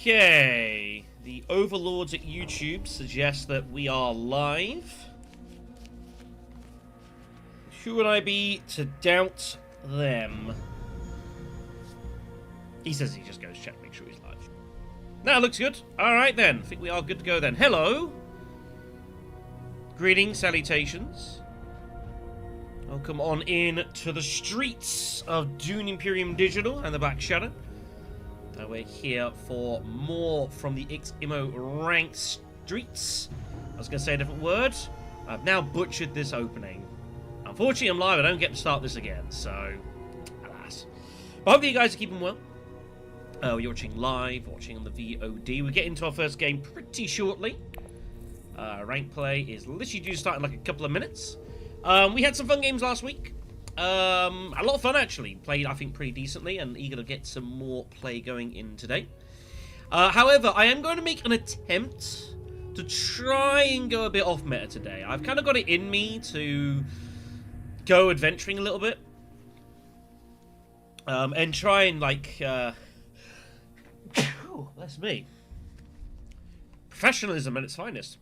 Okay, the overlords at YouTube suggest that we are live. Who would I be to doubt them? He says he just goes check, make sure he's live. That looks good. Alright then, I think we are good to go then. Hello! Greetings, salutations. Welcome on in to the streets of Dune Imperium Digital and the Black Shadow. We're here for more from the Ix Immo ranked streets. I was going to say a different word. I've now butchered this opening. Unfortunately, I'm live. I don't get to start this again, so alas. But hopefully you guys are keeping well. You're watching live, watching on the VOD. We'll get into our first game pretty shortly. Rank play is literally due to start in like a couple of minutes. We had some fun games last week. A lot of fun, actually. Played, I think, pretty decently, and eager to get some more play going in today. However, I am going to make an attempt to try and go a bit off meta today. I've kind of got it in me to go adventuring a little bit. And try and, like... that's me. Professionalism at its finest.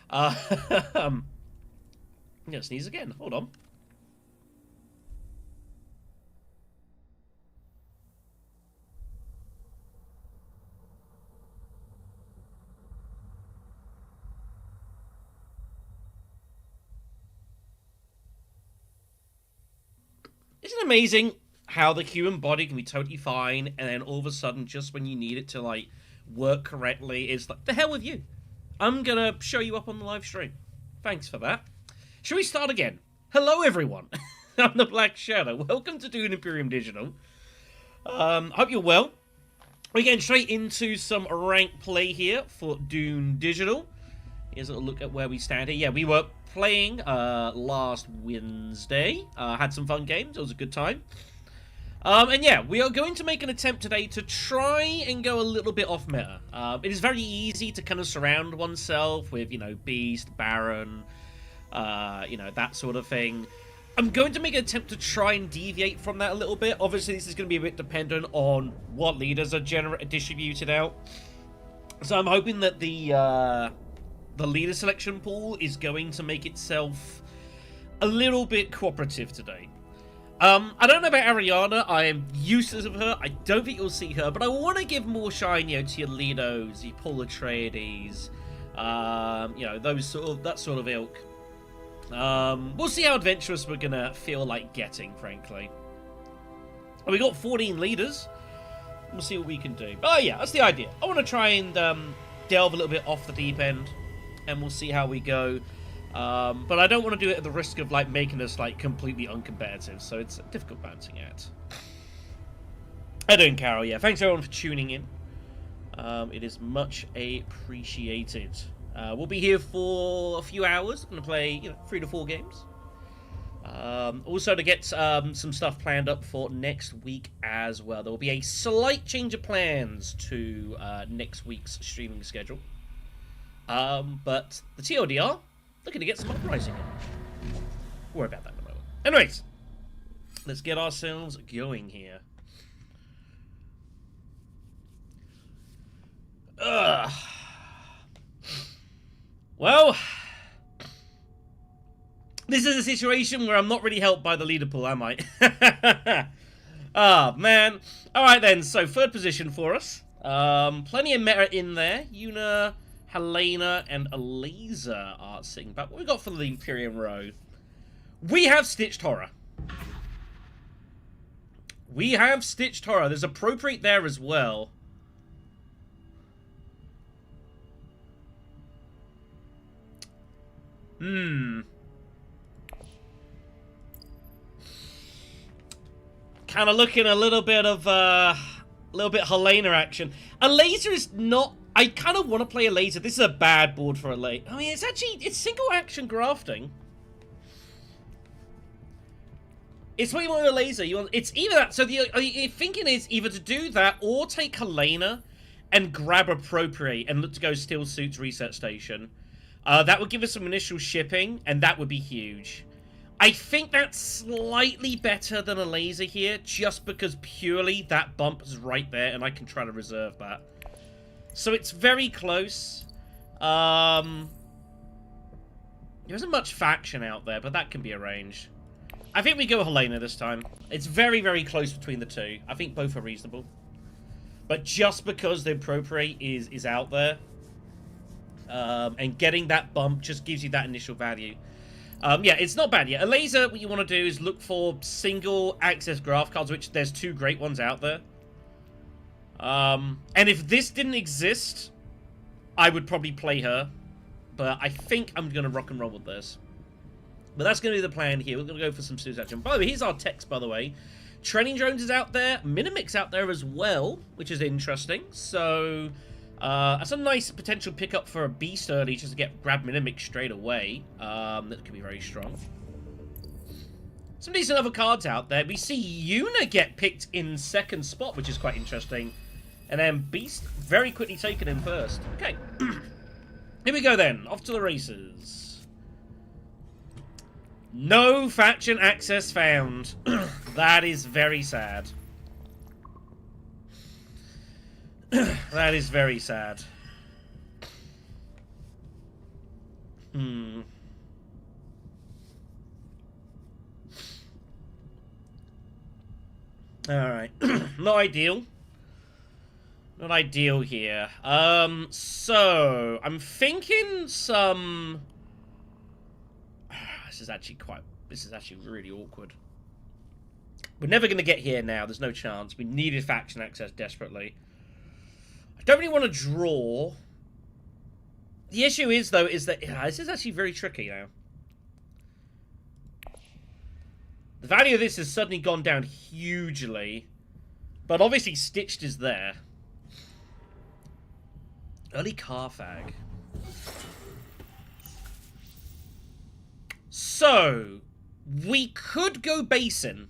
I'm going to sneeze again. Hold on. Isn't it amazing how the human body can be totally fine, and then all of a sudden, just when you need it to, like, work correctly, it's like, the hell with you. I'm gonna show you up on the live stream. Thanks for that. Shall we start again? Hello, everyone. I'm the Black Shadow. Welcome to Dune Imperium Digital. Hope you're well. We're getting straight into some rank play here for Dune Digital. Here's a look at where we stand here. Yeah, we were playing last Wednesday. Had some fun games. It was a good time. And yeah, we are going to make an attempt today to try and go a little bit off meta. It is very easy to kind of surround oneself with, you know, Beast, Baron, you know, that sort of thing. I'm going to make an attempt to try and deviate from that a little bit. Obviously, this is going to be a bit dependent on what leaders are distributed out. So I'm hoping that the leader selection pool is going to make itself a little bit cooperative today. I don't know about Ariana. I am useless of her. I don't think you'll see her, but I want to give more shine, you know, to your Lidos, your Paul Atreides, you know, that sort of ilk. We'll see how adventurous we're gonna feel like getting, frankly. We got 14 leaders. We'll see what we can do. But yeah, that's the idea. I want to try and delve a little bit off the deep end, and we'll see how we go. But I don't want to do it at the risk of, like, making us, like, completely uncompetitive, so it's a difficult balancing act. How doing, Carol? Yeah, thanks everyone for tuning in. It is much appreciated. We'll be here for a few hours. I'm going to play, you know, 3 to 4 games. Also to get some stuff planned up for next week as well. There will be a slight change of plans to next week's streaming schedule. But the TLDR... looking to get some uprising in. We'll worry about that in a moment. Anyways, let's get ourselves going here. Well, this is a situation where I'm not really helped by the leader pool, am I? Ah, man. Alright then, so 3rd position for us. Plenty of meta in there. Yuna, Helena, and Ilesa are sitting back. What we got for the Imperium row? We have Stitched Horror. We have Stitched Horror. There's Appropriate there as well. Kind of looking a little bit of, Helena action. Ilesa is not... I kind of want to play a laser. This is a bad board for a late. I mean, it's single action grafting. It's what you want with a laser. It's either that. So the thinking is either to do that or take Helena and grab Appropriate and look to go Steel Suits Research Station. That would give us some initial shipping, and that would be huge. I think that's slightly better than a laser here, just because purely that bump is right there, and I can try to reserve that. So it's very close. There isn't much faction out there, but that can be arranged. I think we go Helena this time. It's very, very close between the two. I think both are reasonable. But just because the appropriate is out there, and getting that bump just gives you that initial value. Yeah, it's not bad yet. Ilesa, what you want to do is look for single access graph cards, which there's 2 great ones out there. And if this didn't exist, I would probably play her. But I think I'm going to rock and roll with this. But that's going to be the plan here. We're going to go for some Suicide action. By the way, here's our text, by the way. Training drones is out there. Minimix out there as well, which is interesting. So, that's a nice potential pickup for a beast early, just to grab Minimix straight away. That could be very strong. Some decent other cards out there. We see Yuna get picked in 2nd spot, which is quite interesting. And then Beast very quickly taken in 1st. Okay. Here we go then. Off to the races. No faction access found. That is very sad. That is very sad. Alright. Not ideal. Not ideal here. So I'm thinking some... This is actually really awkward. We're never going to get here now. There's no chance. We needed faction access desperately. I don't really want to draw. The issue is, though, is that this is actually very tricky now. The value of this has suddenly gone down hugely. But obviously Stitched is there. Early Carfag. So, we could go Basin.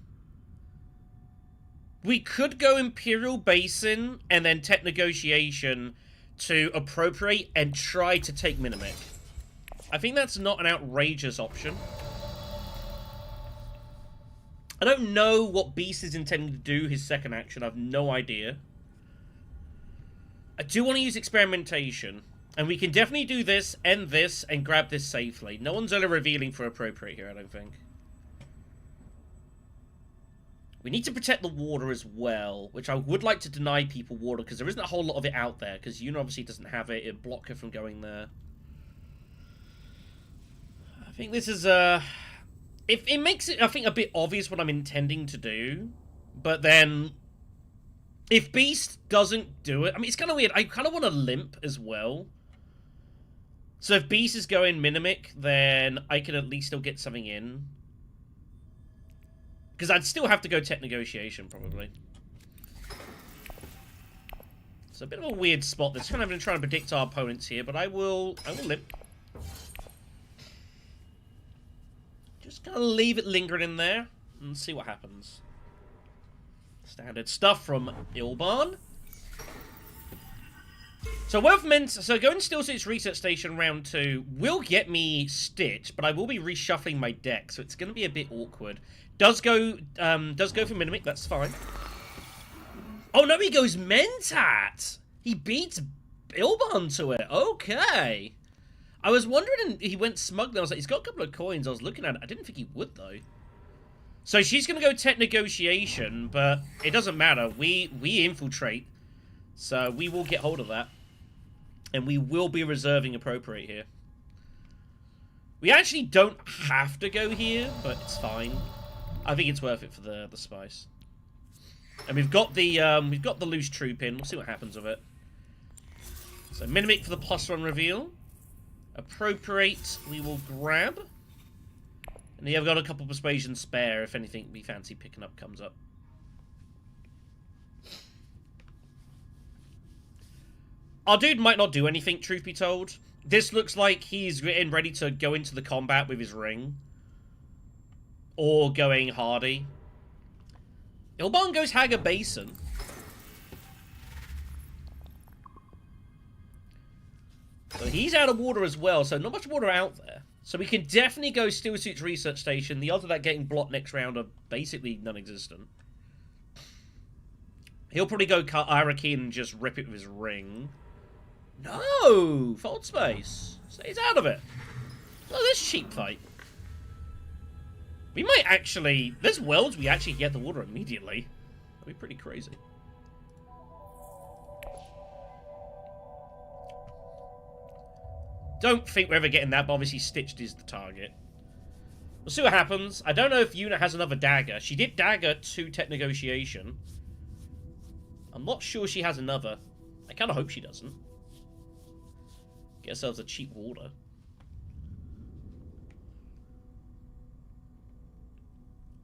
We could go Imperial Basin and then Tech Negotiation to appropriate and try to take Minimic. I think that's not an outrageous option. I don't know what Beast is intending to do his 2nd action. I have no idea. I do want to use Experimentation. And we can definitely do this, and grab this safely. No one's ever revealing for appropriate here, I don't think. We need to protect the water as well, which I would like to deny people water, because there isn't a whole lot of it out there, because Yuna obviously doesn't have it. It'll block her from going there. I think this is, it makes it, I think, a bit obvious what I'm intending to do, but then... If Beast doesn't do it... I mean, it's kind of weird. I kind of want to limp as well. So if Beast is going Minimic, then I can at least still get something in. Because I'd still have to go Tech Negotiation, probably. It's a bit of a weird spot. That's kind of been trying to predict our opponents here, but I will limp. Just gonna leave it lingering in there and see what happens. Standard stuff from Ilban. So going to Steel Suits Research Station round 2 will get me Stitch, but I will be reshuffling my deck, so it's going to be a bit awkward. Does go for Minimic, that's fine. Oh no, he goes Mentat! He beats Ilban to it. Okay. I was wondering, he went Smug, I was like, he's got a couple of coins. I was looking at it. I didn't think he would, though. So she's going to go Tech Negotiation, but it doesn't matter. We infiltrate, so we will get hold of that. And we will be reserving appropriate here. We actually don't have to go here, but it's fine. I think it's worth it for the spice. And we've got the loose troop in. We'll see what happens with it. So Minimic for the +1 reveal. Appropriate we will grab. And yeah, I've got a couple of Persuasion spare if anything we fancy picking up comes up. Our dude might not do anything, truth be told. This looks like he's getting ready to go into the combat with his ring. Or going Hardy. Ilban goes Haga Basin. So he's out of water as well, so not much water out there. So we can definitely go Steel Suits Research Station. The odds of that getting blocked next round are basically non-existent. He'll probably go Arakin and just rip it with his ring. No! Fold space. Stays out of it. Oh, this cheap fight. We might actually... There's worlds we actually get the water immediately. That'd be pretty crazy. Don't think we're ever getting that, but obviously Stitched is the target. We'll see what happens. I don't know if Yuna has another dagger. She did dagger to Tech Negotiation. I'm not sure she has another. I kind of hope she doesn't. Get ourselves a cheap water.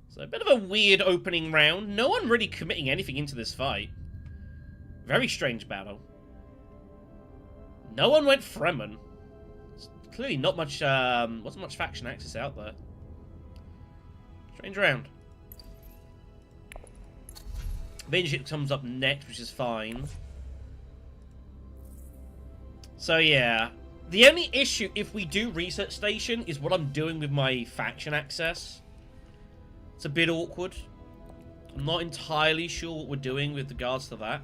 So a bit of a weird opening round. No one really committing anything into this fight. Very strange battle. No one went Fremen. It's clearly not much, wasn't much faction access out there. Strange round. Vinship comes up next, which is fine. So yeah. The only issue, if we do Research Station, is what I'm doing with my faction access. It's a bit awkward. I'm not entirely sure what we're doing with regards to that.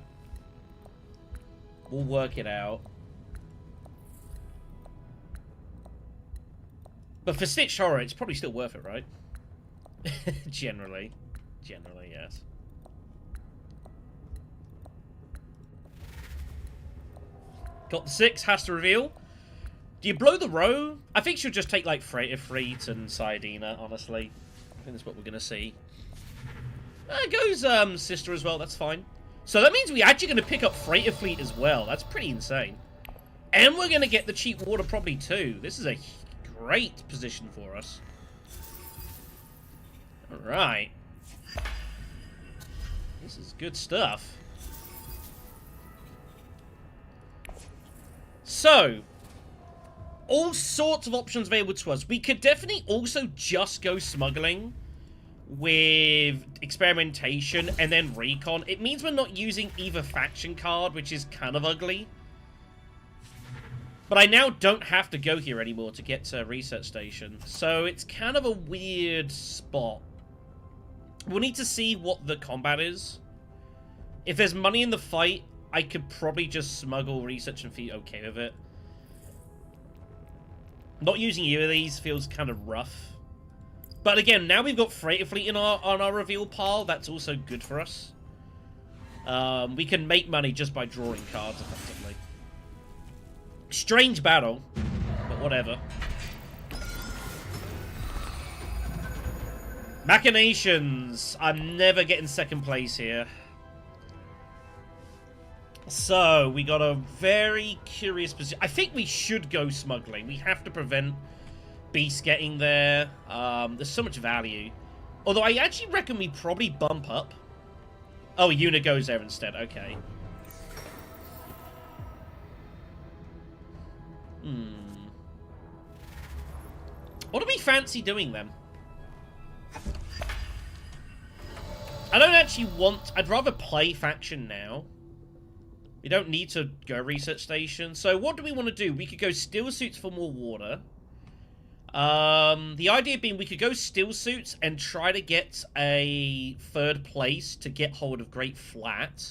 We'll work it out. But for Stitched Horror, it's probably still worth it, right? Generally. Generally, yes. Got the 6, has to reveal. Do you blow the row? I think she'll just take, like, Freighter Fleet and Saiyadina, honestly. I think that's what we're going to see. There goes Sister as well, that's fine. So that means we're actually going to pick up Freighter Fleet as well. That's pretty insane. And we're going to get the cheap water probably too. This is a great position for us. Alright. This is good stuff. So, all sorts of options available to us. We could definitely also just go smuggling with experimentation and then recon. It means we're not using either faction card, which is kind of ugly. But I now don't have to go here anymore to get to Research Station. So it's kind of a weird spot. We'll need to see what the combat is. If there's money in the fight, I could probably just smuggle Research and be okay with it. Not using either of these feels kind of rough. But again, now we've got Freighter Fleet in on our reveal pile. That's also good for us. We can make money just by drawing cards, effectively. Strange battle, but whatever. Machinations. I'm never getting second place here. So, we got a very curious position. I think we should go smuggling. We have to prevent Beast getting there. There's so much value. Although I actually reckon we probably bump up. Oh, Yuna goes there instead. Okay. What do we fancy doing then? I don't actually want... I'd rather play faction now. We don't need to go Research Station. So what do we want to do? We could go Still Suits for more water. The idea being we could go Still Suits and try to get a 3rd place to get hold of Great Flat.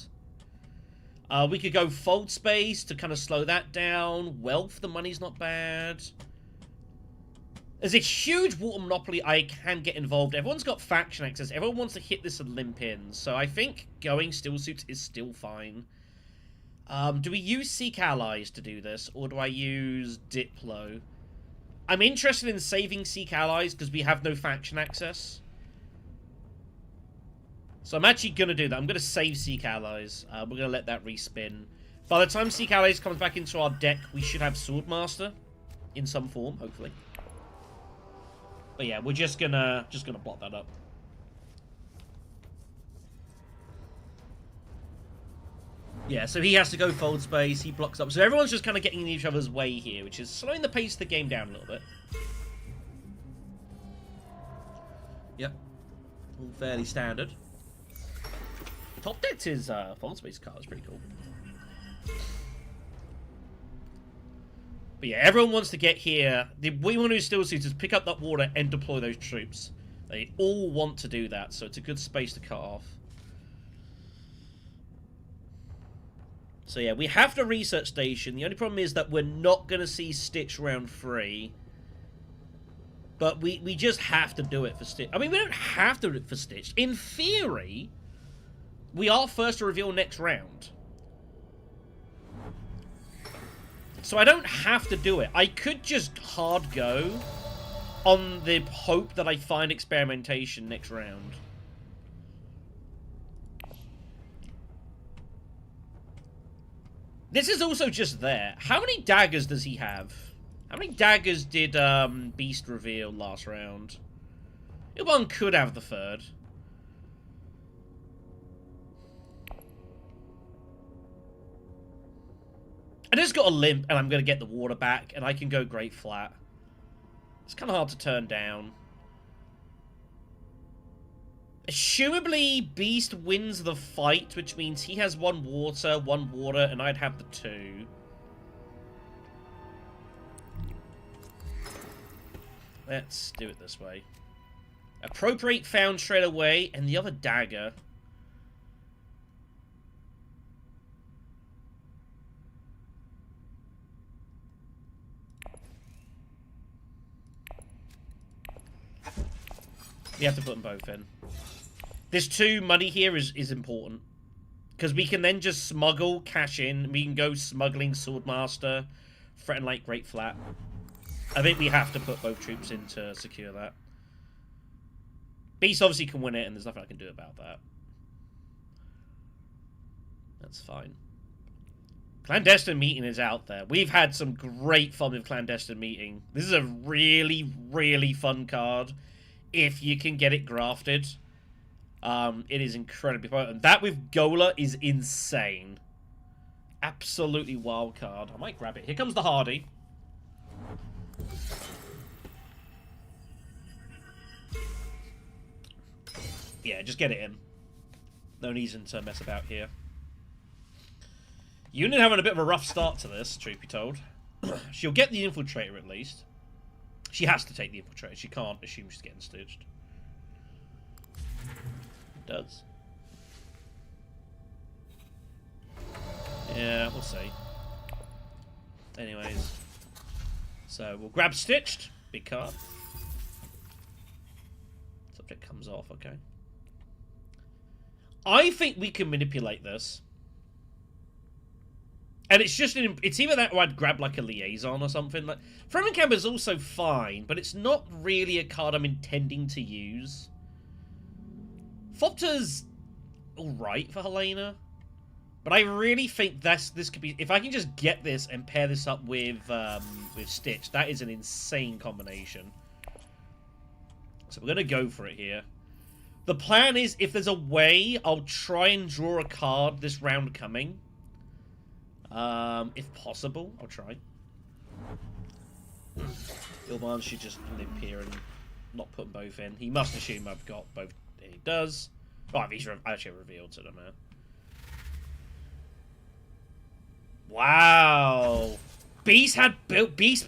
We could go Fold Space to kind of slow that down. Wealth, the money's not bad. There's a huge water monopoly I can get involved. Everyone's got faction access. Everyone wants to hit this and limp in. So I think going Still Suits is still fine. Do we use Seek Allies to do this? Or do I use Diplo? I'm interested in saving Seek Allies because we have no faction access. So I'm actually going to do that. I'm going to save Seek Allies. We're going to let that respin. By the time Seek Allies comes back into our deck, we should have Swordmaster in some form, hopefully. But yeah, we're just gonna block that up. Yeah, so he has to go Fold Space, he blocks up. So everyone's just kind of getting in each other's way here, which is slowing the pace of the game down a little bit. Yep. All fairly standard. Top deck's his Fold Space card, is pretty cool. But yeah, everyone wants to get here. What we want to do Still Suits is pick up that water and deploy those troops. They all want to do that, so it's a good space to cut off. So yeah, we have the research station. The only problem is that we're not going to see Stitch round 3. But we just have to do it for Stitch. I mean, we don't have to do it for Stitch. In theory, we are first to reveal next round. So I don't have to do it. I could just hard go on the hope that I find experimentation next round. This is also just there. How many daggers does he have? How many daggers did Beast reveal last round? Ilban could have the 3rd. I just got a limp and I'm going to get the water back and I can go Great Flat. It's kind of hard to turn down. Assumably, Beast wins the fight, which means he has 1 water, and I'd have the 2. Let's do it this way. Appropriate found straight away, and the other dagger. We have to put them both in. This 2 money here is important. Because we can then just smuggle, cash in. We can go smuggling Swordmaster, threaten like Great Flat. I think we have to put both troops in to secure that. Beast obviously can win it, and there's nothing I can do about that. That's fine. Clandestine Meeting is out there. We've had some great fun with Clandestine Meeting. This is a really, really fun card. If you can get it grafted. It is incredibly potent. That with Gola is insane. Absolutely wild card. I might grab it. Here comes the Hardy. Yeah, just get it in. No reason to mess about here. Yuna having a bit of a rough start to this, truth be told. She'll get the Infiltrator at least. She has to take the Infiltrator. She can't assume she's getting stitched. Does. Yeah, we'll see. Anyways. So, we'll grab Stitched. Big card. Subject comes off, okay. I think we can manipulate this. And it's just, it's either that or I'd grab like a Liaison or something. Like, Fremen Camp is also fine, but it's not really a card I'm intending to use. Thopter's alright for Helena. But I really think this could be... If I can just get this and pair this up with Stitch, that is an insane combination. So we're going to go for it here. The plan is, if there's a way, I'll try and draw a card this round coming. If possible, I'll try. Ilman should just limp here and not put them both in. He must assume I've got both. He does. Oh, he's actually revealed to them now. Wow. Beast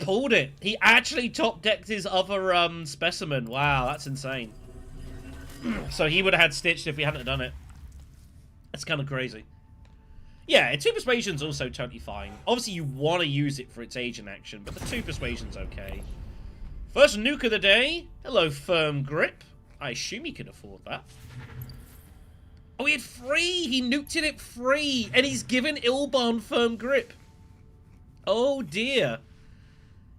pulled it. He actually top decked his other specimen. Wow, that's insane. So he would have had Stitched if we hadn't done it. That's kind of crazy. Yeah, 2 Persuasion's also totally fine. Obviously, you want to use it for its agent action, but the 2 Persuasion's okay. First nuke of the day. Hello, Firm Grip. I assume he can afford that. Oh, he had 3! He nuked it at 3! And he's given Ilban Firm Grip. Oh, dear.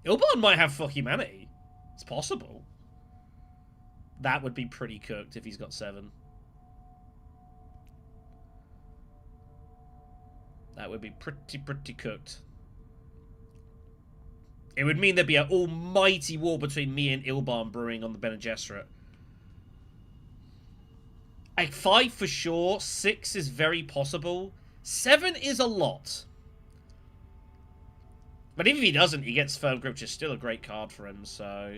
Ilban might have fuck humanity. It's possible. That would be pretty cooked if he's got 7. That would be pretty cooked. It would mean there'd be an almighty war between me and Ilban brewing on the Bene Gesserit. Like 5 for sure, 6 is very possible. 7 is a lot. But even if he doesn't, he gets Firm Grip, which is still a great card for him, so...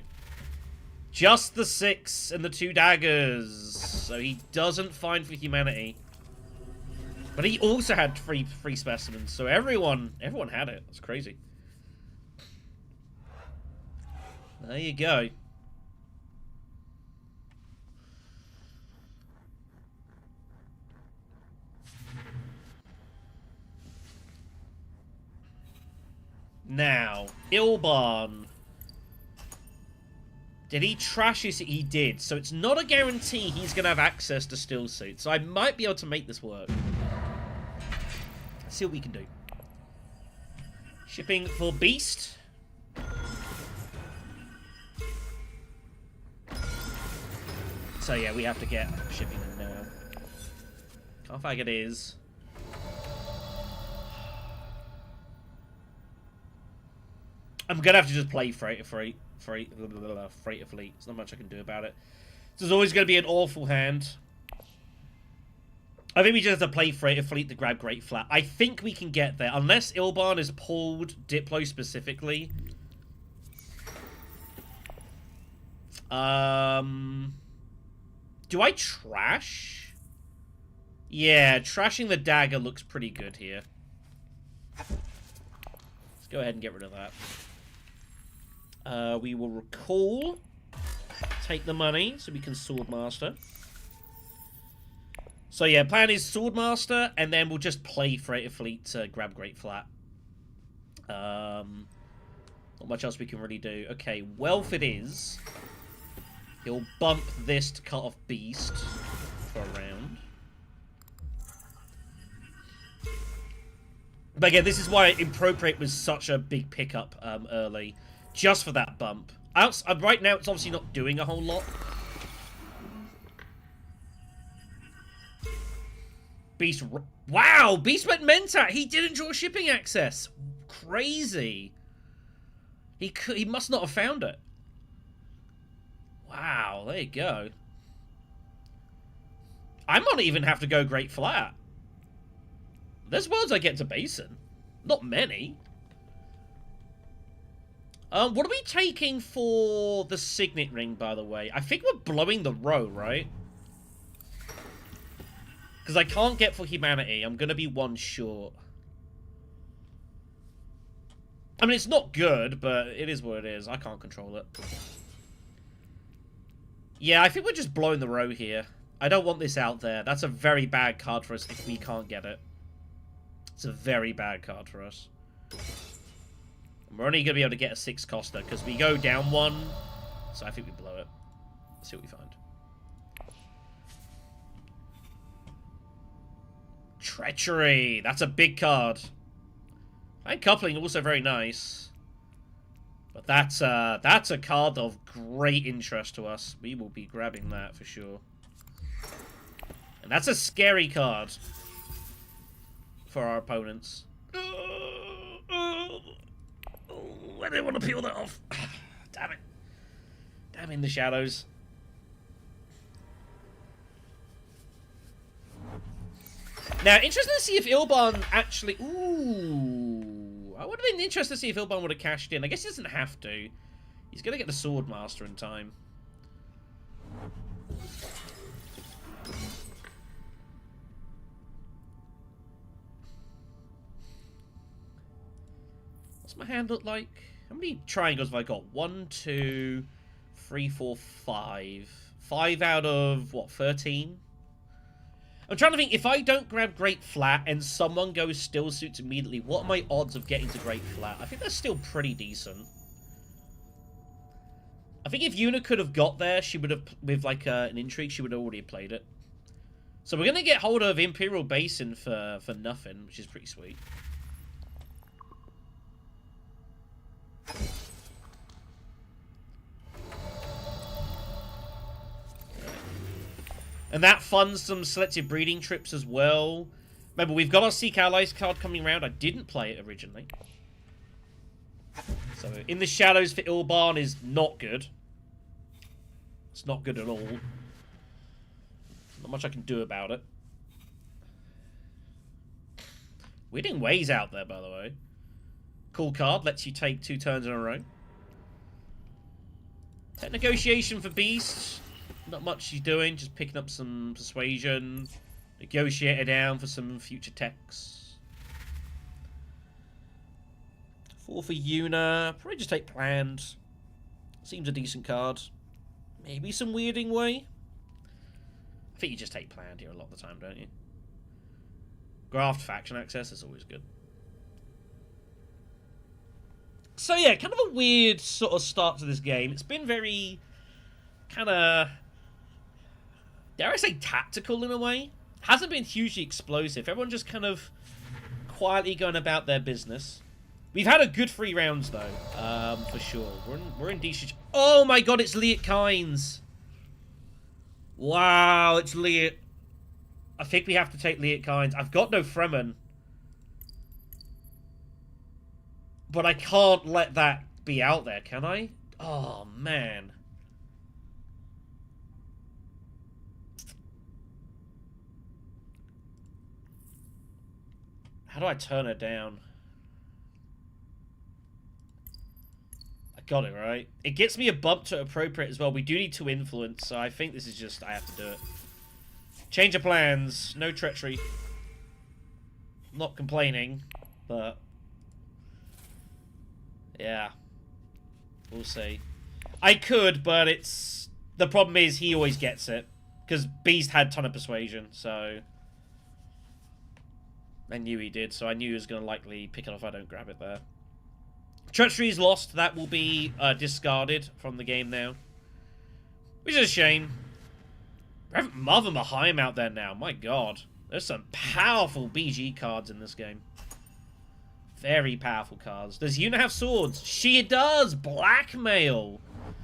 Just the 6 and the 2 daggers. So he doesn't find for humanity. But he also had free specimens, so everyone had it. That's crazy. There you go. Now, Ilban. Did he trash his... He did. So it's not a guarantee he's going to have access to still suit. So I might be able to make this work. Let's see what we can do. Shipping for Beast. So yeah, we have to get shipping in now. Can't fag it is. I'm going to have to just play Freighter Fleet. There's not much I can do about it. There's always going to be an awful hand. I think we just have to play Freighter Fleet to grab Great Flat. I think we can get there. Unless Ilban is pulled Diplo specifically. Do I trash? Yeah, trashing the dagger looks pretty good here. Let's go ahead and get rid of that. We will recall, take the money, so we can Swordmaster. So yeah, plan is Swordmaster, and then we'll just play Freighter Fleet to grab Great Flat. Not much else we can really do. Okay, Wealth it is. He'll bump this to cut off Beast for a round. But again, this is why Impropriate was such a big pickup early. Just for that bump. Right now, it's obviously not doing a whole lot. Beast... Wow! Beast went Mentat! He didn't draw shipping access! Crazy! He must not have found it. Wow, there you go. I might even have to go Great Flat. There's worlds I get to Basin. Not many. What are we taking for the Signet Ring, by the way? I think we're blowing the row, right? Because I can't get for Humanity. I'm going to be one short. I mean, it's not good, but it is what it is. I can't control it. Yeah, I think we're just blowing the row here. I don't want this out there. That's a very bad card for us if we can't get it. It's a very bad card for us. We're only going to be able to get a 6-coster because we go down 1. So I think we blow it. Let's see what we find. Treachery. That's a big card. And Coupling also very nice. But that's a card of great interest to us. We will be grabbing that for sure. And that's a scary card for our opponents. I didn't want to peel that off. Damn it. Damn in the shadows. Now, interesting to see if Ilban actually... Ooh. I would have been interested to see if Ilban would have cashed in. I guess he doesn't have to. He's going to get the Swordmaster in time. What's my hand look like? How many triangles have I got? 1, 2, 3, 4, 5. 5 out of, what, 13? I'm trying to think, if I don't grab Great Flat and someone goes Still Suits immediately, what are my odds of getting to Great Flat? I think that's still pretty decent. I think if Yuna could have got there, she would have, with like an intrigue, she would have already played it. So we're going to get hold of Imperial Basin for nothing, which is pretty sweet. And that funds some selective breeding trips as well. Remember, we've got our Seek Allies card coming around. I didn't play it originally. So, In the Shadows for Ilban is not good. It's not good at all. Not much I can do about it. Wedding Way's out there, by the way. Cool card. Lets you take 2 turns in a row. Tech Negotiation for Beast. Not much she's doing, just picking up some persuasion, negotiate it down for some future techs. 4 for Yuna, probably just take Planned. Seems a decent card. Maybe some Weirding Way. I think you just take Planned here a lot of the time, don't you? Graft faction access is always good. So yeah, kind of a weird sort of start to this game. It's been very kind of, dare I say, tactical in a way. Hasn't been hugely explosive. Everyone just kind of quietly going about their business. We've had a good 3 rounds though, for sure. We're in decent. Oh my god, it's Liet Kynes. Wow, it's Liet. I think we have to take Liet Kynes. I've got no Fremen. But I can't let that be out there, can I? Oh, man. How do I turn it down? I got it, right? It gets me a bump to appropriate as well. We do need to influence, so I think this is just... I have to do it. Change of plans. No treachery. Not complaining, but... yeah. We'll see. I could, but it's... the problem is he always gets it. Because Beast had a ton of persuasion, so... I knew he did, so I knew he was going to likely pick it off if I don't grab it there. Treachery is lost. That will be discarded from the game now. Which is a shame. Reverend Mother Mahaim out there now. My god. There's some powerful BG cards in this game. Very powerful cards. Does Yuna have swords? She does! Blackmail!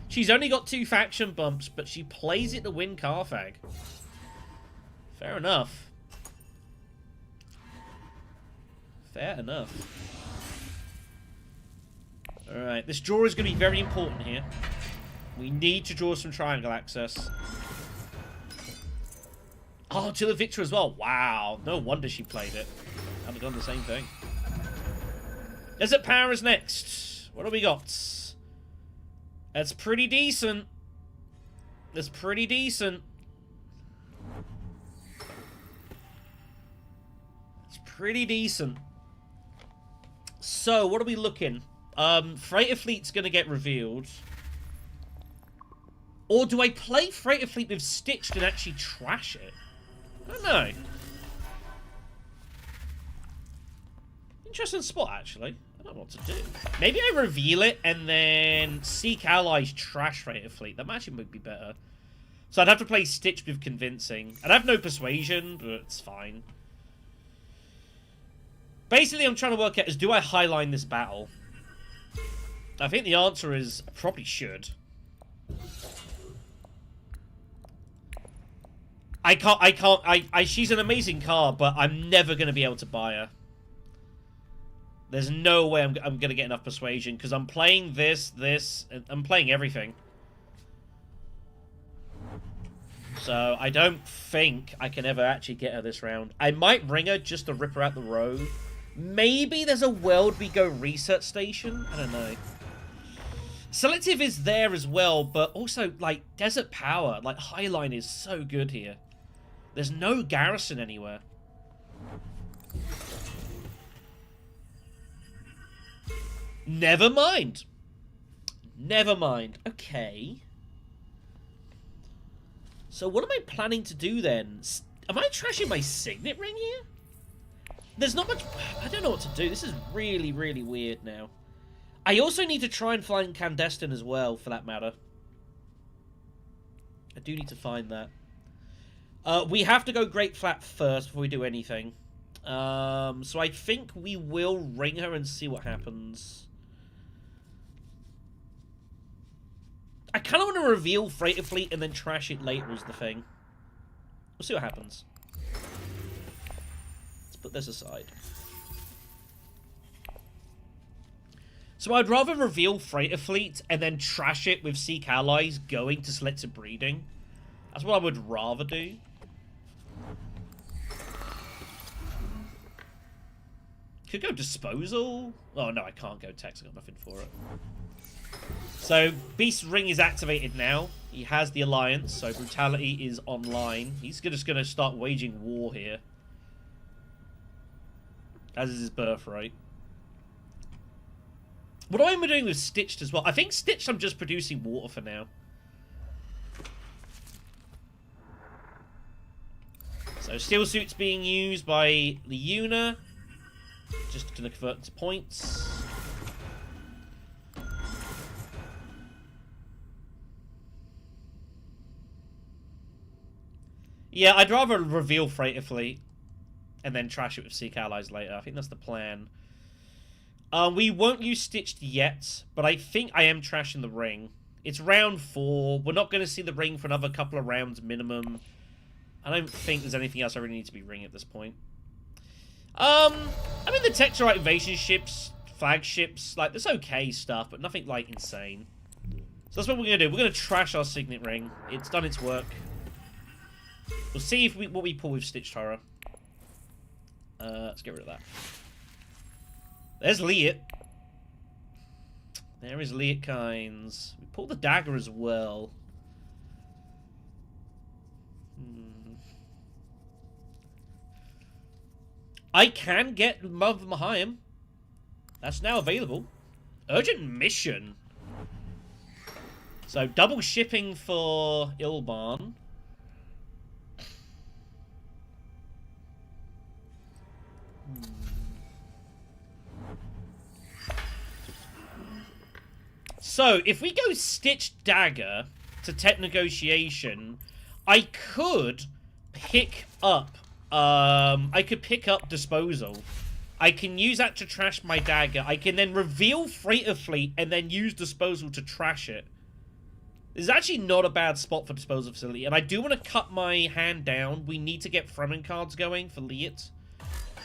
She's only got 2 faction bumps, but she plays it to win Carthag. Fair enough. Fair enough. Alright, this draw is going to be very important here. We need to draw some triangle access. Oh, to the victor as well. Wow. No wonder she played it. I'd have done the same thing. Desert Power is next. What do we got? That's pretty decent. That's pretty decent. It's pretty decent. So, what are we looking? Freighter Fleet's going to get revealed. Or do I play Freighter Fleet with Stitched and actually trash it? I don't know. Interesting spot, actually. I don't know what to do. Maybe I reveal it and then Seek Allies trash Freighter Fleet. That actually would be better. So I'd have to play Stitched with Convincing. I'd have no Persuasion, but it's fine. Basically, I'm trying to work out is, do I highline this battle? I think the answer is, I probably should. She's an amazing card, but I'm never going to be able to buy her. There's no way I'm going to get enough Persuasion, because I'm playing this, and I'm playing everything. So, I don't think I can ever actually get her this round. I might ring her just to rip her out the row. Maybe there's a World We Go research station? I don't know. Selective is there as well, but also, like, Desert Power, like, Highline is so good here. There's no garrison anywhere. Never mind. Never mind. Okay. So what am I planning to do then? Am I trashing my Signet Ring here? There's not much... I don't know what to do. This is really, really weird now. I also need to try and find Clandestine as well, for that matter. I do need to find that. We have to go Great Flat first before we do anything. So I think we will ring her and see what happens. I kind of want to reveal Freighter Fleet and then trash it later is the thing. We'll see what happens. Let's put this aside. So I'd rather reveal Freighter Fleet and then trash it with Seek Allies going to Selective Breeding. That's what I would rather do. Could go Disposal. Oh no, I can't go Text. I got nothing for it. So Beast's Ring is activated now. He has the Alliance, so Brutality is online. He's just going to start waging war here. As is his birthright. What am I doing with Stitched as well? I think Stitched I'm just producing water for now. So Steel Suit's being used by the Yuna. Just going to convert to points. Yeah, I'd rather reveal Freighter Fleet and then trash it with Seek Allies later. I think that's the plan. We won't use Stitched yet, but I think I am trashing the ring. It's round 4. We're not going to see the ring for another couple of rounds minimum. I don't think there's anything else I really need to be ringing at this point. I mean, the Texturite invasion ships, flagships, like, there's okay stuff, but nothing, like, insane. So that's what we're going to do. We're going to trash our Signet Ring. It's done its work. We'll see if what we pull with Stitched Horror. Let's get rid of that. There's Liet. There is Liet Kynes. We pull the dagger as well. I can get Mother Mahayim. That's now available. Urgent mission. So double shipping for Ilban. So, if we go Stitched Dagger to Tech Negotiation, I could pick up, Disposal. I can use that to trash my dagger. I can then reveal Freighter Fleet and then use Disposal to trash it. This is actually not a bad spot for Disposal Facility, and I do want to cut my hand down. We need to get Fremen cards going for Liet.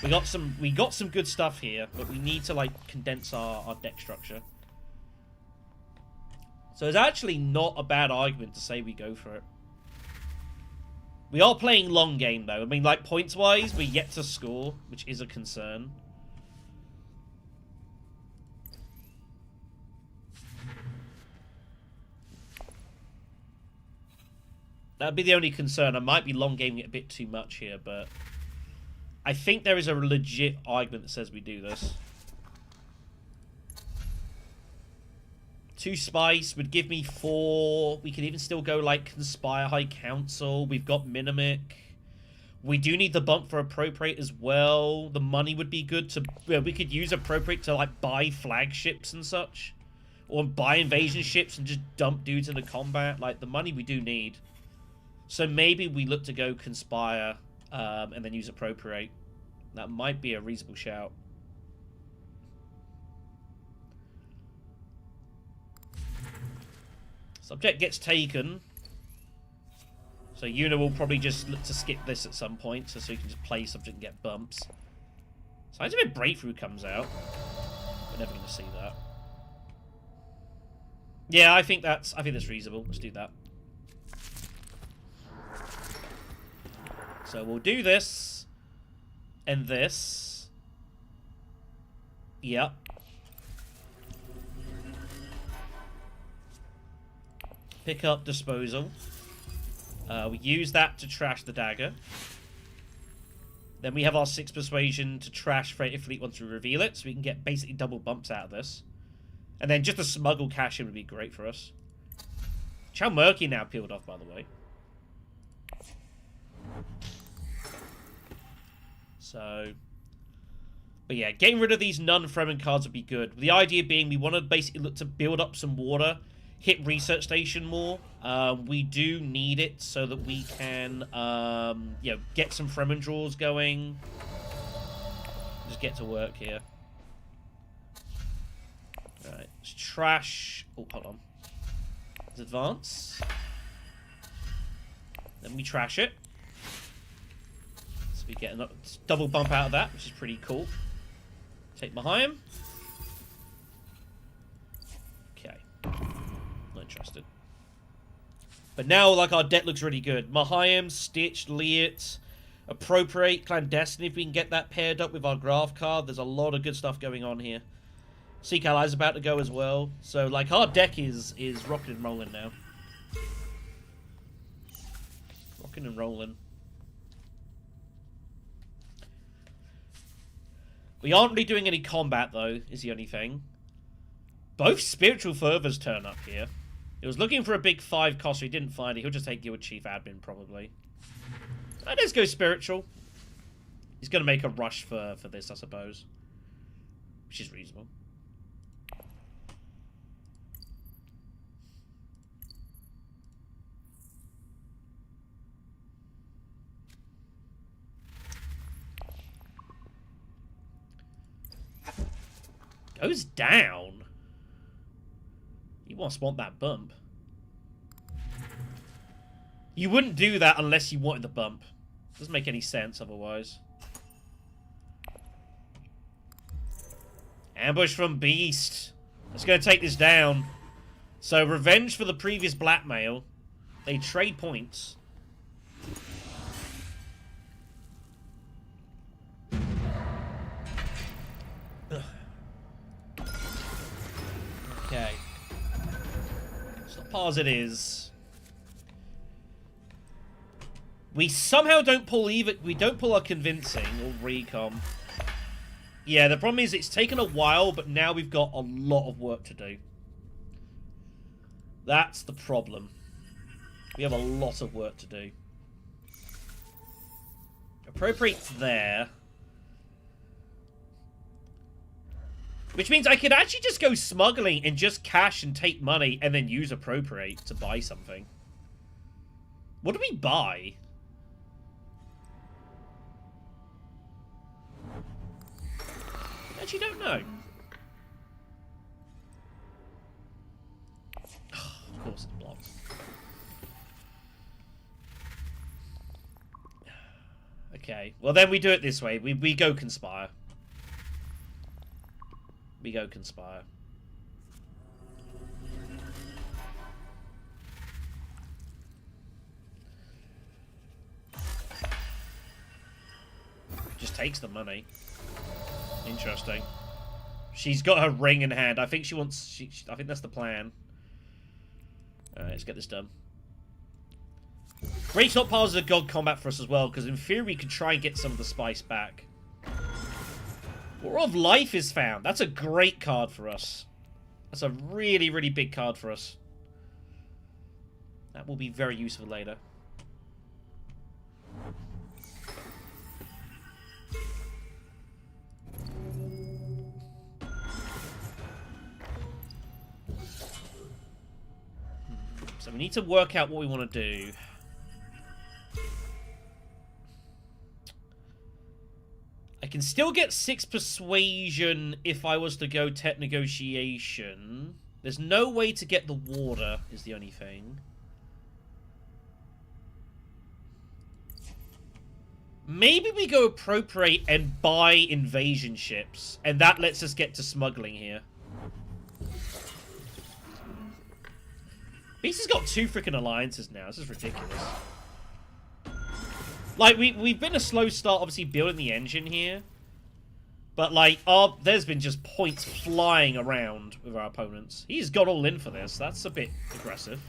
We got some good stuff here, but we need to, like, condense our deck structure. So it's actually not a bad argument to say we go for it. We are playing long game, though. I mean, like, points-wise, we're yet to score, which is a concern. That'd be the only concern. I might be long gaming it a bit too much here, but I think there is a legit argument that says we do this. 2 Spice would give me 4. We could even still go, like, Conspire High Council. We've got Minimic. We do need the bump for Appropriate as well. The money would be good to... we could use Appropriate to, like, buy flagships and such. Or buy invasion ships and just dump dudes into combat. Like, the money we do need. So maybe we look to go Conspire and then use Appropriate. That might be a reasonable shout. Subject gets taken. So Yuna will probably just look to skip this at some point, so you can just play subject and get bumps. Scientific Breakthrough comes out. We're never going to see that. Yeah, I think that's reasonable. Let's do that. So we'll do this and this. Yep. Pick up Disposal. We use that to trash the dagger. Then we have our 6 Persuasion to trash Freighter Fleet once we reveal it, so we can get basically double bumps out of this. And then just a smuggle cash-in would be great for us. Chow Murky now peeled off, by the way. So... but yeah, getting rid of these non-Fremen cards would be good. The idea being we want to basically look to build up some water, hit Research Station more. We do need it so that we can, you know, get some Fremen draws going. Just get to work here. Alright, let's trash... oh, hold on. Let's advance. Then we trash it. So we get a double bump out of that, which is pretty cool. Take Mahayim. Okay. Not interested. But now, like, our deck looks really good. Mahayim, Stitched, Liet, Appropriate, Clandestine, if we can get that paired up with our Graph card. There's a lot of good stuff going on here. Seek Allies about to go as well. So, like, our deck is rocking and rolling now. Rocking and rolling. We aren't really doing any combat, though, is the only thing. Both Spiritual Fervors turn up here. He was looking for a big 5 cost, so he didn't find it. He'll just take Guild Chief Admin, probably. Let's go Spiritual. He's going to make a rush for this, I suppose. Which is reasonable. Goes down. You must want that bump. You wouldn't do that unless you wanted the bump. Doesn't make any sense otherwise. Ambush from Beast. Let's go take this down. So, revenge for the previous blackmail. They trade points. Okay. Stop as it is. We somehow don't pull we don't pull our convincing or recom. Yeah, the problem is it's taken a while, but now we've got a lot of work to do. That's the problem. We have a lot of work to do. Appropriate's there. Which means I could actually just go smuggling and just cash and take money and then use appropriate to buy something. What do we buy? I actually don't know. Of course it blocks. Okay, well then we do it this way. We go conspire. We go conspire. Just takes the money. Interesting. She's got her ring in hand. I think she wants... I think that's the plan. Alright, let's get this done. Great stockpiles is a god combat for us as well, because in theory we could try and get some of the spice back. War of Life is found. That's a great card for us. That's a really, really big card for us. That will be very useful later. So we need to work out what we want to do. I can still get 6 persuasion if I was to go tech negotiation. There's no way to get the water, is the only thing. Maybe we go appropriate and buy invasion ships, and that lets us get to smuggling here. Beast has got 2 freaking alliances now. This is ridiculous. Like, we've been a slow start, obviously, building the engine here. But, like, there's been just points flying around with our opponents. He's got all in for this. That's a bit aggressive.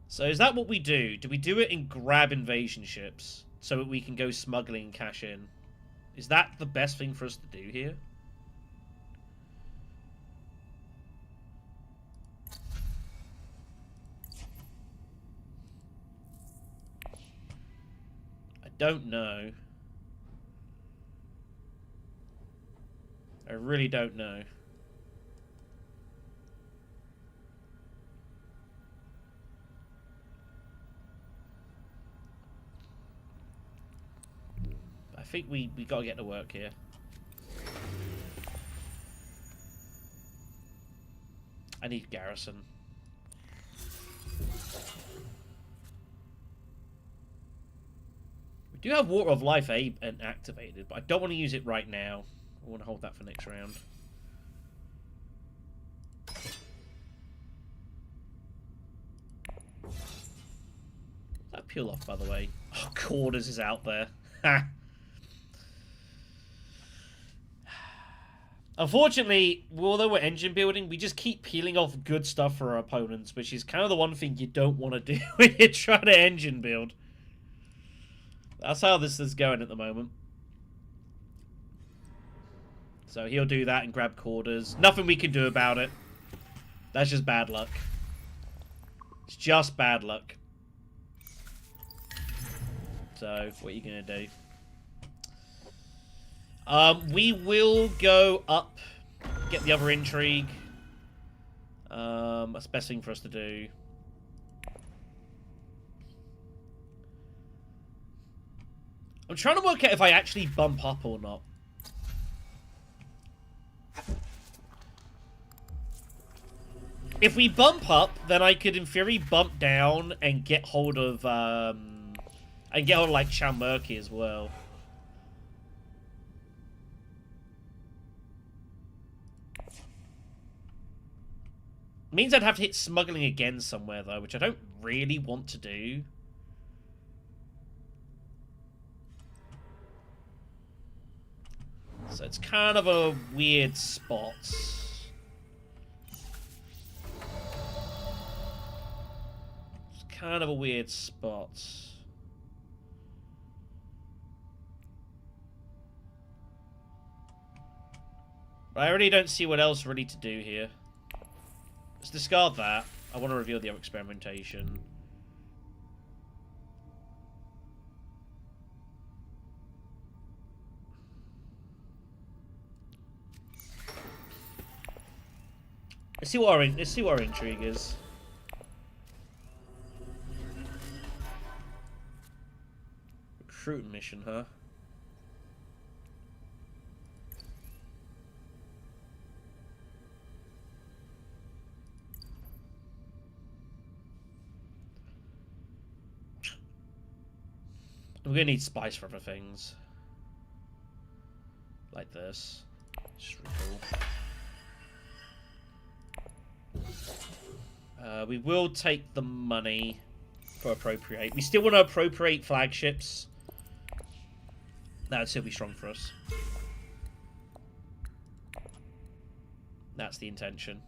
So, is that what we do? Do we do it and grab invasion ships so that we can go smuggling and cash in? Is that the best thing for us to do here? Don't know. I really don't know. I think we gotta get to work here. I need garrison. We do have Water of Life activated, but I don't want to use it right now. I want to hold that for next round. That peel off, by the way. Oh, Quarters is out there. Ha! Unfortunately, although we're engine building, we just keep peeling off good stuff for our opponents, which is kind of the one thing you don't want to do when you're trying to engine build. That's how this is going at the moment. So he'll do that and grab Quarters. Nothing we can do about it. That's just bad luck. It's just bad luck. So, what are you going to do? We will go up, get the other intrigue. That's the best thing for us to do. I'm trying to work out if I actually bump up or not. If we bump up, then I could, in theory, bump down and get hold of, like, Chalmurky as well. Means I'd have to hit smuggling again somewhere, though, which I don't really want to do. So it's kind of a weird spot. Kind of a weird spot. But I really don't see what else really to do here. Let's discard that. I want to reveal the other experimentation. Let's see what our intrigue is. Recruiting mission, huh? We're gonna need spice for other things. Like this. Just really cool. We will take the money for appropriate. We still want to appropriate flagships. That would still be strong for us. That's the intention.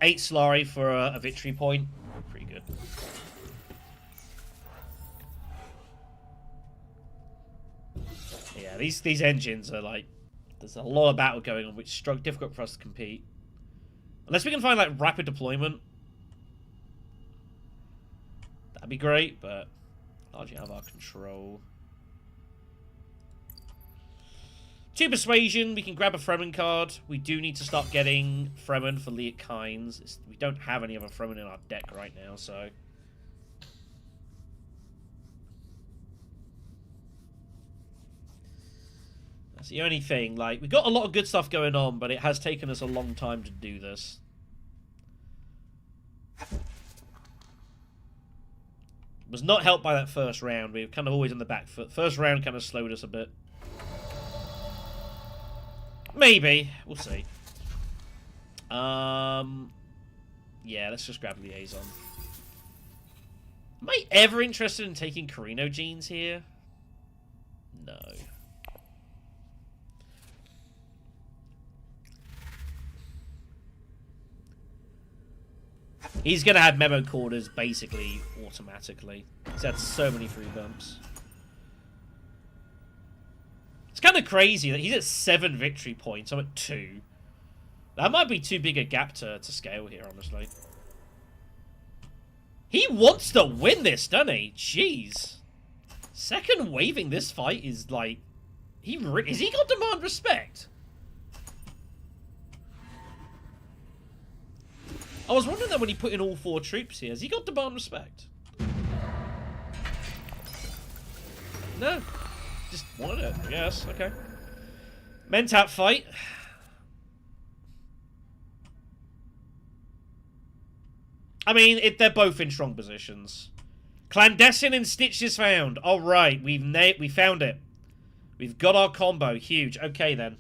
8 Solari for a victory point. Pretty good. Yeah, these engines are like... There's a lot of battle going on, which is difficult for us to compete. Unless we can find, like, rapid deployment. That'd be great, but... largely out of our control. 2 persuasion. We can grab a Fremen card. We do need to start getting Fremen for Liet Kynes. We don't have any other Fremen in our deck right now, so... That's the only thing. Like, we've got a lot of good stuff going on, but it has taken us a long time to do this. Was not helped by that first round. We were kind of always on the back foot. First round kind of slowed us a bit. Maybe. We'll see. Yeah, let's just grab Liaison. Am I ever interested in taking Carino genes here? No. He's going to have memo quarters basically automatically. He's had so many free bumps. It's kind of crazy that he's at 7 victory points. I'm at 2. That might be too big a gap to scale here, honestly. He wants to win this, doesn't he? Jeez. Second waving this fight is like... Is he got demand respect? I was wondering that when he put in all 4 troops here. Has he got demand respect? No. Just wanted it, I guess. Okay. Mentat fight. I mean, they're both in strong positions. Clandestine and Stitches found. Alright, we found it. We've got our combo. Huge. Okay, then.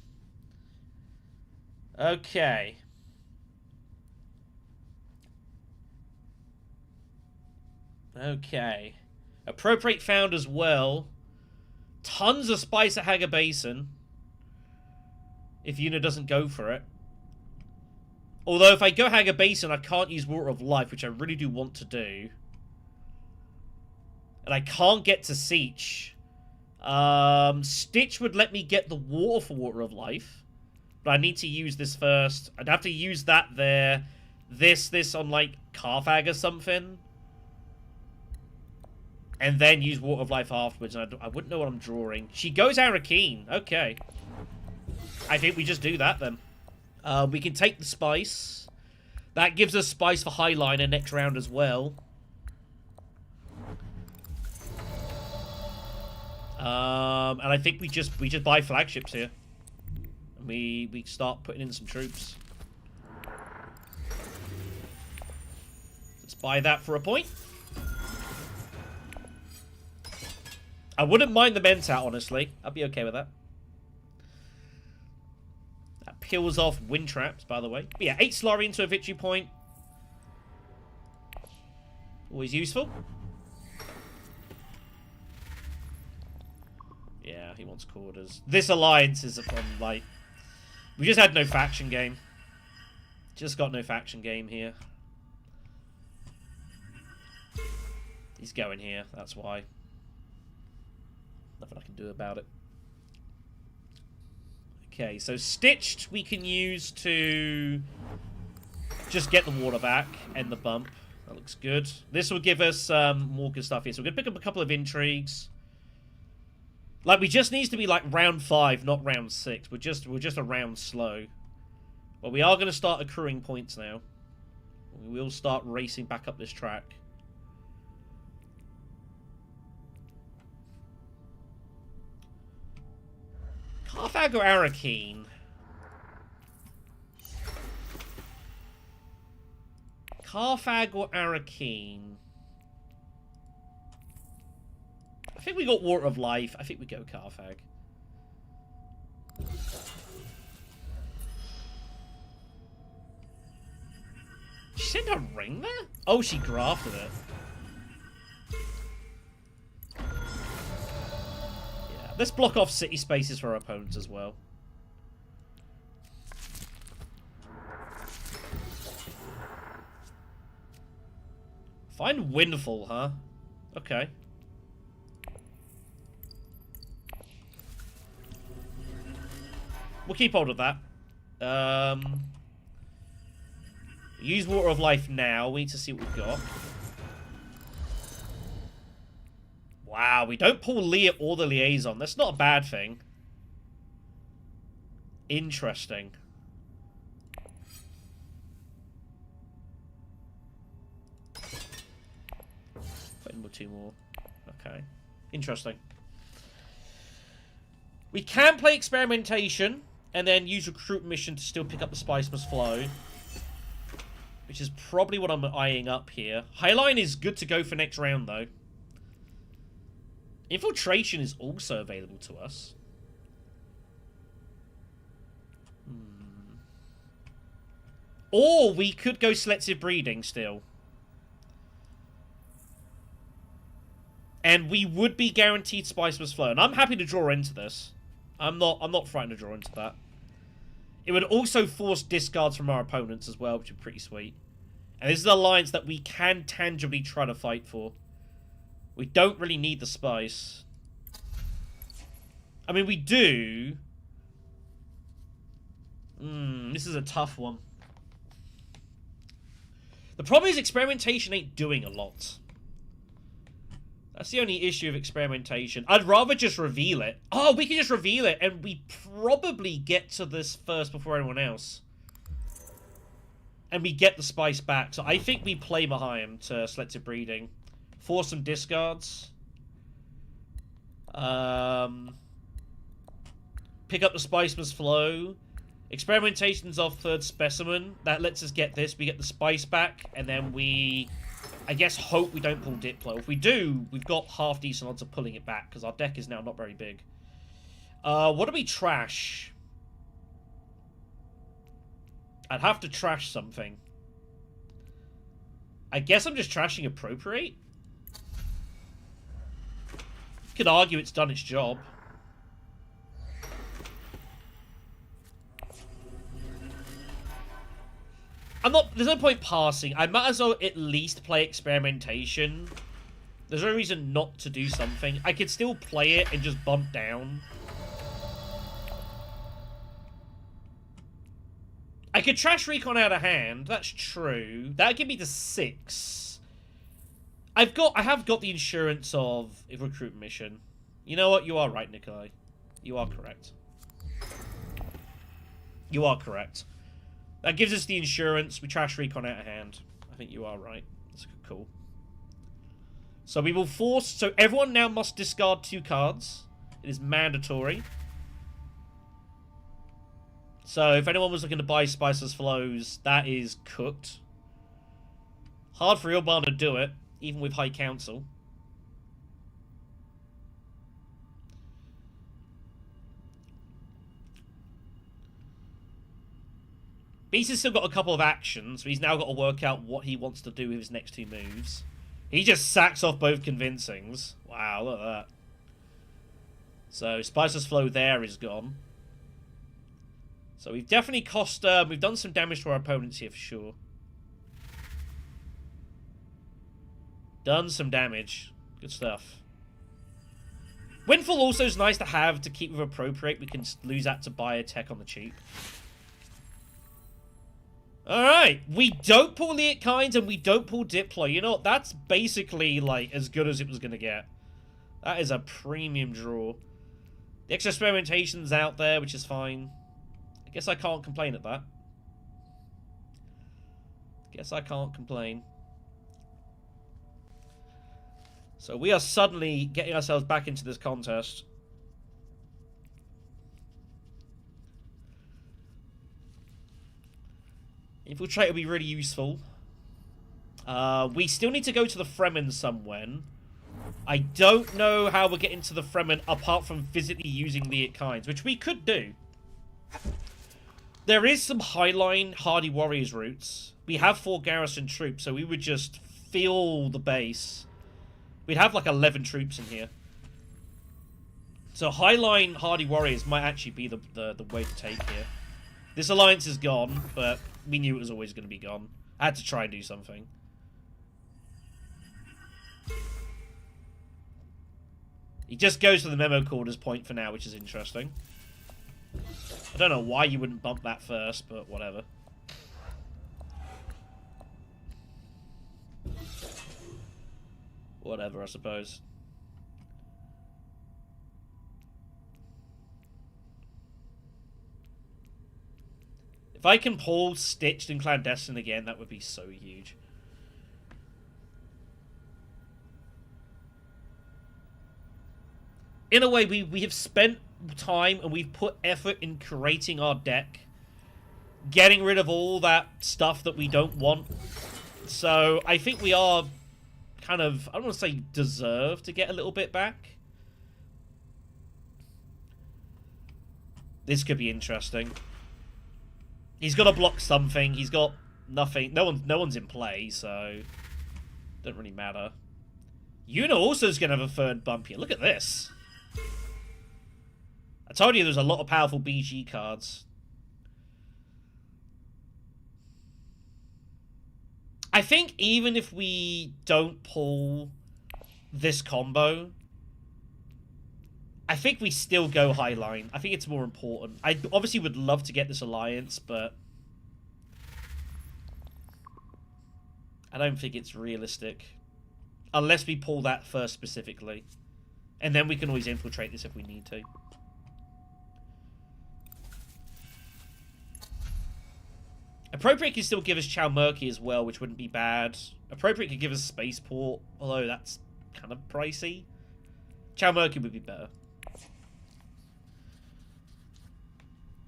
Okay. Okay. Appropriate found as well. Tons of spice at Haga Basin. If Yuna doesn't go for it. Although if I go Haga Basin, I can't use Water of Life, which I really do want to do. And I can't get to Siege. Stitch would let me get the water for Water of Life. But I need to use this first. I'd have to use that there. This on, like, Carthag or something. And then use Water of Life afterwards. And I wouldn't know what I'm drawing. She goes Arakeen. Okay. I think we just do that, then. We can take the spice. That gives us spice for Highliner next round as well. And I think we just buy flagships here. And we start putting in some troops. Buy that for a point. I wouldn't mind the Mentat, honestly. I'd be okay with that. That peels off wind traps, by the way. But yeah, 8 Solari into a victory point. Always useful. Yeah, he wants quarters. This alliance is from, like... We just had no faction game. Just got no faction game here. He's going here, that's why. Nothing I can do about it. Okay, so Stitched we can use to just get the water back and the bump. That looks good. This will give us more good stuff here. So we're going to pick up a couple of intrigues. Like, we just needs to be like round 5, not round 6. We're just a round slow. But we are going to start accruing points now. We will start racing back up this track. Carthag or Arakeen? Carthag or Arakeen? I think we got Water of Life. I think we go Carthag. She sent a ring there? Oh, she grafted it. Let's block off city spaces for our opponents as well. Find Windfall, huh? Okay. We'll keep hold of that. Use Water of Life now. We need to see what we've got. Wow, we don't pull Leah or the Liaison. That's not a bad thing. Interesting. Put in 2 more. Okay. Interesting. We can play Experimentation and then use Recruit Mission to still pick up the Spice Must Flow. Which is probably what I'm eyeing up here. Highline is good to go for next round, though. Infiltration is also available to us. Or we could go Selective Breeding still. And we would be guaranteed Spice Must Flow. And I'm happy to draw into this. I'm not frightened to draw into that. It would also force discards from our opponents as well, which would be pretty sweet. And this is an alliance that we can tangibly try to fight for. We don't really need the spice. I mean, we do. This is a tough one. The problem is Experimentation ain't doing a lot. That's the only issue of Experimentation. I'd rather just reveal it. Oh, we can just reveal it, and we probably get to this first before anyone else. And we get the spice back. So I think we play Mahayam to Selective Breeding. Force some discards. Pick up the Spice Must Flow. Experimentation's off 3rd Specimen. That lets us get this. We get the spice back. And then we, I guess, hope we don't pull Diplo. If we do, we've got half decent odds of pulling it back. Because our deck is now not very big. What do we trash? I'd have to trash something. I guess I'm just trashing Appropriate. You could argue it's done its job. There's no point passing. I might as well at least play Experimentation. There's no reason not to do something. I could still play it and just bump down. I could trash Recon out of hand. That's true. That'd give me to 6. I have got the insurance of a Recruit Mission. You know what? You are right, Nikolai. You are correct. You are correct. That gives us the insurance. We trash Recon out of hand. I think you are right. That's cool. So we will force... So everyone now must discard 2 cards. It is mandatory. So if anyone was looking to buy Spiceless Flows, that is cooked. Hard for Ilban to do it, even with High Council. Beast has still got a couple of actions, but he's now got to work out what he wants to do with his next two moves. He just sacks off both Convincings. Wow, look at that. So, Spicer's Flow there is gone. So we've definitely cost... we've done some damage to our opponents here for sure. Done some damage. Good stuff. Windfall also is nice to have to keep with Appropriate. We can lose that to buy a tech on the cheap. Alright, we don't pull the Ickinds and we don't pull Diplo. You know what? That's basically, like, as good as it was going to get. That is a premium draw. The extra experimentation's out there, which is fine. I guess I can't complain at that. Guess I can't complain. So we are suddenly getting ourselves back into this contest. Infiltrate will be really useful. We still need to go to the Fremen somewhere. I don't know how we're getting to the Fremen apart from physically using the Ickinds, which we could do. There is some Highline Hardy Warriors routes. We have 4 garrison troops, so we would just fill the base. We'd have like 11 troops in here. So Highline Hardy Warriors might actually be the way to take here. This alliance is gone, but we knew it was always going to be gone. I had to try and do something. He just goes to the memo quarters point for now, which is interesting. I don't know why you wouldn't bump that first, but whatever. Whatever, I suppose. If I can pull Stitched and Clandestine again, that would be so huge. In a way, we have spent time and we've put effort in creating our deck. Getting rid of all that stuff that we don't want. So, I think we are kind of, I don't want to say deserve to get a little bit back. This could be interesting. He's got to block something. He's got nothing. No one's in play, so doesn't really matter. Yuna also is going to have a third bump here. Look at this. I told you there's a lot of powerful BG cards. I think even if we don't pull this combo, I think we still go Highline. I think it's more important. I obviously would love to get this alliance, but I don't think it's realistic. Unless we pull that first specifically. And then we can always infiltrate this if we need to. Appropriate can still give us Chow Murky as well, which wouldn't be bad. Appropriate could give us Spaceport, although that's kind of pricey. Chow Murky would be better.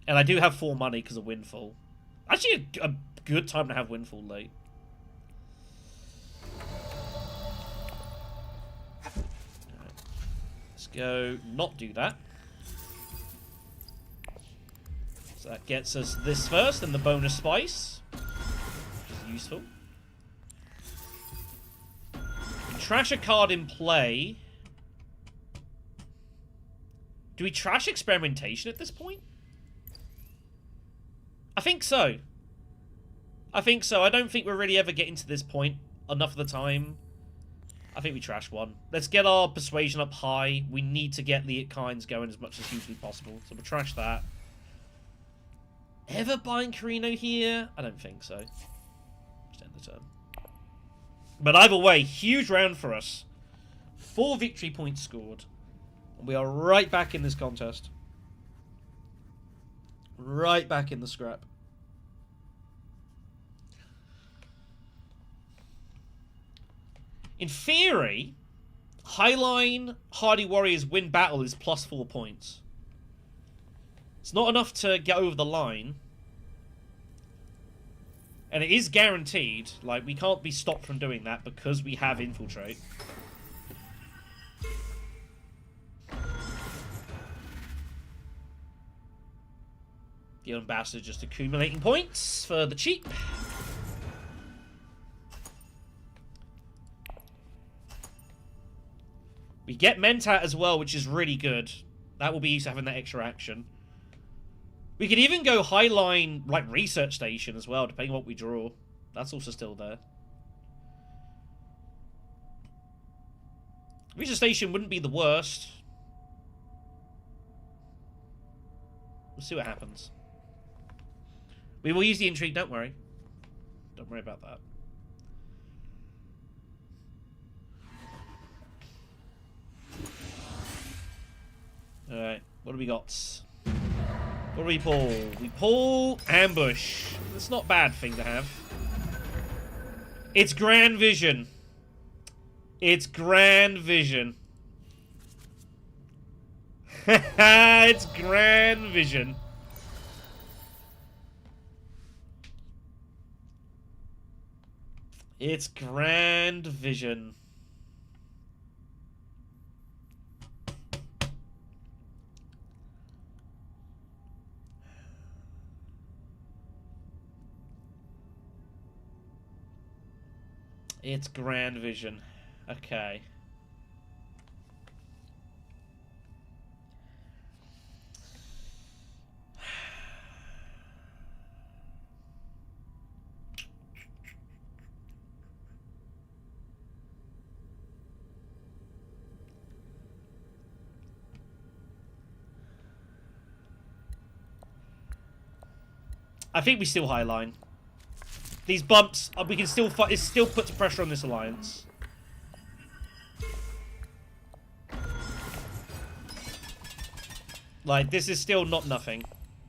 And I do have 4 money because of Windfall. Actually, a good time to have Windfall late. Right. Let's go not do that. So that gets us this first, and the bonus spice, which is useful. We can trash a card in play. Do we trash Experimentation at this point? I think so. I think so. I don't think we're really ever getting to this point enough of the time. I think we trash one. Let's get our Persuasion up high. We need to get the Ickinds going as much as humanly possible. So we'll trash that. Ever buying Carino here? I don't think so. Just end the turn. But either way, huge round for us. 4 victory points scored. And we are right back in this contest. Right back in the scrap. In theory, Highline Hardy Warriors win battle is plus 4 points. It's not enough to get over the line. And it is guaranteed. Like, we can't be stopped from doing that because we have Infiltrate. The ambassador just accumulating points for the cheap. We get Mentat as well, which is really good. That will be used to having that extra action. We could even go Highline, like, Research Station as well, depending on what we draw. That's also still there. Research Station wouldn't be the worst. We'll see what happens. We will use the Intrigue, don't worry. Don't worry about that. Alright, what do we got? What do we pull? We pull Ambush. That's not a bad thing to have. It's Grand Vision. It's Grand Vision. It's Grand Vision. It's Grand Vision. It's Grand Vision. Okay. I think we still highline. These bumps, we can still fight. It still puts pressure on this alliance. Like, this is still not nothing.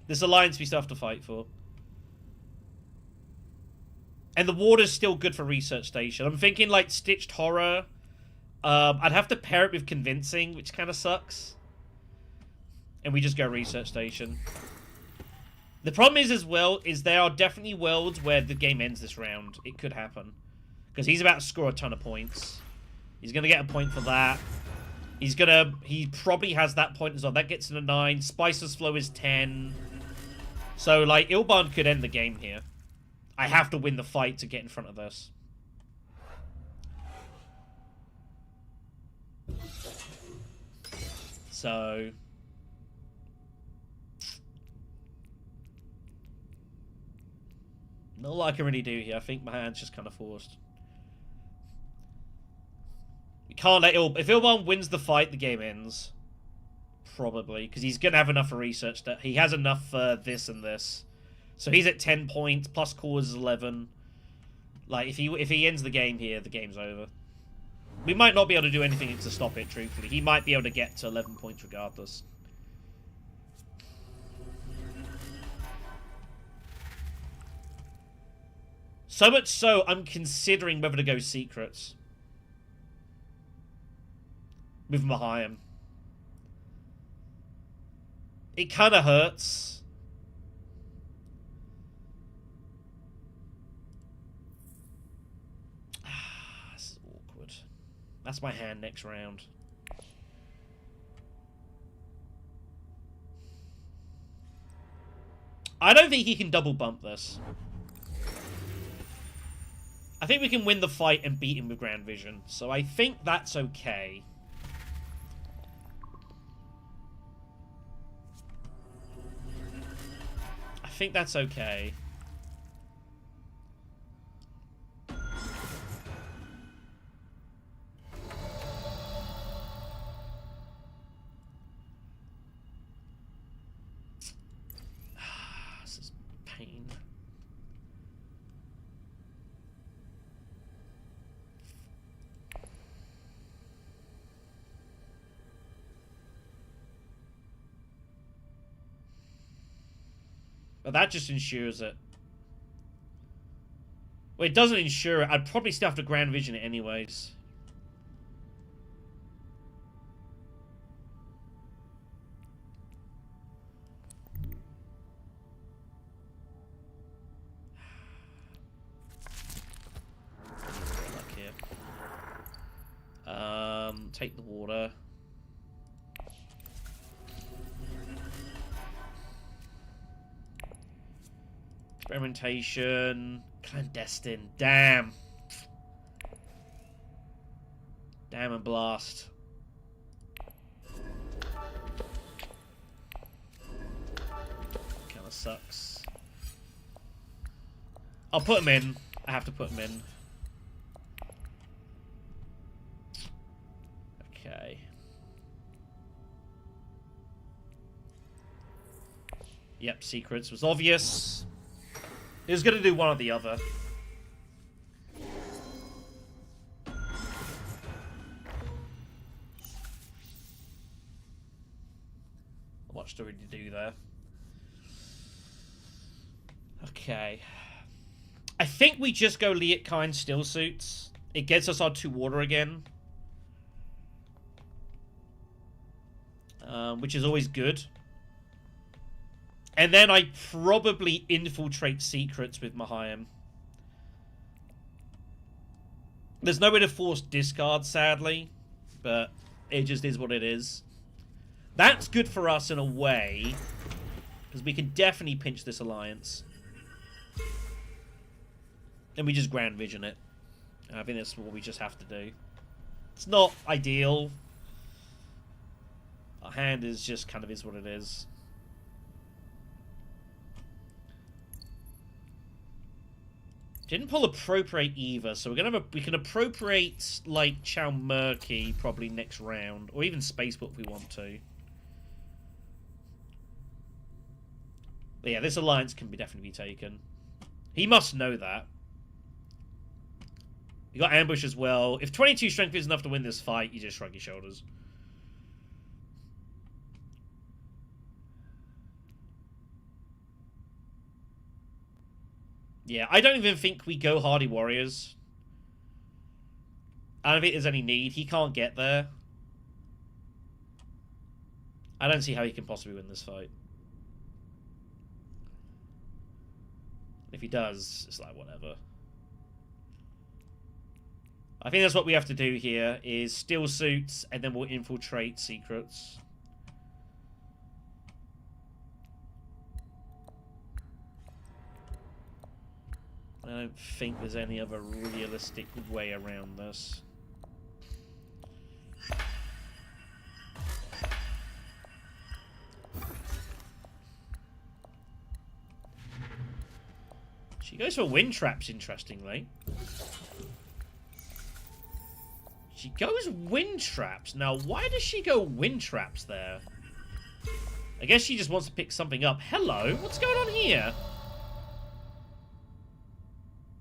This alliance we still have to fight for. And the water's still good for Research Station. I'm thinking, like, Stitched Horror. I'd have to pair it with Convincing, which kind of sucks. And we just go Research Station. The problem is, as well, is there are definitely worlds where the game ends this round. It could happen. Because he's about to score a ton of points. He's going to get a point for that. He probably has that point as well. That gets to the 9. Spicer's Flow is 10. So, like, Ilband could end the game here. I have to win the fight to get in front of this. So... not a lot I can really do here. I think my hand's just kind of forced. We can't let if Ilban wins the fight, the game ends. Probably. Because he's going to have enough for research. That he has enough for this and this. So he's at 10 points. Plus cause is 11. Like, if he ends the game here, the game's over. We might not be able to do anything to stop it, truthfully. He might be able to get to 11 points regardless. So much so, I'm considering whether to go Secrets. With Mahayam. It kind of hurts. This is awkward. That's my hand next round. I don't think he can double bump this. I think we can win the fight and beat him with Grand Vision. So I think that's okay. I think that's okay. This is pain. But that just ensures it. Well, it doesn't ensure it. I'd probably still have to Grand Vision it anyways. take the water. Experimentation. Clandestine. Damn. Damn and blast. Kinda sucks. I'll put him in. I have to put him in. Okay. Yep, secrets was obvious. He was going to do one or the other. What story to do there? Okay. I think we just go Liet-Kind still suits. It gets us our 2 water again. Which is always good. And then I probably infiltrate secrets with Mahayam. There's no way to force discard, sadly. But it just is what it is. That's good for us in a way. Because we can definitely pinch this alliance. And we just Grand Vision it. I think that's what we just have to do. It's not ideal. Our hand is just kind of is what it is. Didn't pull appropriate either, so we're gonna have we can appropriate like Chow Murky probably next round, or even Spacebook if we want to. But yeah, this alliance can definitely be taken. He must know that. You got ambush as well. If 22 strength is enough to win this fight, you just shrug your shoulders. Yeah, I don't even think we go Hardy Warriors. I don't think there's any need. He can't get there. I don't see how he can possibly win this fight. If he does, it's like, whatever. I think that's what we have to do here, is steal suits, and then we'll infiltrate secrets. I don't think there's any other realistic way around this. She goes for wind traps, interestingly. She goes wind traps. Now, why does she go wind traps there? I guess she just wants to pick something up. Hello? What's going on here?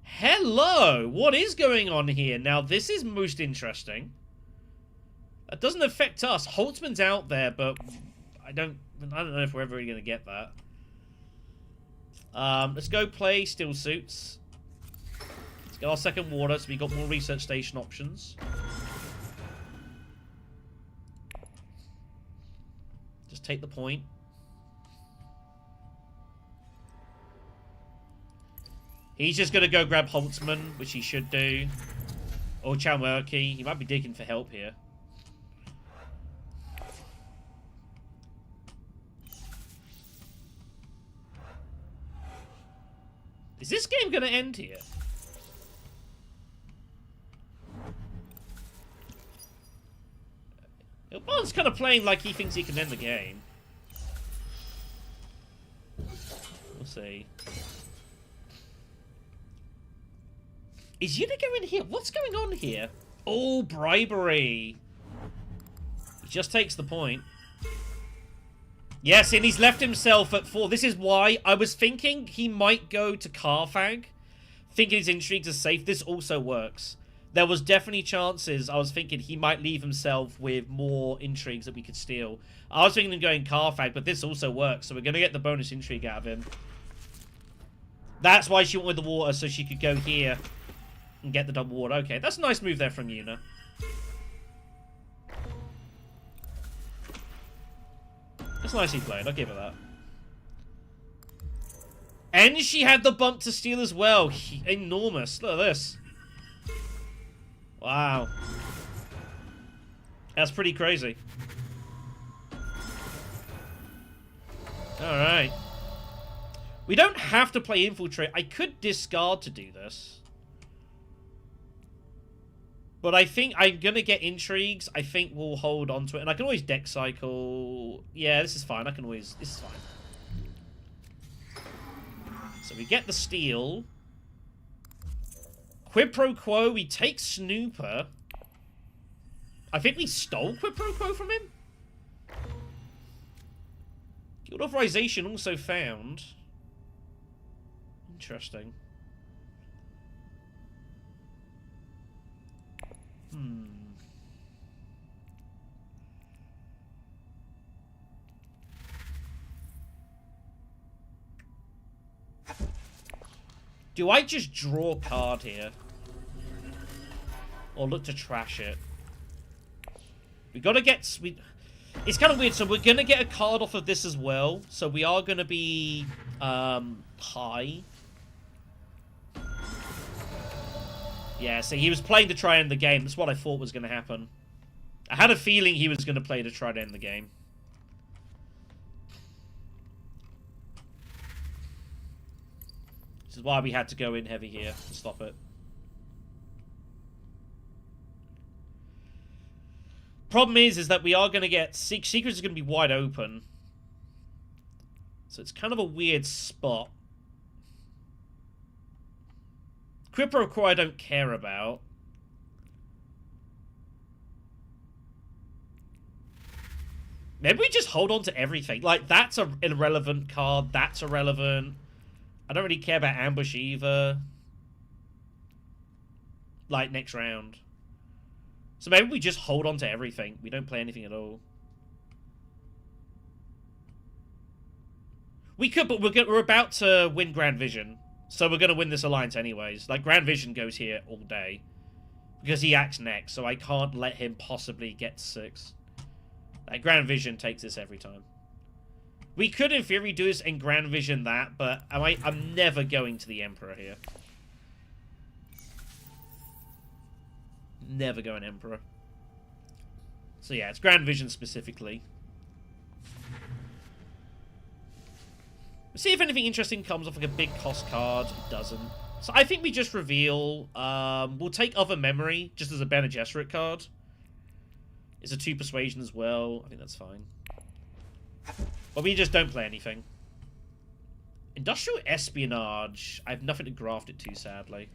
Hello! What is going on here? Now, this is most interesting. That doesn't affect us. Holtzman's out there, but I don't know if we're ever really going to get that. Let's go play Still Suits. Let's get our second water, so we got more research station options. Just take the point. He's just going to go grab Holtzman, which he should do. Or Chow Murky. He might be digging for help here. Is this game going to end here? Bond's kind of playing like he thinks he can end the game. We'll see. Is Yuna going here? What's going on here? Oh, bribery. He just takes the point. Yes, and he's left himself at 4. This is why I was thinking he might go to Carthag. Thinking his intrigues are safe. This also works. There was definitely chances. I was thinking he might leave himself with more intrigues that we could steal. I was thinking of going Carthag, but this also works. So we're going to get the bonus intrigue out of him. That's why she wanted the water, so she could go here and get the double water. Okay, that's a nice move there from Yuna. That's nicely played. I'll give her that. And she had the bump to steal as well. Enormous. Look at this. Wow. That's pretty crazy. Alright. We don't have to play Infiltrate. I could discard to do this. But I think I'm going to get Intrigues. I think we'll hold on to it. And I can always deck cycle. Yeah, this is fine. I can always... This is fine. So we get the steal. Quid pro quo. We take Snooper. I think we stole Quid pro quo from him. Guild Authorization also found. Interesting. Do I just draw a card here? Or look to trash it? We gotta get... It's kind of weird, so we're gonna get a card off of this as well. So we are gonna be... high. Yeah, so he was playing to try and end the game. That's what I thought was gonna happen. I had a feeling he was gonna play to try to end the game. This is why we had to go in heavy here to stop it. Problem is that we are going to get... Secrets is going to be wide open. So it's kind of a weird spot. Quid pro quo I don't care about. Maybe we just hold on to everything. Like, that's an irrelevant card. That's irrelevant. I don't really care about ambush either. Like, next round. So maybe we just hold on to everything. We don't play anything at all. We could, but we're about to win Grand Vision. So we're going to win this alliance anyways. Like, Grand Vision goes here all day. Because he acts next, so I can't let him possibly get 6. Like, Grand Vision takes this every time. We could, in theory, do this and Grand Vision that, but I'm never going to the Emperor here. Never going Emperor. So yeah, it's Grand Vision specifically. Let's see if anything interesting comes off like a big cost card. It doesn't. So I think we just reveal. We'll take Other Memory just as a Bene Gesserit card. It's a 2 Persuasion as well. I think that's fine. But we just don't play anything. Industrial Espionage. I have nothing to graft it to, sadly.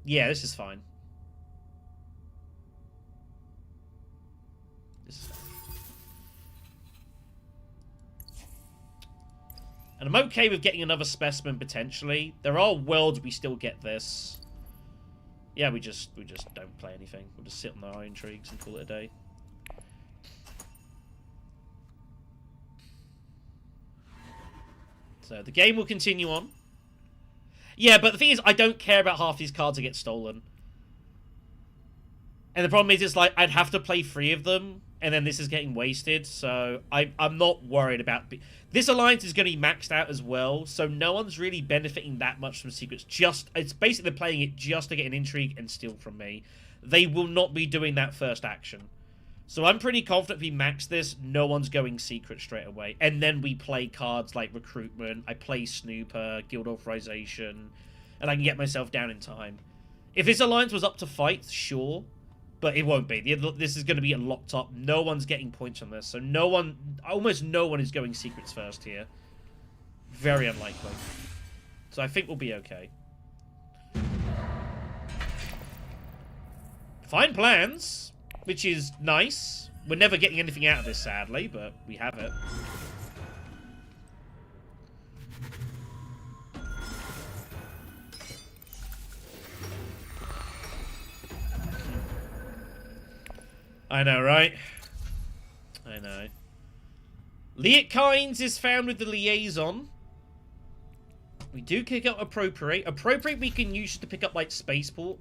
Yeah, this is fine. This is fine. And I'm okay with getting another specimen potentially. There are worlds we still get this. Yeah, we just don't play anything. We'll just sit on our intrigues and call it a day. So the game will continue on. Yeah, but the thing is, I don't care about half these cards that get stolen. And the problem is, it's like, I'd have to play 3 of them, and then this is getting wasted, so I'm not worried about... This alliance is going to be maxed out as well, so no one's really benefiting that much from secrets. It's basically playing it just to get an intrigue and steal from me. They will not be doing that first action. So I'm pretty confident if we max this, no one's going secret straight away. And then we play cards like Recruitment, I play Snooper, Guild Authorization, and I can get myself down in time. If this alliance was up to fight, sure, but it won't be. This is going to be locked up. No one's getting points on this, so almost no one is going secrets first here. Very unlikely. So I think we'll be okay. Fine plans. Which is nice. We're never getting anything out of this, sadly, but we have it. I know, right? I know. Liatkines is found with the Liaison. We do kick up Appropriate. Appropriate we can use to pick up, like, Spaceport.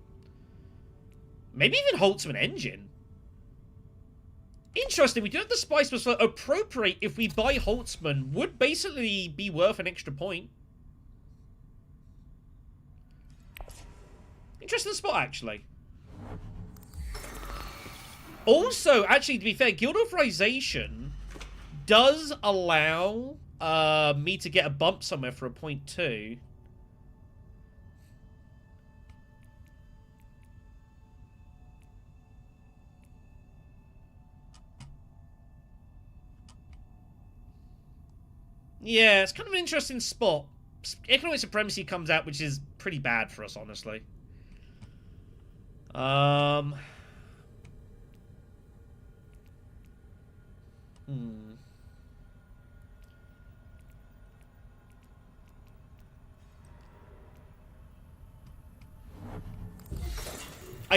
Maybe even Holtzman Engine. Interesting, we do have the Spice Plus for Appropriate if we buy Holtzman would basically be worth an extra point. Interesting spot, actually. Also, actually, to be fair, guild authorization does allow me to get a bump somewhere for a point 2. Yeah, it's kind of an interesting spot. Economic supremacy comes out, which is pretty bad for us, honestly. I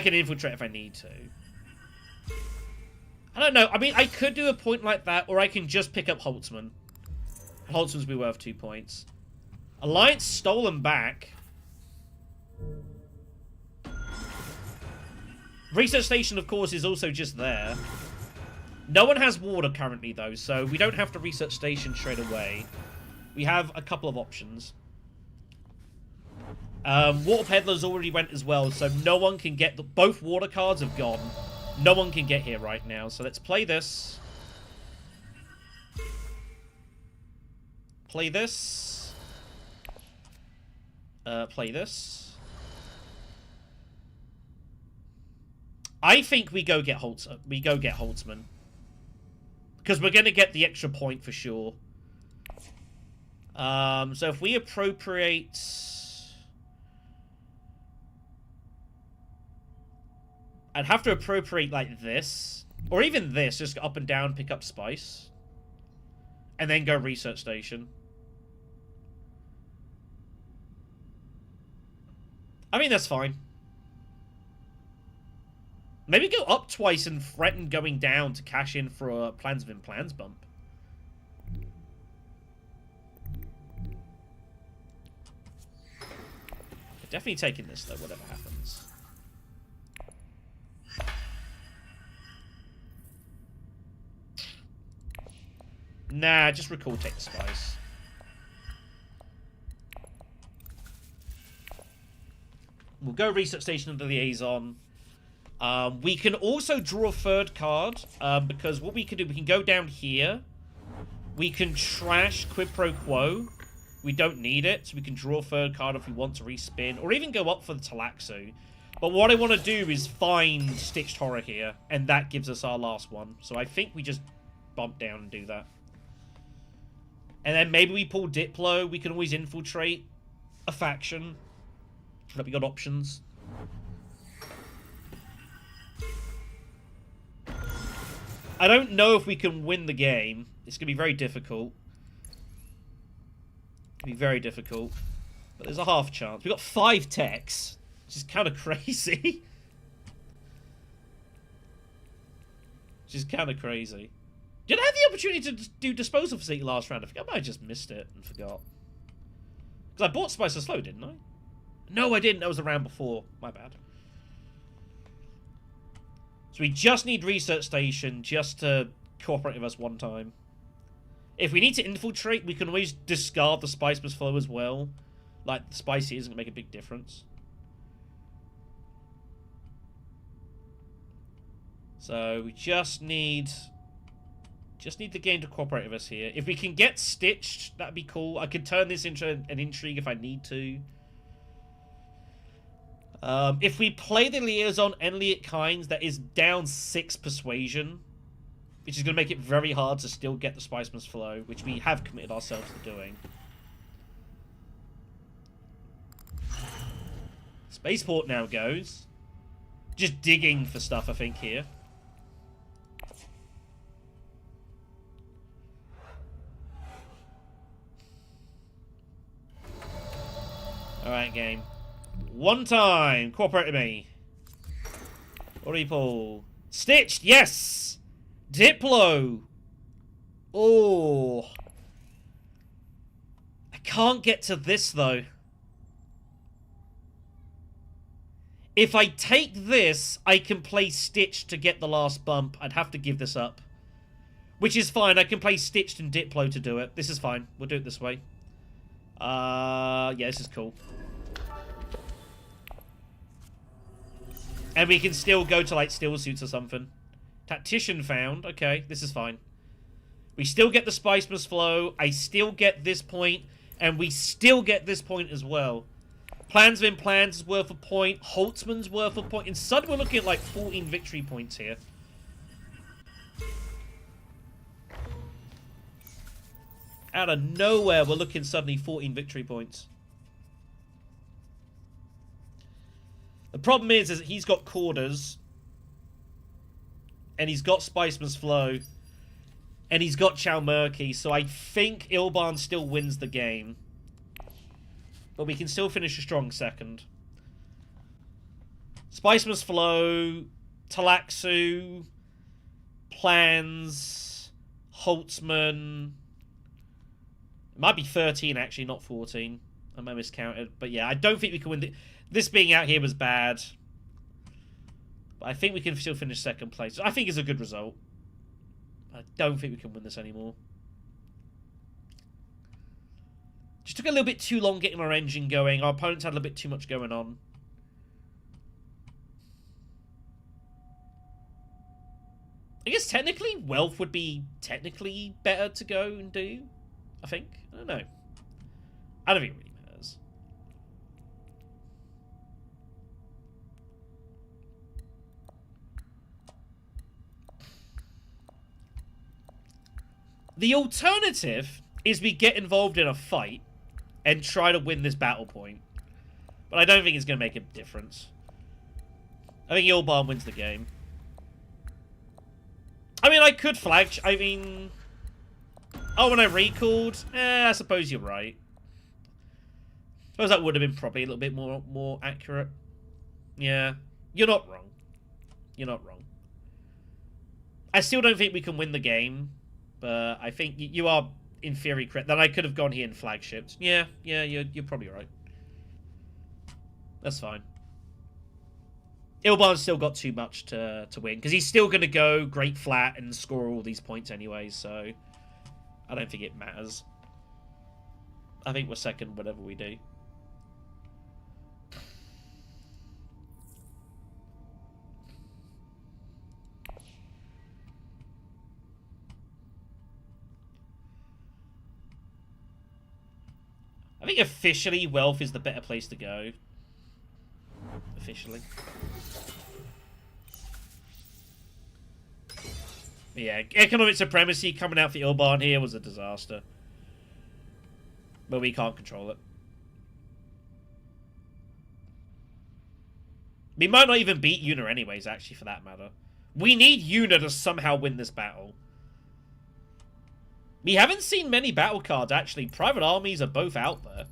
can infiltrate if I need to. I don't know. I mean, I could do a point like that, or I can just pick up Holtzman. Holtzman's be worth 2 points. Alliance stolen back. Research station, of course, is also just there. No one has water currently, though, so we don't have to research station straight away. We have a couple of options. Water Peddlers already went as well, so no one can get... Both water cards have gone. No one can get here right now, so let's play this. Play this. Play this. I think we go get Holtzman. Because we're going to get the extra point for sure. So if we appropriate... I'd have to appropriate like this. Or even this. Just up and down, pick up spice. And then go research station. I mean, that's fine. Maybe go up twice and threaten going down to cash in for a plans within plans bump. Definitely taking this, though, whatever happens. Nah, just recall, take the spice. We'll go research station of the liaison. We can also draw a third card, because what we can do, we can go down here. We can trash Quid Pro Quo. We don't need it, so we can draw a third card if we want to respin, or even go up for the Talaxu. But what I want to do is find Stitched Horror here, and that gives us our last one. So I think we just bump down and do that. And then maybe we pull Diplo. We can always infiltrate a faction. But we got options. I don't know if we can win the game. It's going to be very difficult. It'll be very difficult. But there's a half chance. We've got 5 techs, which is kind of crazy. Which is kind of crazy. Did I have the opportunity to do Disposal Facility last round? I think I might have just missed it and forgot. Because I bought Spice of Slow, didn't I? No, I didn't. That was the round before. My bad. So we just need Research Station just to cooperate with us one time. If we need to infiltrate, we can always discard the Spice Must Flow as well. Like, the Spice here isn't going to make a big difference. So we just need the game to cooperate with us here. If we can get Stitched, that'd be cool. I could turn this into an intrigue if I need to. If we play the Liaison Enliot Kinds, that is down 6 Persuasion, which is going to make it very hard to still get the Spice Must Flow, which we have committed ourselves to doing. Spaceport now goes. Just digging for stuff, I think, here. Alright, game. One time. Cooperate with me. What do you pull? Stitched! Yes! Diplo! Oh. I can't get to this, though. If I take this, I can play Stitched to get the last bump. I'd have to give this up. Which is fine. I can play Stitched and Diplo to do it. This is fine. We'll do it this way. Yeah, this is cool. And we can still go to, like, still suits or something. Tactician found. Okay, this is fine. We still get the Spice Must Flow. I still get this point. And we still get this point as well. Plans within plans is worth a point. Holtzman's worth a point. And suddenly we're looking at, like, 14 victory points here. Out of nowhere, we're looking suddenly 14 victory points. The problem is that he's got Quarters. And he's got Spice Must Flow. And he's got Chow Murky. So I think Ilban still wins the game. But we can still finish a strong second. Spice Must Flow. Talaxu. Plans. Holtzman. It might be 13, actually, not 14. I might have miscounted. But yeah, I don't think we can win. This being out here was bad. But I think we can still finish second place. I think it's a good result. I don't think we can win this anymore. Just took a little bit too long getting our engine going. Our opponents had a little bit too much going on. I guess technically, Wealth would be technically better to go and do. I think. I don't know. I don't think it really matters. The alternative is we get involved in a fight and try to win this battle point. But I don't think it's going to make a difference. I think Ilban wins the game. I mean, I could flag... I mean... Oh, when I recalled? I suppose you're right. I suppose that would have been probably a little bit more accurate. Yeah. You're not wrong. You're not wrong. I still don't think we can win the game. But I think you are, in theory, correct. Then I could have gone here and flagshipped. Yeah, you're probably right. That's fine. Ilban's still got too much to win. Because he's still going to go great flat and score all these points anyway, so... I don't think it matters. I think we're second whatever we do. I think officially Wealth is the better place to go. Officially. Yeah, economic supremacy coming out for Ilban here was a disaster. But we can't control it. We might not even beat Yuna anyways, actually, for that matter. We need Yuna to somehow win this battle. We haven't seen many battle cards, actually. Private armies are both out there.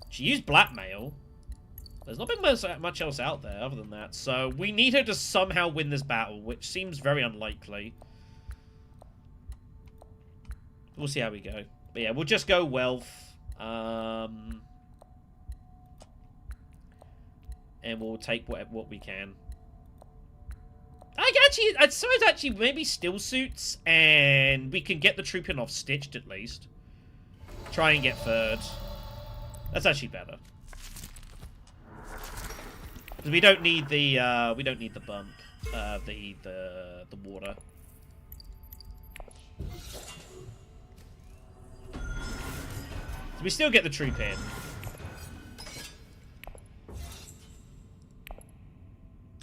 She used blackmail. There's not been much else out there other than that. So we need her to somehow win this battle, which seems very unlikely. We'll see how we go. But yeah, we'll just go Wealth. And we'll take what we can. I'd suppose actually maybe still suits, and we can get the troop in off stitched at least. Try and get third. That's actually better. Because we don't need the bump, the water. So we still get the troop in.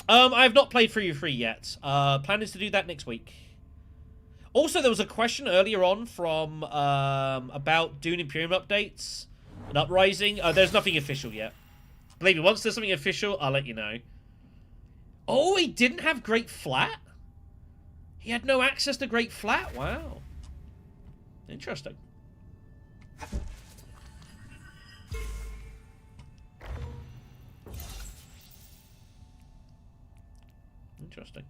I have not played 3v3 yet. Plan is to do that next week. Also, there was a question earlier on from about Dune Imperium updates and Uprising. There's nothing official yet. Believe me, once there's something official, I'll let you know. Oh, he didn't have Great Flat? He had no access to Great Flat? Wow. Interesting. Interesting.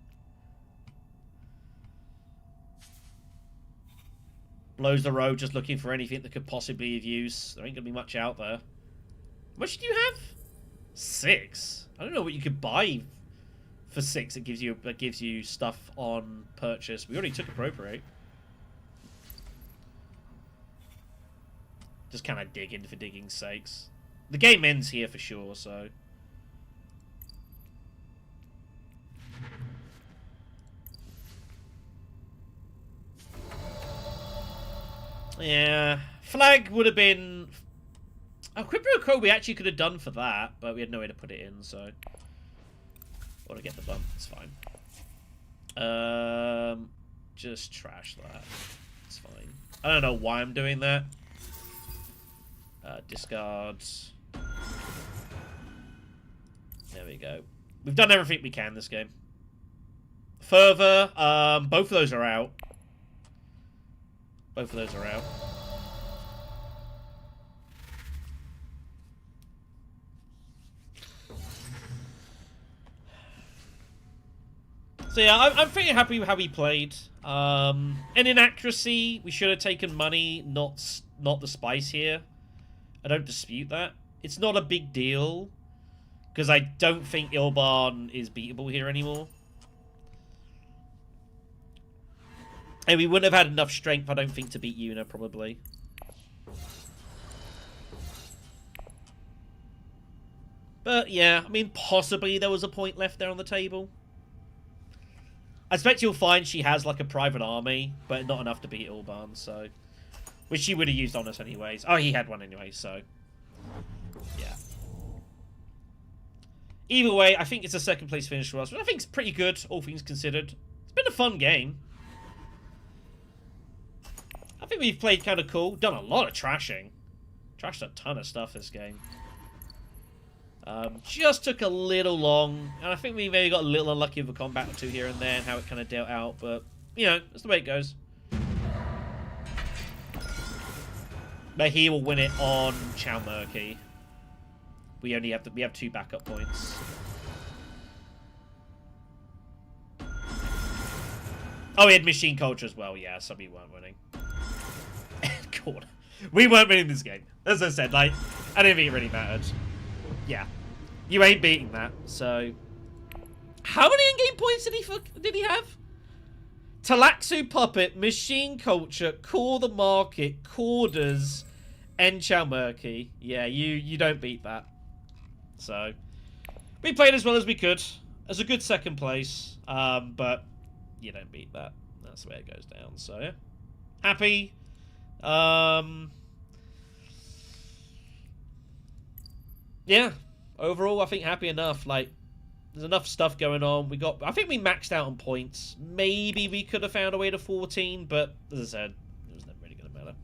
Blows the road just looking for anything that could possibly have use. There ain't gonna be much out there. How much do you have? 6? I don't know what you could buy for 6 that gives you stuff on purchase. We already took appropriate. Just kind of digging for digging's sakes. The game ends here for sure, so... Yeah. Flag would have been... Oh, Quibro Crow we actually could have done for that, but we had no way to put it in, so... Want to get the bump, it's fine. Just trash that. It's fine. I don't know why I'm doing that. Discards. There we go. We've done everything we can this game. Further, both of those are out. Both of those are out. So yeah, I'm pretty happy with how he played. An inaccuracy, we should have taken money, not the spice here. I don't dispute that. It's not a big deal, because I don't think Ilban is beatable here anymore. And we wouldn't have had enough strength, I don't think, to beat Yuna, probably. But yeah, I mean, possibly there was a point left there on the table. I expect you'll find she has, like, a private army, but not enough to beat Ilban, so... Which she would have used on us anyways. Oh, he had one anyway, so... Yeah. Either way, I think it's a second place finish for us, which I think is pretty good, all things considered. It's been a fun game. I think we've played kind of cool. Done a lot of trashing. Trashed a ton of stuff this game. Just took a little long, and I think we maybe got a little unlucky with a combat or two here and there and how it kind of dealt out, but, you know, that's the way it goes. But he will win it on Chow Murky. We have 2 backup points. Oh, we had Machine Culture as well, yeah, so we weren't winning. God. We weren't winning this game. As I said, like, I didn't think it really mattered. Yeah. You ain't beating that, so... How many in-game points did he have? Talaxu Puppet, Machine Culture, Core the Market, Corders, and Chow Murky. Yeah, you don't beat that. So, we played as well as we could. As a good second place, but you don't beat that. That's the way it goes down, so yeah. Happy. Yeah. Overall, I think happy enough. Like, there's enough stuff going on. I think we maxed out on points. Maybe we could have found a way to 14, but as I said, it was never really going to matter.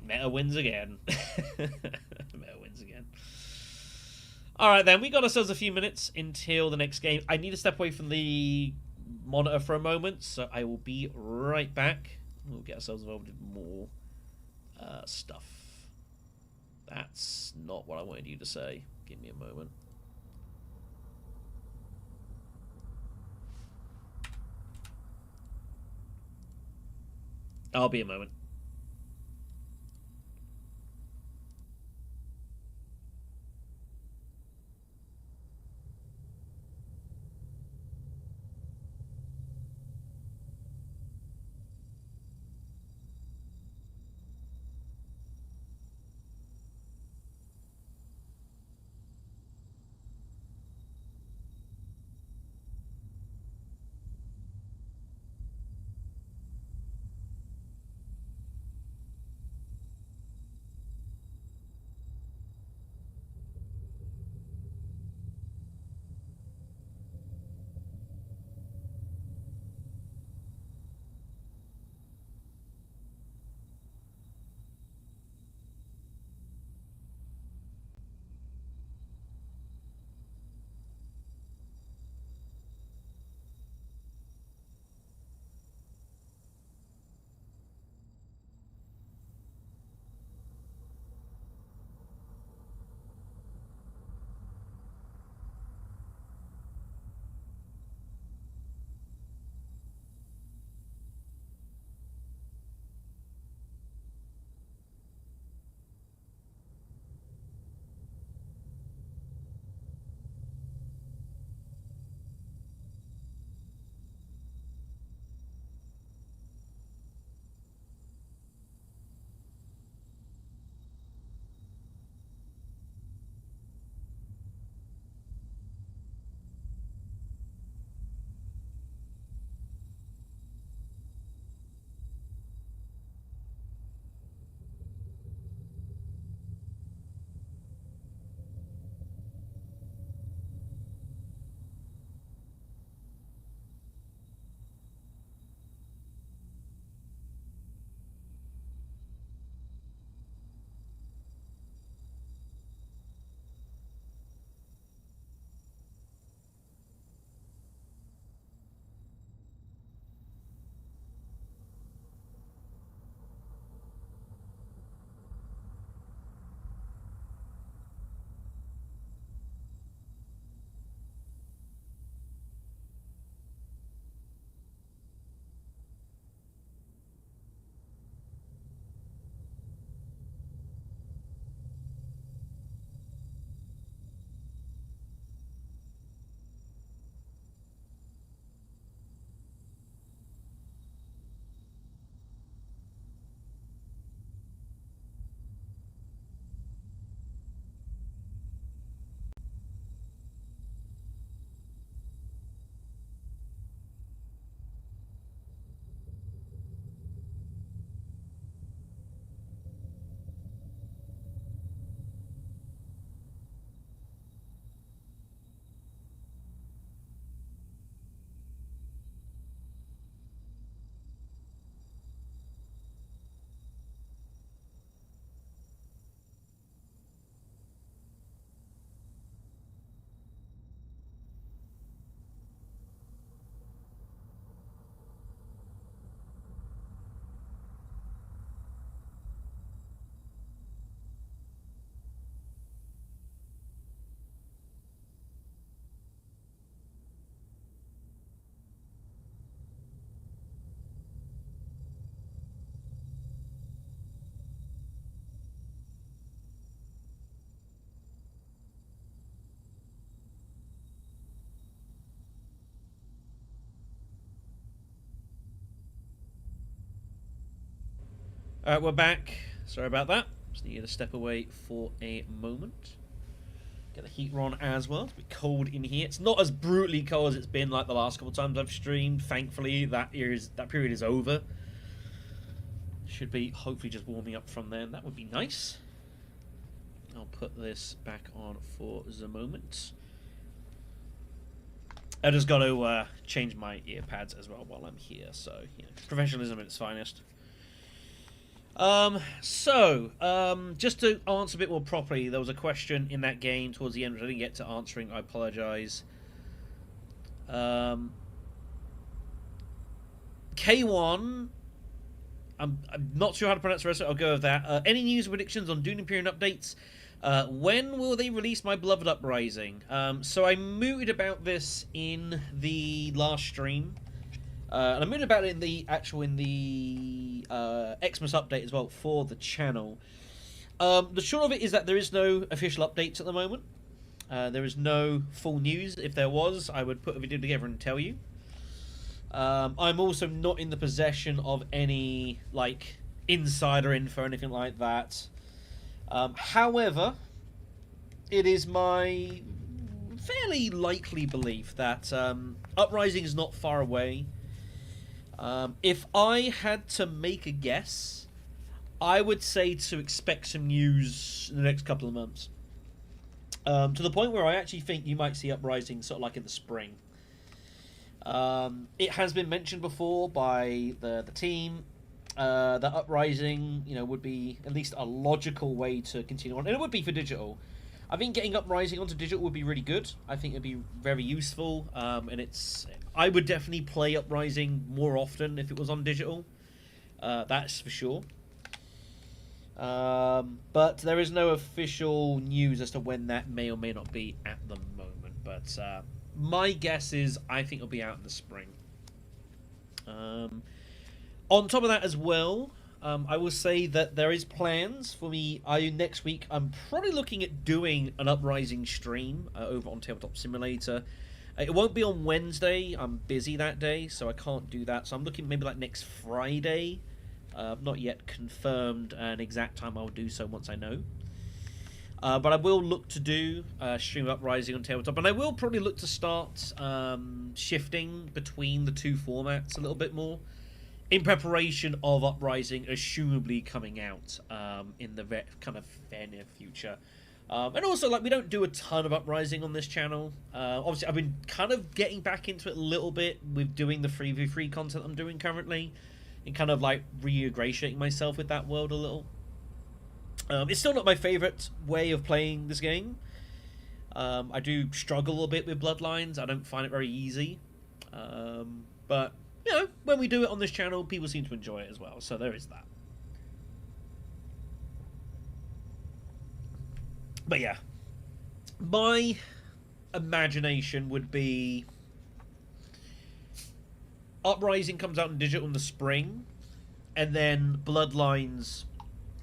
Meta wins again. Meta wins again. Alright then, we got ourselves a few minutes until the next game. I need to step away from the monitor for a moment, so I will be right back. We'll get ourselves involved in more stuff. That's not what I wanted you to say. Give me a moment. I'll be a moment. Alright, we're back. Sorry about that. Just needed to step away for a moment. Get the heater on as well. It's a bit cold in here. It's not as brutally cold as it's been like the last couple of times I've streamed. Thankfully, that period is over. Should be hopefully just warming up from then. That would be nice. I'll put this back on for the moment. I just got to change my ear pads as well while I'm here. So, you know, professionalism at its finest. Just to answer a bit more properly, there was a question in that game towards the end which I didn't get to answering. I apologise. K1, I'm not sure how to pronounce the rest of it. I'll go with that. Any news predictions on Dune Imperium updates? When will they release My Beloved Uprising? So I mooted about this in the last stream. And I mooted about it in the Xmas update as well for the channel. The short of it is that there is no official updates at the moment. There is no full news. If there was, I would put a video together and tell you. I'm also not in the possession of any like insider info or anything like that. However, it is my fairly likely belief that Uprising is not far away. If I had to make a guess, I would say to expect some news in the next couple of months. To the point where I actually think you might see Uprising sort of like in the spring. It has been mentioned before by the team that Uprising, you know, would be at least a logical way to continue on, and it would be for digital. I think getting Uprising onto digital would be really good. I think it'd be very useful, and I would definitely play Uprising more often if it was on digital. That's for sure. But there is no official news as to when that may or may not be at the moment. But my guess is I think it'll be out in the spring. On top of that as well, I will say that there is plans for me. Next week, I'm probably looking at doing an Uprising stream over on Tabletop Simulator. It won't be on Wednesday. I'm busy that day, so I can't do that. So I'm looking maybe like next Friday. Not yet confirmed an exact time. I'll do so once I know. But I will look to do stream Uprising on Tabletop, and I will probably look to start shifting between the two formats a little bit more, in preparation of Uprising assumably coming out in the kind of fair near future. And also, like, we don't do a ton of Uprising on this channel. Obviously, I've been kind of getting back into it a little bit with doing the 3v3 content I'm doing currently, and kind of like re-ingratiating myself with that world a little. It's still not my favourite way of playing this game. I do struggle a bit with Bloodlines. I don't find it very easy. But, you know, when we do it on this channel, people seem to enjoy it as well. So there is that. But yeah, my imagination would be Uprising comes out in digital in the spring, and then Bloodlines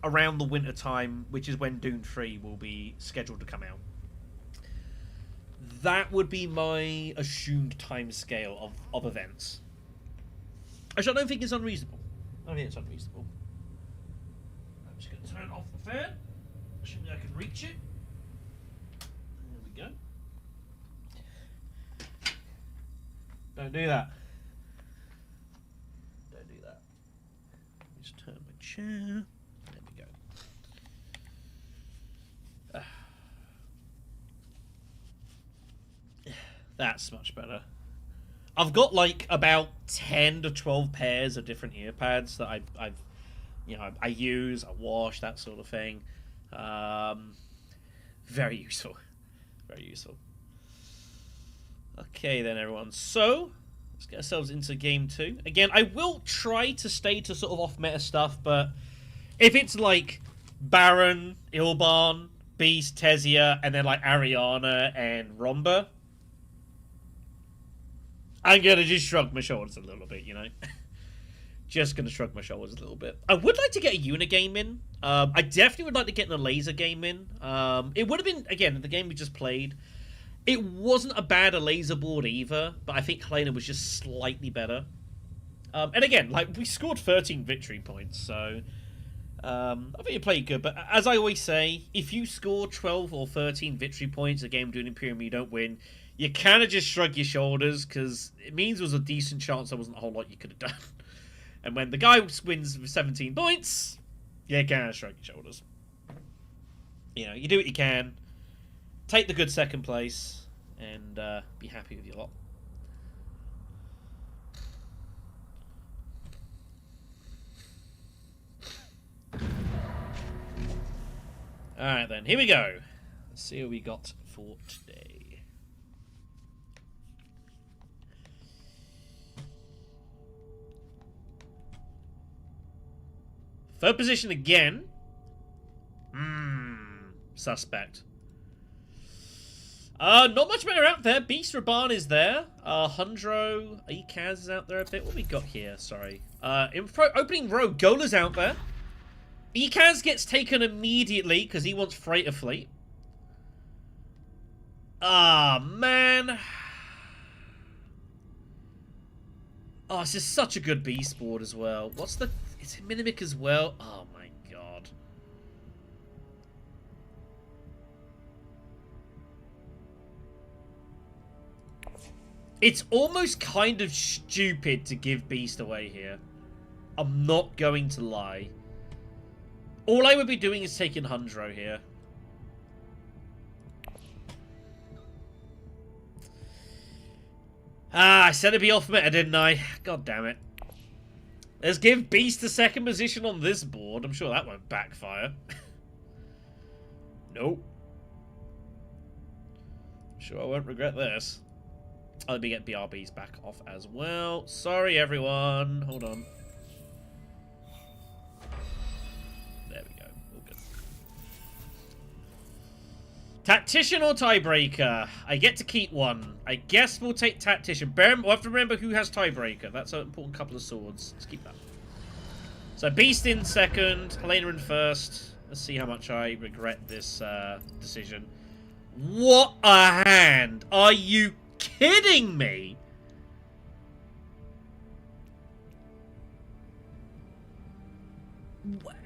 around the winter time, which is when Dune 3 will be scheduled to come out. That would be my assumed timescale of events. Actually, I don't think it's unreasonable. I think it's unreasonable. I'm just going to turn off the fan. Assuming I can reach it. There we go. Don't do that. Don't do that. Let me just turn my chair. There we go. That's much better. I've got like about 10 to 12 pairs of different ear pads that I've you know, I use, I wash, that sort of thing. Very useful. Very useful. Okay then, everyone. So, let's get ourselves into game 2. Again, I will try to stay to sort of off-meta stuff, but if it's like Baron, Ilban, Beast, Tesia, and then like Ariana and Romba, I'm gonna just shrug my shoulders a little bit, you know? Just gonna shrug my shoulders a little bit. I would like to get a Yuna game in. I definitely would like to get a laser game in. It would have been, again, the game we just played, it wasn't a bad laser board either, but I think Helena was just slightly better. And again, like, we scored 13 victory points, so I think you played good, but as I always say, if you score 12 or 13 victory points a game doing Imperium and you don't win, you kind of just shrug your shoulders, because it means there was a decent chance there wasn't a whole lot you could have done. And when the guy wins with 17 points, you kind of shrug your shoulders. You know, you do what you can, take the good second place, and be happy with your lot. Alright then, here we go. Let's see what we got for today. Third position again. Suspect. Not much better out there. Beast Raban is there. Hundro, Ecaz is out there a bit. What we got here? Sorry. In opening row, Gola's out there. Ecaz gets taken immediately because he wants Freighter Fleet. Ah, man. Oh, this is such a good beast board as well. What's the... Is it Minimic as well? Oh, my God. It's almost kind of stupid to give Beast away here. I'm not going to lie. All I would be doing is taking Hundro here. Ah, I said it'd be off meta, didn't I? God damn it. Let's give Beast the second position on this board. I'm sure that won't backfire. Nope. I'm sure I won't regret this. I'll be get BRBs back off as well. Sorry, everyone. Hold on. There we go. All good. Tactician or Tiebreaker? I get to keep one. I guess we'll take Tactician. We'll have to remember who has Tiebreaker. That's an important couple of swords. Let's keep that. So Beast in second, Helena in first. Let's see how much I regret this decision. What a hand! Are you kidding me?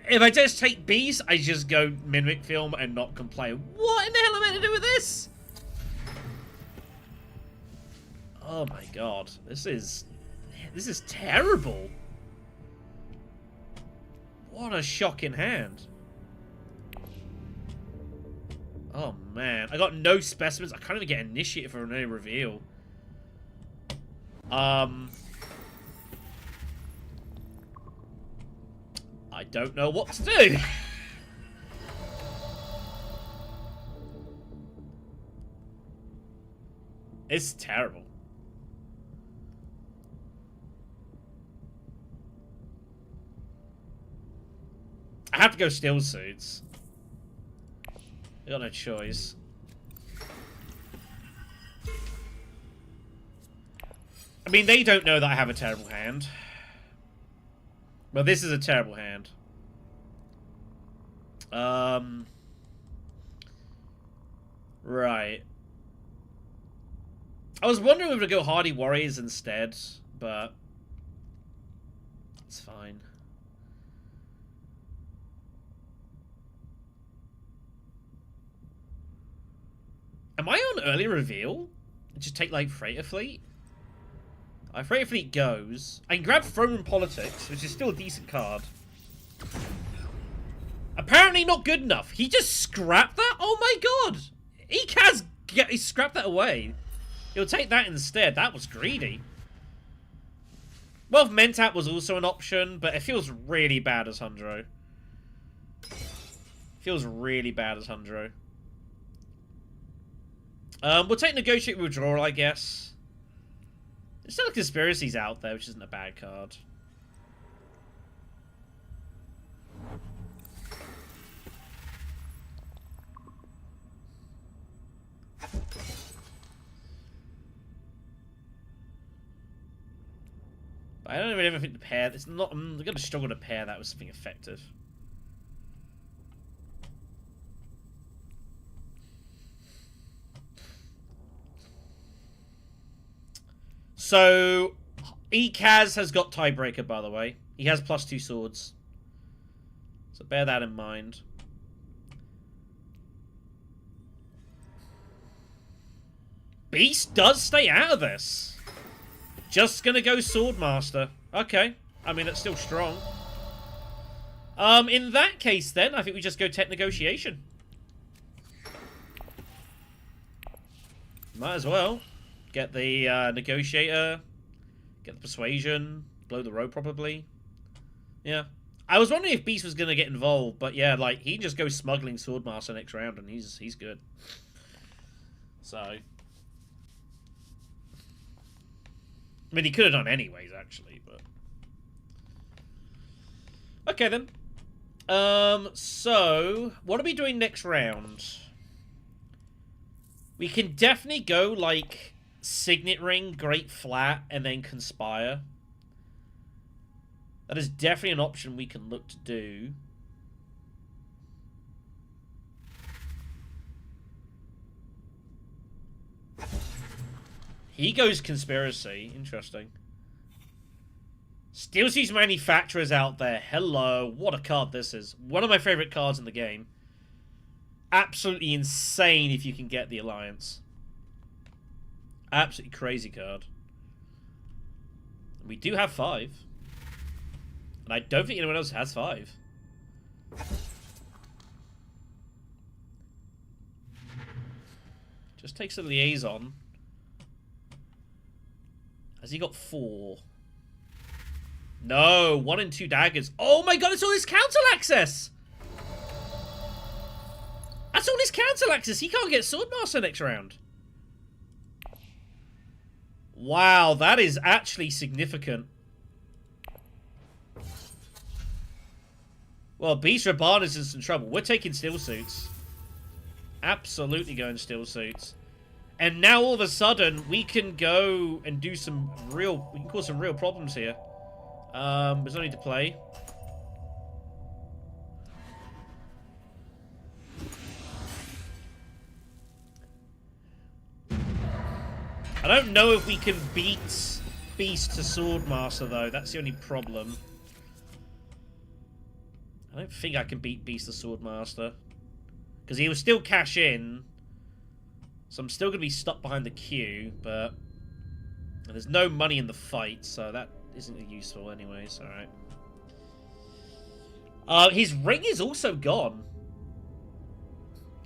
If I just take Beast, I just go Mimic Film and not complain. What in the hell am I meant to do with this? Oh my God, this is terrible. What a shocking hand. Oh man, I got no specimens. I can't even get initiative for an early reveal. I don't know what to do. It's terrible. I have to go still suits. I got no choice. I mean, they don't know that I have a terrible hand. Well, this is a terrible hand. Right. I was wondering whether to go Hardy Warriors instead, but it's fine. Am I on early reveal? Just take, like, Freighter Fleet? Freighter Fleet goes. I can grab Fremen Politics, which is still a decent card. Apparently not good enough. He just scrapped that? Oh my God! Ecaz, he scrapped that away. He'll take that instead. That was greedy. Well, Mentat was also an option, but it feels really bad as Hundro. Feels really bad as Hundro. We'll take Negotiate Withdrawal, I guess. There's still Conspiracies out there, which isn't a bad card. But I don't even think to pair. It's not. I'm going to struggle to pair that with something effective. So, Ecaz has got Tiebreaker, by the way. He has +2 swords. So bear that in mind. Beast does stay out of this. Just gonna go Swordmaster. Okay. I mean, it's still strong. In that case, then, I think we just go Tech Negotiation. Might as well. Get the Negotiator. Get the Persuasion. Blow the road, probably. Yeah. I was wondering if Beast was going to get involved, but yeah, like, he just goes smuggling Swordmaster next round, and he's good. So... I mean, he could have done anyways, actually, but... Okay, then. So, what are we doing next round? We can definitely go, like, Signet Ring, Great Flat, and then Conspire. That is definitely an option we can look to do. He goes Conspiracy. Interesting. Still sees Manufacturers out there. Hello. What a card this is. One of my favorite cards in the game. Absolutely insane if you can get the Alliance. Absolutely crazy card. We do have 5. And I don't think anyone else has 5. Just takes a Liaison. Has he got 4? No, 1 and 2 daggers. Oh my god, it's all his council access! That's all his council access. He can't get Swordmaster next round. Wow, that is actually significant. Well, Beast Raban is in some trouble. We're taking Steel Suits. Absolutely going Steel Suits. And now all of a sudden, we can go and do some real... We can cause some real problems here. There's no need to play. I don't know if we can beat Beast to Swordmaster, though. That's the only problem. I don't think I can beat Beast to Swordmaster. Because he will still cash in. So I'm still going to be stuck behind the queue, but... And there's no money in the fight, so that isn't useful anyways, alright. His ring is also gone.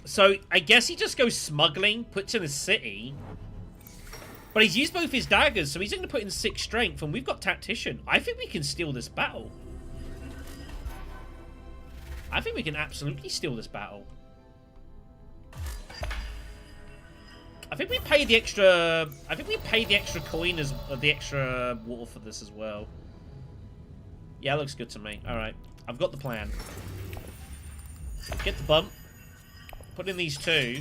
So I guess he just goes smuggling, puts in a city. But he's used both his daggers, so he's going to put in 6 strength, and we've got Tactician. I think we can steal this battle. I think we can absolutely steal this battle. I think we pay the extra... I think we pay the extra coin as... the extra water for this as well. Yeah, looks good to me. Alright. I've got the plan. Get the bump. Put in these 2.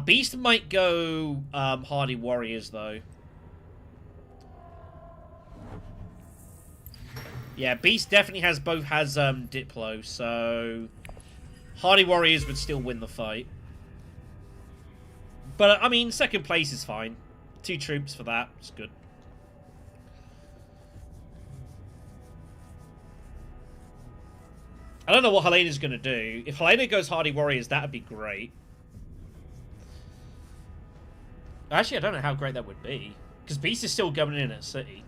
Beast might go Hardy Warriors, though. Yeah, Beast definitely has both has Diplo, so... Hardy Warriors would still win the fight. But, I mean, second place is fine. 2 troops for that. It's good. I don't know what Helena's going to do. If Helena goes Hardy Warriors, that would be great. Actually, I don't know how great that would be. Because Beast is still going in at City.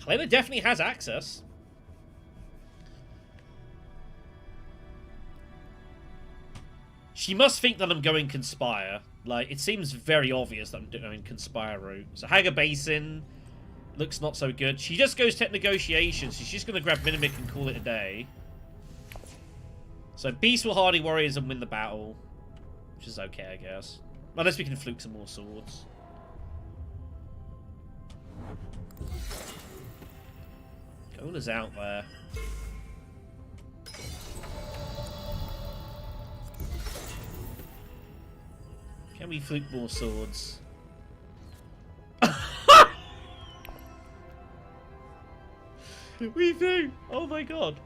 Helena definitely has access. She must think that I'm going Conspire. Like, it seems very obvious that I'm doing Conspire route. So Haga Basin looks not so good. She just goes Tech Negotiation. She's just going to grab Minimic and call it a day. So Beast will Hardy Warriors and win the battle. Which is okay, I guess. Unless we can fluke some more swords. Ola's out there. Can we fluke more swords? We do! Oh my god.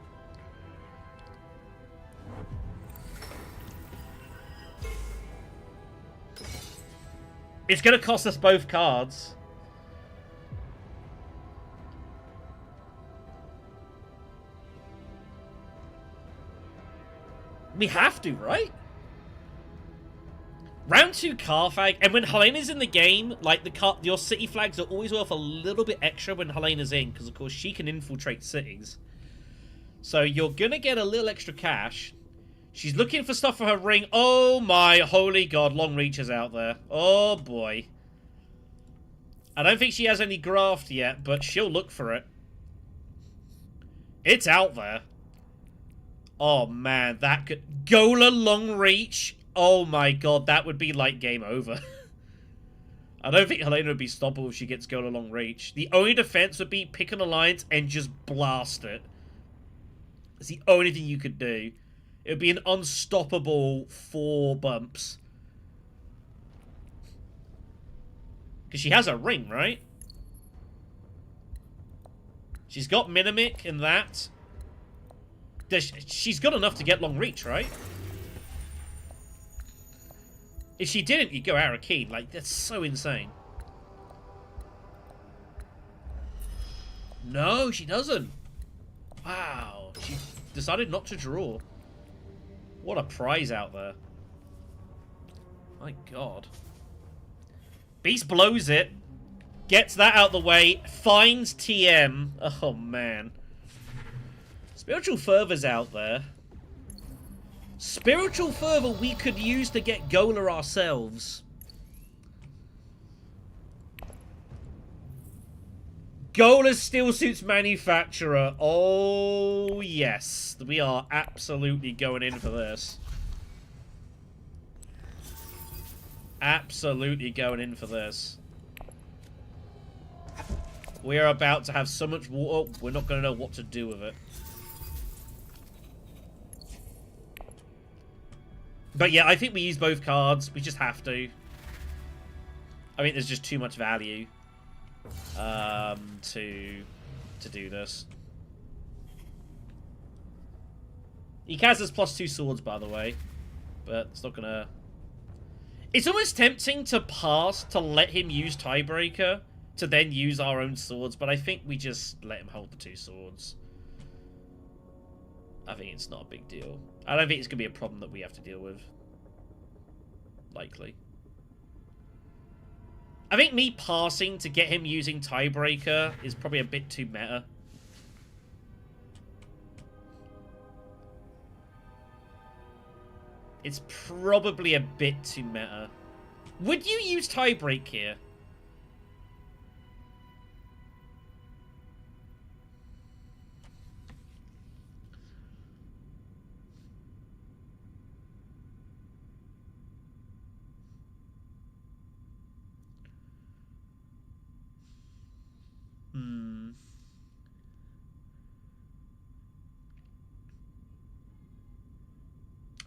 It's going to cost us both cards. We have to, right? Round 2 Carthag, and when Helena's in the game, like your city flags are always worth a little bit extra when Helena's in, because of course she can infiltrate cities. So you're gonna get a little extra cash. She's looking for stuff for her ring. Oh my holy god, long reach is out there. Oh boy. I don't think she has any graft yet, but she'll look for it. It's out there. Oh man, that could... Gola long reach. Oh my god, that would be like game over. I don't think Helena would be stoppable if she gets Gola long reach. The only defense would be pick an alliance and just blast it. It's the only thing you could do. It would be an unstoppable 4 bumps. Because she has a ring, right? She's got Minimic and that. She's got enough to get long reach, right? If she didn't, you'd go Arakeen. Like, that's so insane. No, she doesn't. Wow. She decided not to draw. What a prize out there. My god. Beast blows it. Gets that out the way. Finds TM. Oh, man. Spiritual Fervor's out there. Spiritual Fervor we could use to get Gola ourselves. Gola Steel Suits Manufacturer. Oh, yes. We are absolutely going in for this. Absolutely going in for this. We are about to have so much water, we're not going to know what to do with it. But yeah, I think we use both cards. We just have to. I think there's just too much value to do this. Ecaz has +2 swords, by the way. But it's not gonna... It's almost tempting to pass to let him use Tiebreaker to then use our own swords, but I think we just let him hold the 2 swords. I think it's not a big deal. I don't think it's going to be a problem that we have to deal with. Likely. I think me passing to get him using Tiebreaker is probably a bit too meta. It's probably a bit too meta. Would you use Tiebreak here?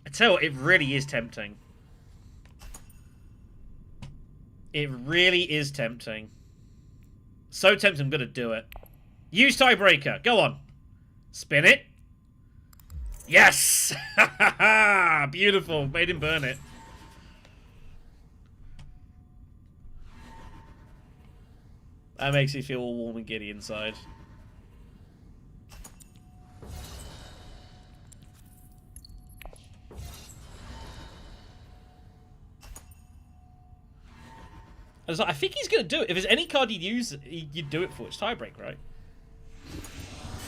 I tell you what, it really is tempting. It really is tempting. So tempting, I'm going to do it. Use Tiebreaker. Go on. Spin it. Yes! Beautiful. Made him burn it. That makes me feel all warm and giddy inside. I think he's going to do it. If there's any card you'd use, you'd do it for. It's Tiebreak, right?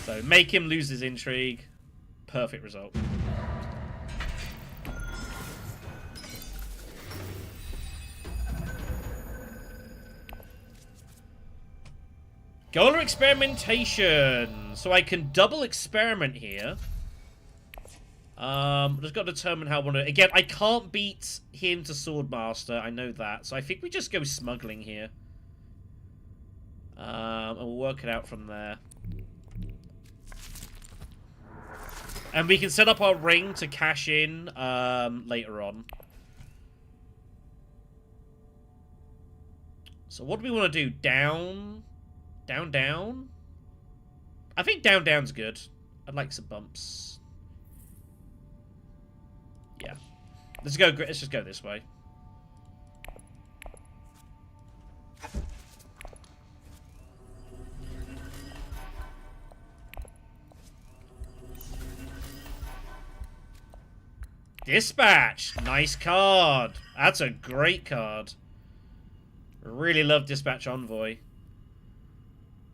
So, make him lose his intrigue. Perfect result. Gola Experimentation. So I can double experiment here. Just got to determine how I want to... Again, I can't beat him to Swordmaster. I know that. So I think we just go smuggling here. And we'll work it out from there. And we can set up our ring to cash in later on. So what do we want to do? Down? Down, down? I think down, down's good. I'd like some bumps. Yeah. Let's just go this way. Dispatch. Nice card. That's a great card. Really love Dispatch Envoy.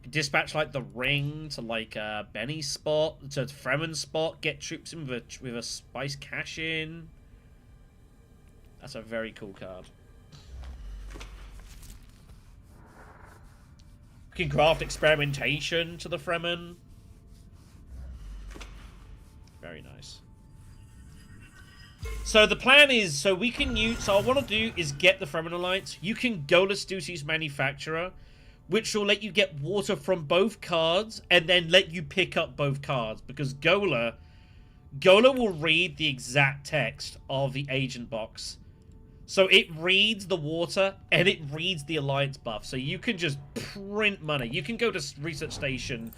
Dispatch like the ring to like Benny's spot, to Fremen's spot, get troops in with a spice cash in. That's a very cool card. We can graft experimentation to the Fremen. Very nice. So the plan is, so we can use, so what I want to do is get the Fremen Alliance. You can Gola Stussi's Manufacturer, which will let you get water from both cards, and then let you pick up both cards, because Gola will read the exact text of the agent box. So it reads the water, and it reads the Alliance buff, so you can just print money. You can go to Research Station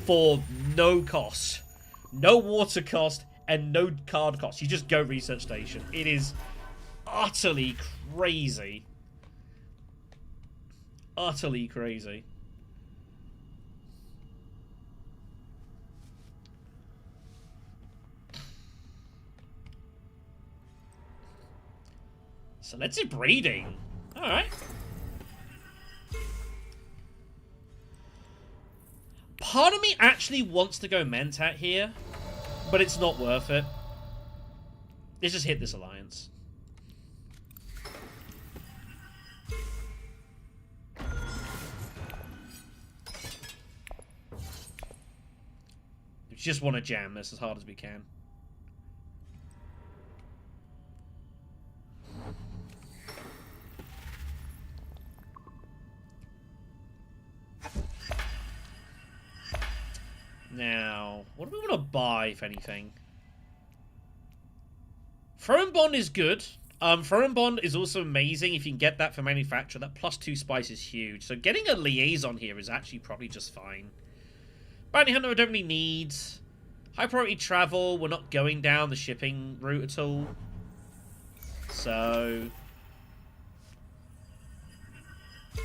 for no cost. No water cost, and no card cost. You just go Research Station. It is utterly crazy. Utterly crazy. So let's do breeding. Alright. Part of me actually wants to go Mentat here, but it's not worth it. Let's just hit this alliance. We just want to jam this as hard as we can. Now, what do we want to buy, if anything? Fremen Bond is good. Fremen Bond is also amazing if you can get that for manufacture. That +2 spice is huge. So getting a liaison here is actually probably just fine. Bounty Hunter I don't really need. High priority travel, we're not going down the shipping route at all. So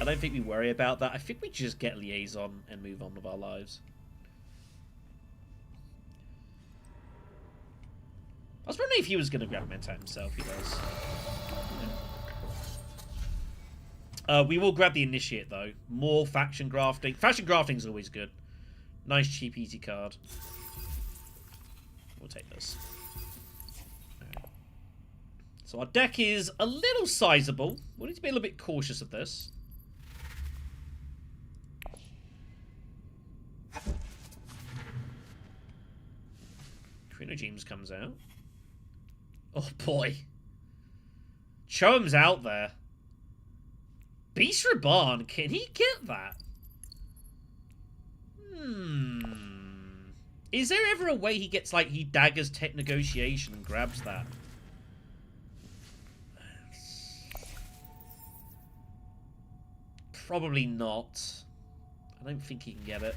I don't think we worry about that. I think we just get liaison and move on with our lives. I was wondering if he was going to grab Mentat himself. He does. Yeah. We will grab the Initiate, though. More faction grafting. Faction grafting is always good. Nice, cheap, easy card. We'll take this. Right. So our deck is a little sizable. We need to be a little bit cautious of this. James comes out. Oh boy. Choem's out there. Beast Raban, can he get that? Is there ever a way he gets, like, he daggers Tech Negotiation and grabs that? Probably not. I don't think he can get it.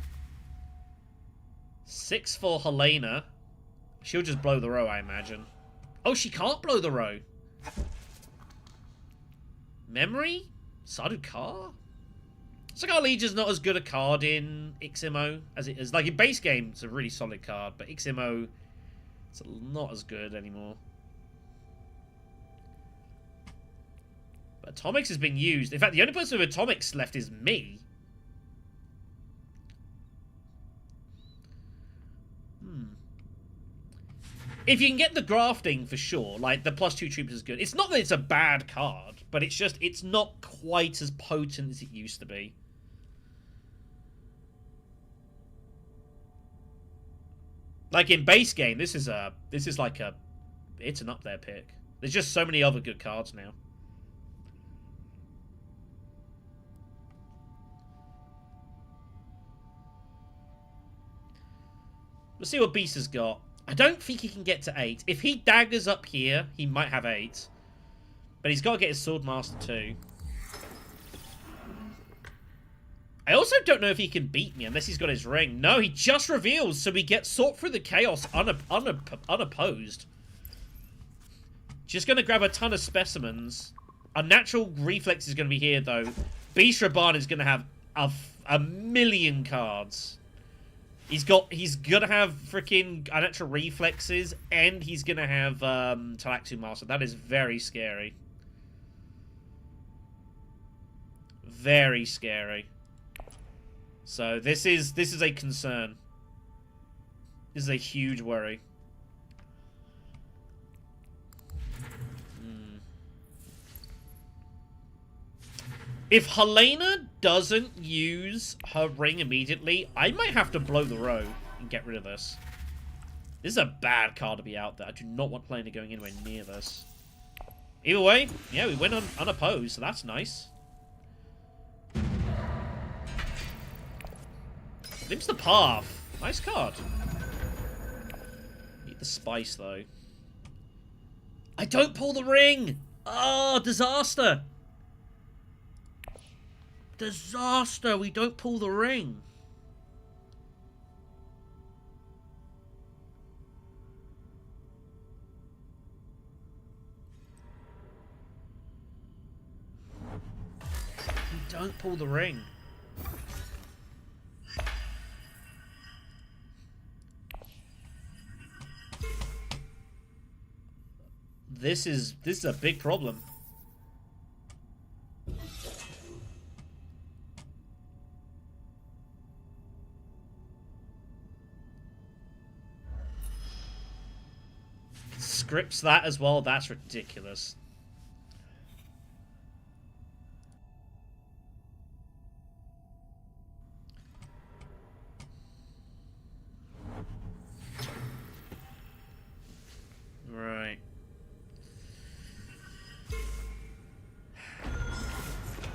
6 for Helena. She'll just blow the row, I imagine. Oh, she can't blow the row. Memory? Sardaukar? Sardaukar Legion's not as good a card in Ix Immo as it is. Like, in base game, it's a really solid card, but Ix Immo, it's not as good anymore. But Atomics has been used. In fact, the only person with Atomics left is me. If you can get the grafting, for sure, like, the +2 troops is good. It's not that it's a bad card, but it's just, it's not quite as potent as it used to be. Like, in base game, this is like a, it's an up there pick. There's just so many other good cards now. Let's see what Beast has got. I don't think he can get to 8. If he daggers up here, he might have 8. But he's got to get his Swordmaster too. I also don't know if he can beat me unless he's got his ring. No, he just reveals, so we get Sort Through the Chaos unopposed. Just going to grab a ton of specimens. Our natural reflex is going to be here, though. Beast Raban is going to have a million cards. He's gonna have freaking unnatural reflexes, and he's gonna have Talaxu Master. That is very scary. Very scary. So this is a concern. This is a huge worry. If Helena doesn't use her ring immediately, I might have to blow the road and get rid of this. This is a bad card to be out there. I do not want Helena going anywhere near this. Either way, yeah, we went unopposed, so that's nice. Limps the Path. Nice card. Need the spice, though. I don't pull the ring! Oh, disaster! Disaster! We don't pull the ring. We don't pull the ring. This is a big problem. Scripts that as well. That's ridiculous. Right.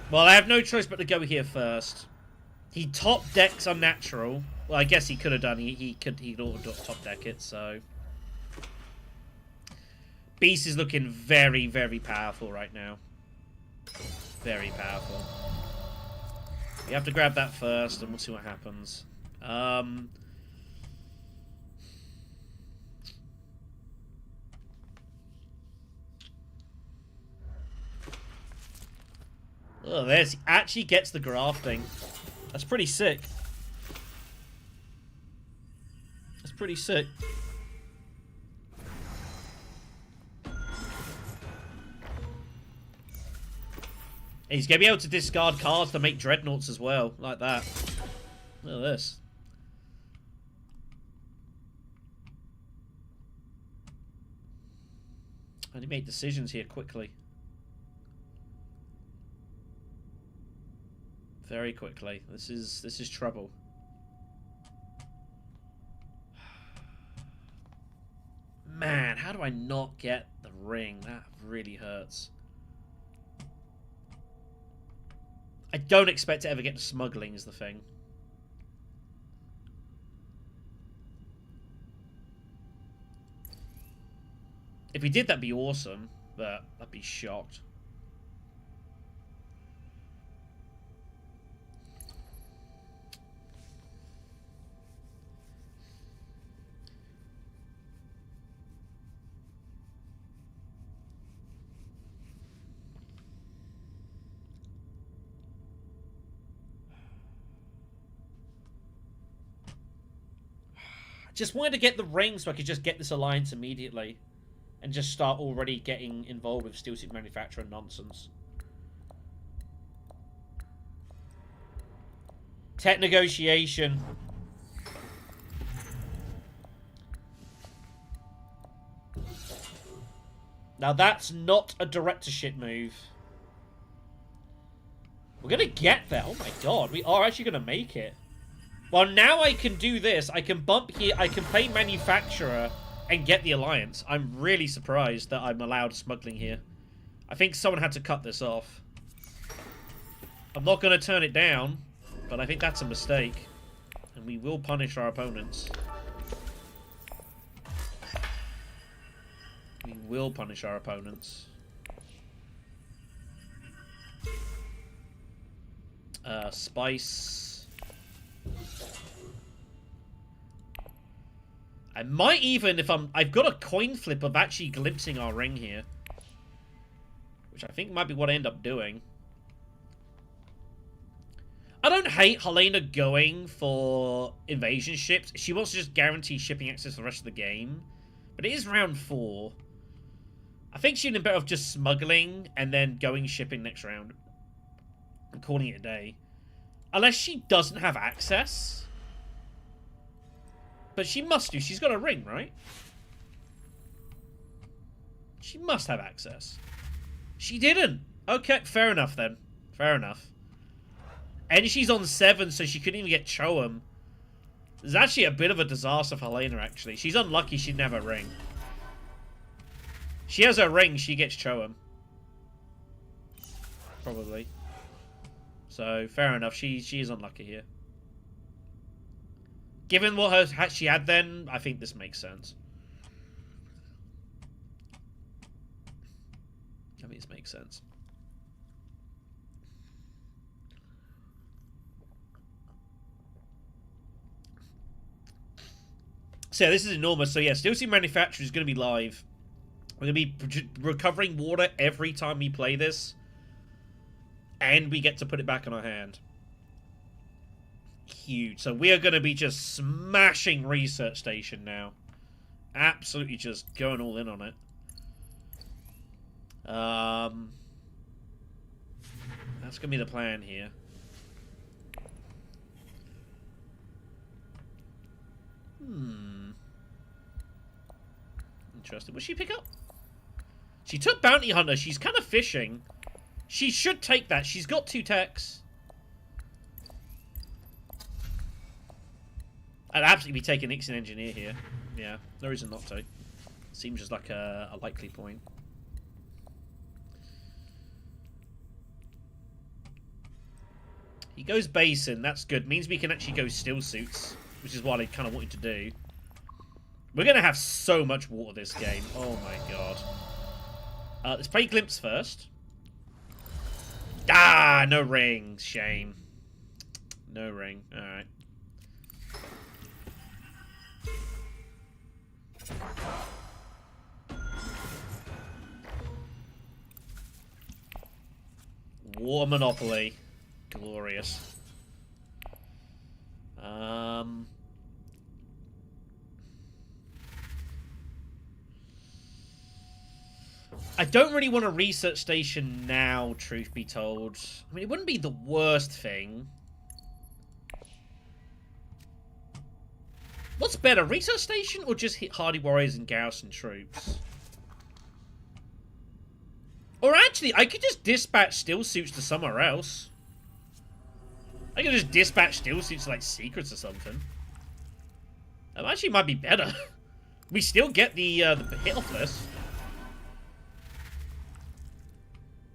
Well, I have no choice but to go here first. He top decks Unnatural. Well, I guess he could have done. He'd auto top deck it. So Beast is looking very, very powerful right now. Very powerful. We have to grab that first, and we'll see what happens. Oh, there's he actually gets the grafting. That's pretty sick. That's pretty sick. And he's gonna be able to discard cards to make dreadnoughts as well, like that. Look at this. And he made decisions here quickly. Very quickly. This is trouble. Man, how do I not get the ring? That really hurts. I don't expect to ever get to smuggling is the thing. If we did, that'd be awesome, but I'd be shocked. Just wanted to get the ring so I could just get this alliance immediately. And just start already getting involved with steel suit manufacturer nonsense. Tech negotiation. Now that's not a directorship move. We're gonna get there. Oh my god, we are actually gonna make it. Well, now I can do this. I can bump here. I can play manufacturer and get the alliance. I'm really surprised that I'm allowed smuggling here. I think someone had to cut this off. I'm not going to turn it down, but I think that's a mistake. And we will punish our opponents. We will punish our opponents. Spice. I might even, if I've got a coin flip of actually glimpsing our ring here. Which I think might be what I end up doing. I don't hate Helena going for invasion ships. She wants to just guarantee shipping access for the rest of the game. But it is round 4. I think she'd be better off just smuggling and then going shipping next round. And calling it a day. Unless she doesn't have access. But she must do. She's got a ring, right? She must have access. She didn't. Okay, fair enough then. Fair enough. And she's on 7, so she couldn't even get Choem. It's actually a bit of a disaster for Helena, actually. She's unlucky she didn't have a ring. She has her ring, she gets Choem. Probably. So, fair enough. She is unlucky here. Given what she had then, I think this makes sense. I mean, this makes sense. So yeah, this is enormous. So yeah, Steel Sea Manufacturer is going to be live. We're going to be recovering water every time we play this. And we get to put it back in our hand. Huge. So we are going to be just smashing Research Station now. Absolutely just going all in on it. That's going to be the plan here. Interesting. What did she pick up? She took Bounty Hunter. She's kind of fishing. She should take that. She's got 2 techs. I'd absolutely be taking Ix Engineer here. Yeah, no reason not to. Seems just like a likely point. He goes Basin. That's good. Means we can actually go Still Suits, which is what I kind of wanted to do. We're going to have so much water this game. Oh my god. Let's play Glimpse first. Ah, no ring. Shame. No ring. Alright. War Monopoly. Glorious. I don't really want a research station now, truth be told. I mean, it wouldn't be the worst thing. What's better, research station or just hit Hardy Warriors and garrison troops? Or actually, I could just dispatch Still Suits to somewhere else. I could just dispatch Still Suits to, like, secrets or something. That actually might be better. We still get the hit off list.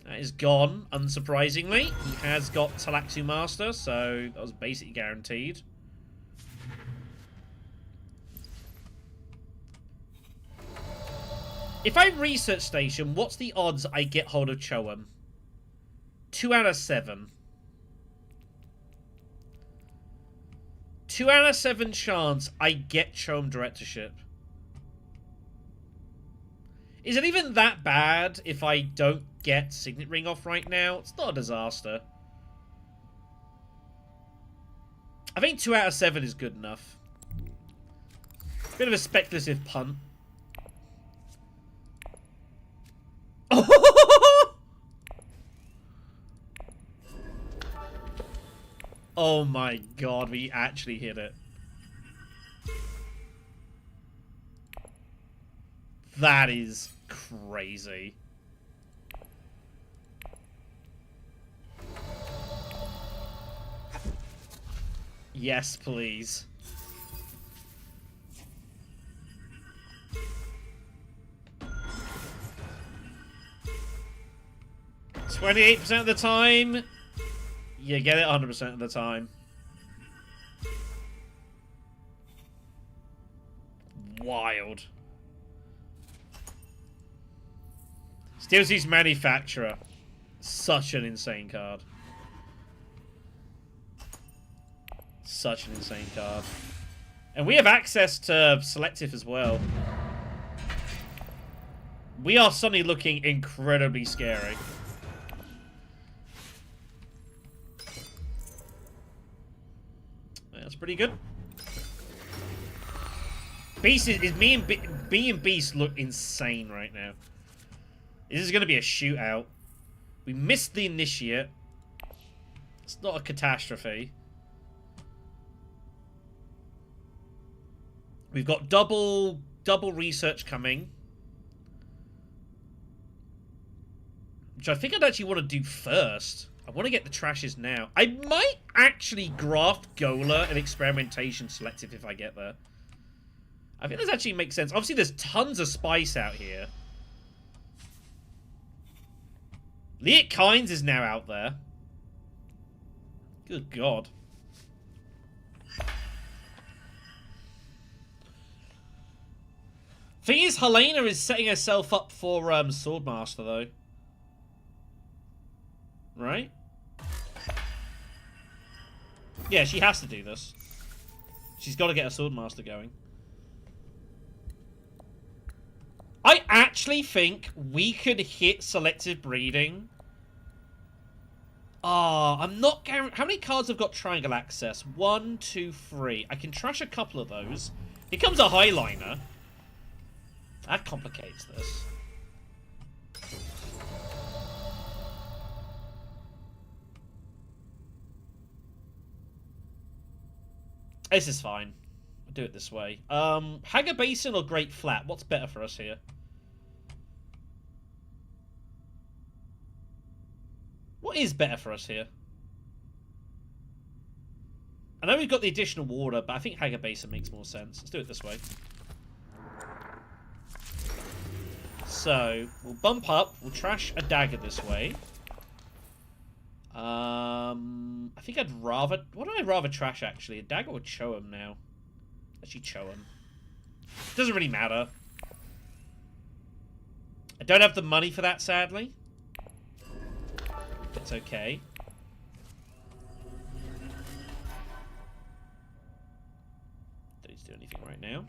That is gone, unsurprisingly. He has got Talaxu Master, so that was basically guaranteed. If I research station, what's the odds I get hold of Choem? 2 out of 7. 2 out of 7 chance I get Choem directorship. Is it even that bad if I don't get Signet Ring off right now? It's not a disaster. I think 2 out of 7 is good enough. Bit of a speculative punt. Oh my god, we actually hit it. That is crazy. Yes, please. "28% of the time, you get it 100% of the time." Wild. Steel Seas Manufacturer. Such an insane card. Such an insane card. And we have access to Selective as well. We are suddenly looking incredibly scary. That's pretty good. Beast is me and Beast look insane right now. This is going to be a shootout. We missed the initiate. It's not a catastrophe. We've got double research coming, which I think I'd actually want to do first. I want to get the trashes now. I might actually graft Gola and experimentation selective if I get there. I think this actually makes sense. Obviously, there's tons of spice out here. Leet Kynes is now out there. Good God. Thing is, Helena is setting herself up for Swordmaster, though. Right? Yeah, she has to do this. She's got to get a Swordmaster going. I actually think we could hit selective breeding. I'm not guaranteed. How many cards have got triangle access? 1, 2, 3. I can trash a couple of those. Here comes a Highliner. That complicates this. This is fine. I'll do it this way. Hagar Basin or Great Flat? What's better for us here? What is better for us here? I know we've got the additional water, but I think Hagar Basin makes more sense. Let's do it this way. So, we'll bump up. We'll trash a dagger this way. I think I'd rather... What do I rather trash, actually? A dagger or Cho'em now? Actually, Cho'em. Doesn't really matter. I don't have the money for that, sadly. It's okay. Don't need to do anything right now.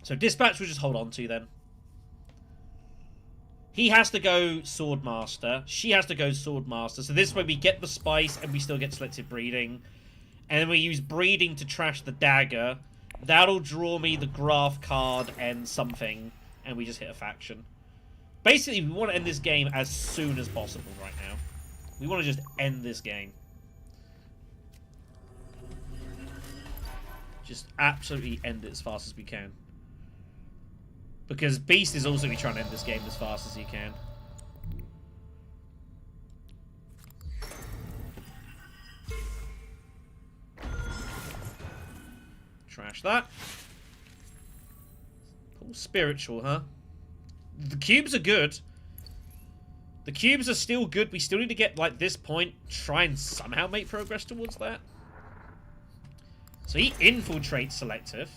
So Dispatch we'll just hold on to then. He has to go Swordmaster. She has to go Swordmaster. So this way we get the spice and we still get selective breeding. And then we use breeding to trash the dagger. That'll draw me the graph card and something. And we just hit a faction. Basically, we want to end this game as soon as possible right now. We want to just end this game. Just absolutely end it as fast as we can. Because Beast is also trying to end this game as fast as he can. Trash that. Oh, spiritual, huh? The cubes are good. The cubes are still good. We still need to get, like, this point. Try and somehow make progress towards that. So he infiltrates selective.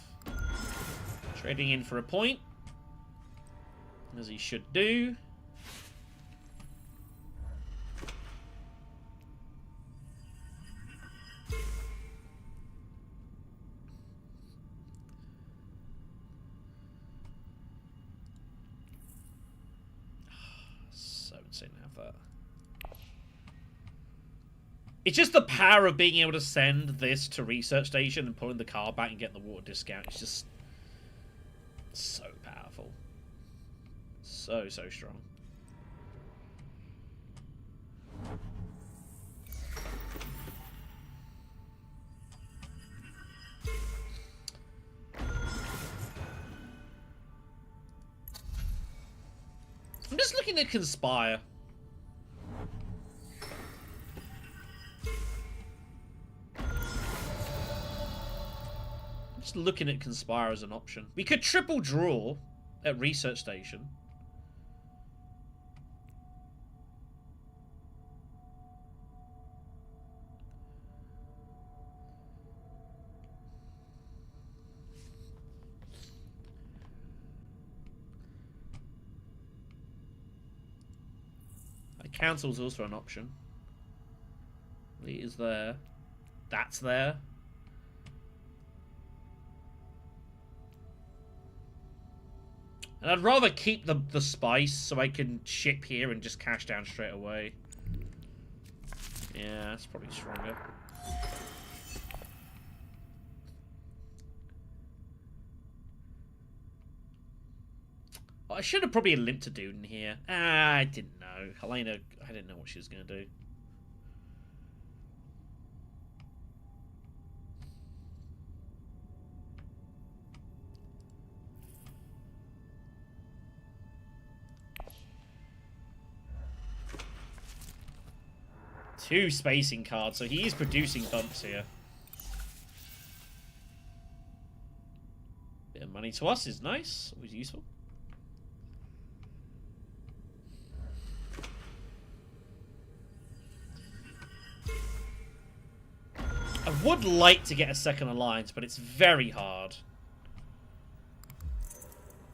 Trading in for a point. As he should do. So insane to have that. It's just the power of being able to send this to research station and pulling the car back and getting the water discount. It's just so powerful. So strong. I'm just looking at Conspire. Just looking at Conspire as an option. We could triple draw at research station. Council's also an option. It is there. That's there. And I'd rather keep the spice so I can ship here and just cash down straight away. Yeah, that's probably stronger. Well, I should have probably limped to Dune here. I didn't know. Helena, I didn't know what she was going to do. Two spacing cards, so he is producing bumps here. Bit of money to us is nice, always useful. I would like to get a second alliance, but it's very hard.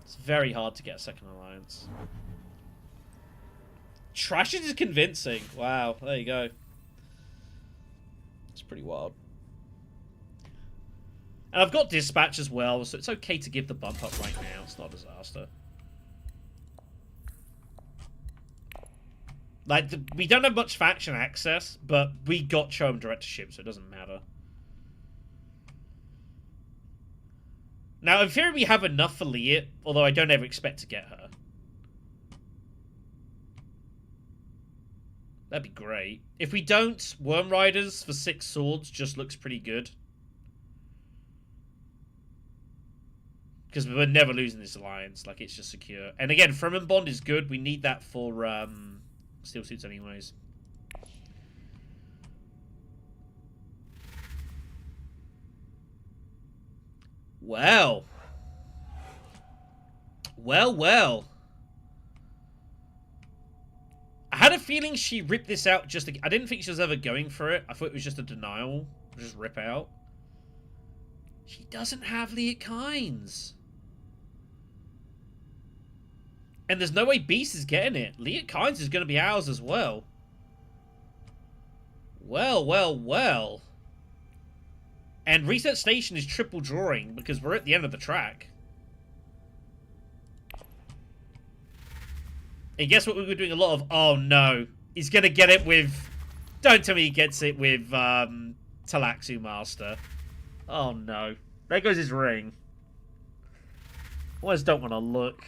It's very hard to get a second alliance. Trash is convincing. Wow, there you go. It's pretty wild. And I've got dispatch as well, so it's okay to give the bump up right now. It's not a disaster. Like, we don't have much faction access, but we got Chom directorship, so it doesn't matter. Now, in theory, we have enough for Liet, although I don't ever expect to get her. That'd be great. If we don't, Worm Riders for 6 swords just looks pretty good. Because we're never losing this alliance. Like, it's just secure. And again, Fremen Bond is good. We need that for steel suits anyways. Well. Well. I had a feeling she ripped this out just to... I didn't think she was ever going for it. I thought it was just a denial. Just rip out. She doesn't have Liet Kynes. And there's no way Beast is getting it. Liet Kynes is going to be ours as well. Well. And Research Station is triple drawing because we're at the end of the track. And guess what we were doing a lot of? Oh no. He's going to get it with... Don't tell me he gets it with Talaxu Master. Oh no. There goes his ring. I just don't want to look.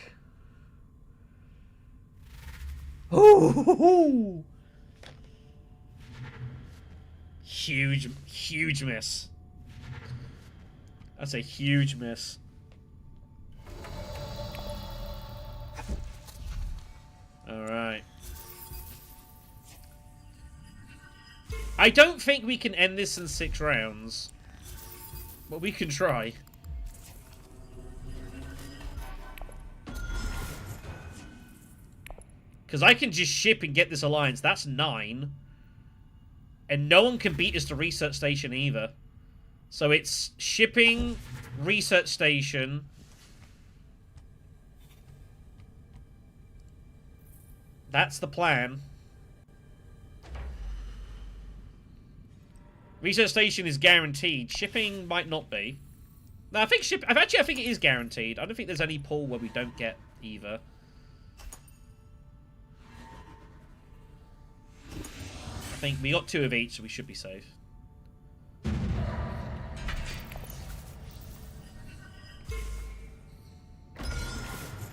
Ooh. Huge miss. That's a huge miss. Alright. I don't think we can end this in 6 rounds. But we can try. Because I can just ship and get this alliance. That's 9. And no one can beat us to Research Station either. So it's shipping, Research Station. That's the plan. Research Station is guaranteed. Shipping might not be. No, I think I think it is guaranteed. I don't think there's any pull where we don't get either. I think we got 2 of each, so we should be safe.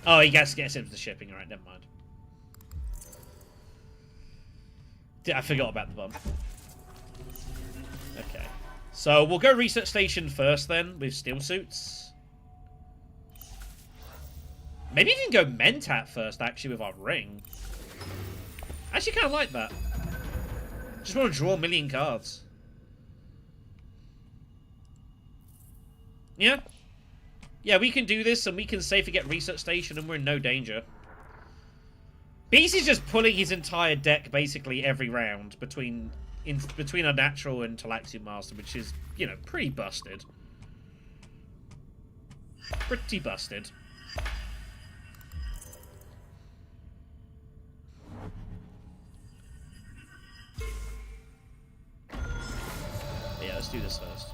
Oh, he gets into the shipping. Alright, never mind. I forgot about the bump. Okay. So, we'll go Research Station first, then, with steel suits. Maybe you can go Mentat first, actually, with our ring. I actually kind of like that. Just want to draw a million cards. Yeah? Yeah, we can do this, and we can safely get Research Station, and we're in no danger. Beast is just pulling his entire deck, basically, every round, between a natural and Talaxu Master, which is, you know, pretty busted. Pretty busted. Yeah, let's do this first.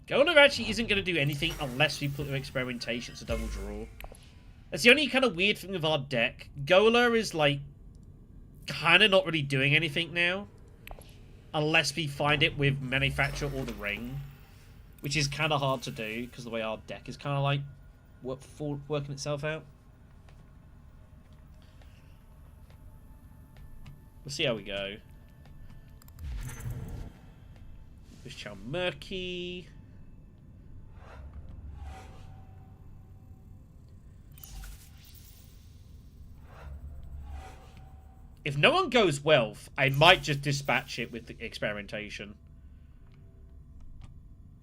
Gola actually isn't going to do anything unless we put experimentation to double draw. That's the only kind of weird thing with our deck. Gola is, like, kind of not really doing anything now. Unless we find it with Manufacture or the Ring. Which is kind of hard to do, because the way our deck is kind of, like, working itself out. We'll see how we go. Push Chow Murky. If no one goes Wealth, I might just dispatch it with the experimentation.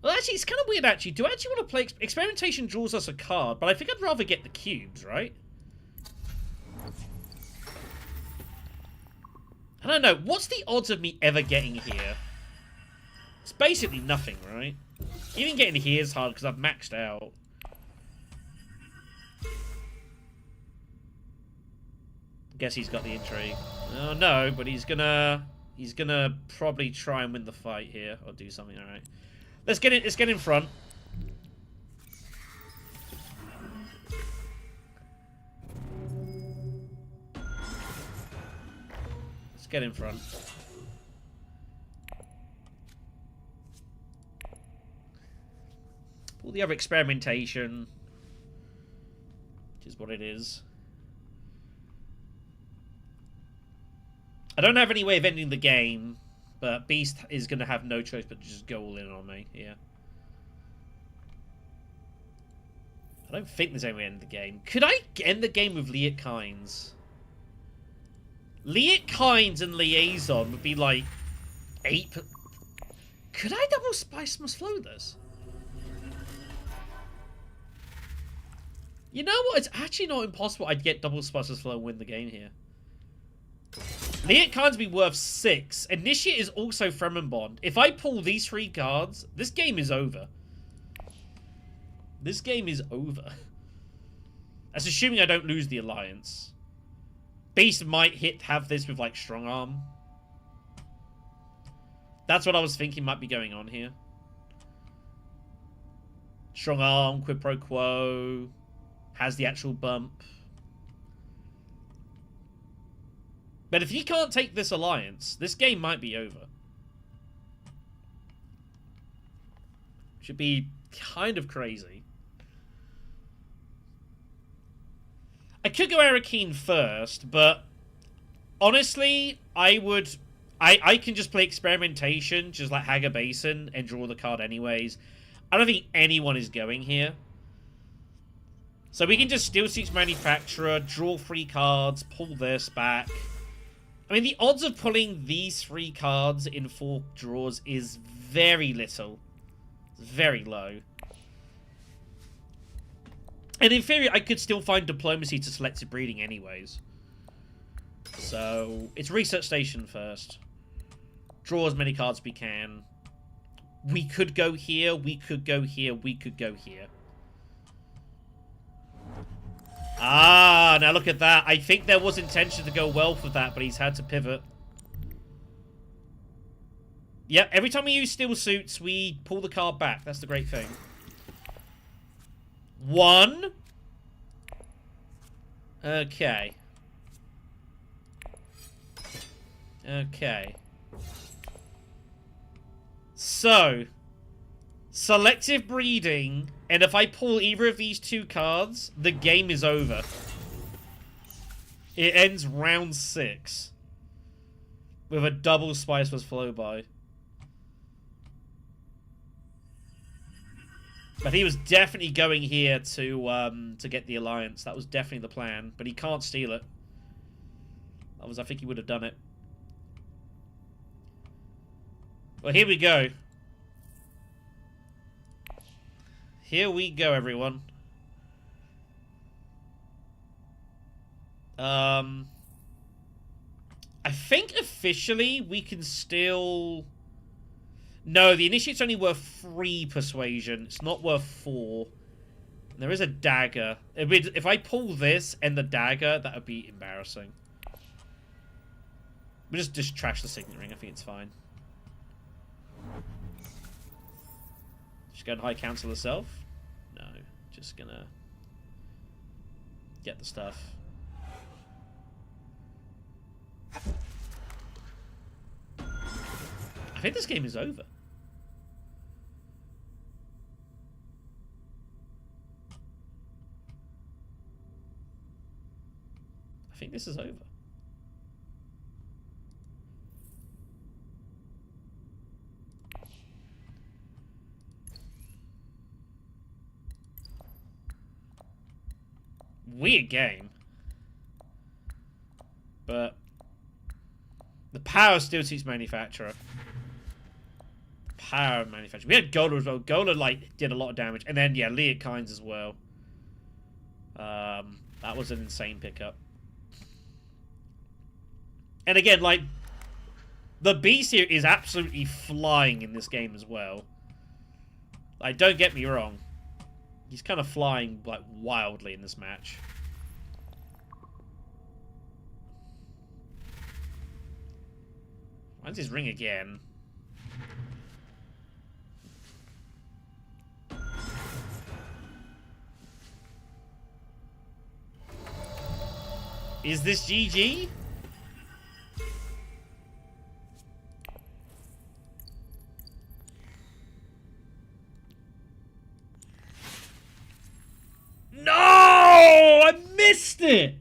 Well, actually, it's kind of weird, actually. Do I actually want to play... Experimentation draws us a card, but I think I'd rather get the cubes, right? I don't know. What's the odds of me ever getting here? It's basically nothing, right? Even getting here is hard because I've maxed out. Guess he's got the intrigue. Oh, no, but he's gonna probably try and win the fight here. Or do something, alright. Let's get in front. Let's get in front. Pull the other experimentation. Which is what it is. I don't have any way of ending the game, but Beast is going to have no choice but to just go all in on me, yeah. I don't think there's any way to end the game. Could I end the game with Liat Kynes? Liat Kynes and Liaison would be like 8... Could I double Spice Must Flow this? You know what? It's actually not impossible I'd get double Spice Must Flow and win the game here. Liat Kynes would be worth 6. Initiate is also Fremen Bond. If I pull these 3 cards, this game is over. This game is over. That's assuming I don't lose the Alliance. Beast might have this with, like, Strong Arm. That's what I was thinking might be going on here. Strong Arm, Quid Pro Quo. Has the actual bump. But if he can't take this Alliance, this game might be over. Should be kind of crazy. I could go Arakeen first, but honestly, I can just play Experimentation, just like Haga Basin, and draw the card anyways. I don't think anyone is going here. So we can just Steel Suits Manufacturer, draw 3 cards, pull this back. I mean, the odds of pulling these 3 cards in 4 draws is very little. It's very low. And in theory, I could still find Diplomacy to Selective Breeding anyways. So, it's Research Station first. Draw as many cards as we can. We could go here, we could go here, we could go here. Ah, now look at that. I think there was intention to go Wealth with that, but he's had to pivot. Yep, every time we use Steel Suits, we pull the card back. That's the great thing. 1. Okay. Okay. So, Selective Breeding, and if I pull either of these 2 cards, the game is over. It ends round 6. With a double Spice Must Flow by. But he was definitely going here to get the Alliance. That was definitely the plan. But he can't steal it. Otherwise, I think he would have done it. Well, here we go. Here we go, everyone. I think officially we can still... No, the Initiate's only worth 3 Persuasion. It's not worth 4. There is a dagger. If I pull this and the dagger, that would be embarrassing. We'll just trash the Signet Ring. I think it's fine. Just go to High Council herself? No. Just gonna get the stuff. I think this game is over. I think this is over. Weird game. But the power still suits manufacturer. Power manufacturer. We had Gola as well. Gola like did a lot of damage. And then yeah, Leokines as well. That was an insane pickup. And again, like, the beast here is absolutely flying in this game as well. Like, don't get me wrong. He's kind of flying, like, wildly in this match. When's his ring again? Is this GG? No! I missed it!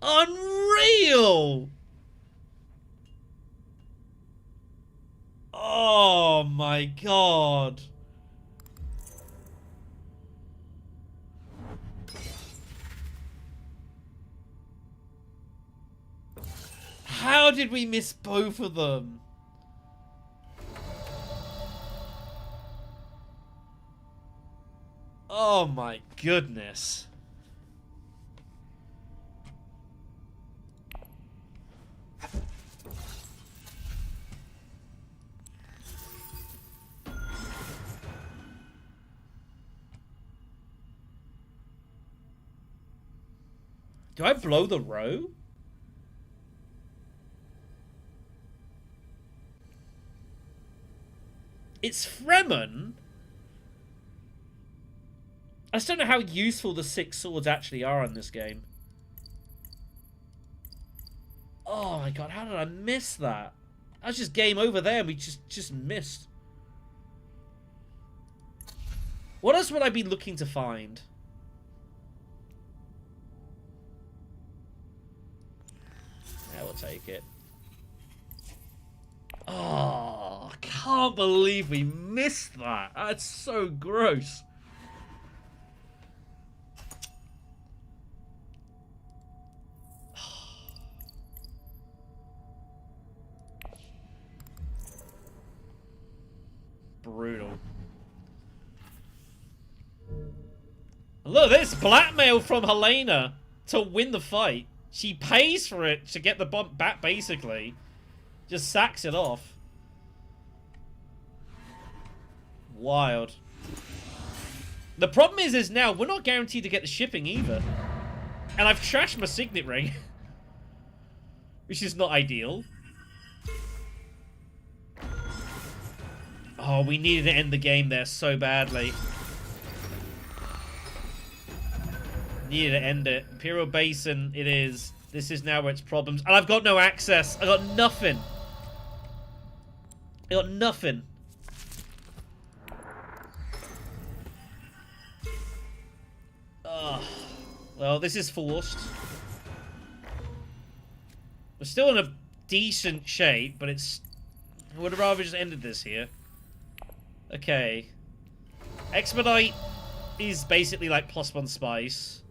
Unreal! Oh my god. How did we miss both of them? Oh my goodness. Do I blow the row? It's Fremen? I just don't know how useful the 6 swords actually are in this game. Oh my god, how did I miss that? That was just game over there and we just missed. What else would I be looking to find? Yeah, we'll take it. Oh, I can't believe we missed that. That's so gross. Brutal. Look, this blackmail from Helena to win the fight. She pays for it to get the bump back, basically. Just sacks it off. Wild. The problem is now we're not guaranteed to get the shipping either. And I've trashed my signet ring. Which is not ideal. Oh, we needed to end the game there so badly. Needed to end it. Imperial Basin, it is. This is now where it's problems. And I've got no access. I got nothing. I got nothing. Oh. Well, this is forced. We're still in a decent shape, but it's... I would have rather just ended this here. Okay. Expedite is basically like +1 spice.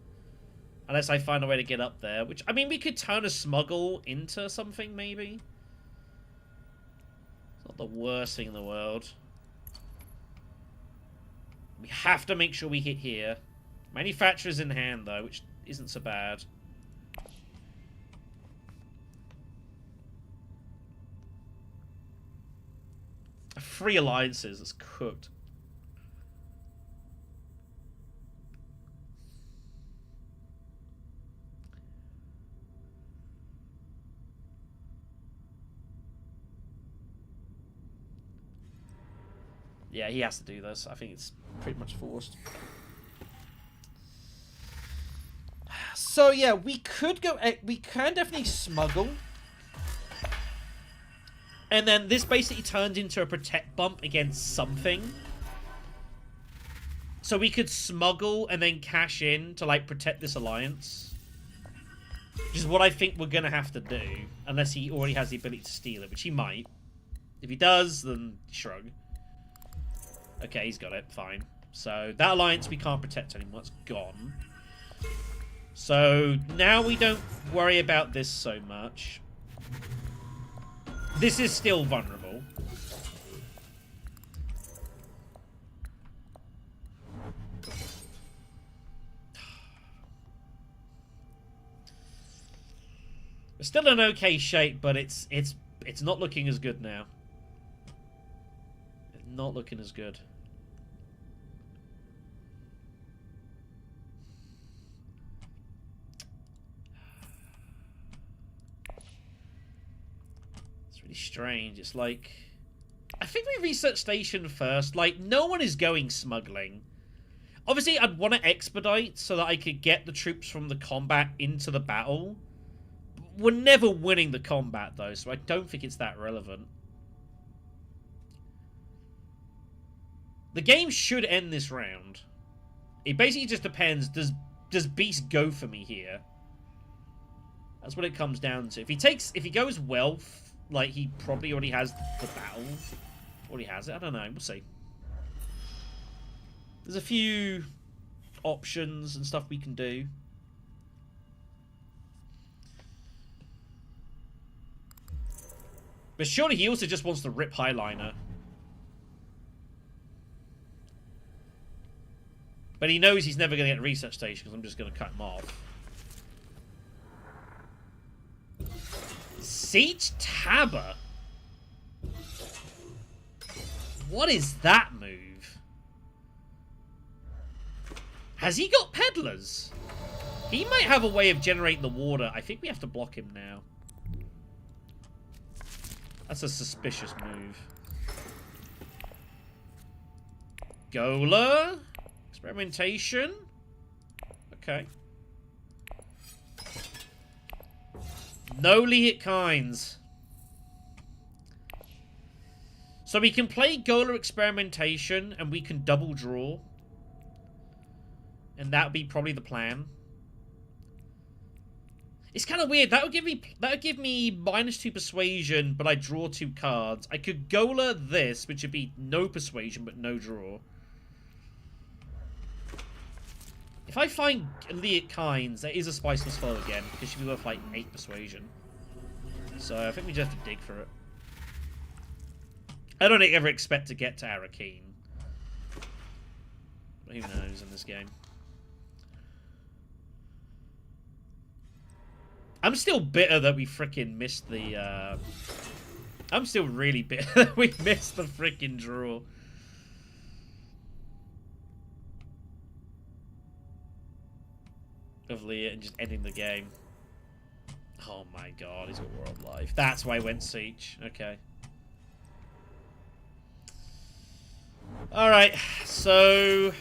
Unless I find a way to get up there. Which, I mean, we could turn a smuggle into something, maybe. It's not the worst thing in the world. We have to make sure we hit here. Manufacturer's in hand, though, which isn't so bad. Free alliances, it's cooked. Yeah, he has to do this. I think it's pretty much forced. So yeah, we could go. We can definitely smuggle, and then this basically turns into a protect bump against something. So we could smuggle and then cash in to like protect this alliance, which is what I think we're gonna have to do, unless he already has the ability to steal it, which he might. If he does, then shrug. Okay, he's got it. Fine. So that alliance we can't protect anymore. It's gone. So now we don't worry about this so much. This is still vulnerable. It's still in okay shape, but it's not looking as good now. It's not looking as good. Strange. It's like, I think we research station first. Like, no one is going smuggling. Obviously, I'd want to expedite so that I could get the troops from the combat into the battle. We're never winning the combat, though, so I don't think it's that relevant. The game should end this round. It basically just depends. Does Beast go for me here? That's what it comes down to. If he goes well, like, he probably already has the battle. Already has it. I don't know. We'll see. There's a few options and stuff we can do. But surely he also just wants to rip Highliner. But he knows he's never going to get a research station because I'm just going to cut him off. Siege Tabber? What is that move? Has he got peddlers? He might have a way of generating the water. I think we have to block him now. That's a suspicious move. Gola? Experimentation? Okay. No Liat Kynes. So we can play Gola Experimentation and we can double draw. And that would be probably the plan. It's kind of weird. That would give me -2 persuasion, but I draw 2 cards. I could Gola this, which would be no persuasion but no draw. If I find Liat Kynes, there is a Spiceless Foe again, because she'd be worth like 8 persuasion. So I think we just have to dig for it. I don't ever expect to get to Arakeen. But who knows in this game. I'm still bitter that we frickin' missed the, I'm still really bitter that we missed the frickin' draw. Of Leah and just ending the game. Oh my god, he's got World Life. That's why I went Siege. Okay. Alright, so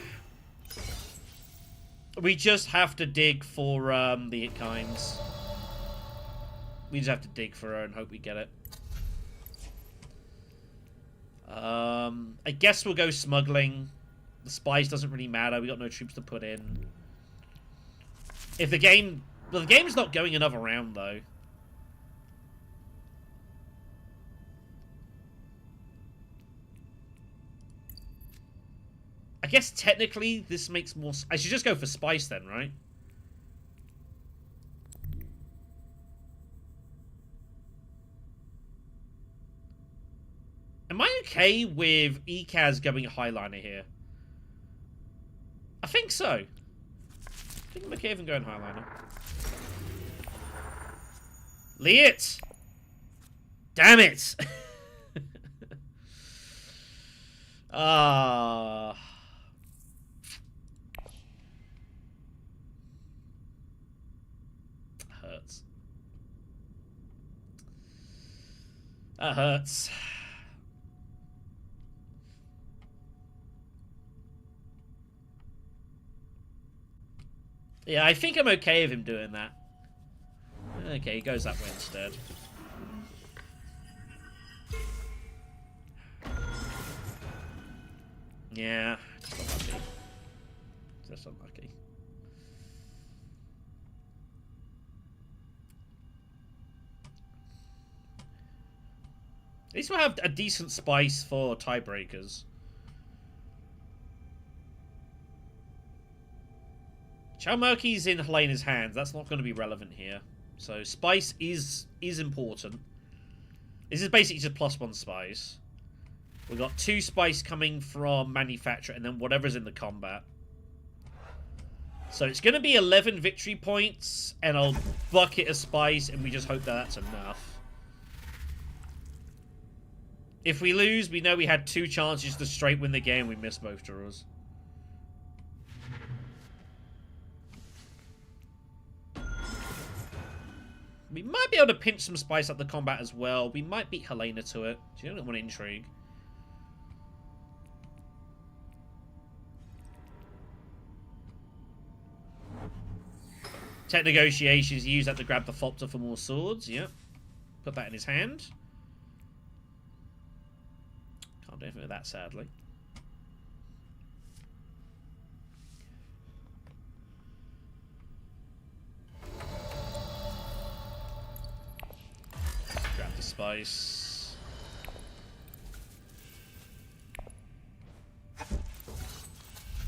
we just have to dig for the Kynes. We just have to dig for her and hope we get it. I guess we'll go smuggling. The spies doesn't really matter. We got no troops to put in. If the game... Well, the game's not going another round, though. I guess technically this makes more... I should just go for Spice then, right? Am I okay with Ecaz going Highliner here? I think so. I think I'm okay with him going Highliner. Liat! Damn it! Ah. Hurts. That hurts. Yeah, I think I'm okay with him doing that. Okay, he goes that way instead. Yeah, just unlucky. Just unlucky. At least we'll have a decent spice for tiebreakers. Chalmurky's in Helena's hands. That's not going to be relevant here. So spice is important. This is basically just +1 spice. We've got 2 spice coming from manufacture and then whatever's in the combat. So it's going to be 11 victory points and a bucket of spice, and we just hope that that's enough. If we lose, we know we had 2 chances to straight win the game. We missed both draws. We might be able to pinch some spice up the combat as well. We might beat Helena to it. She don't want intrigue. Tech negotiations, use that to grab the Thopter for more swords. Yep. Put that in his hand. Can't do anything with that, sadly. Grab the spice.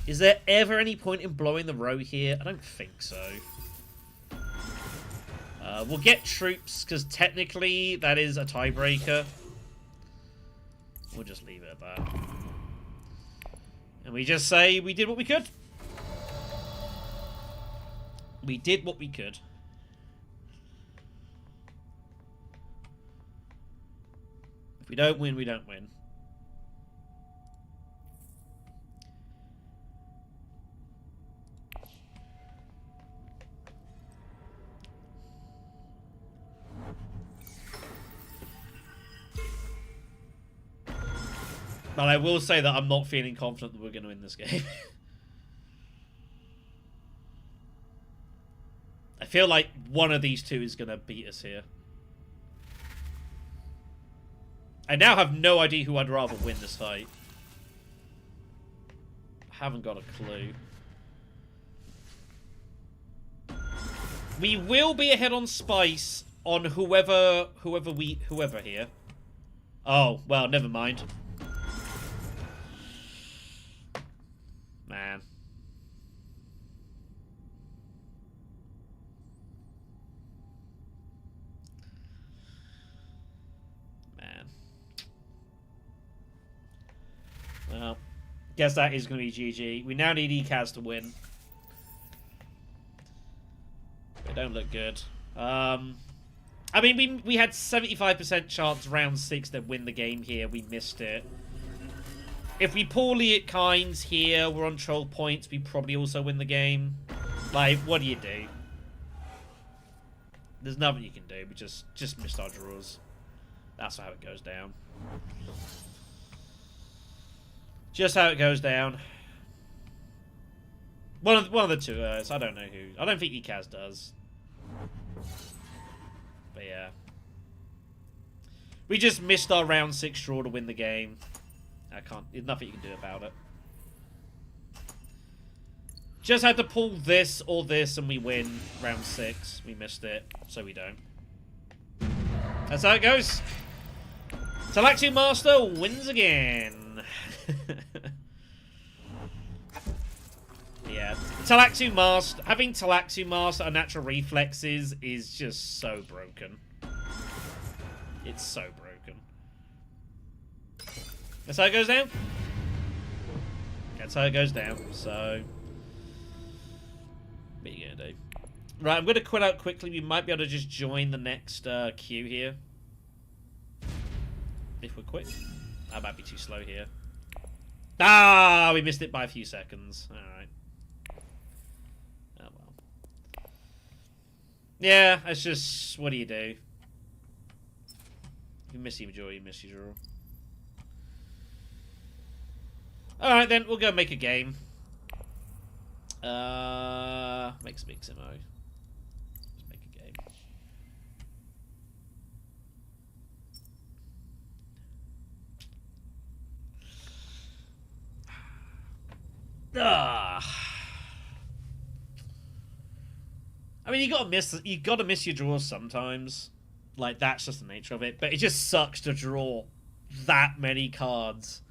Is there ever any point in blowing the row here? I don't think so. We'll get troops, because technically that is a tiebreaker. We'll just leave it at that. And we just say we did what we could. We did what we could. If we don't win, we don't win. But I will say that I'm not feeling confident that we're going to win this game. I feel like one of these two is going to beat us here. I now have no idea who I'd rather win this fight. I haven't got a clue. We will be ahead on spice on whoever here. Oh, well, never mind. Man. Well, guess that is going to be GG. We now need Ecaz to win. They don't look good. I mean, we had 75% chance round 6 to win the game here. We missed it. If we poorly at Kinds here, we're on troll points, we probably also win the game. Like, what do you do? There's nothing you can do. We just missed our draws. That's how it goes down. Just how it goes down. One of the two I don't know who. I don't think Ecaz does. But yeah. We just missed our round 6 draw to win the game. There's nothing you can do about it. Just had to pull this or this and we win round 6. We missed it, so we don't. That's how it goes. Talaxu Master wins again. Yeah, Talaxu Master, having Talaxu Master and natural reflexes is just so broken. It's so broken. That's how it goes down. That's how it goes down. So, what are you gonna do? Right, I'm gonna quit out quickly. We might be able to just join the next queue here. If we're quick. I might be too slow here. Ah, we missed it by a few seconds. Alright. Oh well. Yeah, it's just, what do you do? You miss your draw, you miss your draw. Alright then, we'll go make a game. Make some Ix Immo. Let's make a game. I mean, you gotta miss your draws sometimes. Like, that's just the nature of it. But it just sucks to draw that many cards.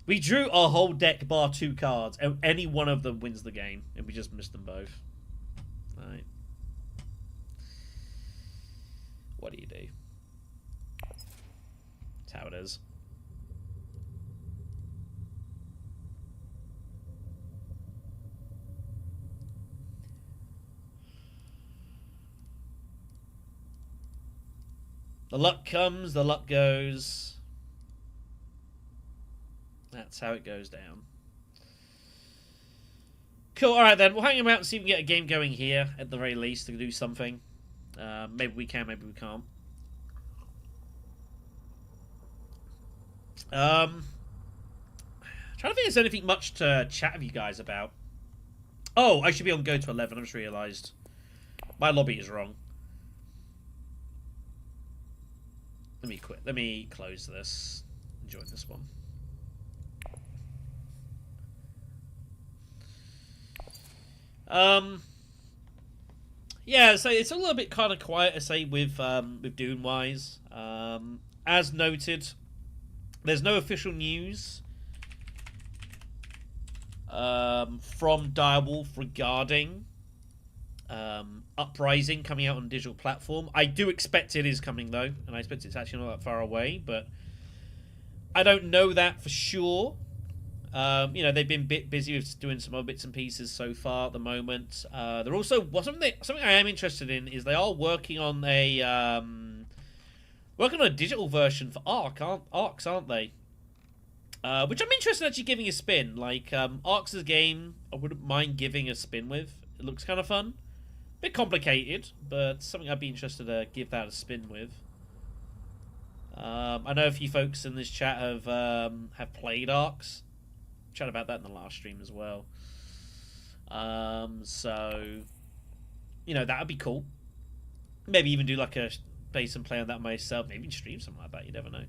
We drew our whole deck bar 2 cards, and any one of them wins the game, and we just missed them both. Right. What do you do? That's how it is. The luck comes, the luck goes. That's how it goes down. Cool, alright then. We'll hang him out and see if we can get a game going here, at the very least, to do something. Maybe we can, maybe we can't. Trying to think if there's anything much to chat with you guys about. Oh, I should be on Go to 11, I just realised. My lobby is wrong. Let me quit. Let me close this and join this one. Yeah, so it's a little bit kind of quiet, I say, with Dune wise. As noted, there's no official news from Direwolf regarding Uprising coming out on digital platform. I do expect it is coming though, and I expect it's actually not that far away, but I don't know that for sure. You know, they've been a bit busy with doing some other bits and pieces so far at the moment. They're also something I am interested in is they are working on a digital version for Arcs, aren't they? Which I'm interested in actually giving a spin. Like Arcs is a game I wouldn't mind giving a spin with. It looks kind of fun. Bit complicated, but something I'd be interested to give that a spin with. I know a few folks in this chat have played Arcs. Chat about that in the last stream as well. So you know, that would be cool. Maybe even do like a base and play on that myself. Maybe stream something like that. You never know.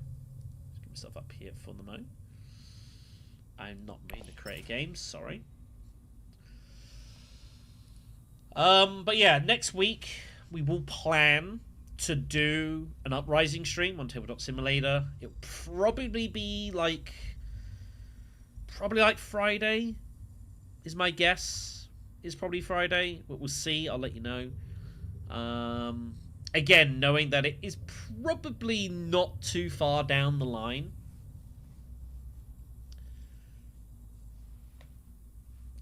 Just get myself up here for the moment. I'm not made to create games. Sorry. But yeah, next week we will plan to do an Uprising stream on Tabletop Simulator. It'll probably be like Friday is my guess. Is probably Friday. But we'll see. I'll let you know. Again, knowing that it is probably not too far down the line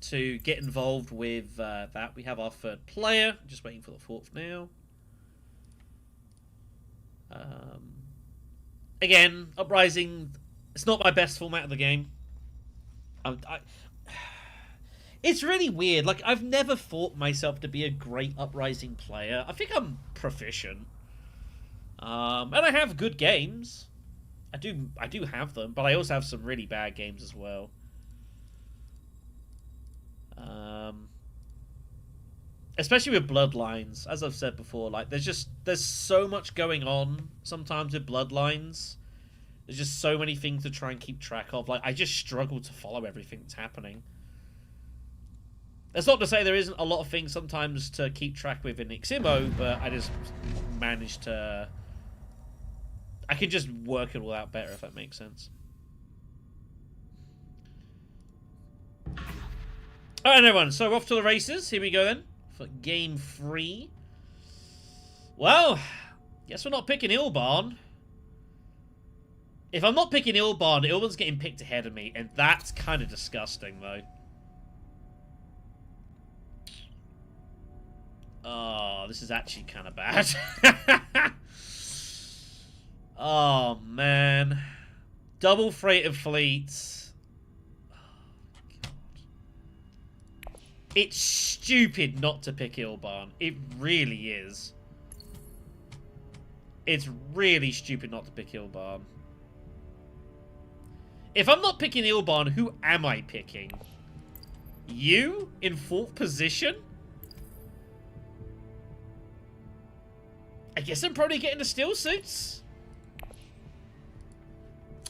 to get involved with that. We have our 3rd player. Just waiting for the 4th now. Again, Uprising, it's not my best format of the game. It's really weird. Like, I've never thought myself to be a great Uprising player. I think I'm proficient. And I have good games. I do have them, but I also have some really bad games as well. Especially with Bloodlines, as I've said before, like there's so much going on sometimes with Bloodlines. There's just so many things to try and keep track of. Like, I just struggle to follow everything that's happening. That's not to say there isn't a lot of things sometimes to keep track with in Ix Immo, but I just manage to... I can just work it all out better, if that makes sense. Alright, everyone, so we're off to the races. Here we go, then, for game 3. Well, guess we're not picking Ilbarn. If I'm not picking Ilbarn, Ilbarn's getting picked ahead of me, and that's kind of disgusting, though. Oh, this is actually kind of bad. Oh, man. Double freighted fleets. Oh, God. It's stupid not to pick Ilbarn. It really is. It's really stupid not to pick Ilbarn. If I'm not picking Ilbarn, who am I picking? You in 4th position? I guess I'm probably getting the steel suits.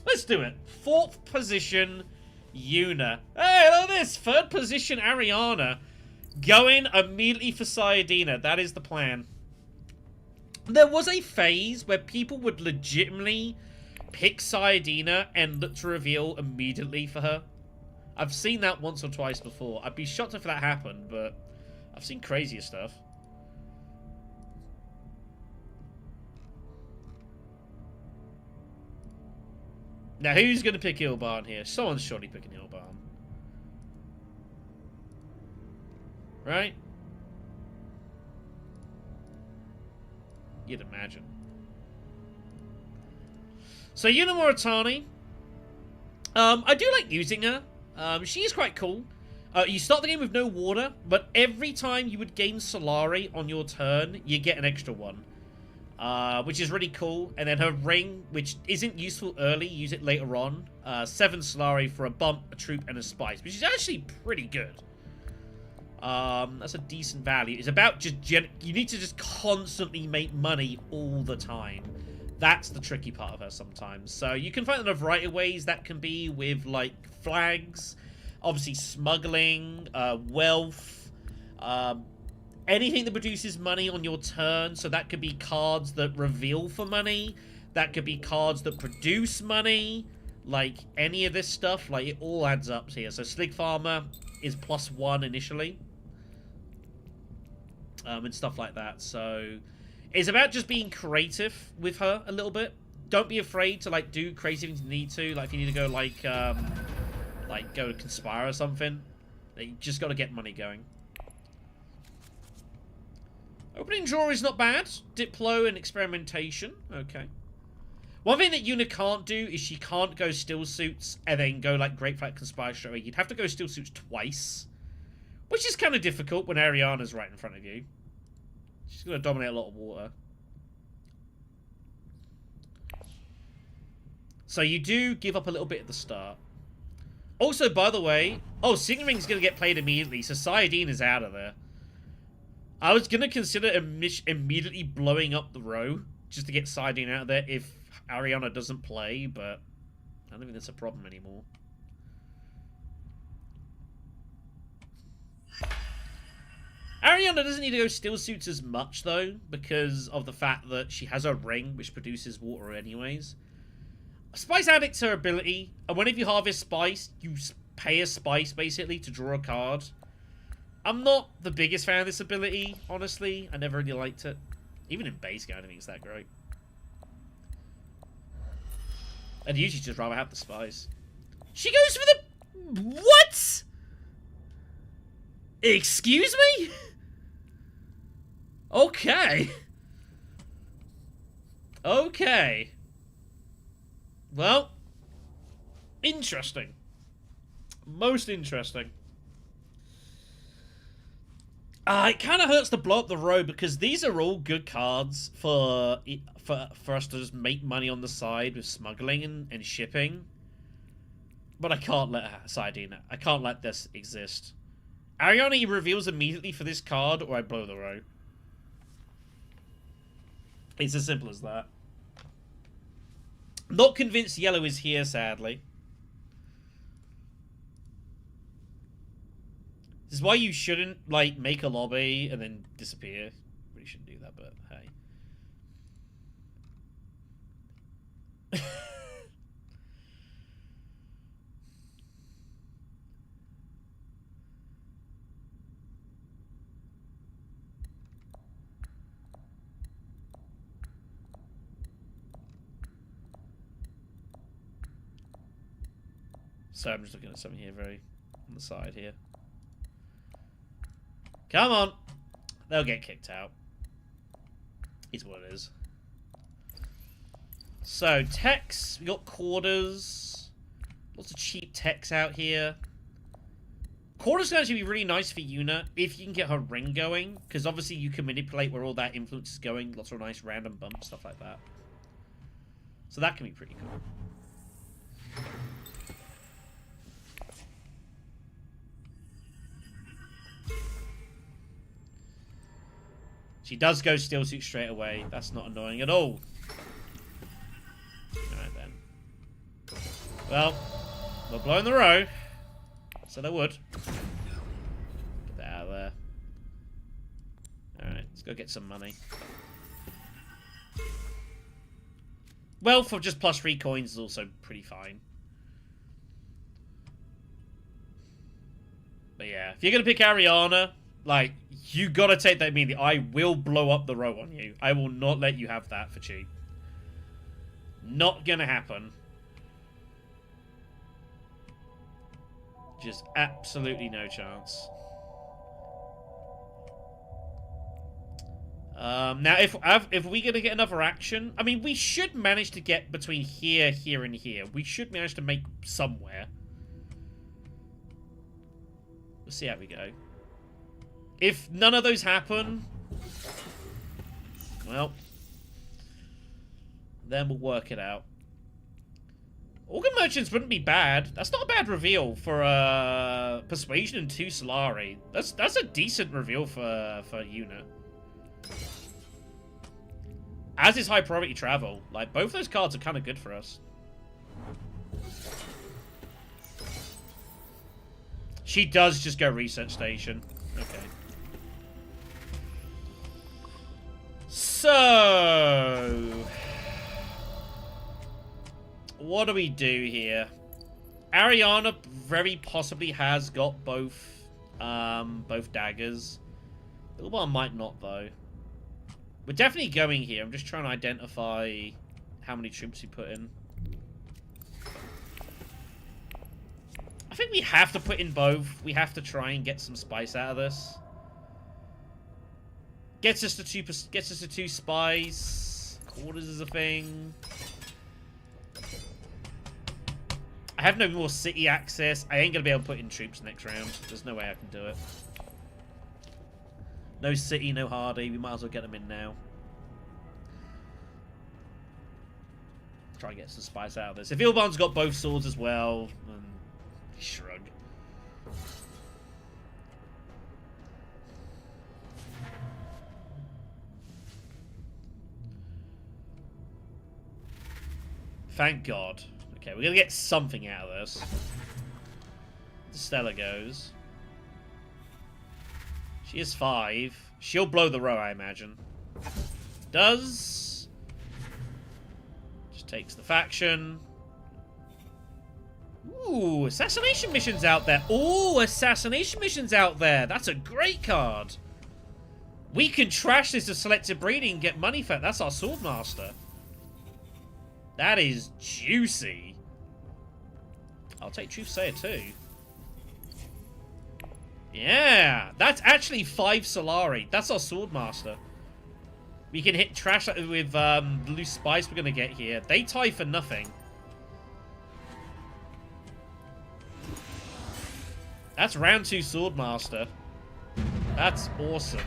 Let's do it. 4th position, Yuna. Hey, look at this. 3rd position, Ariana. Going immediately for Sayadina. That is the plan. There was a phase where people would legitimately pick Sayadina and look to reveal immediately for her. I've seen that once or twice before. I'd be shocked if that happened, but I've seen crazier stuff. Now, who's going to pick Ilban here? Someone's surely picking Ilban. Right? You'd imagine. So, Yuna Moritani. I do like using her. She is quite cool. You start the game with no water, but every time you would gain Solari on your turn, you get an extra one. Which is really cool. And then her ring, which isn't useful early, use it later on. 7 Solari for a bump, a troop, and a spice, which is actually pretty good. That's a decent value. It's about just you need to just constantly make money all the time. That's the tricky part of her sometimes. So you can find it in a variety of ways. That can be with, like, flags, obviously smuggling, wealth, anything that produces money on your turn. So that could be cards that reveal for money. That could be cards that produce money. Like, any of this stuff, like, it all adds up here. So Slig Farmer is +1 initially. And stuff like that. So it's about just being creative with her a little bit. Don't be afraid to, like, do crazy things you need to. Like, if you need to go, like go to Conspire or something. You just got to get money going. Opening draw is not bad. Diplo and Experimentation. Okay. One thing that Yuna can't do is she can't go Still Suits and then go, like, Great Flight Conspire straight away. You'd have to go Still Suits twice. Which is kind of difficult when Ariana's right in front of you. She's going to dominate a lot of water. So you do give up a little bit at the start. Also, by the way... Oh, Signaring's going to get played immediately, so Sayadine is out of there. I was going to consider immediately blowing up the row just to get Sayadine out of there if Ariana doesn't play, but I don't think that's a problem anymore. Ariana doesn't need to go Still Suits as much, though, because of the fact that she has a ring, which produces water anyways. Spice addict's her ability, and whenever you harvest Spice, you pay a Spice, basically, to draw a card. I'm not the biggest fan of this ability, honestly. I never really liked it. Even in base game, I don't think it's that great. I'd usually just rather have the Spice. She goes for the... What?! Excuse me? Okay. Okay. Well, interesting. Most interesting. It kind of hurts to blow up the row because these are all good cards for us to just make money on the side with smuggling and shipping. But I can't let Sayadina. I can't let this exist. Ariana reveals immediately for this card, or I blow the row. It's as simple as that. Not convinced yellow is here, sadly. This is why you shouldn't, like, make a lobby and then disappear. Really shouldn't do that, but hey. So I'm just looking at something here very on the side here. Come on. They'll get kicked out. Is what it is. So, techs. We got quarters. Lots of cheap techs out here. Quarters can actually be really nice for Yuna if you can get her ring going. Because obviously you can manipulate where all that influence is going. Lots of nice random bumps, stuff like that. So that can be pretty cool. She does go steel suit straight away. That's not annoying at all. Alright then. Well, we're blowing the row. Said I would. Get that out of there. Alright, let's go get some money. Well, for just +3 coins is also pretty fine. But yeah, if you're going to pick Ariana, like, you got to take that immediately. I will blow up the row on you. I will not let you have that for cheap. Not going to happen. Just absolutely no chance. Now, if we're going to get another action, I mean, we should manage to get between here, here, and here. We should manage to make somewhere. We'll see how we go. If none of those happen, well, then we'll work it out. Organ Merchants wouldn't be bad. That's not a bad reveal for Persuasion and 2 Solari. That's a decent reveal for Yuna. As is High Priority Travel. Like, both those cards are kind of good for us. She does just go Research Station. Okay. So, what do we do here? Ariana very possibly has got both daggers. Bilbao might not, though. We're definitely going here. I'm just trying to identify how many troops we put in. I think we have to put in both. We have to try and get some spice out of this. Gets us to 2 spice. Quarters is a thing. I have no more city access. I ain't gonna be able to put in troops next round. There's no way I can do it. No city, no Hardy. We might as well get them in now. Try and get some spice out of this. If Ilban's got both swords as well, then shrug. Thank God. Okay, we're gonna get something out of this. The Stella goes. She is 5. She'll blow the row, I imagine. Does. Just takes the faction. Ooh, assassination missions out there. Ooh, assassination missions out there. That's a great card. We can trash this to selective breeding and get money for it. That's our Swordmaster. That is juicy. I'll take Truthsayer too. Yeah, that's actually 5 Solari. That's our Swordmaster. We can hit trash with the loose spice we're going to get here. They tie for nothing. That's round 2 Swordmaster. That's awesome.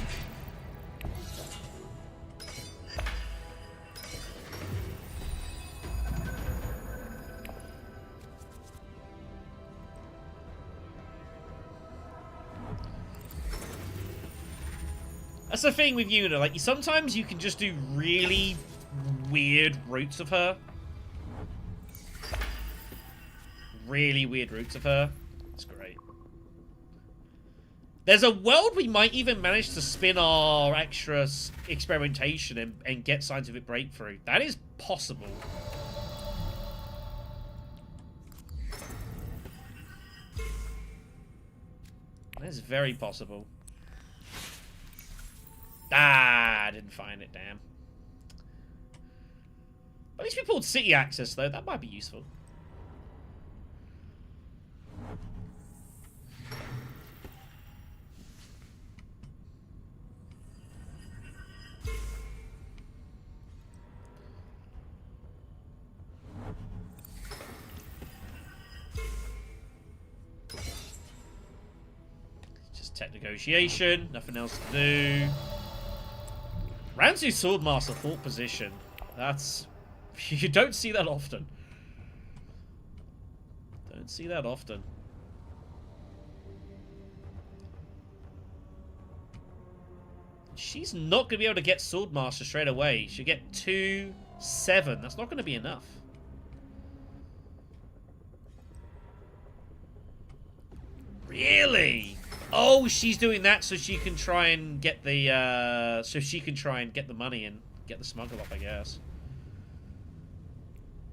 That's the thing with Yuna, like, sometimes you can just do really weird routes of her. Really weird routes of her. It's great. There's a world we might even manage to spin our extra experimentation and get scientific breakthrough. That is possible. That is very possible. Ah, I didn't find it, damn. At least we pulled city access, though. That might be useful. Just tech negotiation. Nothing else to do. Round 2 Swordmaster, 4th position. That's... You don't see that often. Don't see that often. She's not going to be able to get Swordmaster straight away. She'll get 2, 7. That's not going to be enough. Really? Oh, she's doing that so she can try and get the money and get the smuggle off, I guess.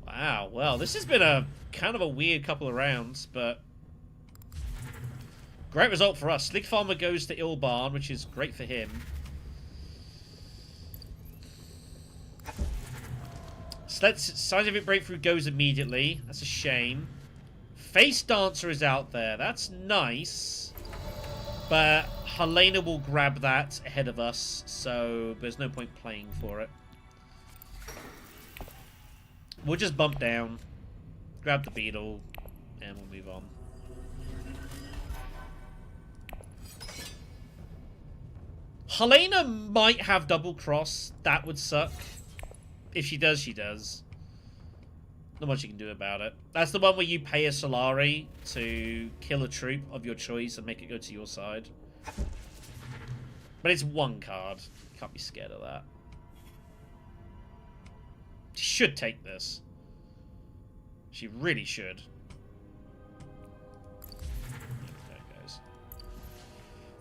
Wow. Well, this has been a kind of a weird couple of rounds, but great result for us. Slig Farmer goes to Ilbarn, which is great for him. Scientific Breakthrough goes immediately. That's a shame. Face Dancer is out there. That's nice. But Helena will grab that ahead of us, so there's no point playing for it. We'll just bump down, grab the beetle, and we'll move on. Helena might have double cross. That would suck. If she does, she does. Not much you can do about it. That's the one where you pay a Solari to kill a troop of your choice and make it go to your side. But it's one card. Can't be scared of that. She should take this. She really should. There it goes.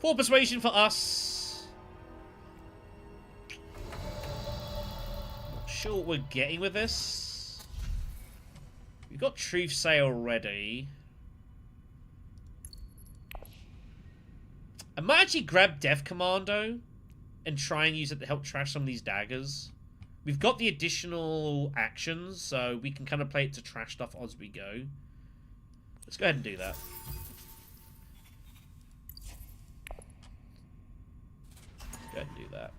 4 persuasion for us. Not sure what we're getting with this. We've got Truth Say already. I might actually grab Death Commando and try and use it to help trash some of these daggers. We've got the additional actions, so we can kind of play it to trash stuff as we go. Let's go ahead and do that. Go ahead and do that.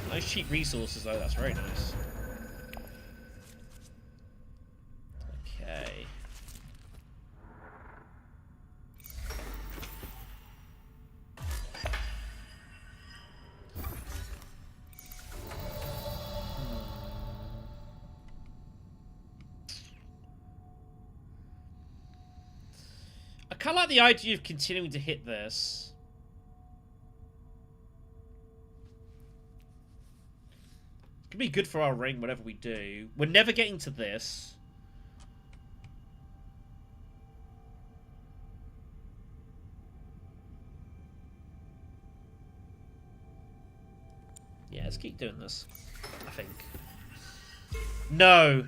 Nice cheap resources, though. That's very nice. Okay. I kind of like the idea of continuing to hit this. Could be good for our ring, whatever we do. We're never getting to this. Yeah, let's keep doing this, I think. No.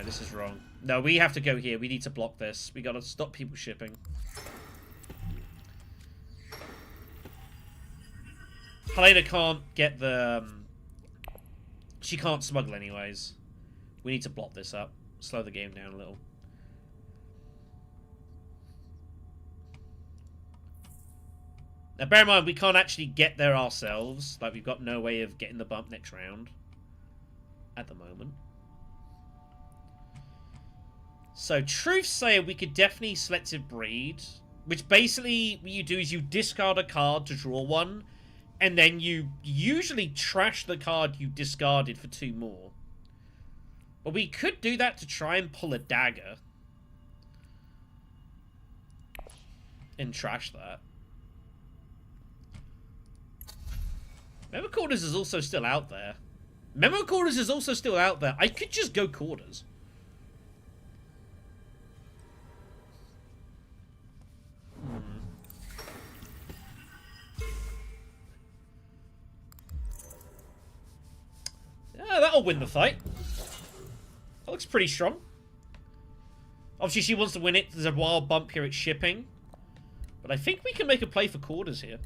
This is wrong. No, we have to go here. We need to block this. We gotta stop people shipping. Helena can't get the... she can't smuggle anyways. We need to block this up. Slow the game down a little. Now bear in mind, we can't actually get there ourselves. Like, we've got no way of getting the bump next round. At the moment. So, Truth Sayer, we could definitely Selective Breed. Which basically, what you do is you discard a card to draw one. And then you usually trash the card you discarded for 2 more. But we could do that to try and pull a dagger. And trash that. Memo Quarters is also still out there. Memo Quarters is also still out there. I could just go Quarters. Yeah, that'll win the fight. That looks pretty strong. Obviously, she wants to win it. There's a wild bump here at shipping. But I think we can make a play for Quarters here.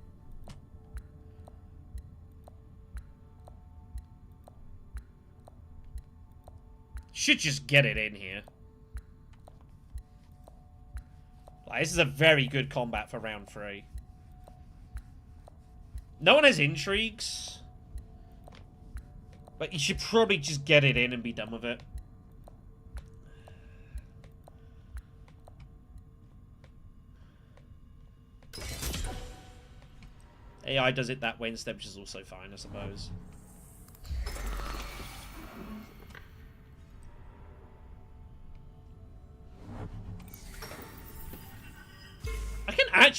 Should just get it in here. Like, this is a very good combat for round 3. No one has intrigues. But you should probably just get it in and be done with it. AI does it that way instead, which is also fine, I suppose.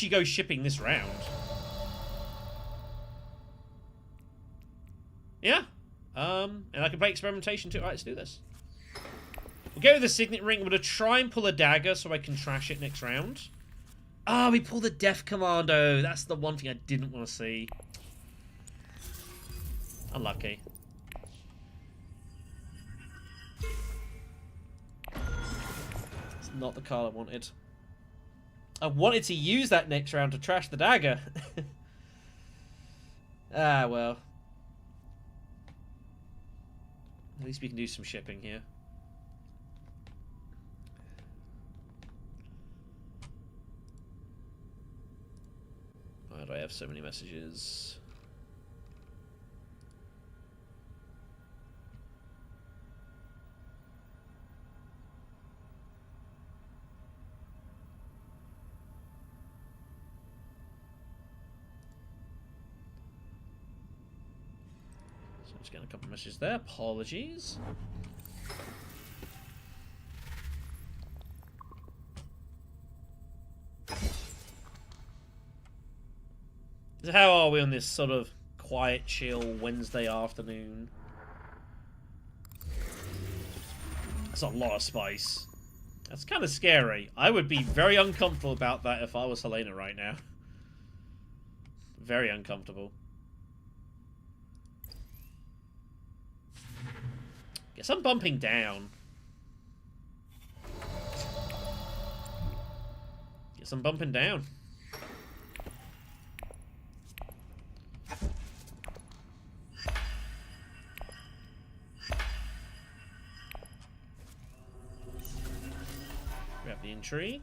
actually go shipping this round. Yeah. And I can play experimentation too. Alright, let's do this. We'll go with the signet ring. I'm going to try and pull a dagger so I can trash it next round. Ah, we pull the Death Commando. That's the one thing I didn't want to see. Unlucky. It's not the card I wanted. I wanted to use that next round to trash the dagger. Ah, well. At least we can do some shipping here. Why do I have so many messages? So I'm just getting a couple of messages there. Apologies. How are we on this sort of quiet, chill Wednesday afternoon? That's a lot of spice. That's kind of scary. I would be very uncomfortable about that if I was Helena right now. Very uncomfortable. Guess I'm bumping down. Guess I'm bumping down. Grab the intrigue.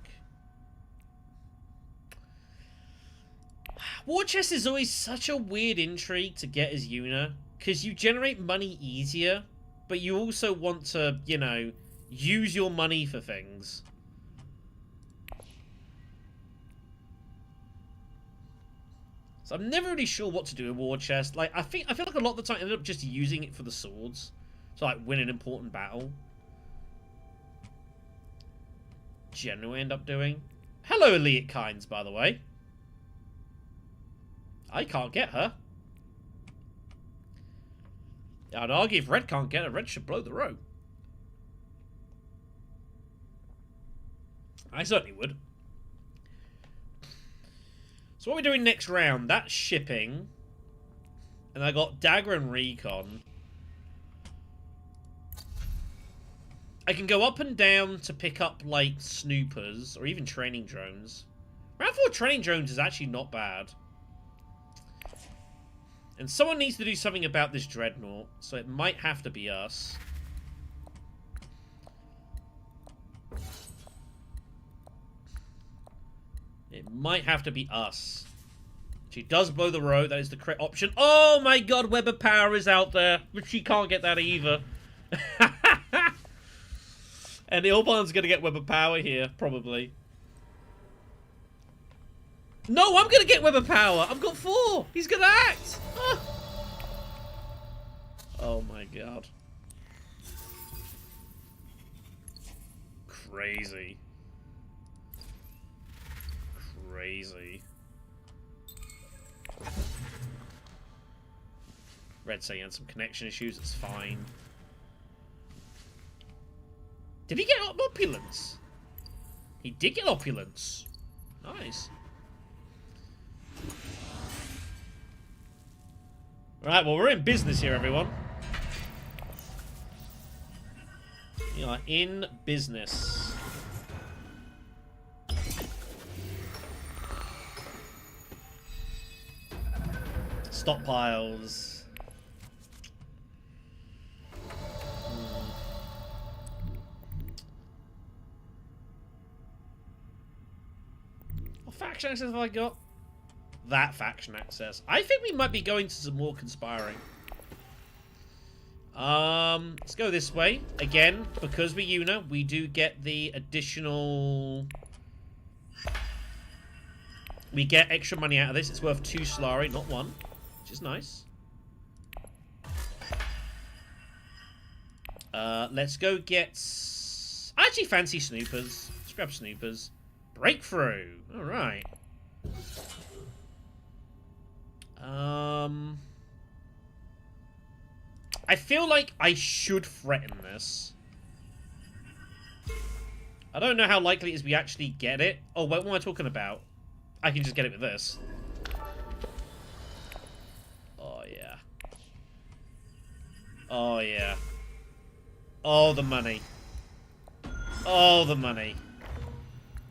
War chest is always such a weird intrigue to get as Yuna, because you generate money easier, but you also want to, you know, use your money for things. So I'm never really sure what to do with war chest. Like, I feel like a lot of the time I ended up just using it for the swords. So like win an important battle. Generally end up doing. Hello, Elite Kinds, by the way. I can't get her. I'd argue if Red can't get her, Red should blow the row. I certainly would. So what are we doing next round? That's shipping. And I got Dagger and Recon. I can go up and down to pick up, like, snoopers, or even training drones. Round 4 training drones is actually not bad. And someone needs to do something about this dreadnought, so it might have to be us. It might have to be us. She does blow the row, that is the correct option. Oh my god, Web of Power is out there, but she can't get that either. And the Orban's gonna get Web of Power here, probably. No, I'm gonna get Web of Power! I've got 4! He's gonna act! Ah. Oh my god. Crazy. Crazy. Red saying he had some connection issues, it's fine. Did he get opulence? He did get opulence. Nice. Right, well, we're in business here, everyone. We are in business. Stockpiles. What faction access have I got? That faction access. I think we might be going to some more conspiring. Let's go this way. Again, because we're Yuna, we do get the additional... We get extra money out of this. It's worth 2 Solari, not 1. Which is nice. Let's go get... I actually fancy snoopers. Let's grab snoopers. Breakthrough. Alright. I feel like I should threaten this. I don't know how likely it is we actually get it. Oh, what am I talking about? I can just get it with this. Oh, yeah. Oh, yeah. Oh, the money. Oh, the money.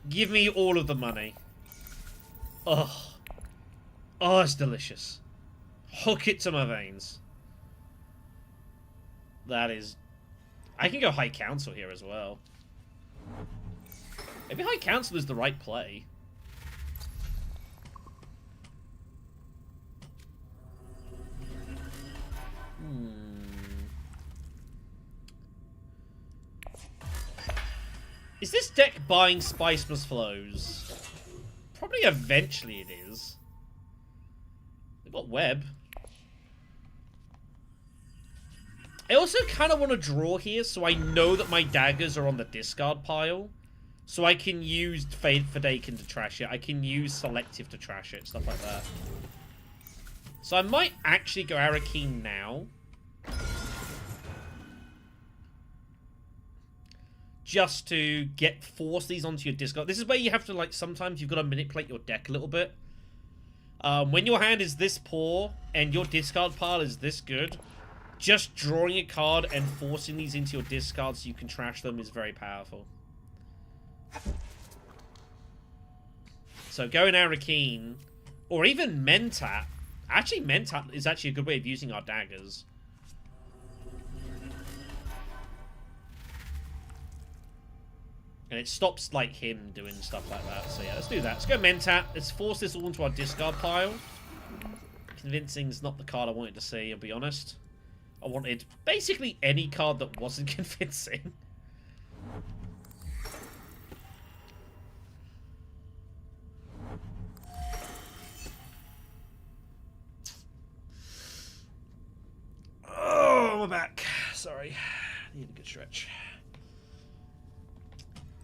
Give me all of the money. Oh. Oh, it's delicious. Hook it to my veins. That is... I can go High Council here as well. Maybe High Council is the right play. Is this deck buying Spice plus Flows? Probably eventually it is. They've got Web. I also kind of want to draw here, so I know that my daggers are on the discard pile. So I can use Fadakin to trash it. I can use Selective to trash it, stuff like that. So I might actually go Arakeen now. Just to force these onto your discard. This is where you have to, like, sometimes you've got to manipulate your deck a little bit. When your hand is this poor and your discard pile is this good, just drawing a card and forcing these into your discard so you can trash them is very powerful. So going Arakeen, or even Mentat. Actually, Mentat is actually a good way of using our daggers. And it stops, like, him doing stuff like that. So yeah, let's do that. Let's go Mentat. Let's force this all into our discard pile. Convincing's not the card I wanted to see, I'll be honest. I wanted basically any card that wasn't convincing. Oh, my back. Sorry. Need a good stretch.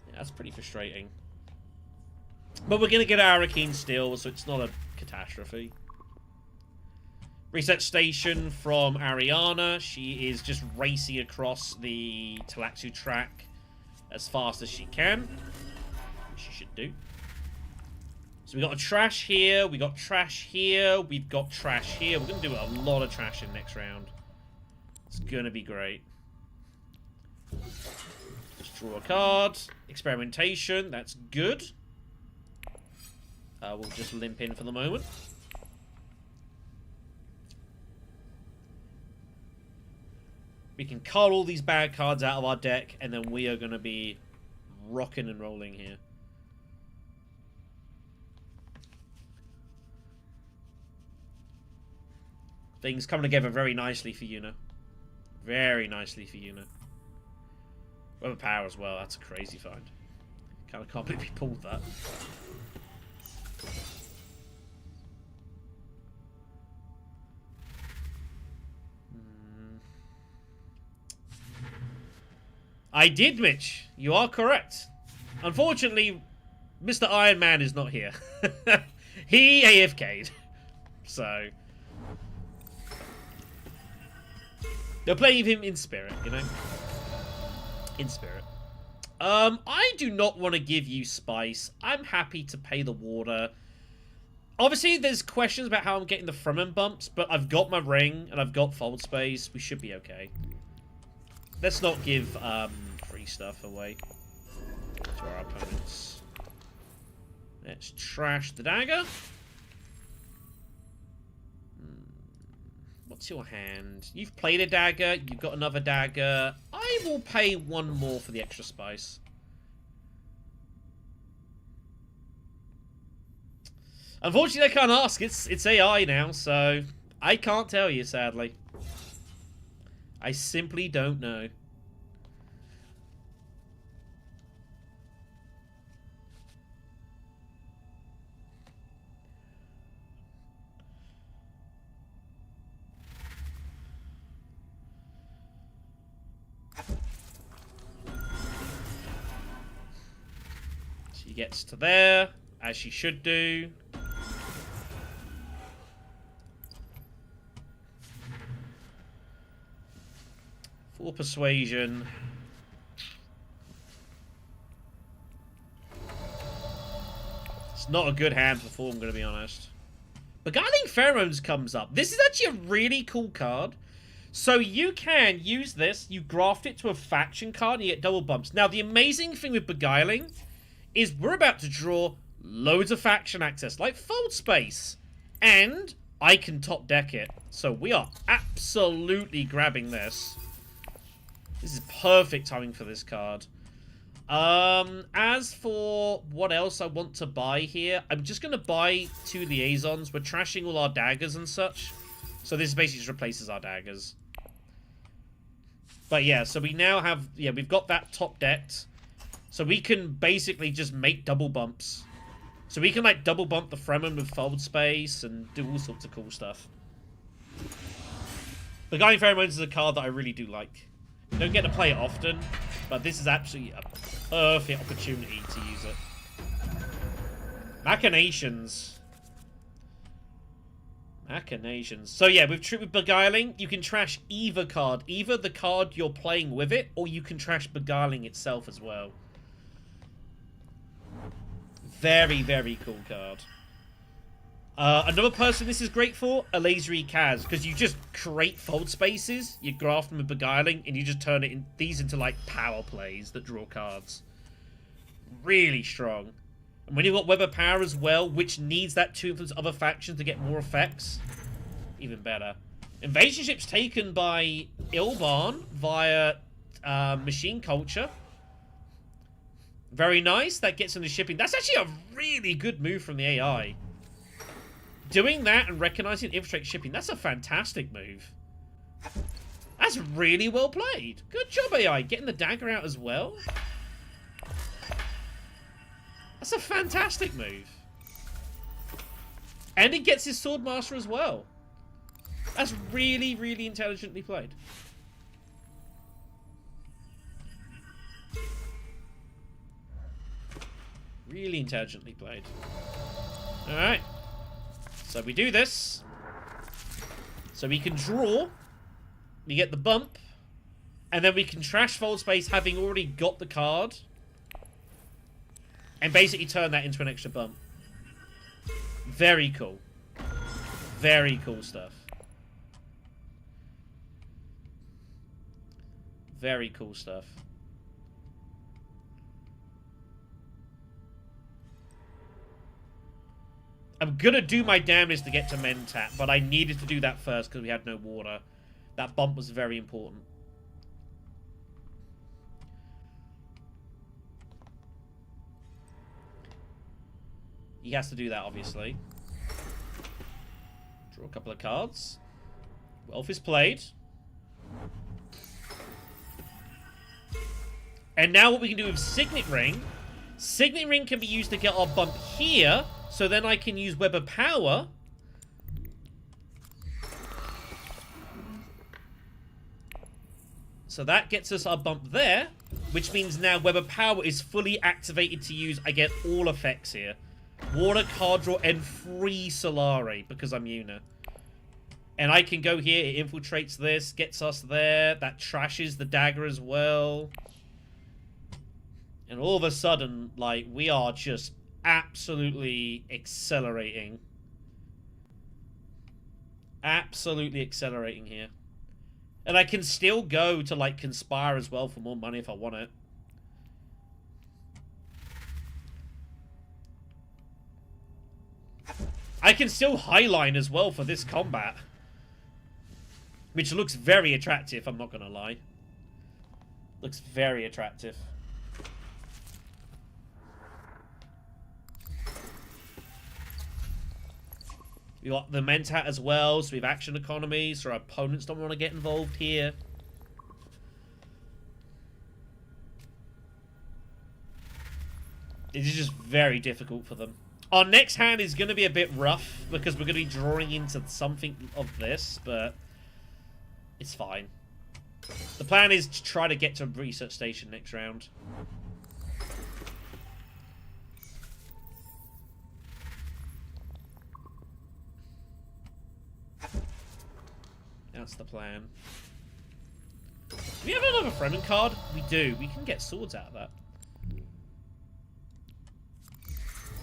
Yeah, that's pretty frustrating. But we're going to get Arakeen still, so it's not a catastrophe. Reset station from Ariana. She is just racing across the Talaxu track as fast as she can. Which she should do. So we got a trash here, we got trash here, we've got trash here. We're going to do a lot of trash in next round. It's going to be great. Just draw a card. Experimentation, that's good. We'll just limp in for the moment. We can cull all these bad cards out of our deck, and then we are going to be rocking and rolling here. Things coming together very nicely for Yuna. Very nicely for Yuna. Weather Power as well, that's a crazy find. Kind of can't believe we pulled that. I did, Mitch. You are correct. Unfortunately, Mr. Iron Man is not here. He AFK'd. So... they're playing him in spirit, you know? In spirit. I do not want to give you Spice. I'm happy to pay the water. Obviously, there's questions about how I'm getting the Fremen bumps, but I've got my ring, and I've got Fold Space. We should be okay. Let's not give free stuff away to our opponents. Let's trash the dagger. What's your hand? You've played a dagger. You've got another dagger. I will pay one more for the extra spice. Unfortunately, I can't ask. It's AI now, so I can't tell you, sadly. I simply don't know. She gets to there, as she should do. 4 persuasion. It's not a good hand for 4, I'm going to be honest. Beguiling Pheromones comes up. This is actually a really cool card. So you can use this, you graft it to a faction card, and you get double bumps. Now, the amazing thing with Beguiling is we're about to draw loads of faction access, like Fold Space. And I can top deck it. So we are absolutely grabbing this. This is perfect timing for this card. As for what else I want to buy here, I'm just going to buy 2 liaisons. We're trashing all our daggers and such. So this basically just replaces our daggers. But yeah, so we now have, yeah, we've got that top decked. So we can basically just make double bumps. So we can like double bump the Fremen with Fold Space and do all sorts of cool stuff. The Guiding Pheromones is a card that I really do like. You don't get to play it often, but this is absolutely a perfect opportunity to use it. Machinations. Machinations. So yeah, with Beguiling, you can trash either card. Either the card you're playing with it, or you can trash Beguiling itself as well. Very, very cool card. Another person this is great for, Ecaz, because you just create Fold Spaces, you graft them with Beguiling, and you just turn these into like power plays that draw cards. Really strong. And when you've got Web of Power as well, which needs that to influence other factions to get more effects, even better. Invasion ships taken by Ilban via Machine Culture. Very nice. That gets into shipping. That's actually a really good move from the AI. Doing that and recognizing infiltrate shipping, that's a fantastic move. That's really well played. Good job, AI. Getting the dagger out as well. That's a fantastic move. And it gets his Swordmaster as well. That's really, really intelligently played. Really intelligently played. Alright. So we do this. So we can draw. We get the bump. And then we can trash Fold Space having already got the card. And basically turn that into an extra bump. Very cool. Very cool stuff. Very cool stuff. I'm gonna do my damnedest to get to Mentat, but I needed to do that first because we had no water. That bump was very important. He has to do that, obviously. Draw a couple of cards. Wealth is played. And now what we can do with Signet Ring. Signet Ring can be used to get our bump here. So then I can use Web of Power. So that gets us our bump there. Which means now Web of Power is fully activated to use. I get all effects here. Water, card draw, and free Solare because I'm Yuna. And I can go here, it infiltrates this, gets us there. That trashes the dagger as well. And all of a sudden, like, we are just absolutely accelerating. Absolutely accelerating here. And I can still go to, like, Conspire as well for more money if I want it. I can still Highline as well for this combat. Which looks very attractive, I'm not gonna lie. Looks very attractive. We got the Mentat as well, so we have action economy, so our opponents don't want to get involved here. It is just very difficult for them. Our next hand is going to be a bit rough, because we're going to be drawing into something of this, but it's fine. The plan is to try to get to a research station next round. That's the plan. we have another Fremen card? We do. We can get swords out of that.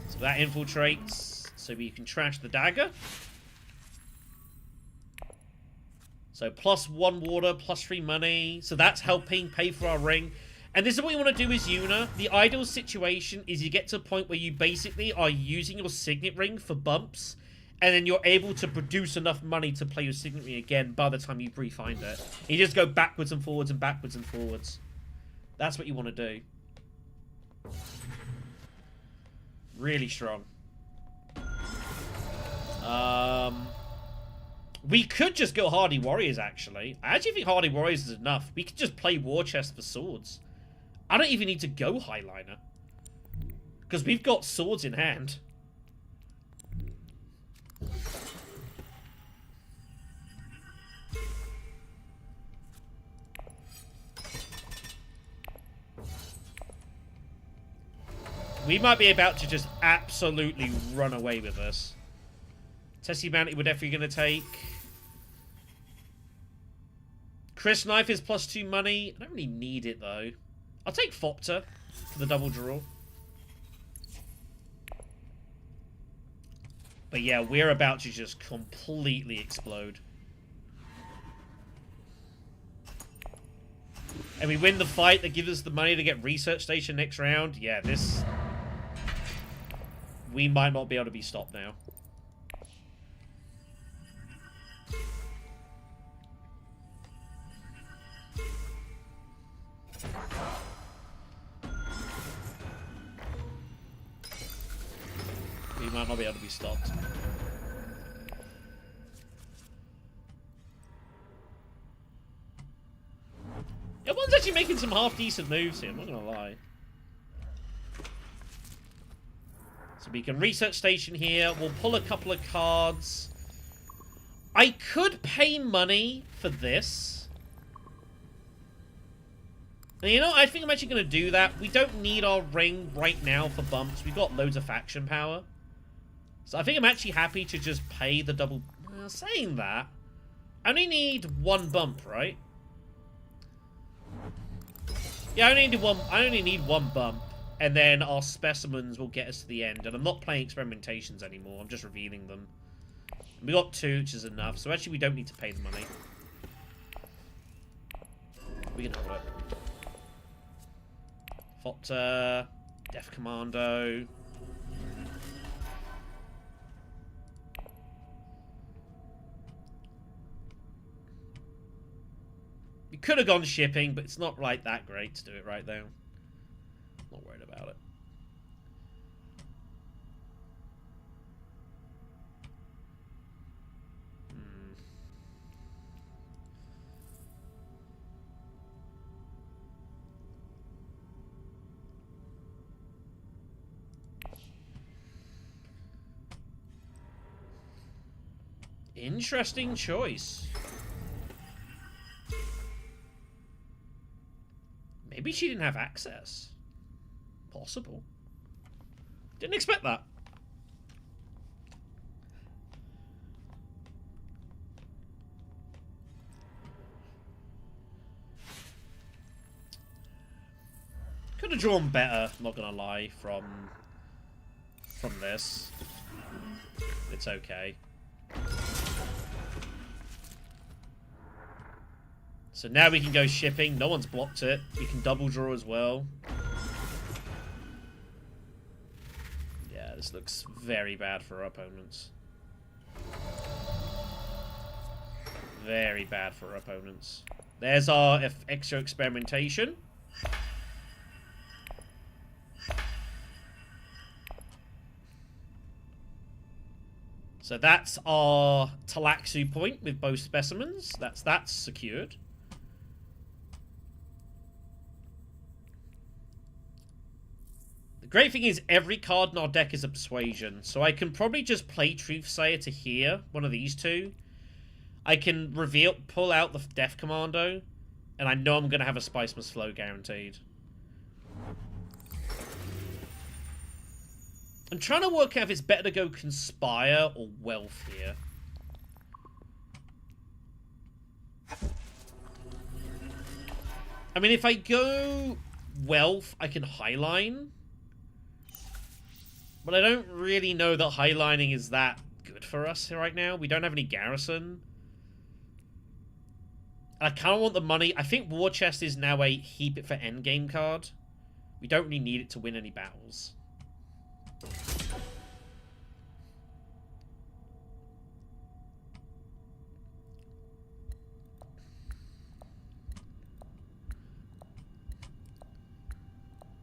So that infiltrates, so we can trash the dagger. So +1 water, +3 money. So that's helping pay for our ring. And this is what you want to do as Yuna. The ideal situation is you get to a point where you basically are using your signet ring for bumps, and then you're able to produce enough money to play your signet ring again by the time you re-find it. You just go backwards and forwards and backwards and forwards. That's what you want to do. Really strong. We could just go Hardy Warriors, actually. I actually think Hardy Warriors is enough. We could just play War Chest for swords. I don't even need to go Highliner. Because we've got swords in hand. We might be about to just absolutely run away with this. Tessie Bounty we're definitely going to take. Chris Knife is +2 money. I don't really need it, though. I'll take Fopter for the double draw. But yeah, we're about to just completely explode. And we win the fight that gives us the money to get Research Station next round. Yeah, this... we might not be able to be stopped now. We might not be able to be stopped. Everyone's actually making some half-decent moves here, I'm not gonna lie. So we can Research Station here. We'll pull a couple of cards. I could pay money for this. And you know, I think I'm actually going to do that. We don't need our ring right now for bumps. We've got loads of faction power. So I think I'm actually happy to just pay the double... saying that, I only need 1 bump, right? Yeah, I only need one bump. And then our specimens will get us to the end. And I'm not playing experimentations anymore. I'm just revealing them. We got 2, which is enough. So actually, we don't need to pay the money. We can hold it. Fopter. Death Commando. We could have gone shipping, but it's not like that great to do it right now. Not worried about it. Interesting choice. Maybe she didn't have access. Possible. Didn't expect that. Could have drawn better, not gonna lie, from this. It's okay. So now we can go shipping. No one's blocked it. We can double draw as well. Yeah, this looks very bad for our opponents. Very bad for our opponents. There's our extra experimentation. So that's our Talaxu point with both specimens. That's secured. The great thing is every card in our deck is a persuasion. So I can probably just play Truthsayer to here, one of these two. I can pull out the Death Commando, and I know I'm going to have a Spice Must Flow guaranteed. I'm trying to work out if it's better to go Conspire or Wealth here. I mean, if I go wealth, I can highline. But I don't really know that highlining is that good for us right now. We don't have any garrison. I kind of want the money. I think War Chest is now a heap it for endgame card. We don't really need it to win any battles.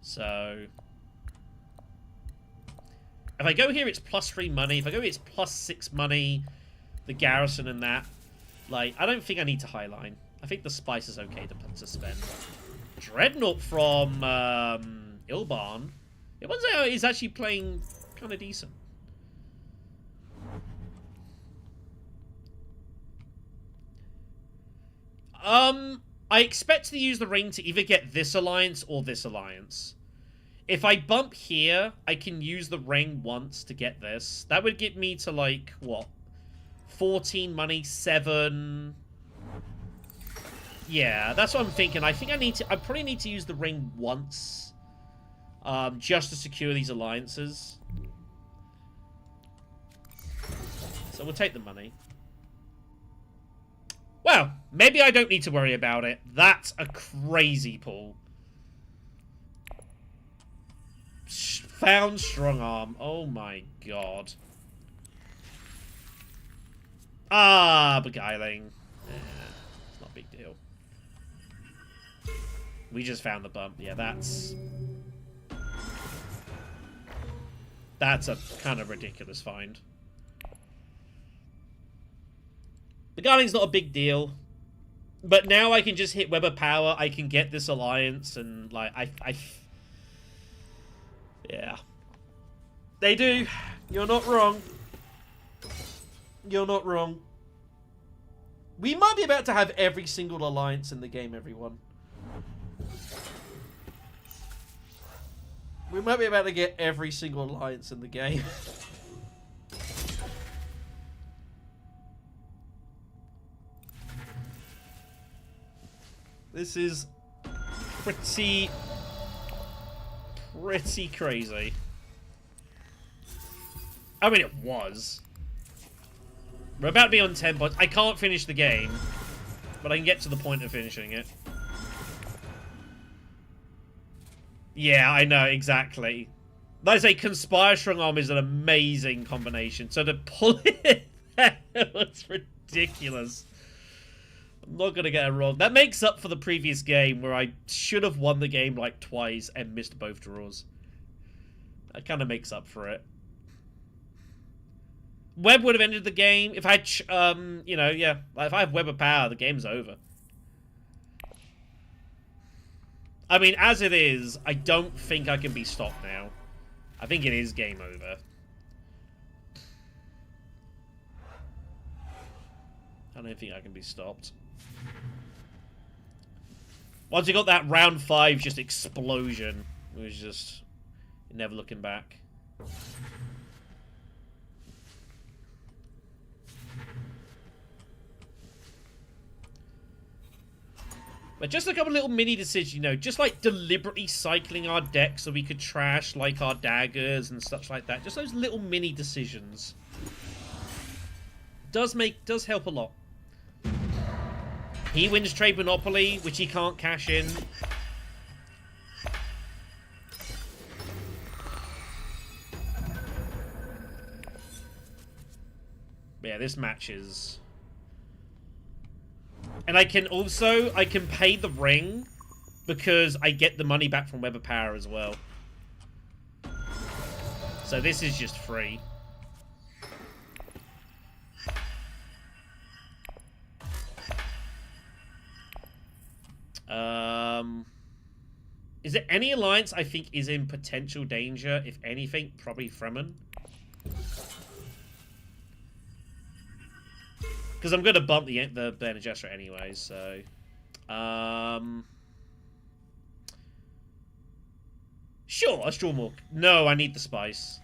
So, if I go here, it's +3 money. If I go here, it's +6 money. The garrison and that. Like, I don't think I need to highline. I think the spice is okay to spend. Dreadnought from Ilbarn. Ilbarn is actually playing kind of decent. I expect to use the ring to either get this alliance or this alliance. If I bump here, I can use the ring once to get this. That would get me to, like, what? 14 money, 7... Yeah, that's what I'm thinking. I think I probably need to use the ring once. Just to secure these alliances. So we'll take the money. Well, maybe I don't need to worry about it. That's a crazy pull. Found strong arm. Oh my god. Ah, beguiling. It's not a big deal. We just found the bump. Yeah, that's a kind of ridiculous find. Beguiling's not a big deal. But now I can just hit Web of Power. I can get this alliance and, like, yeah. They do. You're not wrong. You're not wrong. We might be about to have every single alliance in the game, everyone. We might be about to get every single alliance in the game. This is pretty crazy. I mean, it was. We're about to be on 10 points. I can't finish the game, but I can get to the point of finishing it. Yeah, I know, exactly. Like I say, Conspire Strong Arm is an amazing combination. So to pull it, that was ridiculous. I'm not going to get it wrong. That makes up for the previous game where I should have won the game like twice and missed both draws. That kind of makes up for it. Web would have ended the game. If I had, you know, yeah. If I have Web of Power, the game's over. I mean, as it is, I don't think I can be stopped now. I think it is game over. I don't think I can be stopped. Once you got that round 5 just explosion, it was just never looking back. But just a couple little mini decisions, you know, just like deliberately cycling our deck so we could trash like our daggers and such like that. Just those little mini decisions does help a lot. He wins Trade Monopoly, which he can't cash in. Yeah, this match is... And I can pay the ring because I get the money back from Web of Power as well. So this is just free. Is there any alliance I think is in potential danger? If anything, probably Fremen. Because I'm going to bump the Bene Gesserit anyway, so... Sure, let's draw more. No, I need the spice.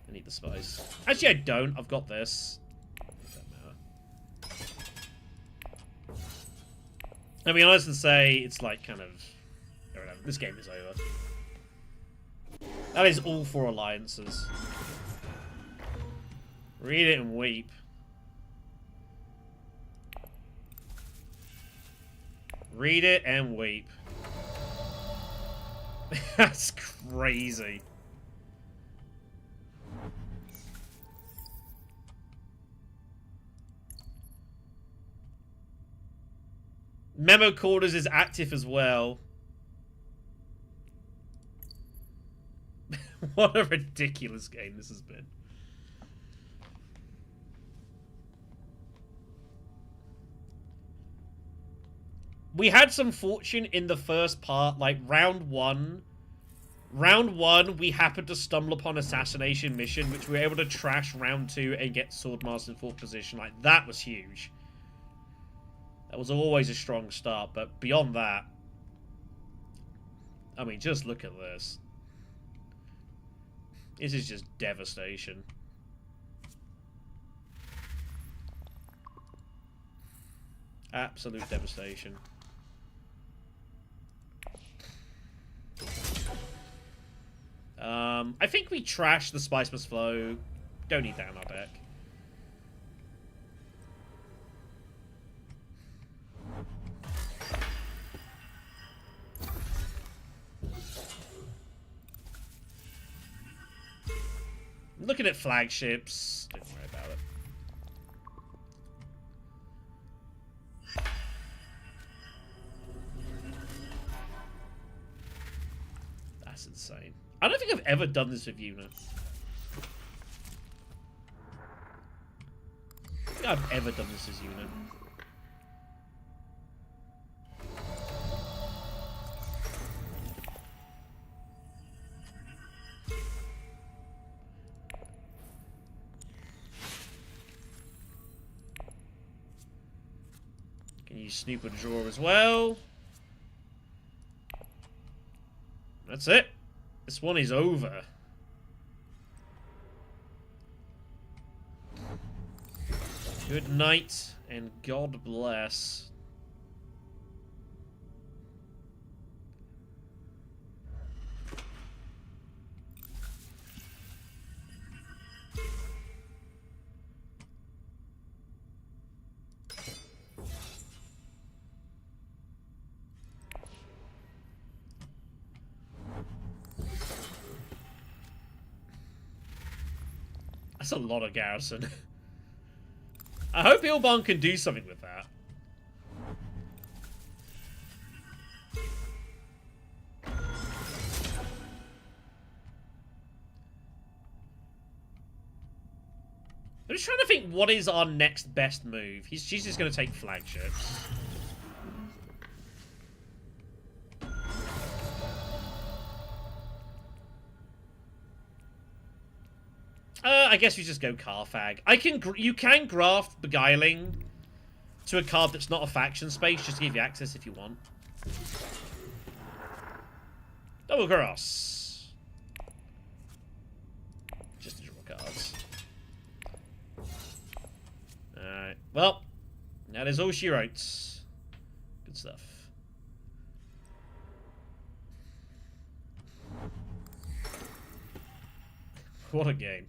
I need the spice. Actually, I don't. I've got this. I'll be honest and say it's like kind of... I don't know, this game is over. That is all 4 alliances. Read it and weep. Read it and weep. That's crazy. Memo Quarters is active as well. What a ridiculous game this has been. We had some fortune in the first part, like round one. Round 1, we happened to stumble upon Assassination Mission, which we were able to trash round 2 and get Swordmaster in 4th position. Like, that was huge. That was always a strong start, but beyond that... I mean, just look at this. This is just devastation. Absolute devastation. I think we trashed the Spice Must Flow. Don't need that in our deck. Looking at flagships. Don't worry about it. That's insane. I don't think I've ever done this with Yuna. I don't think I've ever done this as Yuna. Can use Snooper to draw as well. That's it. This one is over. Good night, and God bless. That's a lot of garrison. I hope Ilban can do something with that. I'm just trying to think what is our next best move. She's just going to take flagships. I guess we just go Carfag. You can graft Beguiling to a card that's not a faction space, just to give you access if you want. Double cross. Just to draw cards. Alright. Well, that is all she wrote. Good stuff. What a game.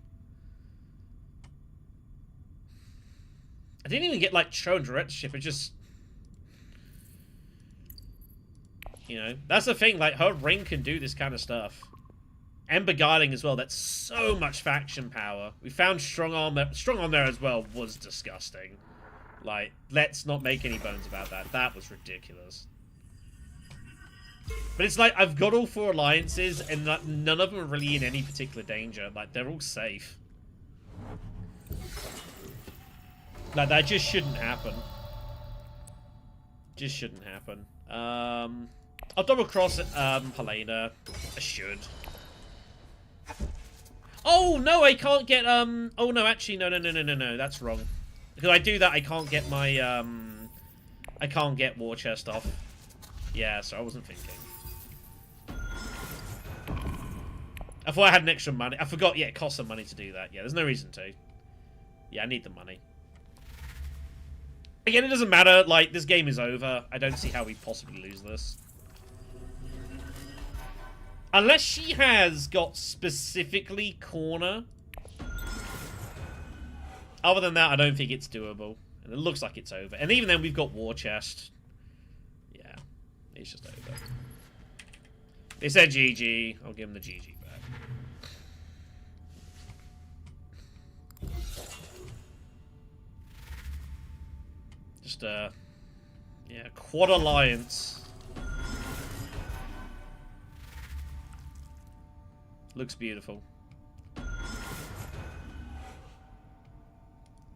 I didn't even get, like, shown directorship. It just... You know, that's the thing. Like, her ring can do this kind of stuff. And Beguiling as well. That's so much faction power. We found Strong Arm. Strong Arm there as well was disgusting. Like, let's not make any bones about that. That was ridiculous. But it's like, I've got all 4 alliances, and none of them are really in any particular danger. Like, they're all safe. Like, that just shouldn't happen. Just shouldn't happen. I'll double cross Helena. I should. Oh, no, I can't get, oh, no, actually, no, that's wrong. Because I do that, I can't get my, I can't get War Chest off. Yeah, so I wasn't thinking. I thought I had an extra money. I forgot, yeah, it costs some money to do that. Yeah, there's no reason to. Yeah, I need the money. Again, it doesn't matter. Like, this game is over. I don't see how we possibly lose this. Unless she has got specifically corner. Other than that, I don't think it's doable. And it looks like it's over. And even then, we've got War Chest. Yeah, it's just over. They said GG. I'll give them the GG back. Just, yeah, Quad Alliance. Looks beautiful.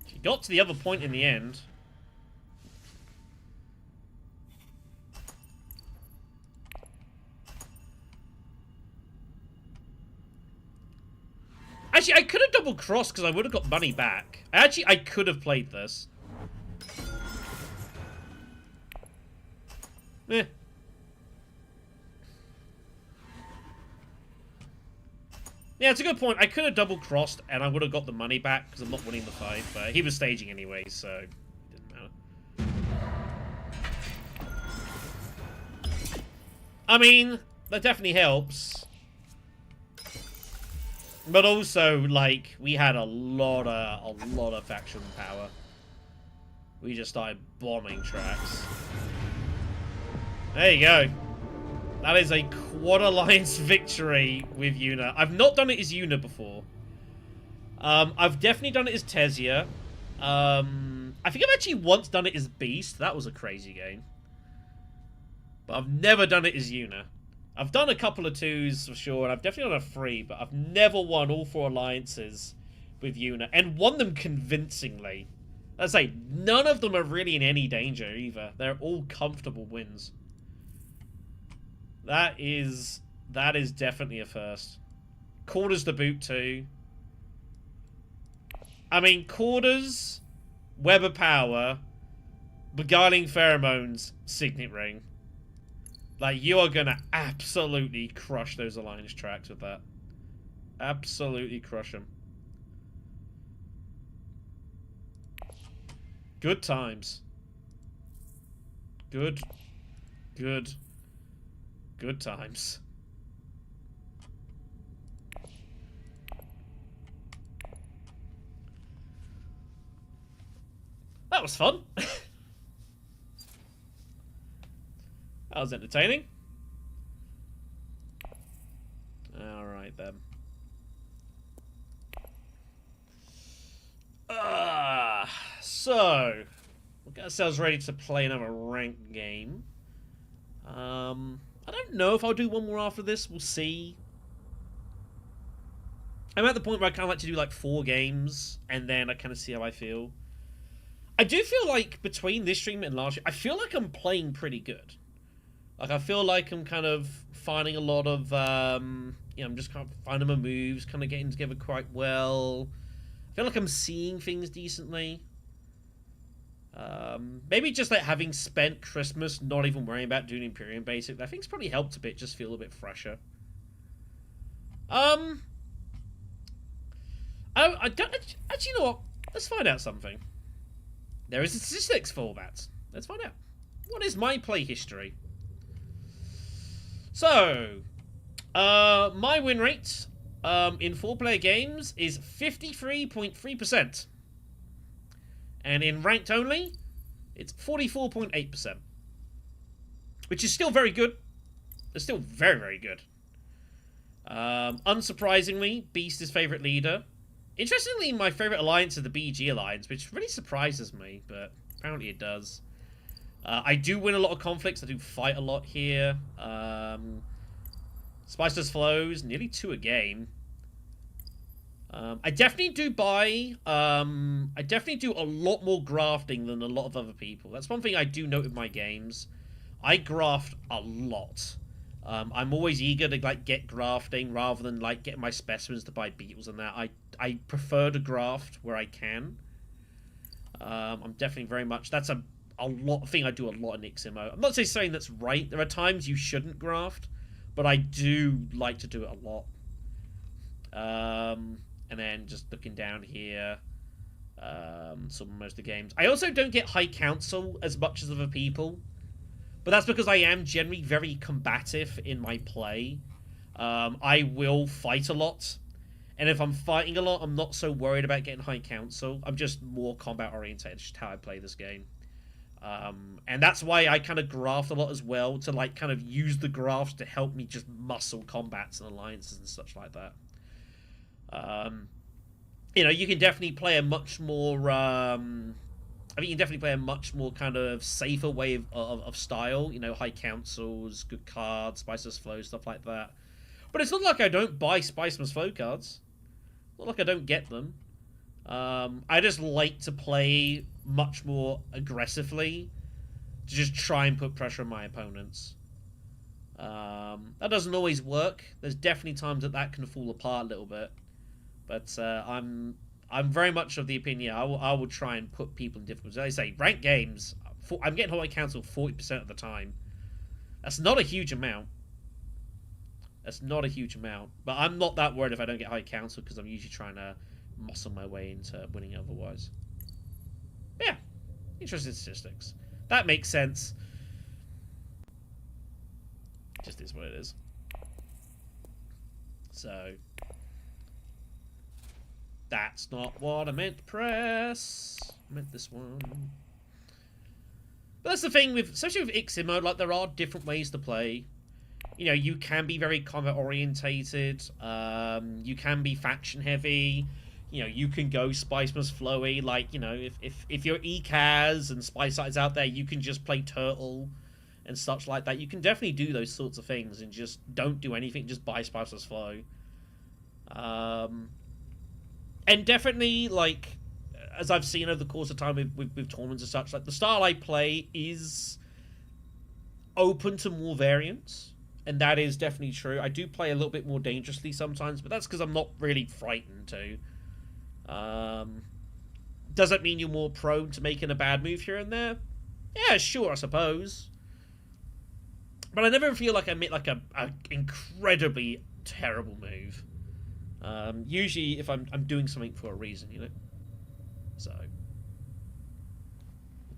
She got to the other point in the end. Actually, I could have double crossed because I would have got money back. Actually, I could have played this. Eh. Yeah, it's a good point. I could have double crossed and I would have got the money back because I'm not winning the fight, but he was staging anyway, so it didn't matter. I mean, that definitely helps. But also, like, we had a lot of faction power. We just started bombing tracks. There you go. That is a Quad Alliance victory with Yuna. I've not done it as Yuna before. I've definitely done it as Tesia. I think I've actually once done it as Beast. That was a crazy game. But I've never done it as Yuna. I've done a couple of 2s for sure, and I've definitely done a 3, but I've never won all 4 alliances with Yuna, and won them convincingly. Let's say, none of them are really in any danger either. They're all comfortable wins. That is definitely a first. Quarters to boot too. I mean, Quarters, Web of Power, Beguiling Pheromones, Signet Ring. Like, you are gonna absolutely crush those alliance tracks with that. Absolutely crush them. Good times. Good times. That was fun. That was entertaining. Alright then. So we'll get ourselves ready to play another ranked game. I don't know if I'll do one more after this. We'll see. I'm at the point where I kind of like to do like 4 games, and then I kind of see how I feel. I do feel like between this stream and last year, I feel like I'm playing pretty good. Like, I feel like I'm kind of finding a lot of, you know, I'm just kind of finding my moves, kind of getting together quite well. I feel like I'm seeing things decently. Maybe just like having spent Christmas not even worrying about doing Imperium Basic, I think it's probably helped a bit, just feel a bit fresher. I don't, actually, you know what? Let's find out something. There is a statistics for that. Let's find out. What is my play history? So, my win rate in 4-player games is 53.3%. And in ranked only, it's 44.8%. Which is still very good. It's still very, very good. Unsurprisingly, Beast is favourite leader. Interestingly, my favourite alliance is the BG alliance, which really surprises me, but apparently it does. I do win a lot of conflicts. I do fight a lot here. Spices Flows, nearly 2 a game. I definitely do buy... I definitely do a lot more grafting than a lot of other people. That's one thing I do note with my games. I graft a lot. I'm always eager to like get grafting rather than like getting my specimens to buy beetles and that. I prefer to graft where I can. I'm definitely very much... That's a lot thing I do a lot in Ix Immo. I'm not saying that's right. There are times you shouldn't graft, but I do like to do it a lot. And then just looking down here, Most of the games. I also don't get high council as much as other people, but that's because I am generally very combative in my play. I will fight a lot, and if I'm fighting a lot, I'm not so worried about getting high council. I'm just more combat oriented, just how I play this game. And that's why I kind of graft a lot as well, to like kind of use the grafts to help me just muscle combats and alliances and such like that. You know, you can definitely play a much more I think you can definitely play a much more kind of safer way of style, you know, high councils, good cards, Spiceless Flow, stuff like that. But it's not like I don't buy Spiceless Flow cards. Not like I don't get them. I just like to play much more aggressively to just try and put pressure on my opponents. That doesn't always work. There's definitely times that can fall apart a little bit. But I'm very much of the opinion I will try and put people in difficulties. As I say, ranked games, I'm getting high council 40% of the time. That's not a huge amount. That's not a huge amount. But I'm not that worried if I don't get high council, because I'm usually trying to muscle my way into winning otherwise. Yeah, interesting statistics. That makes sense. Just is what it is. So that's not what I meant to press. I meant this one. But that's the thing with, especially with Ix Immo, like there are different ways to play. You know, you can be very combat orientated. You can be faction heavy. You know, you can go Spiceless Flowy. Like, you know, if you're Ecaz and Spice Side's out there, you can just play Turtle and such like that. You can definitely do those sorts of things and just don't do anything. Just buy Spiceless Flow. And definitely, like, as I've seen over the course of time with tournaments and such, like, the style I play is open to more variants, and that is definitely true. I do play a little bit more dangerously sometimes, but that's because I'm not really frightened to. Does that mean you're more prone to making a bad move here and there? Yeah, sure, I suppose. But I never feel like I make like a incredibly terrible move. Usually, if I'm doing something for a reason, you know. So,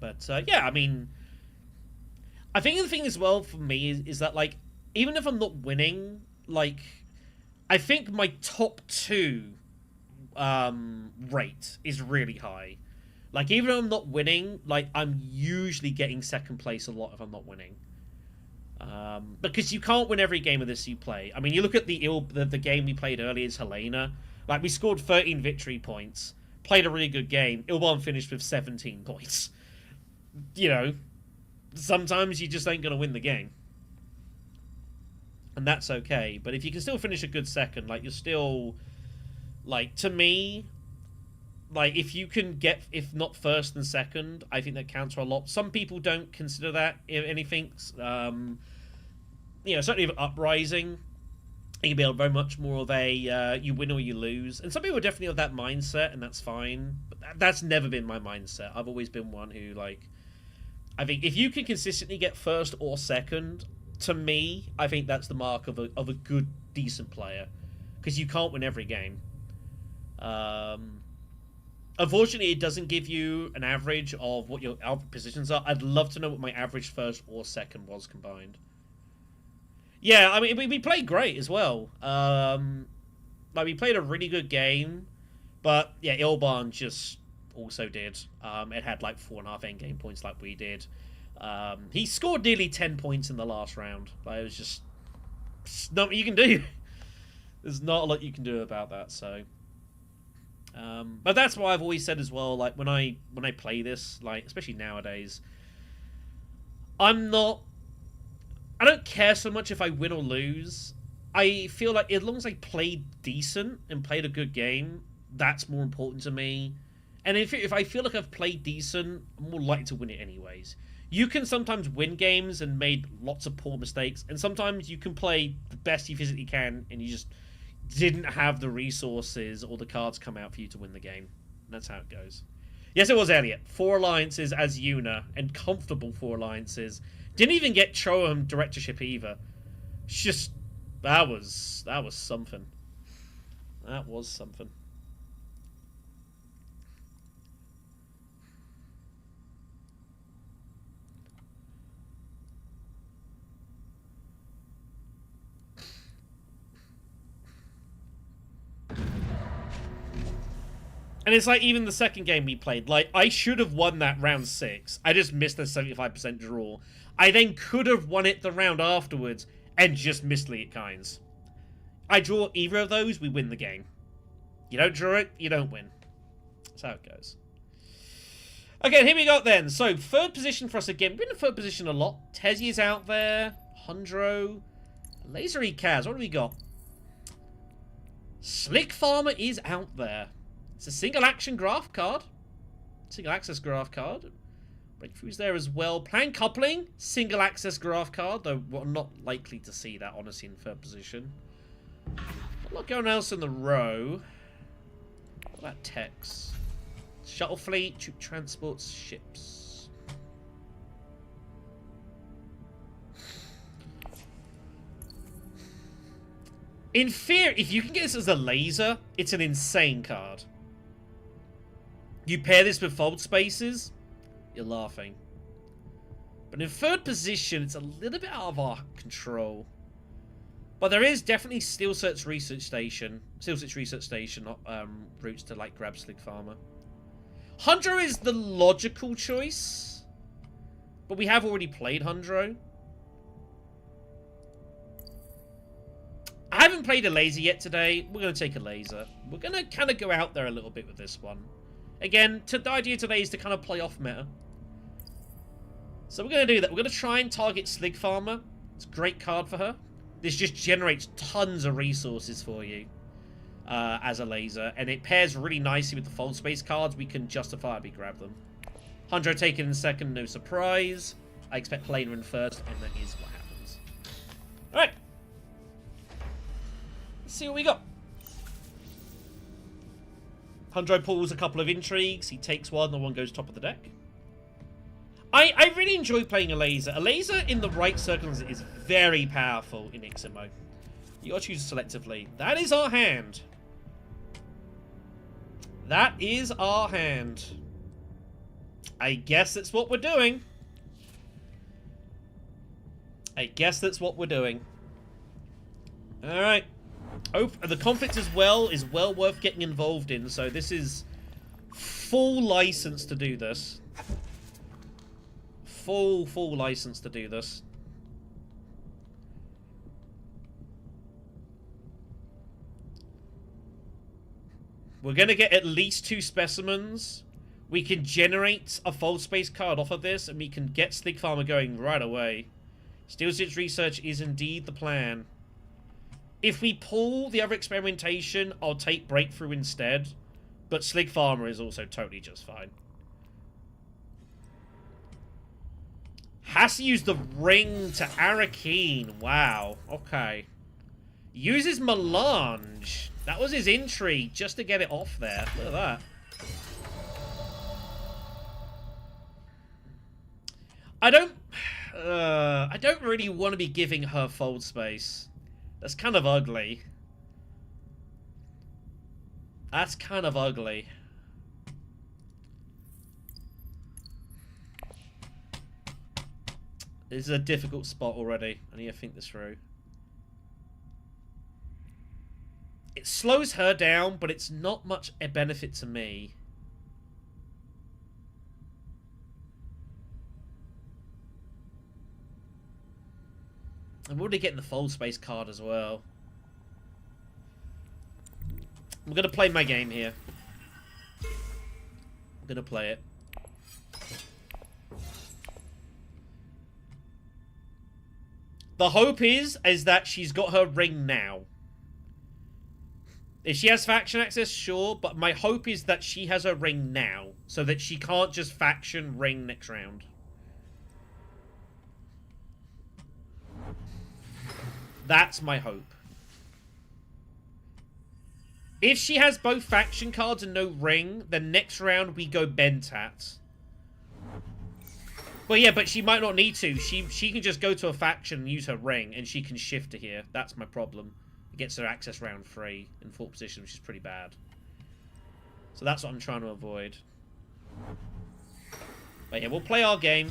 but yeah, I mean, I think the thing as well for me is that, like, even if I'm not winning, like, I think my top 2 rate is really high. Like, even if I'm not winning, like, I'm usually getting second place a lot if I'm not winning. Because you can't win every game of this you play. I mean, you look at the game we played earlier is Helena. Like, we scored 13 victory points, played a really good game. Ilban finished with 17 points. You know, sometimes you just ain't going to win the game. And that's okay. But if you can still finish a good second, like, you're still, like, to me, like, if you can get, if not first and second, I think that counts for a lot. Some people don't consider that anything. You know, certainly with Uprising, it can be very much more of a you win or you lose. And some people are definitely of that mindset, and that's fine. But that's never been my mindset. I've always been one who, like, I think if you can consistently get first or second, to me, I think that's the mark of a good, decent player. Because you can't win every game. Unfortunately, it doesn't give you an average of what your positions are. I'd love to know what my average first or second was combined. Yeah, I mean, we played great as well. Like, we played a really good game, but yeah, Ilban just also did. It had like 4.5 endgame points like we did. He scored nearly 10 points in the last round. Like, it was just nothing you can do. There's not a lot you can do about that, so. But that's why I've always said as well, like, when I play this, like, especially nowadays, I don't care so much if I win or lose. I feel like as long as I played decent and played a good game, that's more important to me. And if I feel like I've played decent, I'm more likely to win it anyways. You can sometimes win games and made lots of poor mistakes, and sometimes you can play the best you physically can, and you just didn't have the resources or the cards come out for you to win the game. And that's how it goes. Yes, it was Elliot. 4 alliances as Yuna, and comfortable 4 alliances. Didn't even get Choam directorship either. It's just, that was something. That was something. And it's like, even the second game we played, like, I should have won that round 6. I just missed the 75% draw. I then could have won it the round afterwards and just missed Ecaz. I draw either of those, we win the game. You don't draw it, you don't win. That's how it goes. Okay, here we go then. So, third position for us again. We've been in third position a lot. Tezia's out there. Hundro. Laser Ecaz. What do we got? Slick Farmer is out there. It's a single action graph card. Single access graph card. Breakthroughs there as well. Plan coupling. Single access graph card. Though we're not likely to see that, honestly, in third position. A lot going else in the row. What about techs? Shuttle fleet, troop transports, ships. In theory, if you can get this as a laser, it's an insane card. You pair this with fold spaces, you're laughing. But in third position, it's a little bit out of our control. But there is definitely Steel Search Research Station routes to like grab Slick Farmer. Hundro is the logical choice, but we have already played Hundro. I haven't played a laser yet today. We're going to take a laser. We're going to kind of go out there a little bit with this one. Again, the idea today is to kind of play off meta. So we're going to do that. We're going to try and target Slick Farmer. It's a great card for her. This just generates tons of resources for you. As a laser, and it pairs really nicely with the fold space cards. We can justifiably grab them. Hundro taken in second, no surprise. I expect Helena in first, and that is what happens. Alright. Let's see what we got. Hundro pulls a couple of intrigues. He takes one, the one goes top of the deck. I really enjoy playing a laser. A laser in the right circles is very powerful in Ix Immo. You gotta choose selectively. That is our hand. That is our hand. I guess that's what we're doing. Alright. The conflict as well is well worth getting involved in, so this is full license to do this. Full license to do this. We're going to get at least 2 specimens. We can generate a fold space card off of this, and we can get Slick Farmer going right away. Steel Search Research is indeed the plan. If we pull the other experimentation, I'll take Breakthrough instead. But Slick Farmer is also totally just fine. Has to use the ring to Arakeen. Wow. Okay. Uses Melange. That was his intrigue, just to get it off there. Look at that. I don't really want to be giving her fold space. That's kind of ugly. That's kind of ugly. This is a difficult spot already. I need to think this through. It slows her down, but it's not much a benefit to me. I'm already getting the fold space card as well. I'm going to play my game here. I'm going to play it. The hope is that she's got her ring now. If she has faction access, sure, but my hope is that she has her ring now, so that she can't just faction ring next round. That's my hope. If she has both faction cards and no ring, then next round we go Bentat. Well, yeah, but she might not need to. She can just go to a faction and use her ring, and she can shift to here. That's my problem. It gets her access round 3 in 4th position, which is pretty bad. So that's what I'm trying to avoid. But yeah, we'll play our game.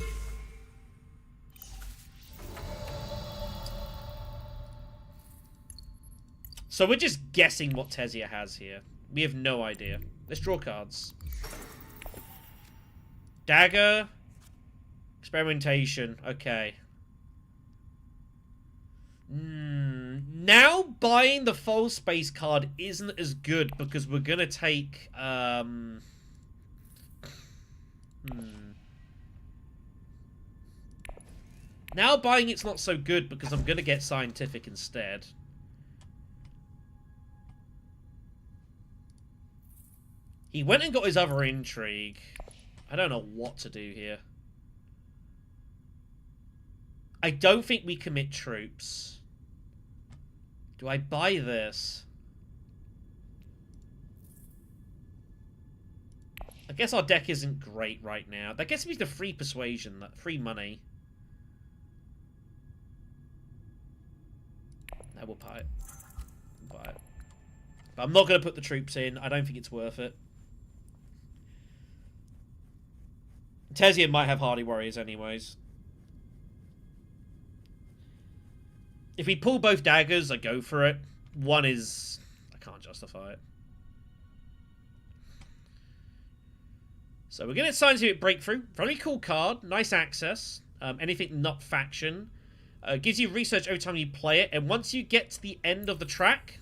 So we're just guessing what Tezia has here. We have no idea. Let's draw cards. Dagger. Experimentation. Okay. Now buying the full space card isn't as good because we're gonna take Now buying it's not so good because I'm gonna get scientific instead. He went and got his other intrigue. I don't know what to do here. I don't think we commit troops. Do I buy this? I guess our deck isn't great right now. That gets me the free persuasion, that free money. I will buy it. Buy it. But I'm not going to put the troops in. I don't think it's worth it. Tesia might have hardy warriors anyways. If we pull both daggers, I go for it. One is... I can't justify it. So we're going to Scientific Breakthrough. Very cool card. Nice access. Anything not faction. Gives you research every time you play it. And once you get to the end of the track,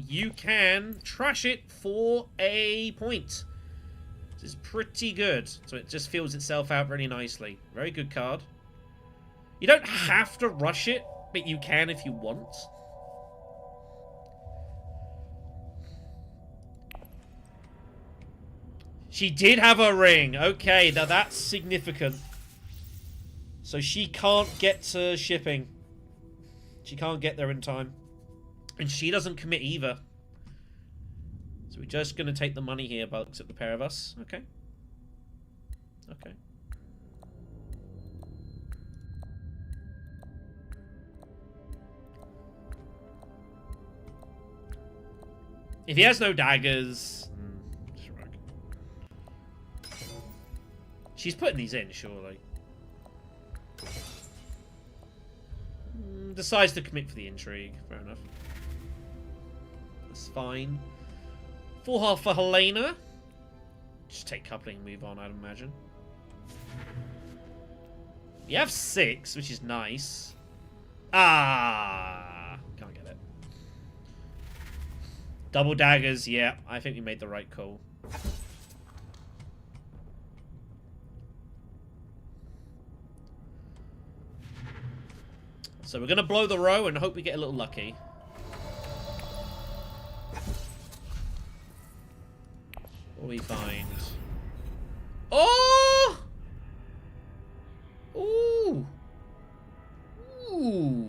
you can trash it for a point. This is pretty good. So it just fills itself out really nicely. Very good card. You don't have to rush it, but you can if you want. She did have a ring. Okay, now that's significant. So she can't get to shipping. She can't get there in time. And she doesn't commit either. So we're just going to take the money here, but looks at the pair of us. Okay. Okay. If he has no daggers... shrug. She's putting these in, surely. Decides to commit for the intrigue. Fair enough. That's fine. Full half for Helena. Just take coupling and move on, I'd imagine. You have 6, which is nice. Ah! Can't get it. Double daggers, yeah. I think we made the right call. So we're going to blow the row and hope we get a little lucky. What do we find? Oh! Ooh! Ooh!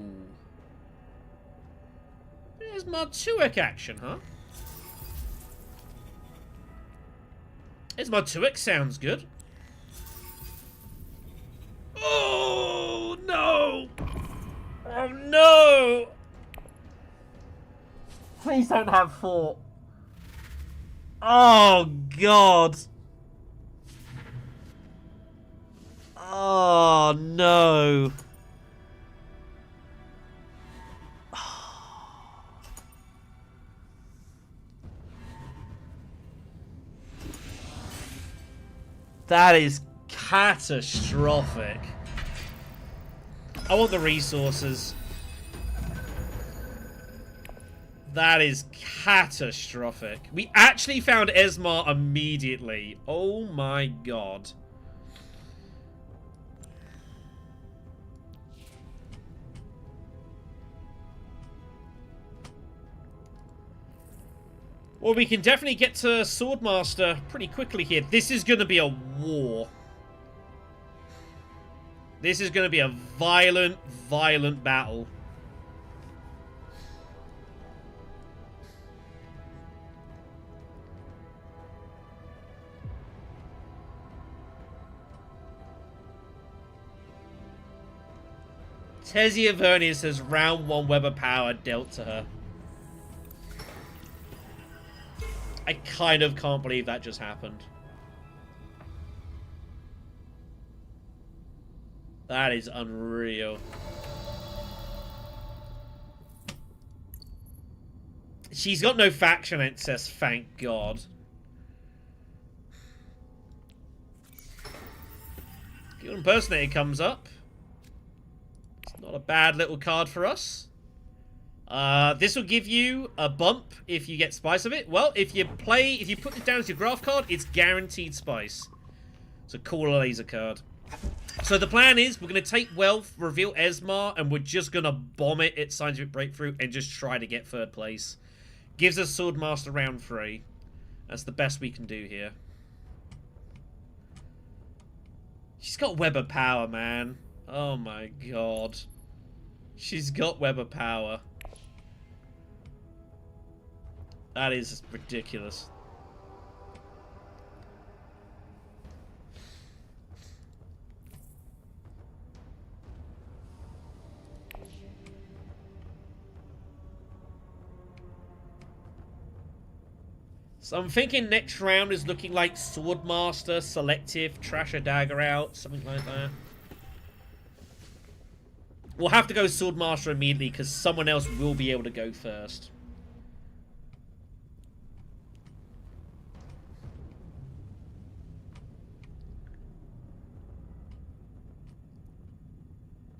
There's my 2x action, huh? There's my 2x sounds good. Oh, no! Oh, no! Please don't have 4. Oh, God. Oh, no. That is catastrophic. I want the resources. That is catastrophic. We actually found Esmar immediately. Oh my god. Well, we can definitely get to Swordmaster pretty quickly here. This is going to be a war. This is going to be a violent, violent battle. Tesia Vernier says round 1 Weber power dealt to her. I kind of can't believe that just happened. That is unreal. She's got no faction access, thank God. Guild Impersonator comes up. It's not a bad little card for us. This will give you a bump if you get spice of it. Well, if you put this down as your graph card, it's guaranteed spice. It's a cool laser card. So the plan is we're going to take Wealth, reveal Esmar, and we're just going to bomb it at Scientific Breakthrough and just try to get third place. Gives us Swordmaster round 3. That's the best we can do here. She's got Web of Power, man. Oh my god. She's got Web of Power. That is ridiculous. So I'm thinking next round is looking like Swordmaster, Selective, Trash a Dagger out, something like that. We'll have to go Swordmaster immediately because someone else will be able to go first.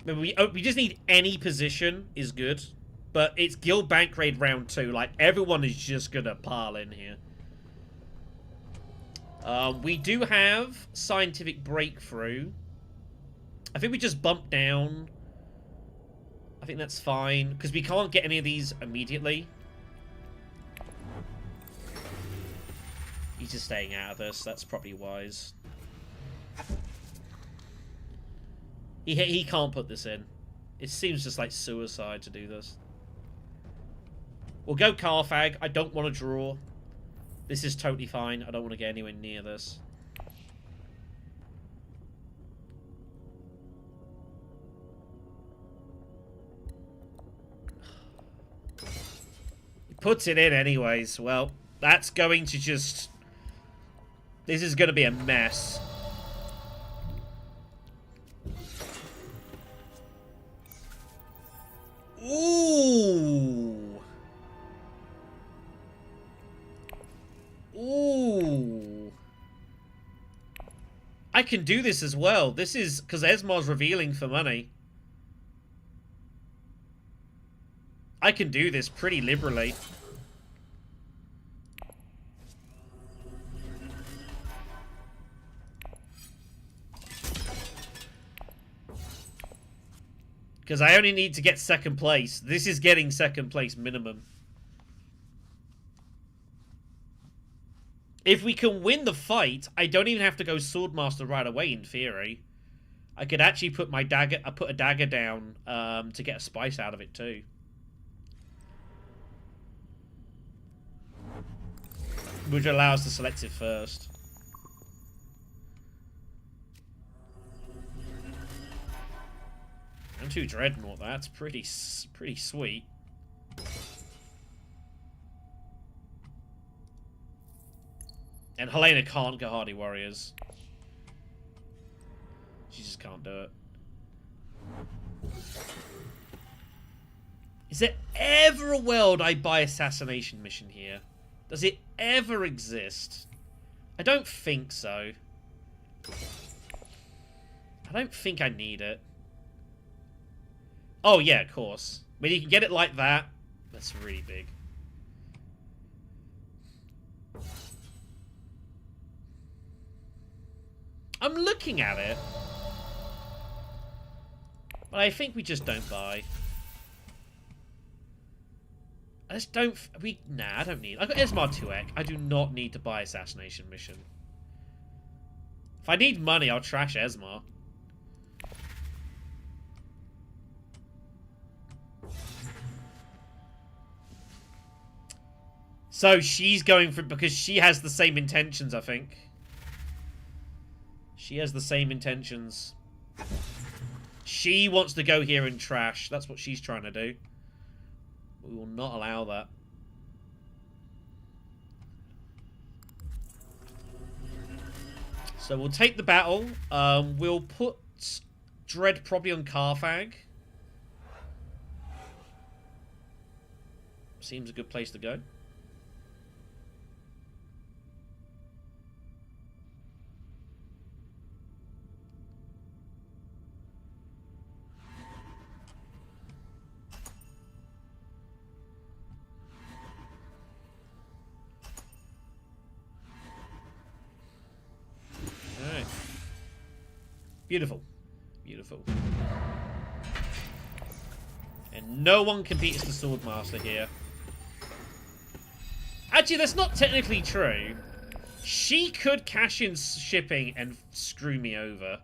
We just need any position is good. But it's Guild Bank Raid round 2. Like, everyone is just gonna pile in here. We do have Scientific Breakthrough. I think we just bump down. I think that's fine. Because we can't get any of these immediately. He's just staying out of this. That's probably wise. He can't put this in. It seems just like suicide to do this. We'll go Carfag. I don't want to draw. This is totally fine. I don't want to get anywhere near this. He puts it in anyways. Well, that's going to just... This is going to be a mess. Ooh. Ooh. I can do this as well. This is because Esmar's revealing for money. I can do this pretty liberally. Because I only need to get second place. This is getting second place minimum. If we can win the fight, I don't even have to go Swordmaster right away, in theory. I could actually put my dagger... I put a dagger down to get a spice out of it, too. Which allows the selective first. And 2 Dreadnought, that's pretty sweet. And Helena can't go Hardy Warriors. She just can't do it. Is there ever a world I buy Assassination Mission here? Does it ever exist? I don't think so. I don't think I need it. Oh, yeah, of course. When you can get it like that, that's really big. I'm looking at it. But I think we just don't buy. I just don't... Nah, I don't need... I've got Esmar 2ek. I do not need to buy Assassination Mission. If I need money, I'll trash Esmar. So she's going for... Because she has the same intentions, I think. She has the same intentions. She wants to go here and trash. That's what she's trying to do. We will not allow that. So we'll take the battle. We'll put Dread probably on Carfag. Seems a good place to go. Alright. Beautiful. Beautiful. And no one can beat us the Swordmaster here. Actually, that's not technically true. She could cash in shipping and screw me over.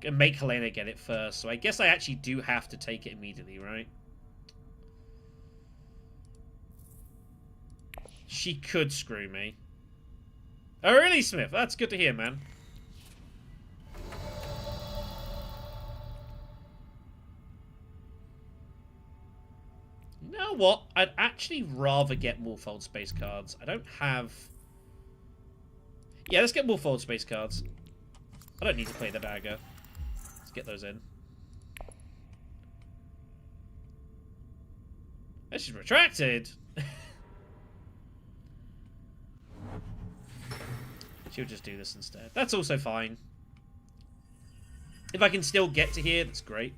And make Helena get it first. So I guess I actually do have to take it immediately, right? She could screw me. Oh, really, Smith? That's good to hear, man. You know what? I'd actually rather get more fold space cards. I don't have... Yeah, let's get more fold space cards. I don't need to play the dagger. Let's get those in. This is retracted. She'll just do this instead. That's also fine. If I can still get to here, that's great.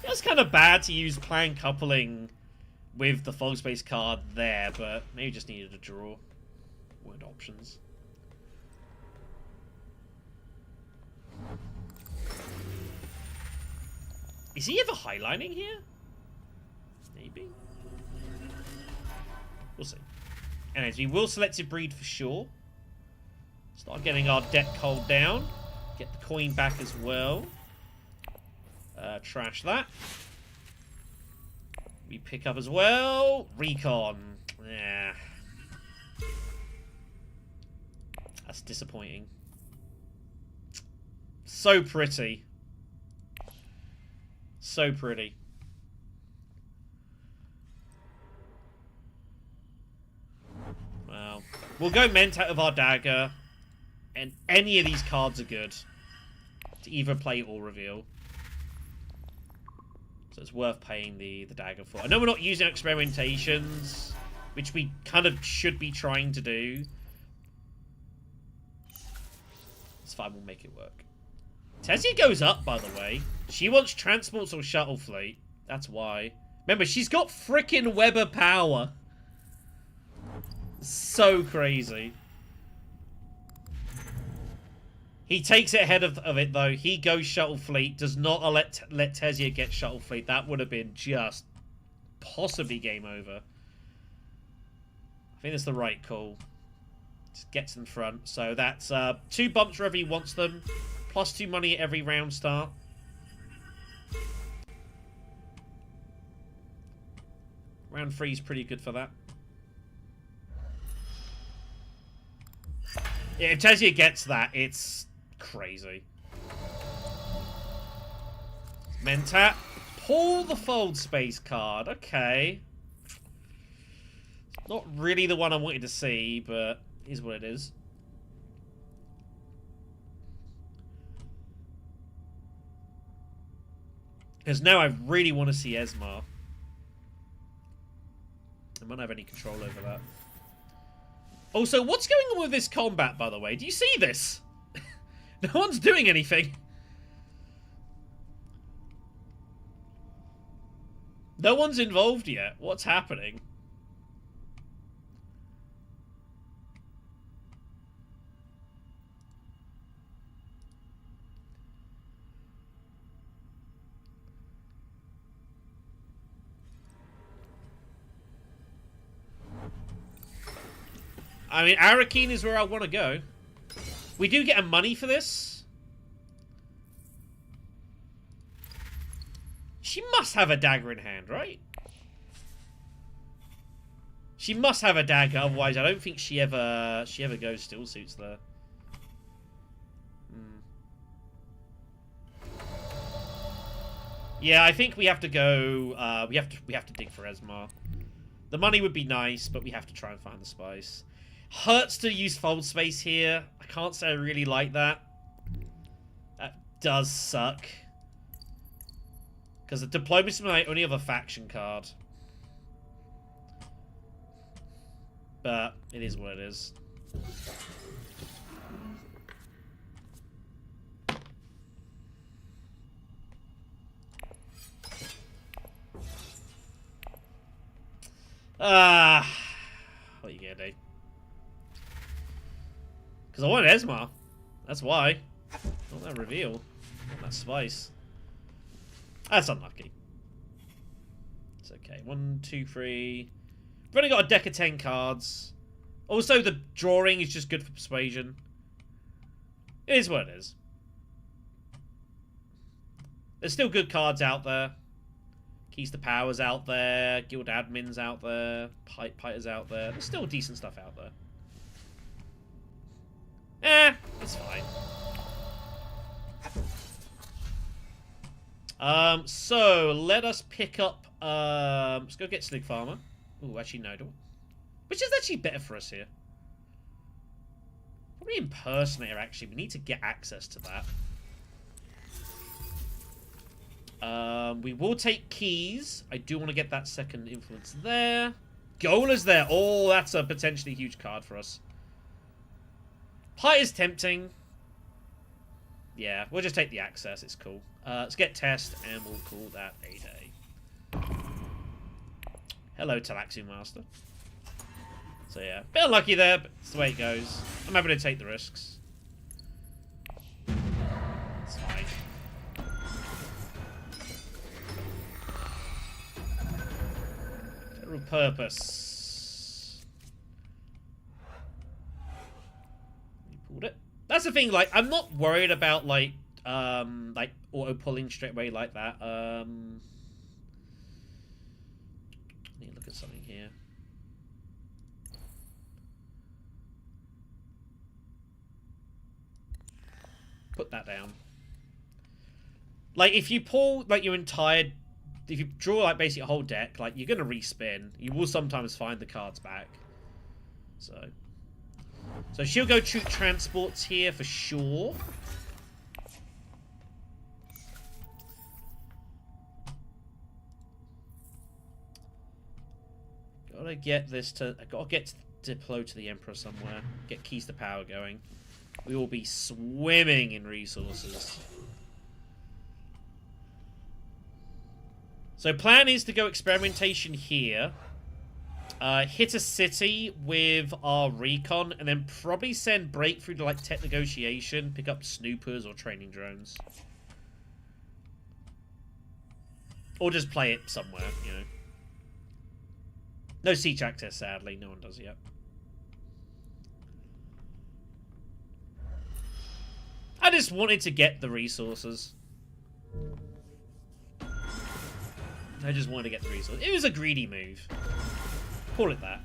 It's kind of bad to use plan coupling with the fog space card there, but maybe just needed a draw. Word options. Is he ever highlining here? Maybe. We'll see. Anyways, we will selective breed for sure. Start getting our deck cold down. Get the coin back as well. Trash that. We pick up as well. Recon. Yeah. That's disappointing. So pretty. So pretty. Well, we'll go Ment out of our dagger. And any of these cards are good to either play or reveal. So it's worth paying the dagger for. I know we're not using experimentations, which we kind of should be trying to do. It's fine, we'll make it work. Tessia goes up, by the way. She wants transports or shuttle fleet. That's why. Remember, she's got frickin' Weber power. So crazy. He takes it ahead of it, though. He goes shuttle fleet. Does not let Tessia get shuttle fleet. That would have been just possibly game over. I think that's the right call. Just gets in front. So that's 2 bumps wherever he wants them. Plus 2 money at every round start. Round 3 is pretty good for that. Yeah, if Tessia gets that, it's crazy. Mentat. Pull the fold space card. Okay. Not really the one I wanted to see, but is what it is. Because now I really want to see Esmar. I might not have any control over that. Also, what's going on with this combat, by the way? Do you see this? No one's doing anything. No one's involved yet. What's happening? I mean, Arakeen is where I want to go. We do get a money for this. She must have a dagger in hand, right? She must have a dagger, otherwise I don't think she ever goes still suits there. Yeah, I think we have to go. We have to dig for Esmar. The money would be nice, but we have to try and find the spice. Hurts to use fold space here. I can't say I really like that. That does suck. Because the diplomacy is my only other faction card. But it is what it is. What are you gonna do? Because I want Esmar. That's why. Not that reveal. Not that spice. That's unlucky. It's okay. 1, 2, 3. We've only got a deck of 10 cards. Also, the drawing is just good for persuasion. It is what it is. There's still good cards out there. Keys to Power's out there. Guild Admin's out there. Piter's out there. There's still decent stuff out there. It's fine. So, let us pick up... let's go get Snig Farmer. Ooh, actually, no. Which is actually better for us here. Probably Impersonator, actually. We need to get access to that. We will take keys. I do want to get that second influence there. Goala's there. Oh, that's a potentially huge card for us. Pite is tempting. Yeah, we'll just take the access. It's cool. Let's get test, and we'll call that a day. Hello, Talaxu Master. So yeah, bit unlucky there, but it's the way it goes. I'm happy to take the risks. It's fine. Total purpose. You pulled it. That's the thing, like, I'm not worried about, like auto-pulling straight away like that. Need to look at something here. Put that down. Like, if you pull, like, your entire... If you draw, like, basically a whole deck, like, you're gonna respin. You will sometimes find the cards back. So she'll go Troop Transports here for sure. Gotta get this to... I gotta get Diplo to the Emperor somewhere. Get Keys to Power going. We will be swimming in resources. So plan is to go Experimentation here. Hit a city with our Recon. And then probably send Breakthrough to, like, Tech Negotiation. Pick up Snoopers or Training Drones. Or just play it somewhere, you know. No siege access, sadly. No one does yet. I just wanted to get the resources. I just wanted to get the resources. It was a greedy move. Call it that.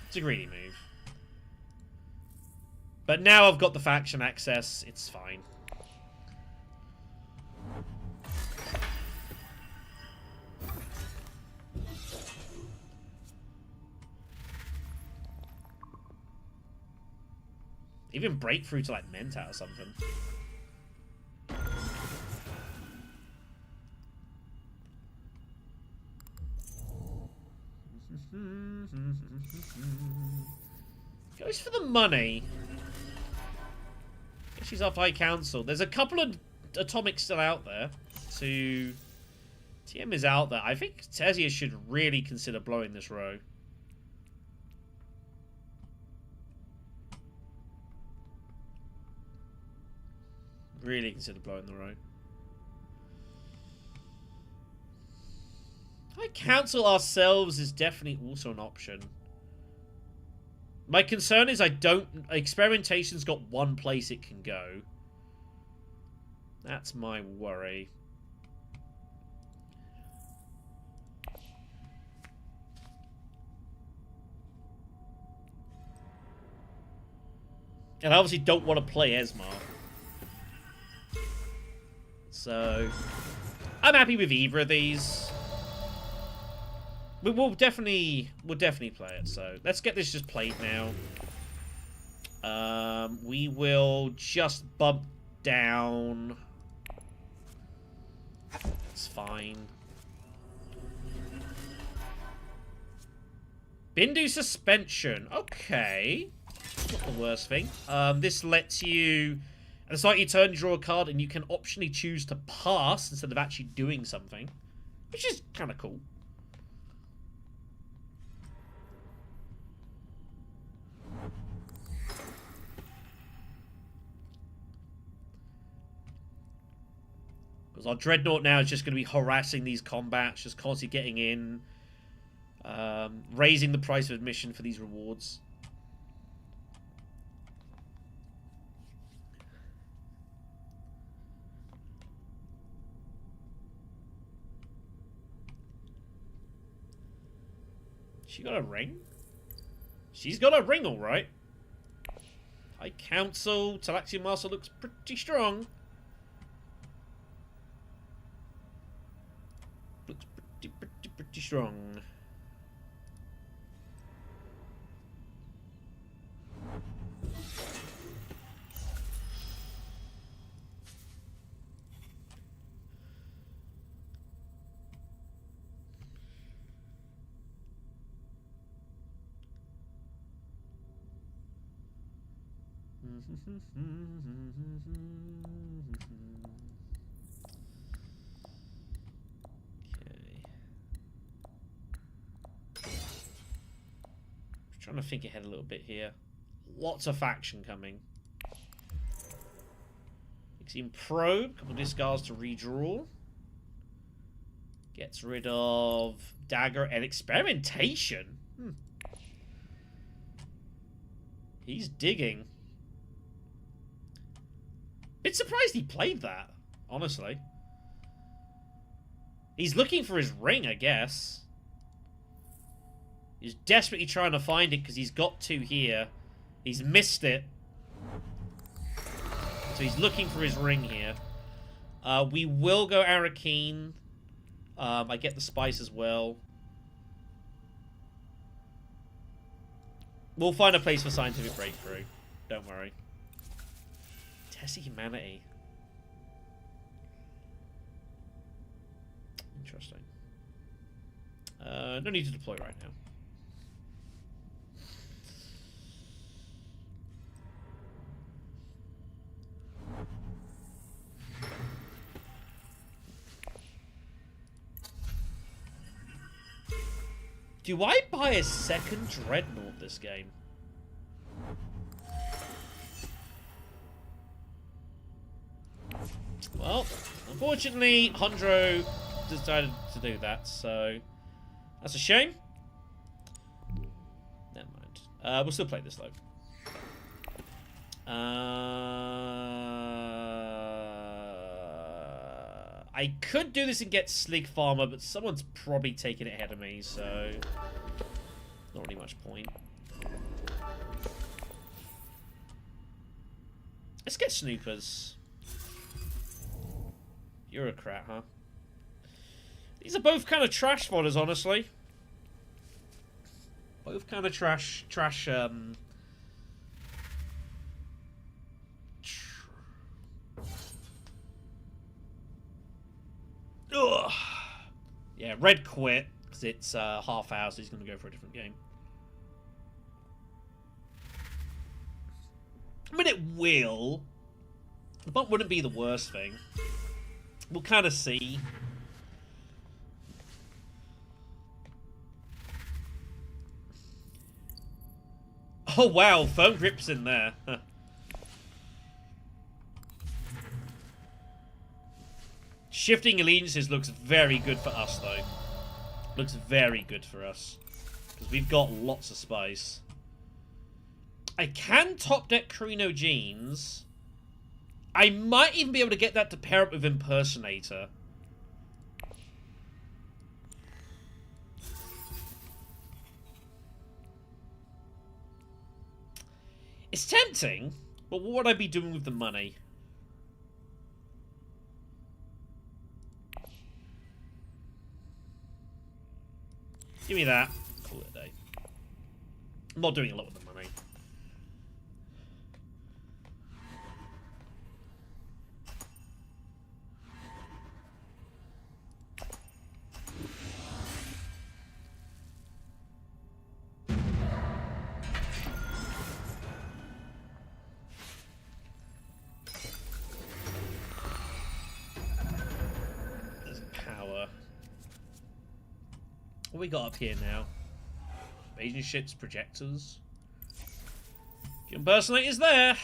It's a greedy move. But now I've got the faction access. It's fine. Even Breakthrough to, like, Menta or something. Goes for the money. Guess she's off High Council. There's a couple of atomics still out there. TM is out there. I think Tezia should really consider blowing this row. Really consider blowing the row. High Council ourselves is definitely also an option. My concern is Experimentation's got one place it can go. That's my worry. And I obviously don't want to play Esmar. So, I'm happy with either of these. We'll definitely play it. So let's get this just played now. We will just bump down. It's fine. Bindu suspension. Okay. Not the worst thing. This lets you... At the start of your turn, you draw a card, and you can optionally choose to pass instead of actually doing something. Which is kind of cool. Because our Dreadnought now is just going to be harassing these combats, just constantly getting in. Raising the price of admission for these rewards. She got a ring? She's got a ring, alright. High Council. Talaxian Master looks pretty strong. Looks pretty strong. Okay. Trying to think ahead a little bit here. Lots of faction coming. Ix Immo Probe, couple of discards to redraw. Gets rid of Dagger and Experimentation. He's digging. Bit surprised he played that, honestly. He's looking for his ring, I guess. He's desperately trying to find it because he's got two here. He's missed it. So he's looking for his ring here. We will go Arakeen. I get the spice as well. We'll find a place for scientific breakthrough. Don't worry. Tessie Humanity. Interesting. No need to deploy right now. Do I buy a second Dreadnought this game? Well, unfortunately, Hundro decided to do that, so that's a shame. Never mind. We'll still play this, though. I could do this and get Slig Farmer, but someone's probably taking it ahead of me, so not really much point. Let's get Snoopers. Bureaucrat, huh? These are both kind of trash fodders, honestly. Both kind of trash, Ugh. Yeah, red quit, because it's half hour, so he's going to go for a different game. I mean, it will, but wouldn't be the worst thing. We'll kind of see. Oh, wow. Firm grip's in there. Shifting allegiances looks very good for us, though. Looks very good for us. Because we've got lots of spice. I can top deck Carino Jeans. I might even be able to get that to pair up with Impersonator. It's tempting, but what would I be doing with the money? Give me that. Call it a day. I'm not doing a lot with the money. What we got up here now? Invasion ships, projectors. Impersonators there.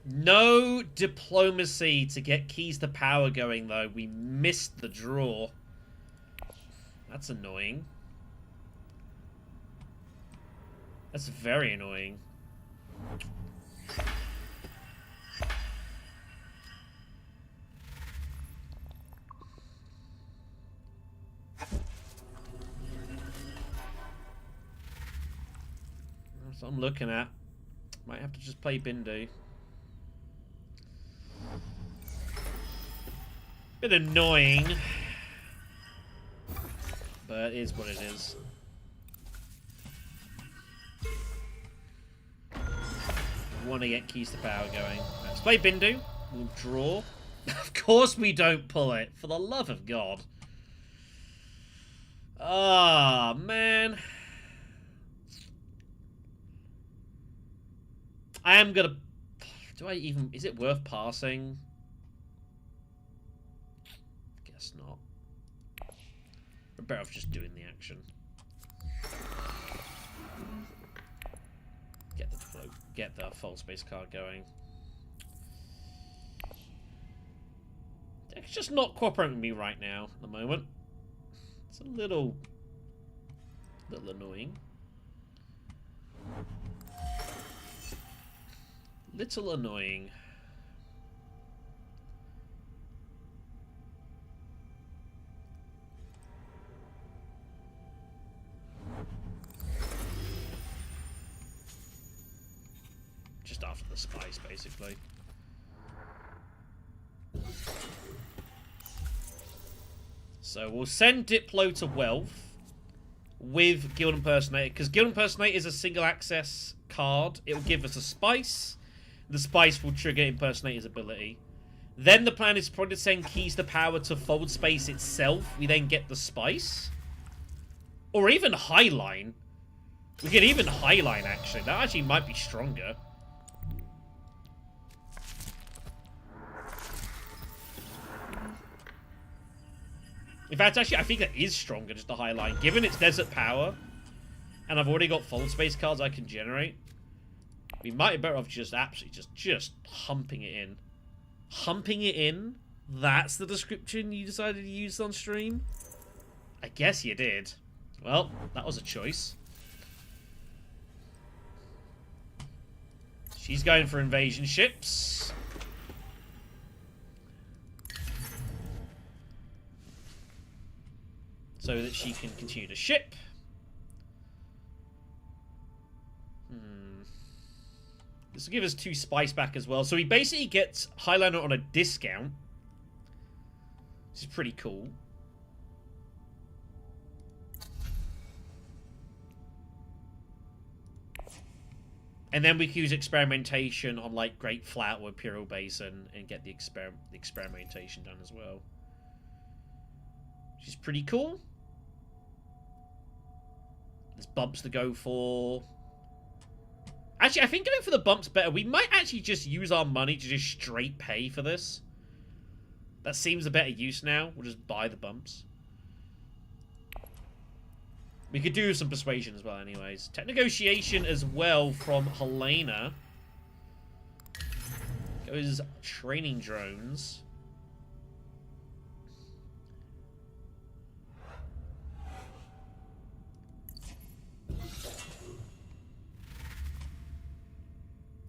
No diplomacy to get keys to power going, though. We missed the draw. That's annoying. That's very annoying. That's what I'm looking at. Might have to just play Bindu. Bit annoying. But it is what it is. Want to get keys to power going. Let's play Bindu. We'll draw. Of course we don't pull it. For the love of God. Ah, man. I am gonna... Do I even... Is it worth passing? Guess not. We're better off just doing the action. Get the full space card going. Deck's just not cooperating with me right now at the moment. It's a little annoying. Little annoying. Just after the spice, basically. So we'll send Diplo to Wealth with Guild Impersonator, because Guild Impersonator is a single access card. It will give us a spice. The spice will trigger Impersonator's ability. Then the plan is probably to send keys to power to Fold Space itself. We then get the spice. Or even Highline. We get even Highline, actually. That actually might be stronger. In fact, actually, I think that is stronger, just the Highline. Given its Desert Power, and I've already got Fold Space cards I can generate, we might be better off just absolutely just humping it in. Humping it in? That's the description you decided to use on stream? I guess you did. Well, that was a choice. She's going for invasion ships. So that she can continue to ship. This will give us 2 spice back as well. So he basically gets Highliner on a discount. Which is pretty cool. And then we can use experimentation on like Great Flat or Imperial Basin and get the experimentation done as well. Which is pretty cool. There's bumps to go for. Actually, I think going for the bumps better. We might actually just use our money to just straight pay for this. That seems a better use now. We'll just buy the bumps. We could do some persuasion as well anyways. Tech negotiation as well from Helena. Goes training drones.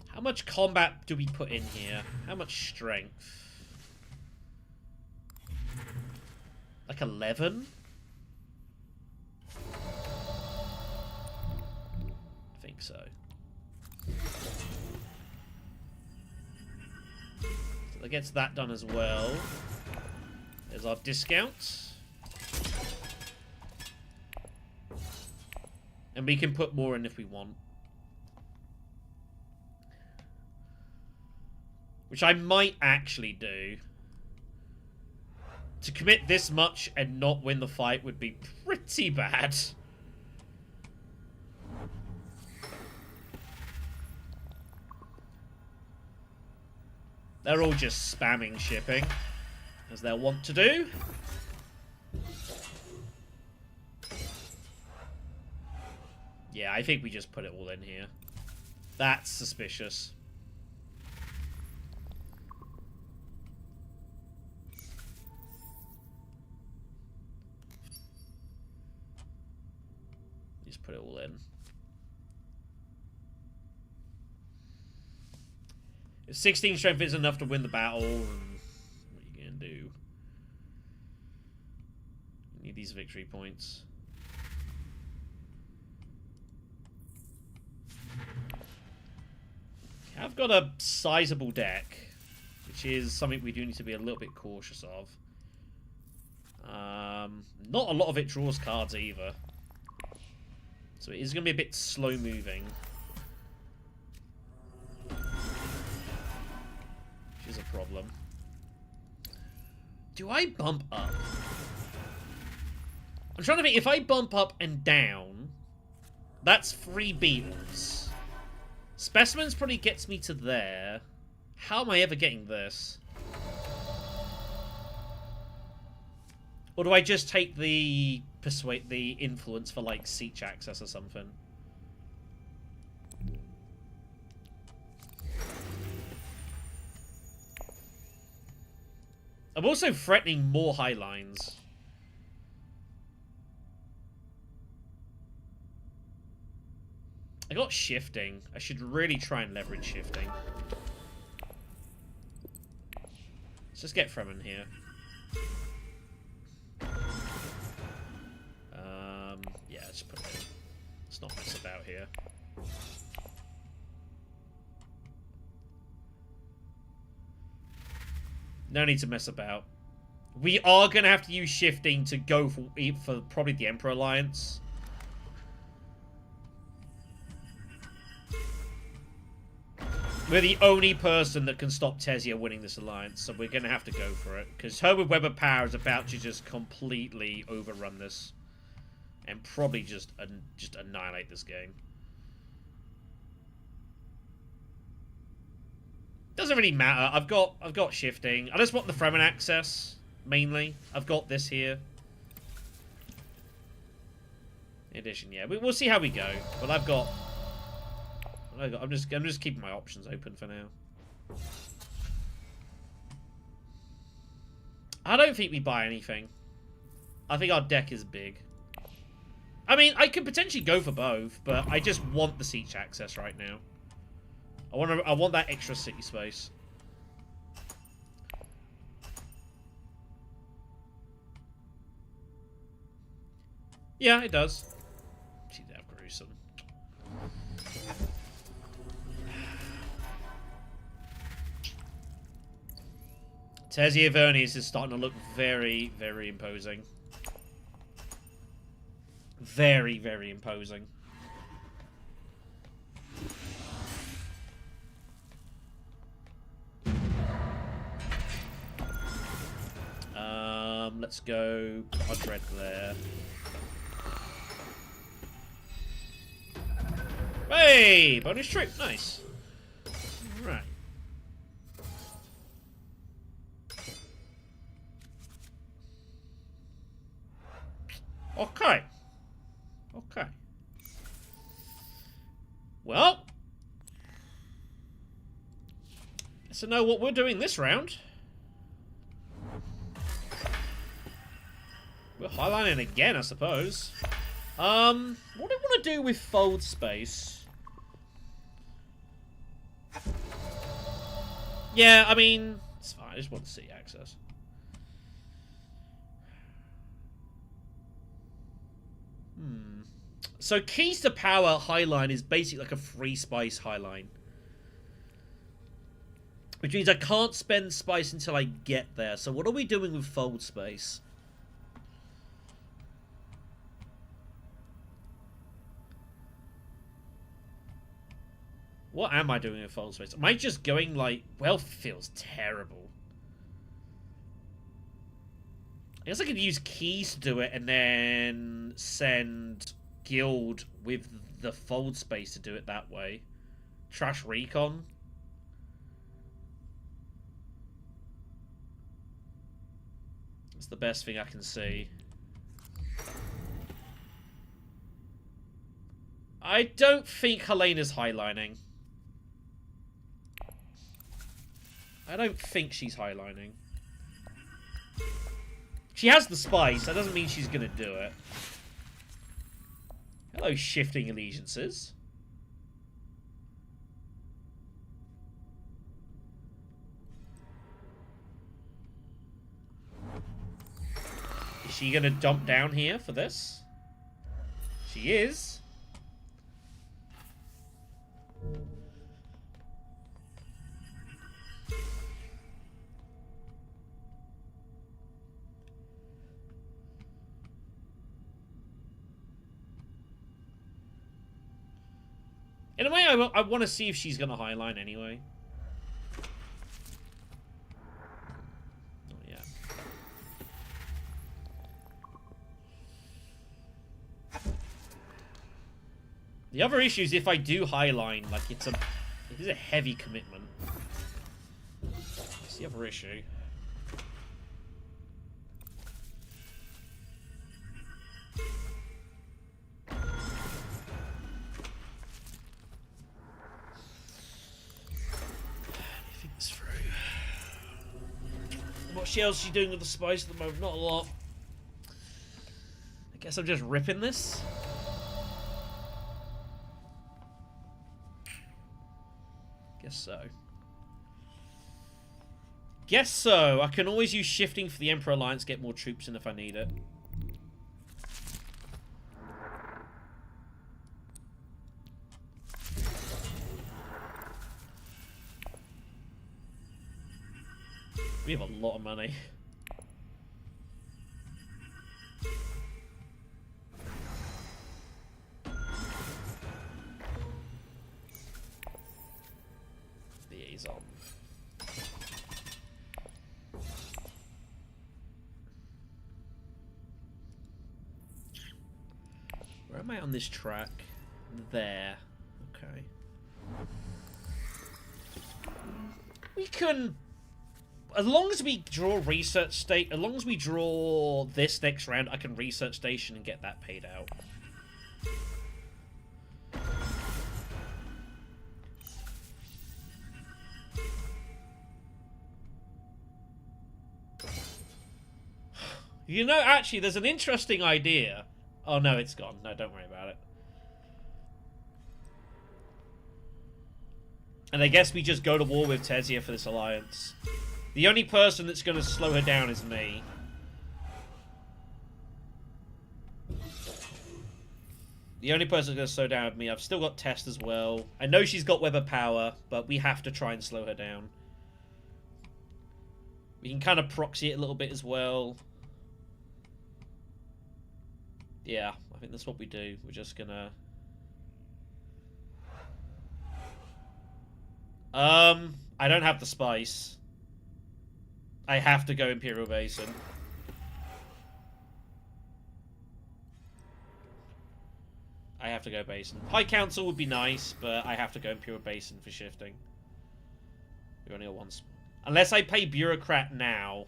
How much combat do we put in here? How much strength? Like 11? I think so. So that gets that done as well. There's our discount. And we can put more in if we want. Which I might actually do. To commit this much and not win the fight would be pretty bad. They're all just spamming shipping, as they'll want to do. Yeah, I think we just put it all in here. That's suspicious. Just put it all in. If 16 strength is enough to win the battle, what are you gonna do? You need these victory points. I've got a sizable deck, which is something we do need to be a little bit cautious of. Not a lot of it draws cards either. So it is going to be a bit slow moving. Which is a problem. Do I bump up? I'm trying to think, if I bump up and down, that's 3 beetles. Specimens probably gets me to there. How am I ever getting this? Or do I just take the influence for like siege access or something? I'm also threatening more high lines. I got shifting. I should really try and leverage shifting. Let's just get Fremen here. Yeah, let's put it in. Let's not mess about here. No need to mess about. We are going to have to use shifting to go for probably the Emperor Alliance. We're the only person that can stop Tesia winning this alliance, so we're going to have to go for it. Because her with Web of Power is about to just completely overrun this. And probably just annihilate this game. Doesn't really matter. I've got shifting. I just want the Fremen access, mainly. I've got this here. Edition, yeah. We'll see how we go. But I'm just keeping my options open for now. I don't think we buy anything. I think our deck is big. I mean, I could potentially go for both, but I just want the siege access right now. I want that extra city space. Yeah, it does. Gee, that's gruesome. Tesia Vernius is starting to look very, very imposing. Very, very imposing. Let's go Pod Red Glare. Hey! Bonus trip! Nice. Right. Okay. Okay. Well. So know what we're doing this round. We're highlighting again, I suppose. What do I want to do with fold space? Yeah, I mean, it's fine. I just want to see access. So keys to power highline is basically like a free spice highline. Which means I can't spend spice until I get there. So what are we doing with fold space? What am I doing with fold space? Am I just going like... Wealth feels terrible. I guess I could use keys to do it and then send guild with the fold space to do it that way. Trash recon. It's the best thing I can see. I don't think Helena's highlining. I don't think she's highlining. She has the spice. That doesn't mean she's going to do it. Hello, shifting allegiances. Is she going to dump down here for this? She is. In a way, I want to see if she's going to highline anyway. Oh, yeah. The other issue is if I do highline, like, it is a heavy commitment. That's the other issue. What else is she doing with the spice at the moment? Not a lot. I guess I'm just ripping this. Guess so. Guess so. I can always use shifting for the Emperor Alliance, get more troops in if I need it. We have a lot of money. Liaison. Where am I on this track? There. Okay. We can... As long as we draw research state, as long as we draw this next round, I can research station and get that paid out. You know, actually, there's an interesting idea. Oh no, it's gone. No, don't worry about it. And I guess we just go to war with Tesia for this alliance. The only person that's going to slow her down is me. The only person that's going to slow down is me. I've still got Test as well. I know she's got Weather Power, but we have to try and slow her down. We can kind of proxy it a little bit as well. Yeah, I think that's what we do. We're just going to... I don't have the spice. I have to go Imperial Basin. I have to go Basin. High Council would be nice, but I have to go Imperial Basin for shifting. We only got one spot. Unless I pay Bureaucrat now.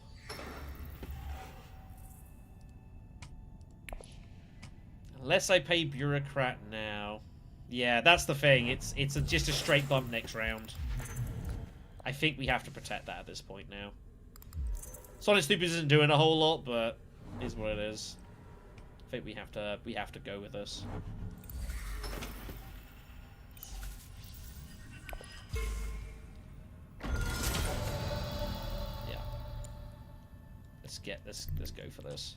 Unless I pay Bureaucrat now. Yeah, that's the thing. It's just a straight bump next round. I think we have to protect that at this point now. Sonic Stupid isn't doing a whole lot, but it is what it is. I think we have to go with this. Yeah. Let's go for this.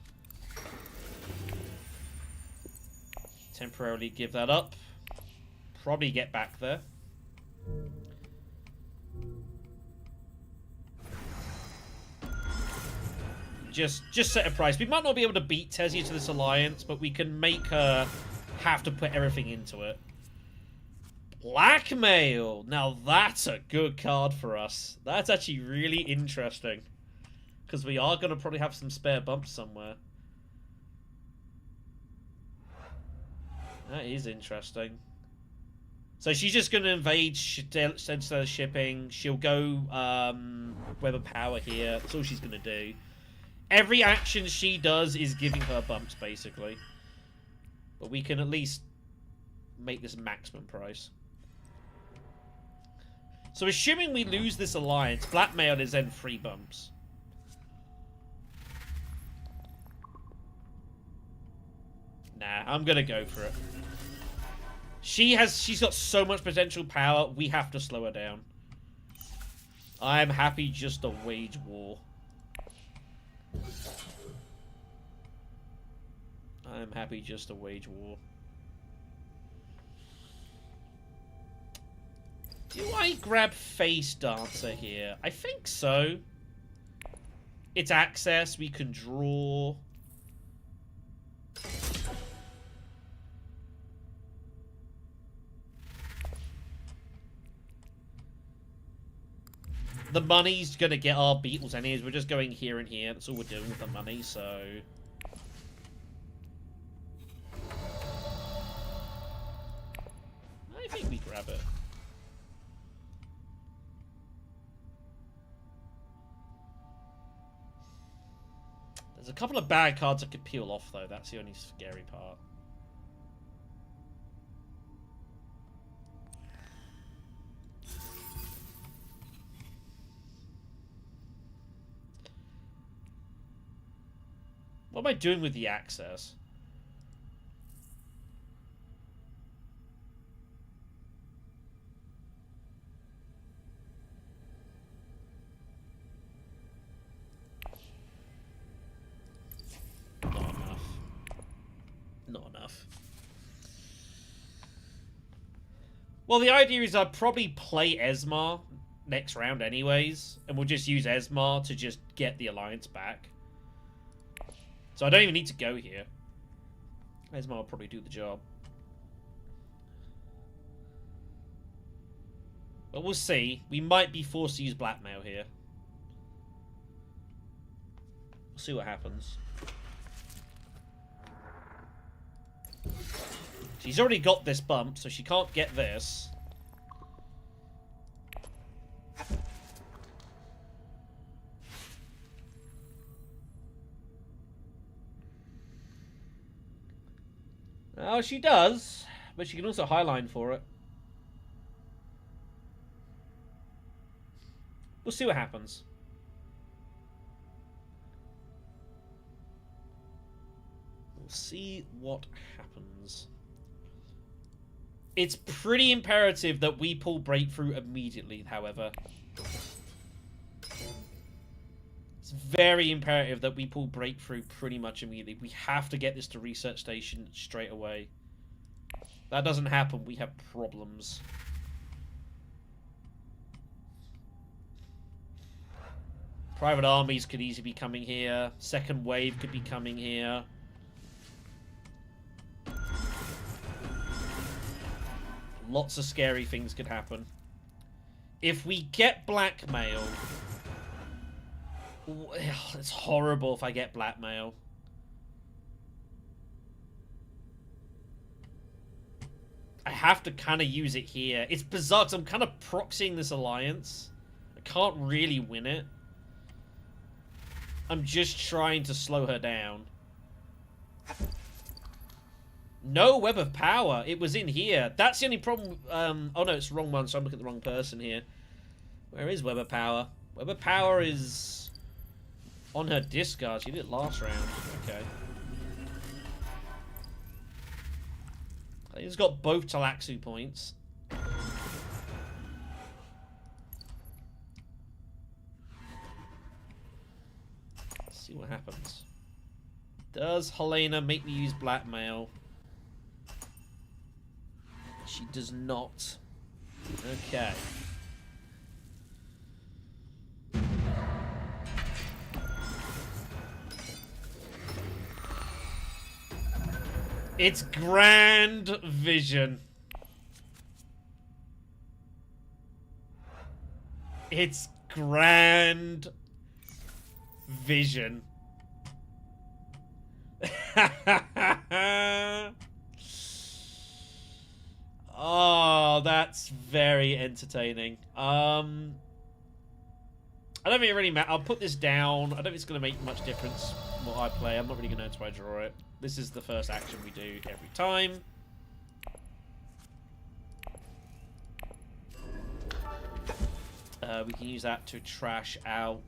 Temporarily give that up. Probably get back there. Just set a price. We might not be able to beat Tesia to this alliance, but we can make her have to put everything into it. Blackmail! Now that's a good card for us. That's actually really interesting. Because we are going to probably have some spare bumps somewhere. That is interesting. So she's just going to invade instead of shipping. She'll go Web of Power here. That's all she's going to do. Every action she does is giving her bumps, basically. But we can at least make this maximum price. So assuming we lose this alliance, Blackmail is then 3 bumps. Nah, I'm gonna go for it. She's got so much potential power, we have to slow her down. I'm happy just to wage war. I'm happy just to wage war. Do I grab Face Dancer here? I think so. It's access, we can draw. The money's gonna get our Beatles anyways. We're just going here and here. That's all we're doing with the money, so... I think we grab it. There's a couple of bad cards I could peel off, though. That's the only scary part. What am I doing with the access? Not enough. Not enough. Well, the idea is I'd probably play Esmar next round anyways, and we'll just use Esmar to just get the alliance back. So I don't even need to go here. Esmar will probably do the job. But we'll see. We might be forced to use Blackmail here. We'll see what happens. She's already got this bump, so she can't get this. Oh, she does, but she can also highline for it. We'll see what happens. We'll see what happens. It's pretty imperative that we pull Breakthrough immediately, however. It's very imperative that we pull Breakthrough pretty much immediately. We have to get this to Research Station straight away. If that doesn't happen, we have problems. Private armies could easily be coming here. Second wave could be coming here. Lots of scary things could happen. If we get Blackmail... It's horrible if I get Blackmail. I have to kind of use it here. It's bizarre because I'm kind of proxying this alliance. I can't really win it. I'm just trying to slow her down. No Web of Power. It was in here. That's the only problem. Oh no, it's the wrong one, so I'm looking at the wrong person here. Where is Web of Power? Web of Power is... on her discard. She did it last round. Okay. I think it's got both Talaxu points. Let's see what happens. Does Helena make me use Blackmail? She does not. Okay. It's Grand Vision. It's grand vision. Oh, that's very entertaining. I don't think it really matters. I'll put this down. I don't think it's going to make much difference what I play. I'm not really going to know until I draw it. This is the first action we do every time. We can use that to trash out...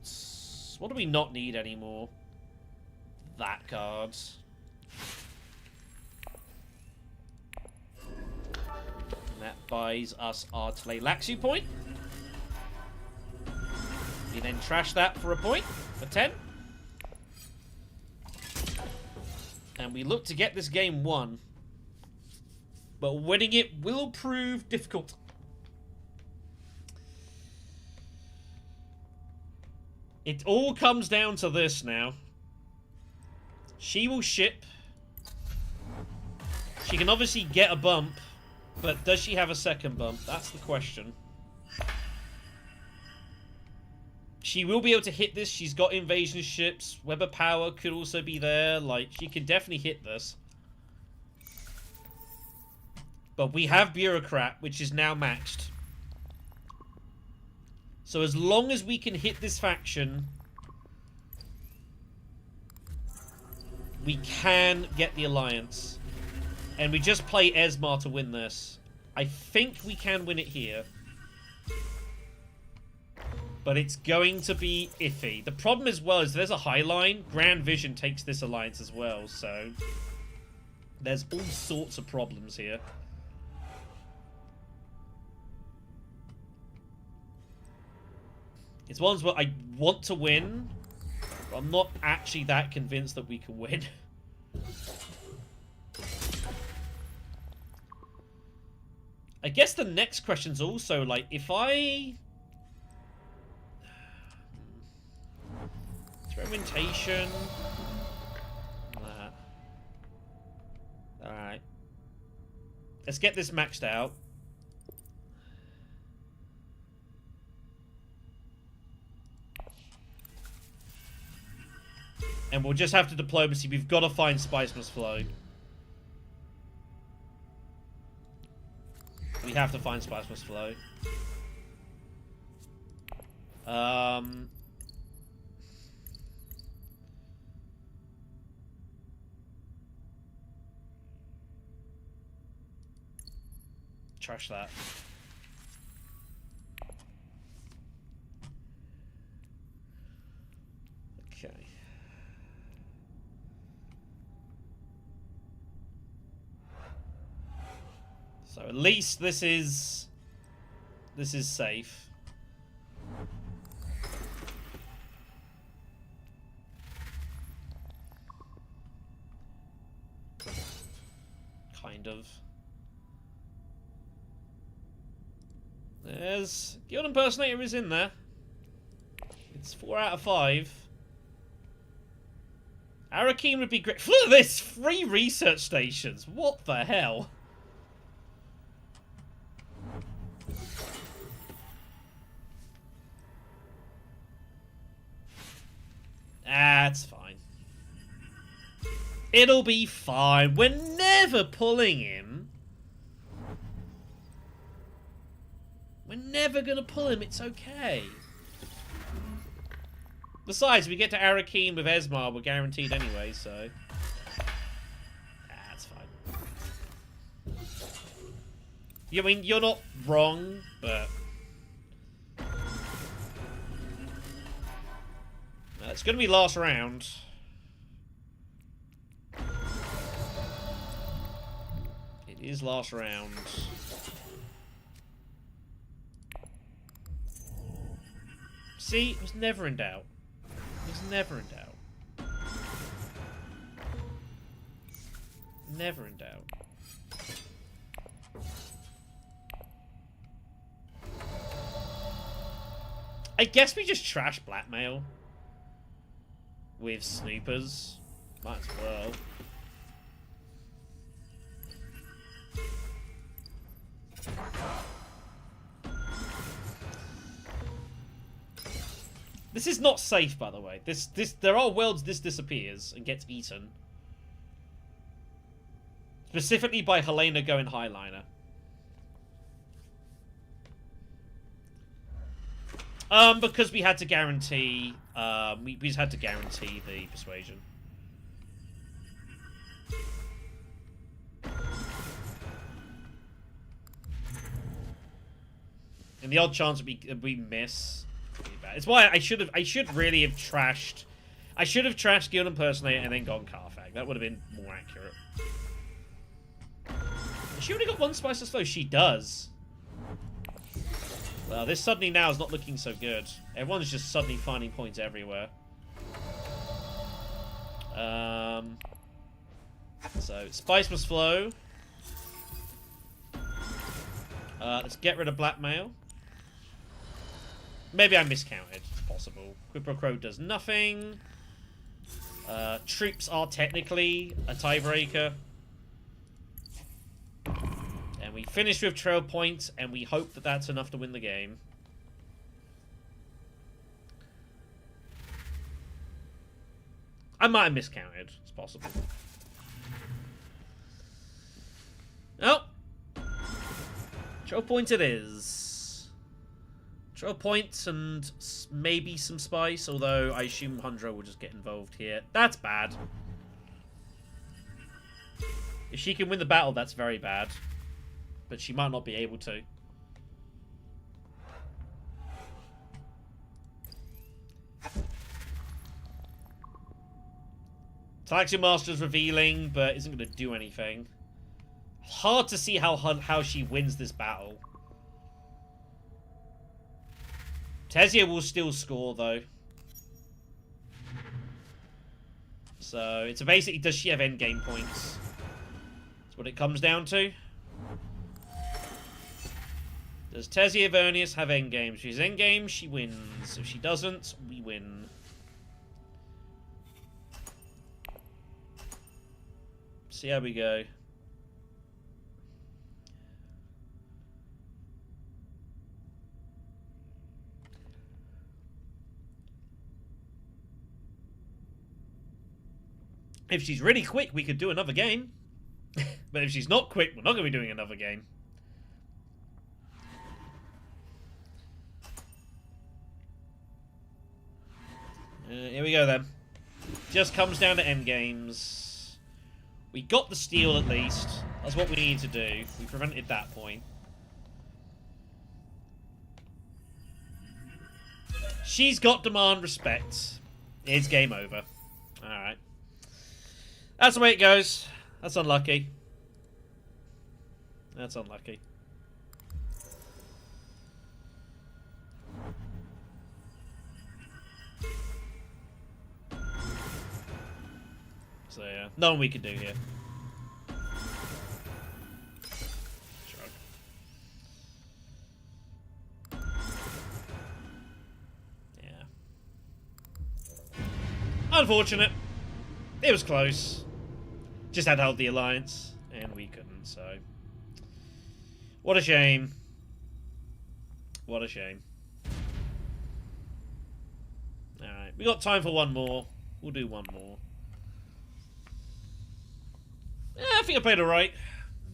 What do we not need anymore? That card. And that buys us our Tleilaxu point. We then trash that for a point, for 10. And we look to get this game won. But winning it will prove difficult. It all comes down to this now. She will ship. She can obviously get a bump, but does she have a second bump? That's the question. She will be able to hit this. She's got invasion ships. Web of Power could also be there. Like, she can definitely hit this. But we have Bureaucrat, which is now maxed. So as long as we can hit this faction, we can get the alliance. And we just play Esmar to win this. I think we can win it here. But it's going to be iffy. The problem as well is there's a high line. Grand Vision takes this alliance as well, so there's all sorts of problems here. It's ones where I want to win, but I'm not actually that convinced that we can win. I guess the next question's also, like, if I... Experimentation. Alright. Let's get this maxed out. And we'll just have to diplomacy. We've got to find Spice Must Flow. We have to find Spice Must Flow. Trash that. Okay. So at least this is safe. Kind of. There's... Guild Impersonator is in there. It's 4 out of 5. Arakeen would be great. Look at this! 3 research stations! What the hell? That's fine. It'll be fine. We're never pulling him. We're never going to pull him. It's okay. Besides, we get to Arakeen with Esmar. We're guaranteed anyway, so... That's fine. I mean, you're not wrong, but... It's going to be last round. It is last round. See, it was never in doubt. It was never in doubt. Never in doubt. I guess we just trash blackmail. With snoopers. Might as well. This is not safe, by the way. There are worlds this disappears and gets eaten. Specifically by Helena going highliner. Because we had to guarantee, we just had to guarantee the persuasion. And the odd chance we miss, it's why I should really have trashed. I should have trashed Guild Impersonator and then gone Carfag. That would have been more accurate. Has she only got one Spiceless Flow? She does. Well, this suddenly now is not looking so good. Everyone's just suddenly finding points everywhere. So, Spice must flow. Let's get rid of Blackmail. Maybe I miscounted. It's possible. Quid Pro Quo does nothing. Troops are technically a tiebreaker. And we finish with trail points, and we hope that that's enough to win the game. I might have miscounted. It's possible. Oh! Trail points it is. Trail points and maybe some spice, although I assume Hundro will just get involved here. That's bad. If she can win the battle, that's very bad. But she might not be able to. Talaxian Master's revealing, but isn't going to do anything. Hard to see how she wins this battle. Tezia will still score, though. So, it's basically, does she have endgame points? That's what it comes down to. Does Tezia Vernius have endgame? If she's endgame, she wins. If she doesn't, we win. See how we go. If she's really quick, we could do another game. But if she's not quick, we're not going to be doing another game. Here we go then. Just comes down to endgames. We got the steal at least. That's what we need to do. We prevented that point. She's got demand respect. It's game over. Alright. That's the way it goes. That's unlucky. That's unlucky. So yeah, nothing we can do here. Shrug. Yeah. Unfortunate. It was close. Just had to hold the alliance, and we couldn't, so... What a shame. What a shame. Alright, we got time for one more. We'll do one more. I think I played alright.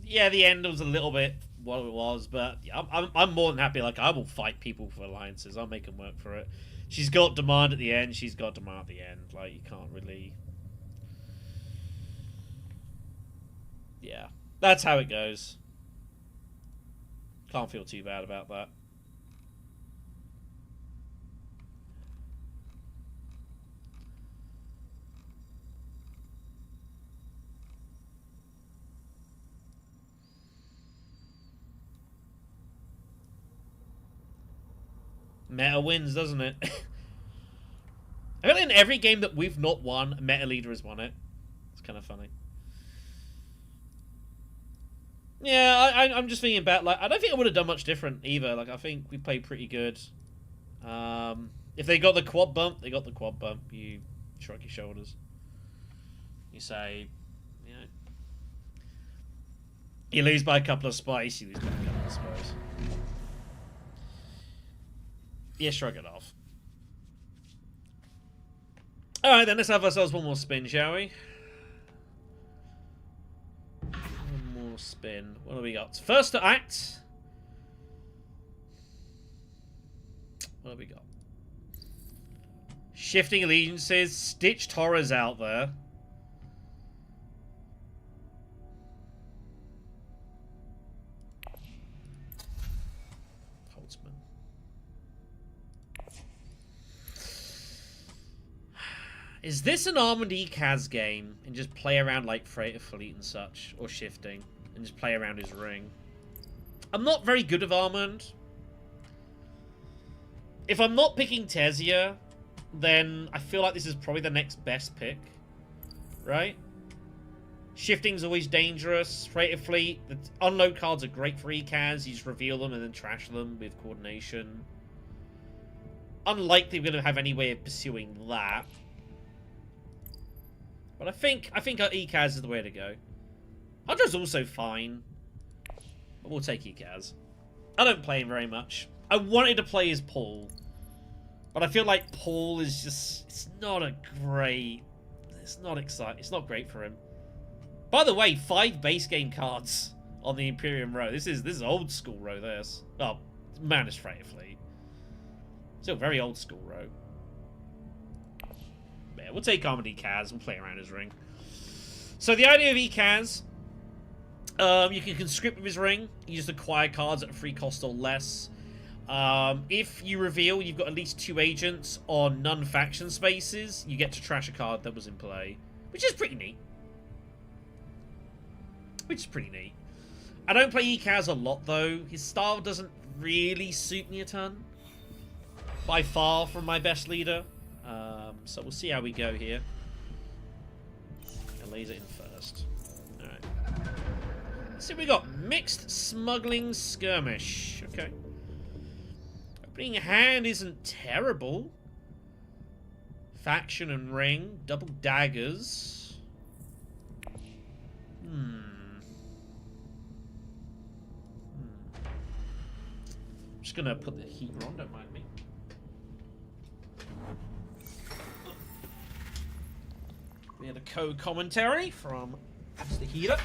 Yeah, the end was a little bit what it was, but yeah, I'm more than happy. Like, I will fight people for alliances. I'll make them work for it. She's got demand at the end. She's got demand at the end. Like, you can't really... Yeah, that's how it goes. Can't feel too bad about that. Meta wins, doesn't it? I feel like in every game that we've not won, Meta Leader has won it. It's kind of funny. Yeah, I'm just thinking about, like, I don't think I would have done much different either. Like, I think we played pretty good. If they got the quad bump, they got the quad bump. You shrug your shoulders. You say, you know, you lose by a couple of spice, you lose by a couple of spice. Yeah, shrug it off. Alright then, let's have ourselves one more spin, shall we? One more spin. What do we got? First to act. What have we got? Shifting allegiances. Stitched horrors out there. Holtzman. Is this an Armand Ecaz game? And just play around like Freighter Fleet and such? Or shifting? And just play around his ring? I'm not very good with Armand. If I'm not picking Tesia, then I feel like this is probably the next best pick. Right? Shifting's always dangerous. Freighter Fleet, the unload cards are great for Ecaz. You just reveal them and then trash them with coordination. Unlikely we're going to have any way of pursuing that. But I think Ecaz is the way to go. Hundro's also fine. But we'll take Ecaz. I don't play him very much. I wanted to play as Paul. But I feel like Paul is just... It's not a great... It's not exciting. It's not great for him. By the way, 5 base game cards on the Imperium row. This is old school row, this. Oh, man, it's Freighter Fleet. Still very old school row. Yeah, we'll take Armand Ecaz and play around his ring. So the idea of Ecaz... you can conscript with his ring. You just acquire cards at a free cost or less. If you reveal you've got at least 2 agents on non-faction spaces, you get to trash a card that was in play. Which is pretty neat. I don't play Ecaz a lot, though. His style doesn't really suit me a ton. By far from my best leader. So we'll see how we go here. And laser in first. Alright. Let's see what we got. Mixed Smuggling Skirmish. Okay. Opening hand isn't terrible. Faction and ring. Double daggers. I'm just gonna put the heater on, don't mind me. We had a co-commentary from the heater.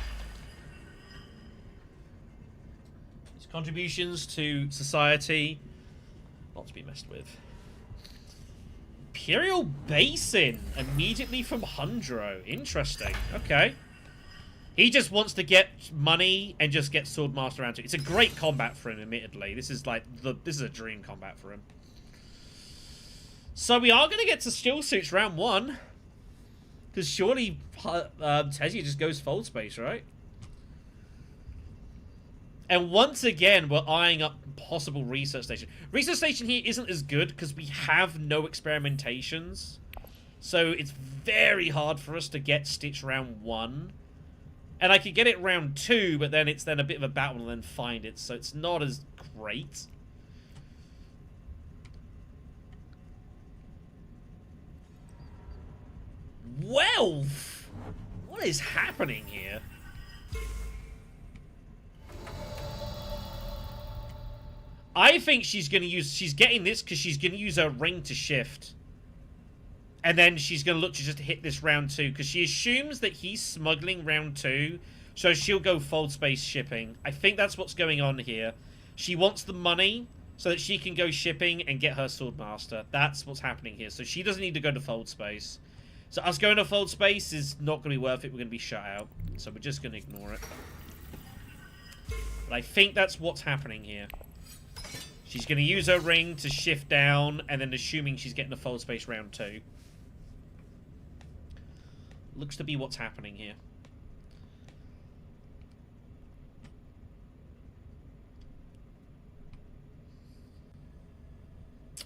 His contributions to society, not to be messed with. Imperial Basin, immediately from Hundro. Interesting. Okay. He just wants to get money and just get Swordmaster around to it. It's a great combat for him, admittedly. This is like this is a dream combat for him. So we are going to get to Still Suits round 1. Because surely Tesia just goes fold space, right? And once again, we're eyeing up possible research station. Research station here isn't as good because we have no experimentations. So it's very hard for us to get Stitch round 1. And I could get it round 2, but then it's then a bit of a battle and then find it. So it's not as great. Well, what is happening here? I think she's going to use... She's getting this because she's going to use her ring to shift. And then she's going to look to just hit this round 2. Because she assumes that he's smuggling round 2. So she'll go fold space shipping. I think that's what's going on here. She wants the money so that she can go shipping and get her Swordmaster. That's what's happening here. So she doesn't need to go to fold space. So us going to fold space is not going to be worth it. We're going to be shut out. So we're just going to ignore it. But I think that's what's happening here. She's going to use her ring to shift down, and then assuming she's getting a fold space round 2. Looks to be what's happening here.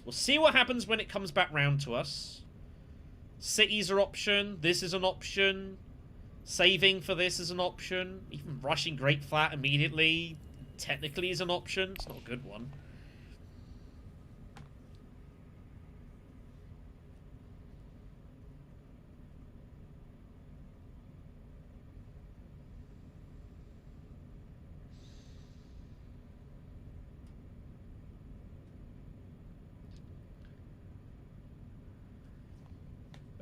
We'll see what happens when it comes back round to us. Cities are option. This is an option. Saving for this is an option. Even rushing Great Flat immediately technically is an option. It's not a good one.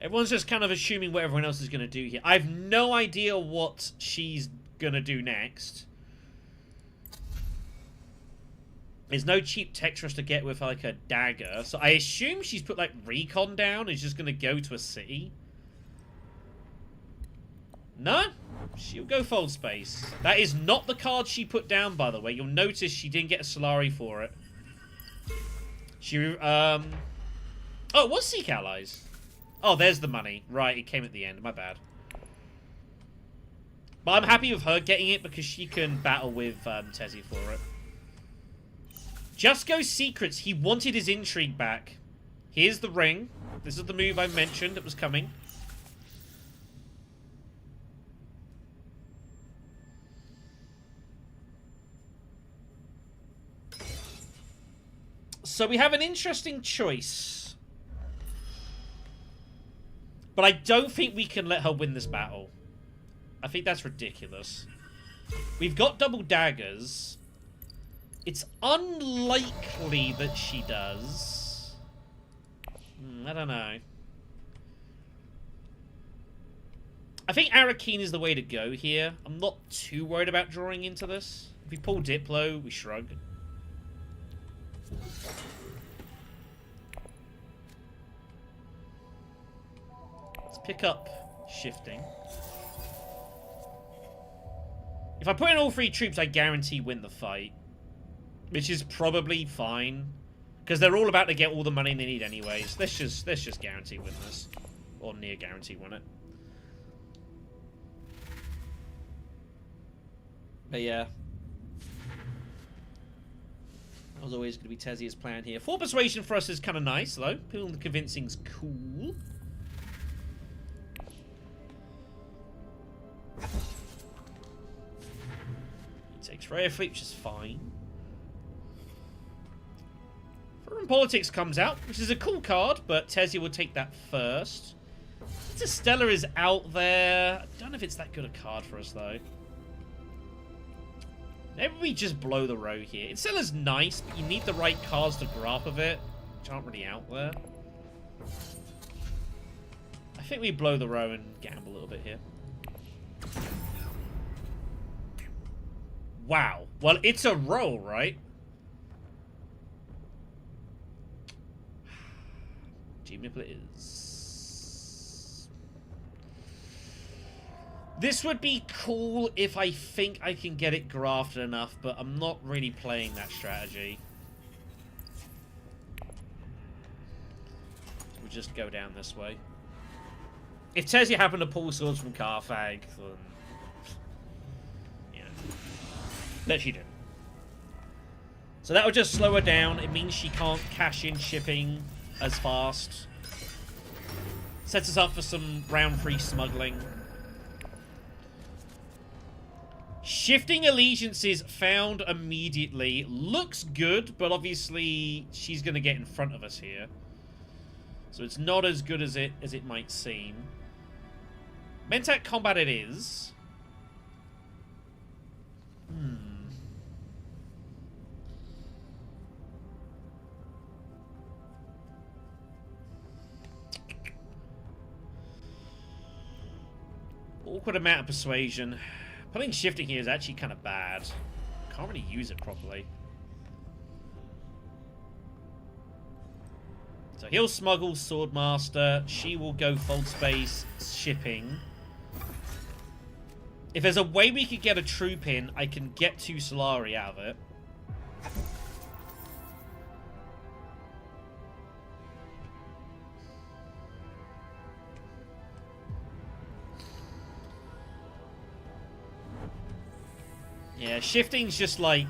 Everyone's just kind of assuming what everyone else is going to do here. I have no idea what she's going to do next. There's no cheap tech for us to get with, like, a dagger. So I assume she's put, like, recon down and is just going to go to a city. No? She'll go full space. That is not the card she put down, by the way. You'll notice she didn't get a Solari for it. She, Oh, it was Seek Allies. Oh, there's the money. Right, it came at the end. My bad. But I'm happy with her getting it because she can battle with Tezzy for it. Just Go Secrets. He wanted his intrigue back. Here's the ring. This is the move I mentioned that was coming. So we have an interesting choice. But I don't think we can let her win this battle. I think that's ridiculous. We've got double daggers. It's unlikely that she does. I don't know. I think Arakeen is the way to go here. I'm not too worried about drawing into this. If we pull Diplo, we shrug. Let's pick up shifting. If I put in all 3 troops, I guarantee win the fight. Which is probably fine. Because they're all about to get all the money they need anyways. Let's just guarantee win this. Or near guarantee win it. But yeah. That was always going to be Tezzy's plan here. 4 persuasion for us is kind of nice, though. Pulling the convincing's cool. He takes Rare Fleet, which is fine. Foreign Politics comes out, which is a cool card, but Tezzy will take that first. Interstellar is out there. I don't know if it's that good a card for us, though. Maybe we just blow the row here. Interstellar's nice, but you need the right cards to graph of it, which aren't really out there. I think we blow the row and gamble a little bit here. Wow. Well, it's a roll, right? Even if it is. This would be cool if I think I can get it grafted enough, but I'm not really playing that strategy. So we'll just go down this way. If Tezzy happened to pull swords from Carthag, then... yeah. No, she didn't. So that would just slow her down. It means she can't cash in shipping as fast. Sets us up for some round 3 smuggling. Shifting allegiances found immediately. Looks good, but obviously she's going to get in front of us here. So it's not as good as it might seem. Mentat combat it is. Awkward amount of persuasion. Putting shifting here is actually kind of bad. Can't really use it properly. So he'll smuggle Swordmaster. She will go fold space shipping. If there's a way we could get a troop in, I can get 2 Solari out of it. Yeah, shifting's just like...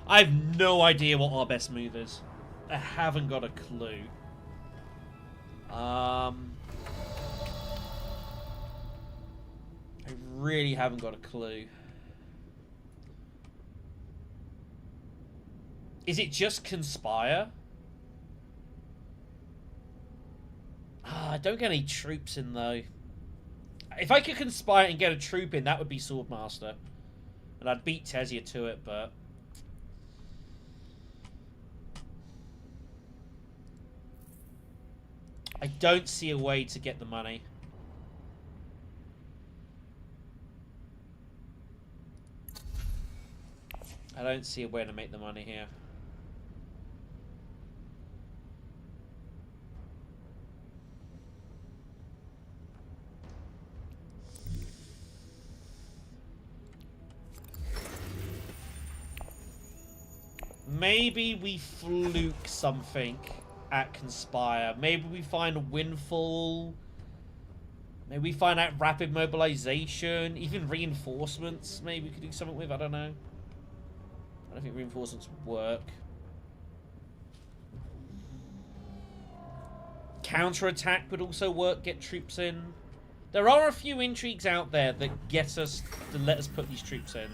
I have no idea what our best move is. I haven't got a clue. I really haven't got a clue. Is it just Conspire? I don't get any troops in, though. If I could conspire and get a troop in, that would be Swordmaster. And I'd beat Tesia to it, but... I don't see a way to get the money. I don't see a way to make the money here. Maybe we fluke something at Conspire. Maybe we find a Windfall. Maybe we find out Rapid Mobilization. Even Reinforcements. Maybe we could do something with. I don't know. I don't think Reinforcements would work. Counterattack would also work. Get troops in. There are a few intrigues out there that get us to let us put these troops in.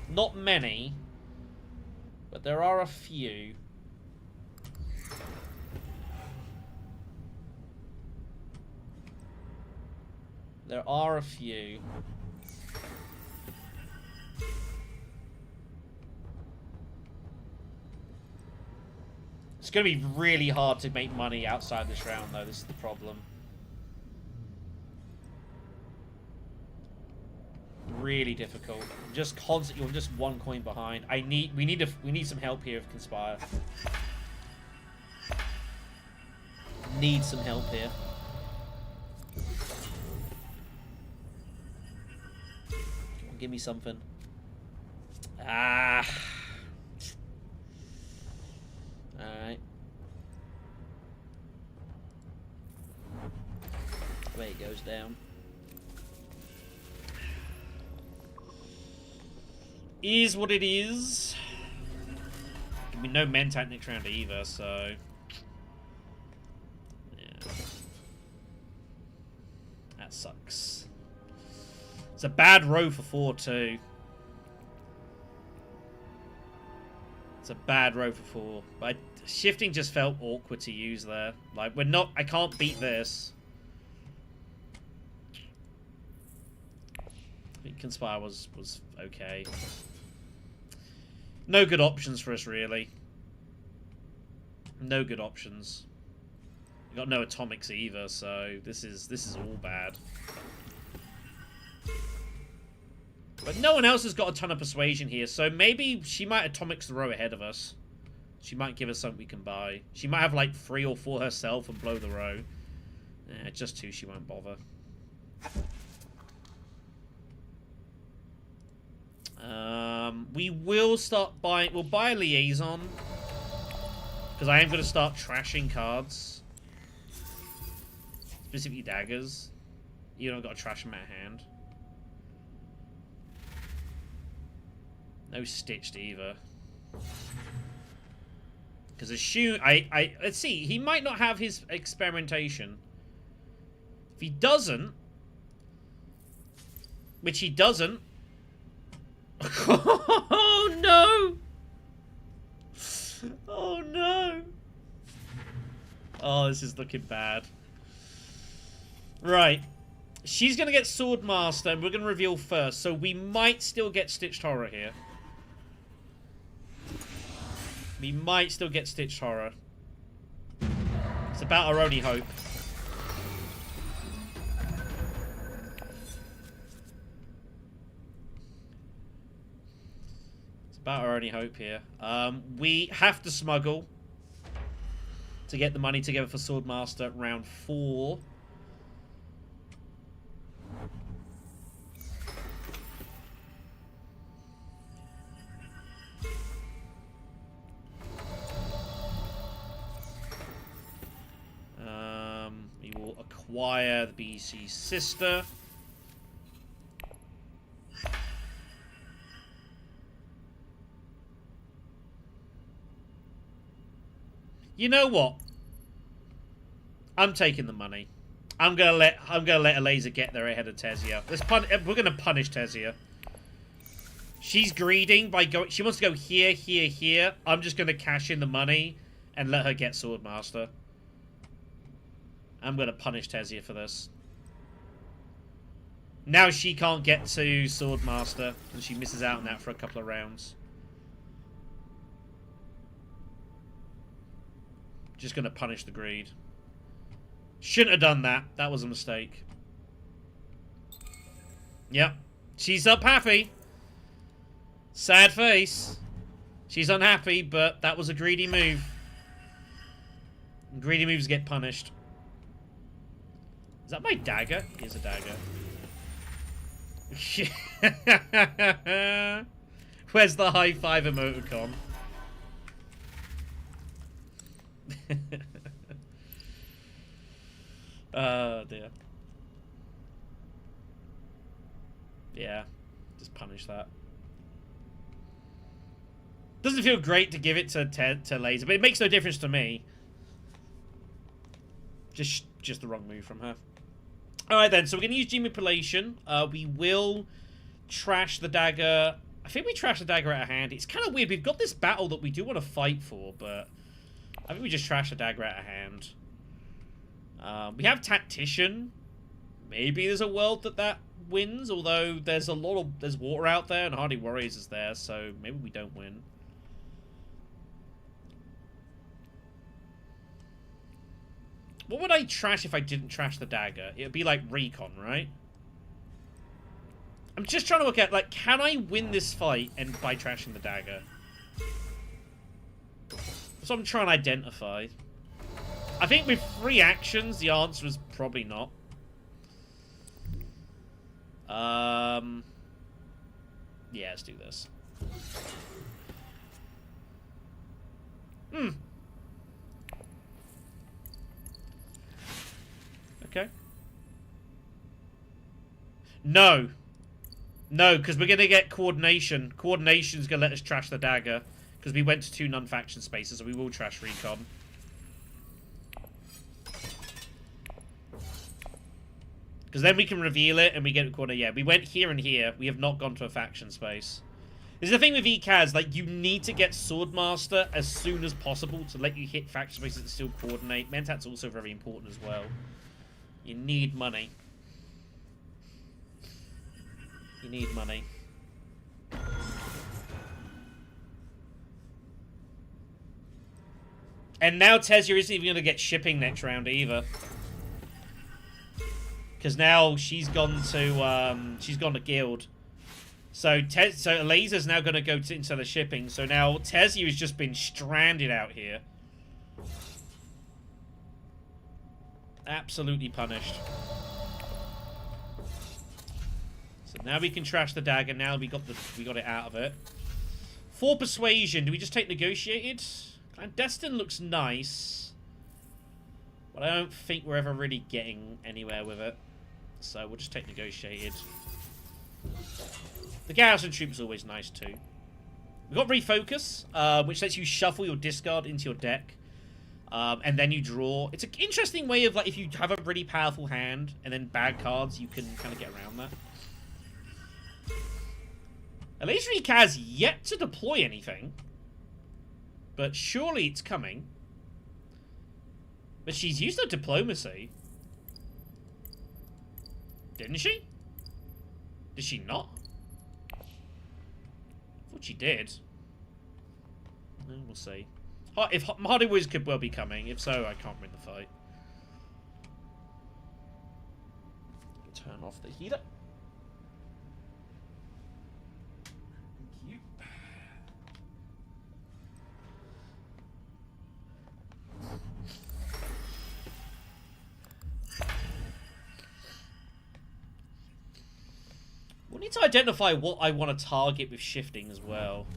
Not many. But there are a few. There are a few. It's going to be really hard to make money outside this round, though. This is the problem. Really difficult. Just constantly, you're just one coin behind. We need some help here with Conspire. Need some help here. Come on, give me something. Ah. Alright. Way it goes down. Is what it is. I mean, no Mentat next round either, so... yeah. That sucks. It's a bad row for 4 too. It's a bad row for 4. But shifting just felt awkward to use there. Like, we're not... I can't beat this. I think Conspire was okay. No good options for us, really. No good options. We got no atomics either, so this is all bad. But no one else has got a ton of persuasion here, so maybe she might atomics the row ahead of us. She might give us something we can buy. She might have like 3 or 4 herself and blow the row. Just 2, she won't bother. We will start buying... We'll buy a liaison. Because I am going to start trashing cards. Specifically daggers. You don't got to trash them out of hand. No stitched either. Because let's see. He might not have his experimentation. If he doesn't... Which he doesn't... Oh no! Oh no! Oh, this is looking bad. Right. She's going to get Swordmaster, and we're going to reveal first. So we might still get Stitched Horror here. We might still get Stitched Horror. It's about our only hope. About our only hope here. We have to smuggle to get the money together for Swordmaster round 4. We will acquire the BC sister. You know what? I'm taking the money. I'm gonna let Ilesa get there ahead of Tesia. We're gonna punish Tesia. She's greeding by going. She wants to go here, here, here. I'm just gonna cash in the money and let her get Swordmaster. I'm gonna punish Tesia for this. Now she can't get to Swordmaster, and she misses out on that for a couple of rounds. Just gonna punish the greed. Shouldn't have done that. That was a mistake. Yep. She's up happy. Sad face. She's unhappy, but that was a greedy move. Greedy moves get punished. Is that my dagger? Here's a dagger. Where's the high five emoticon? Oh dear. Yeah, just punish that. Doesn't feel great to give it to Laser, but it makes no difference to me. Just the wrong move from her. Alright then, so we're going to use G-Manipulation. We will trash the dagger. I think we trash the dagger out of hand. It's kind of weird. We've got this battle that we do want to fight for, but I think we just trash the dagger out of hand. We have Tactician. Maybe there's a world that wins, although there's there's water out there and Hardy Warriors is there, so maybe we don't win. What would I trash if I didn't trash the dagger? It would be like Recon, right? I'm just trying to look at, like, can I win this fight by trashing the dagger? That's what I'm trying to identify. I think with 3 actions, the answer is probably not. Yeah, let's do this. Okay. No. No, because we're going to get coordination. Coordination's going to let us trash the dagger. Because we went to 2 non-faction spaces, so we will trash Recon. Because then we can reveal it and we get a corner. Yeah, we went here and here. We have not gone to a faction space. This is the thing with Ecaz. Like, you need to get Swordmaster as soon as possible to let you hit faction spaces and still coordinate. Mentat's also very important as well. You need money. You need money. And now Tezia isn't even going to get shipping next round either. Because now she's gone to guild. So Eleza's now going to go into the shipping. So now Tezia has just been stranded out here. Absolutely punished. So now we can trash the dagger. Now we got it out of it. For persuasion, do we just take negotiated? Clandestine looks nice, but I don't think we're ever really getting anywhere with it. So we'll just take negotiated. The garrison troop is always nice too. We've got refocus, which lets you shuffle your discard into your deck. And then you draw. It's an interesting way of, like, if you have a really powerful hand and then bad cards, you can kind of get around that. Elisa has yet to deploy anything. But surely it's coming. But she's used her diplomacy. Didn't she? Did she not? I thought she did. We'll see. If Hardy Warriors could well be coming. If so, I can't win the fight. Turn off the heater. Thank you. We'll need to identify what I want to target with shifting as well.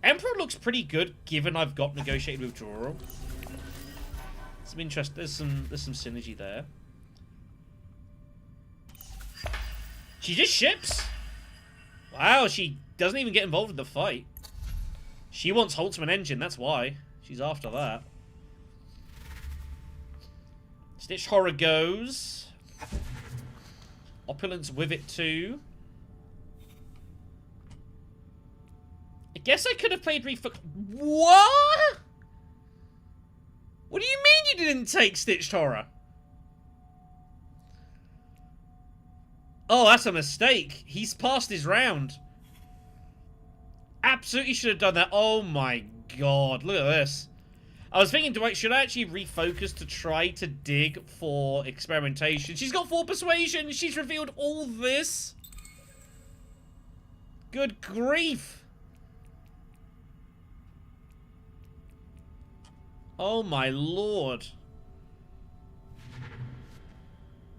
Emperor looks pretty good, given I've got negotiated withdrawal. Some interest. There's some synergy there. She just ships. Wow, she doesn't even get involved in the fight. She wants Holtzman engine. That's why she's after that. Stitch Horror goes. Opulence with it too. I guess I could have played What? What do you mean you didn't take Stitched Horror? Oh, that's a mistake. He's passed his round. Absolutely should have done that. Oh my god, look at this. I was thinking, should I actually refocus to try to dig for experimentation? She's got 4 persuasion. She's revealed all this. Good grief. Oh my lord.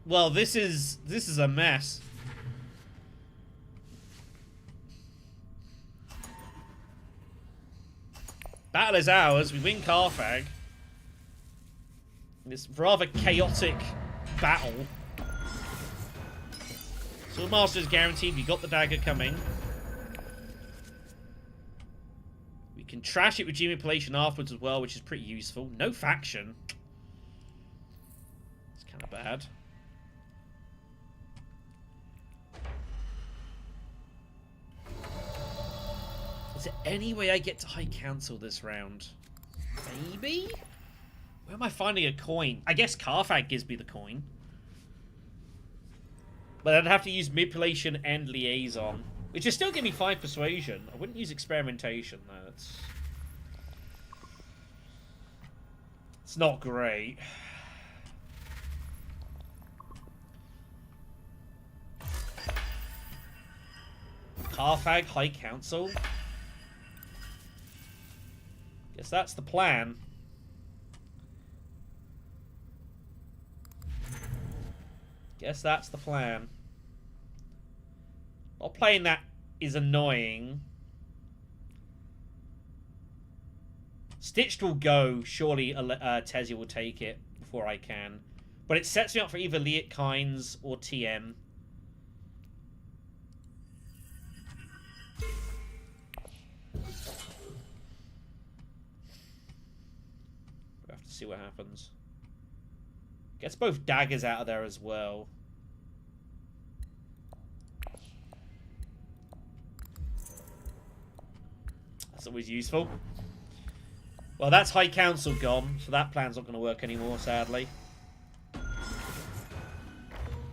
Well, this is a mess. Battle is ours. We win Carthag. This rather chaotic battle. Swordmaster is guaranteed. We got the dagger coming. We can trash it with manipulation afterwards as well, which is pretty useful. No faction. It's kind of bad. Is there any way I get to High Council this round? Maybe? Where am I finding a coin? I guess Carthag gives me the coin. But I'd have to use manipulation and liaison. Which would still give me 5 persuasion. I wouldn't use experimentation though. It's not great. Carthag, High Council. Guess that's the plan. Guess that's the plan. While playing that is annoying. Stitched will go. Surely Tezia will take it before I can. But it sets me up for either Liet Kynes or TM. We'll have to see what happens. Gets both daggers out of there as well. That's always useful. Well, that's High Council gone, so that plan's not going to work anymore, sadly.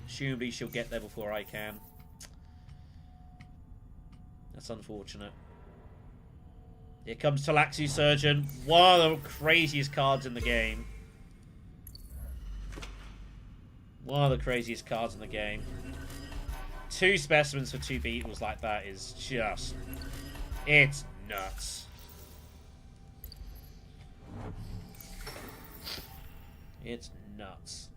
Presumably she'll get there before I can. That's unfortunate. Here comes Talaxu Surgeon, one of the craziest cards in the game. One of the craziest cards in the game. 2 specimens for 2 beetles like that is just... It's nuts. It's nuts.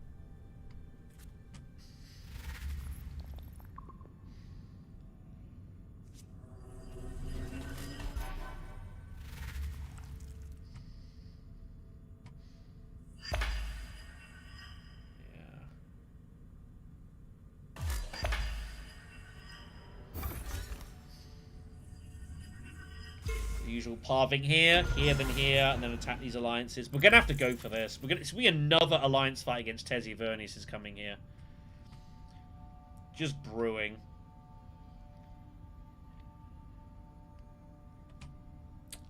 Usual parving here, then here, and then attack these alliances. We're going to have to go for this. It's going to be another alliance fight against Tezia Vernis is coming here. Just brewing.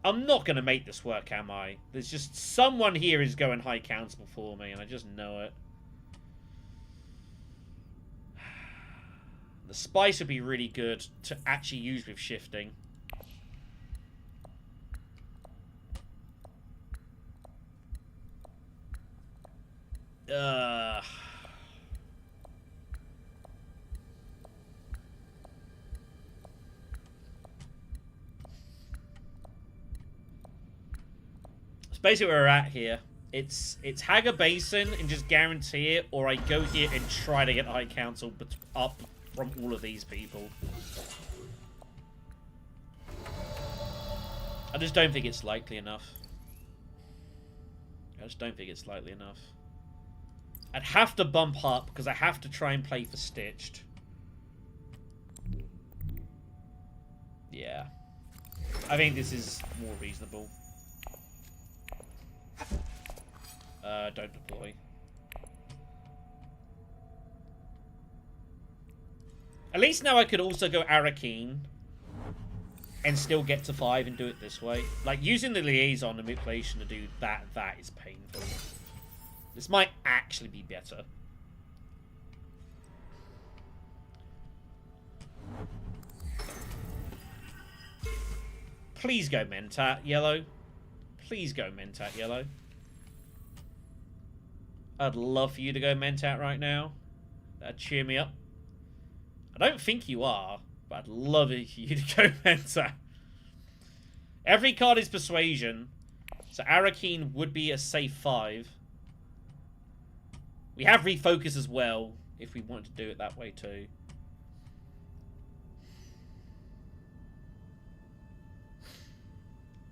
I'm not going to make this work, am I? There's just someone here is going High Council for me, and I just know it. The spice would be really good to actually use with shifting. It's basically where we're at here. It's Haga Basin and just guarantee it, or I go here and try to get High Council up from all of these people. I just don't think it's likely enough. I just don't think it's likely enough. I'd have to bump up because I have to try and play for Stitched. Yeah. I think this is more reasonable. Don't deploy. At least now I could also go Arakeen and still get to 5 and do it this way. Like, using the liaison and manipulation to do that is painful. This might actually be better. Please go Mentat, yellow. Please go Mentat, yellow. I'd love for you to go Mentat right now. That'd cheer me up. I don't think you are, but I'd love it for you to go Mentat. Every card is Persuasion, so Arakeen would be a safe 5. We have Refocus as well, if we wanted to do it that way too.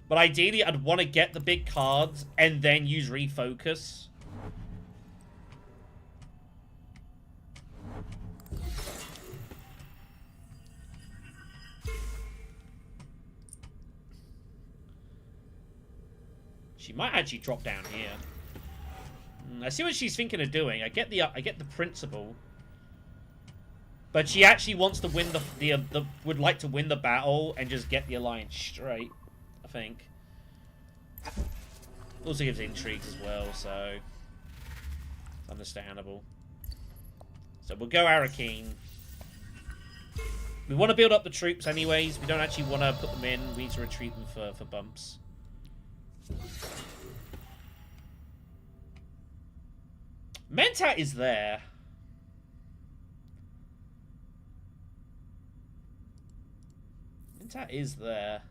But ideally, I'd want to get the big cards and then use Refocus. She might actually drop down here. I see what she's thinking of doing. I get the principle, but she actually wants to win would like to win the battle and just get the alliance straight. I think. Also gives intrigues as well, so understandable. So we'll go Arakeen. We want to build up the troops anyways. We don't actually want to put them in. We need to retreat them for bumps. Mentat is there. Mentat is there.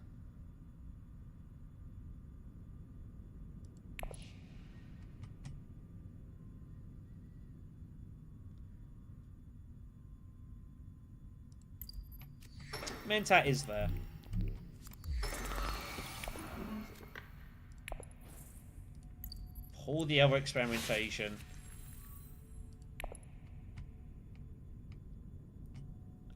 Mentat is there. Pull the other experimentation.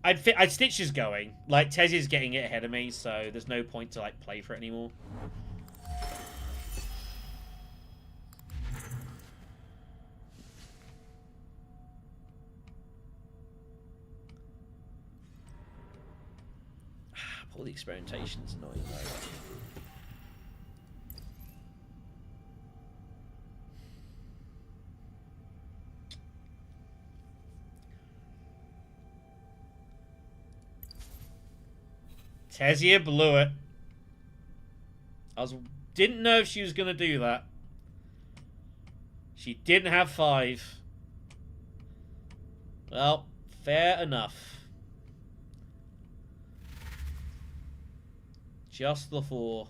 I'd Stitch is going. Like, Tez is getting it ahead of me, so there's no point to, like, play for it anymore. Pull the experimentation's annoying, though. Tezia blew it. Didn't know if she was gonna do that. She didn't have 5. Well, fair enough. Just the 4.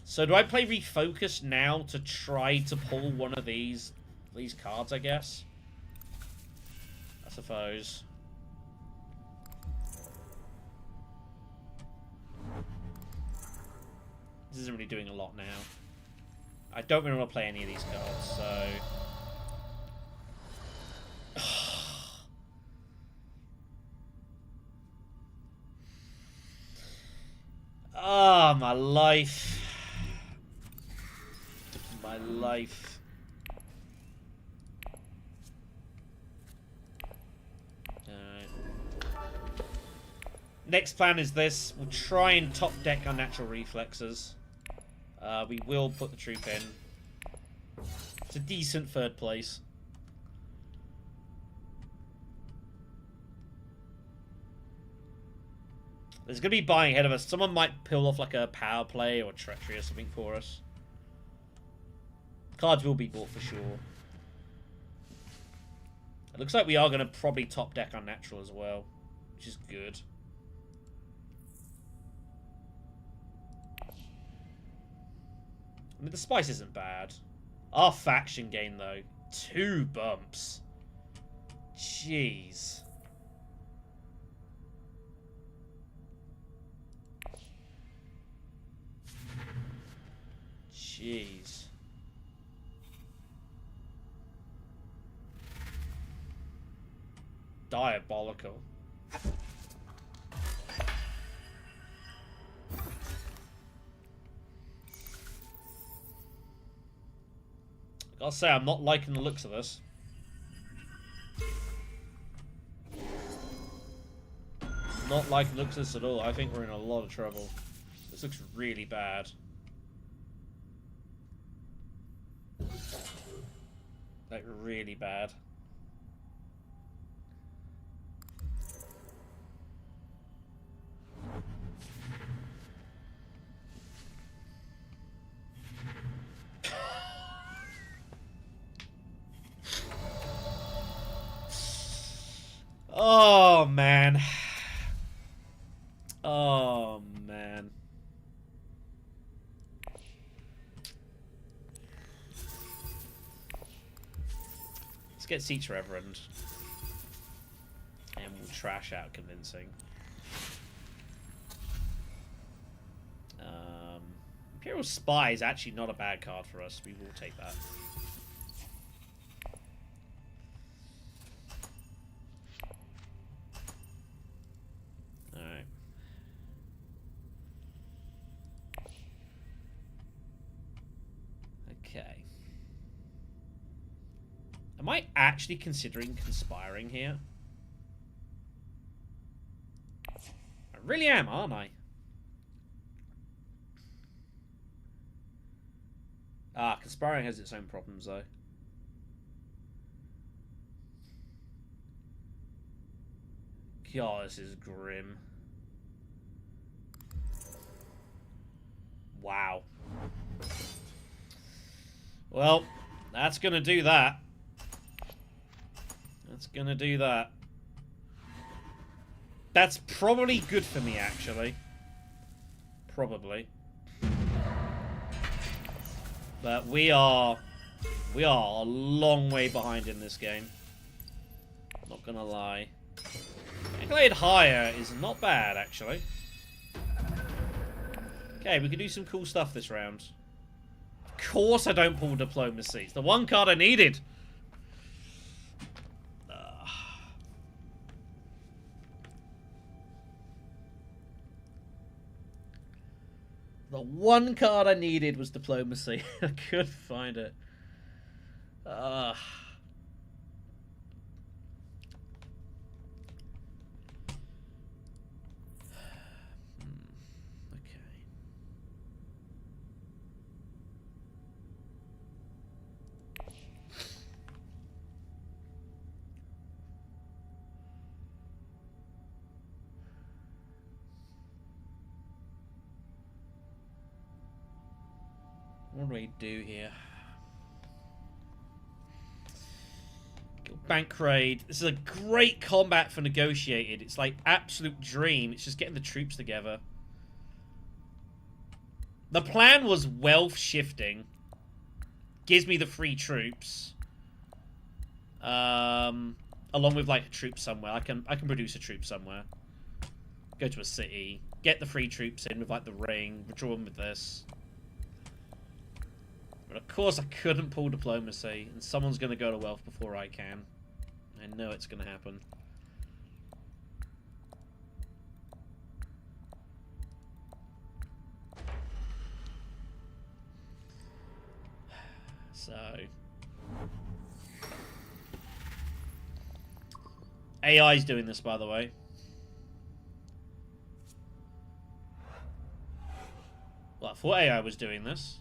So do I play Refocus now to try to pull one of these cards, I guess? I suppose. This isn't really doing a lot now. I don't really want to play any of these cards, so... Ah, my life. My life. Next plan is this. We'll try and top deck our natural reflexes. We will put the troop in. It's a decent 3rd place. There's going to be buying ahead of us. Someone might pull off like a power play or treachery or something for us. Cards will be bought for sure. It looks like we are going to probably top deck our natural as well, which is good. I mean, the spice isn't bad. Our faction gain, though. 2 bumps. Jeez. Jeez. Diabolical. I'll say I'm not liking the looks of this. Not liking the looks of this at all. I think we're in a lot of trouble. This looks really bad. Like, really bad. Oh, man. Oh, man. Let's get Siege Reverend. And we'll trash out Convincing. Imperial Spy is actually not a bad card for us. We will take that. Alright. Okay. Am I actually considering conspiring here? I really am, aren't I? Ah, conspiring has its own problems, though. God, this is grim. Wow. Well, that's gonna do that. That's gonna do that. That's probably good for me, actually. Probably. But we are a long way behind in this game. Not gonna lie. Accolade higher is not bad, actually. Okay, we can do some cool stuff this round. Of course I don't pull Diplomacy. It's the one card I needed. The one card I needed was Diplomacy. I couldn't find it. Okay. What do we do here? Bank raid. This is a great combat for negotiated. It's like absolute dream. It's just getting the troops together. The plan was wealth shifting. Gives me the free troops. Along with like a troop somewhere. I can produce a troop somewhere. Go to a city. Get the free troops in with like the ring. Withdraw them with this. But of course I couldn't pull Diplomacy, and someone's going to go to wealth before I can. I know it's going to happen. So... AI's doing this, by the way. Well, I thought AI was doing this.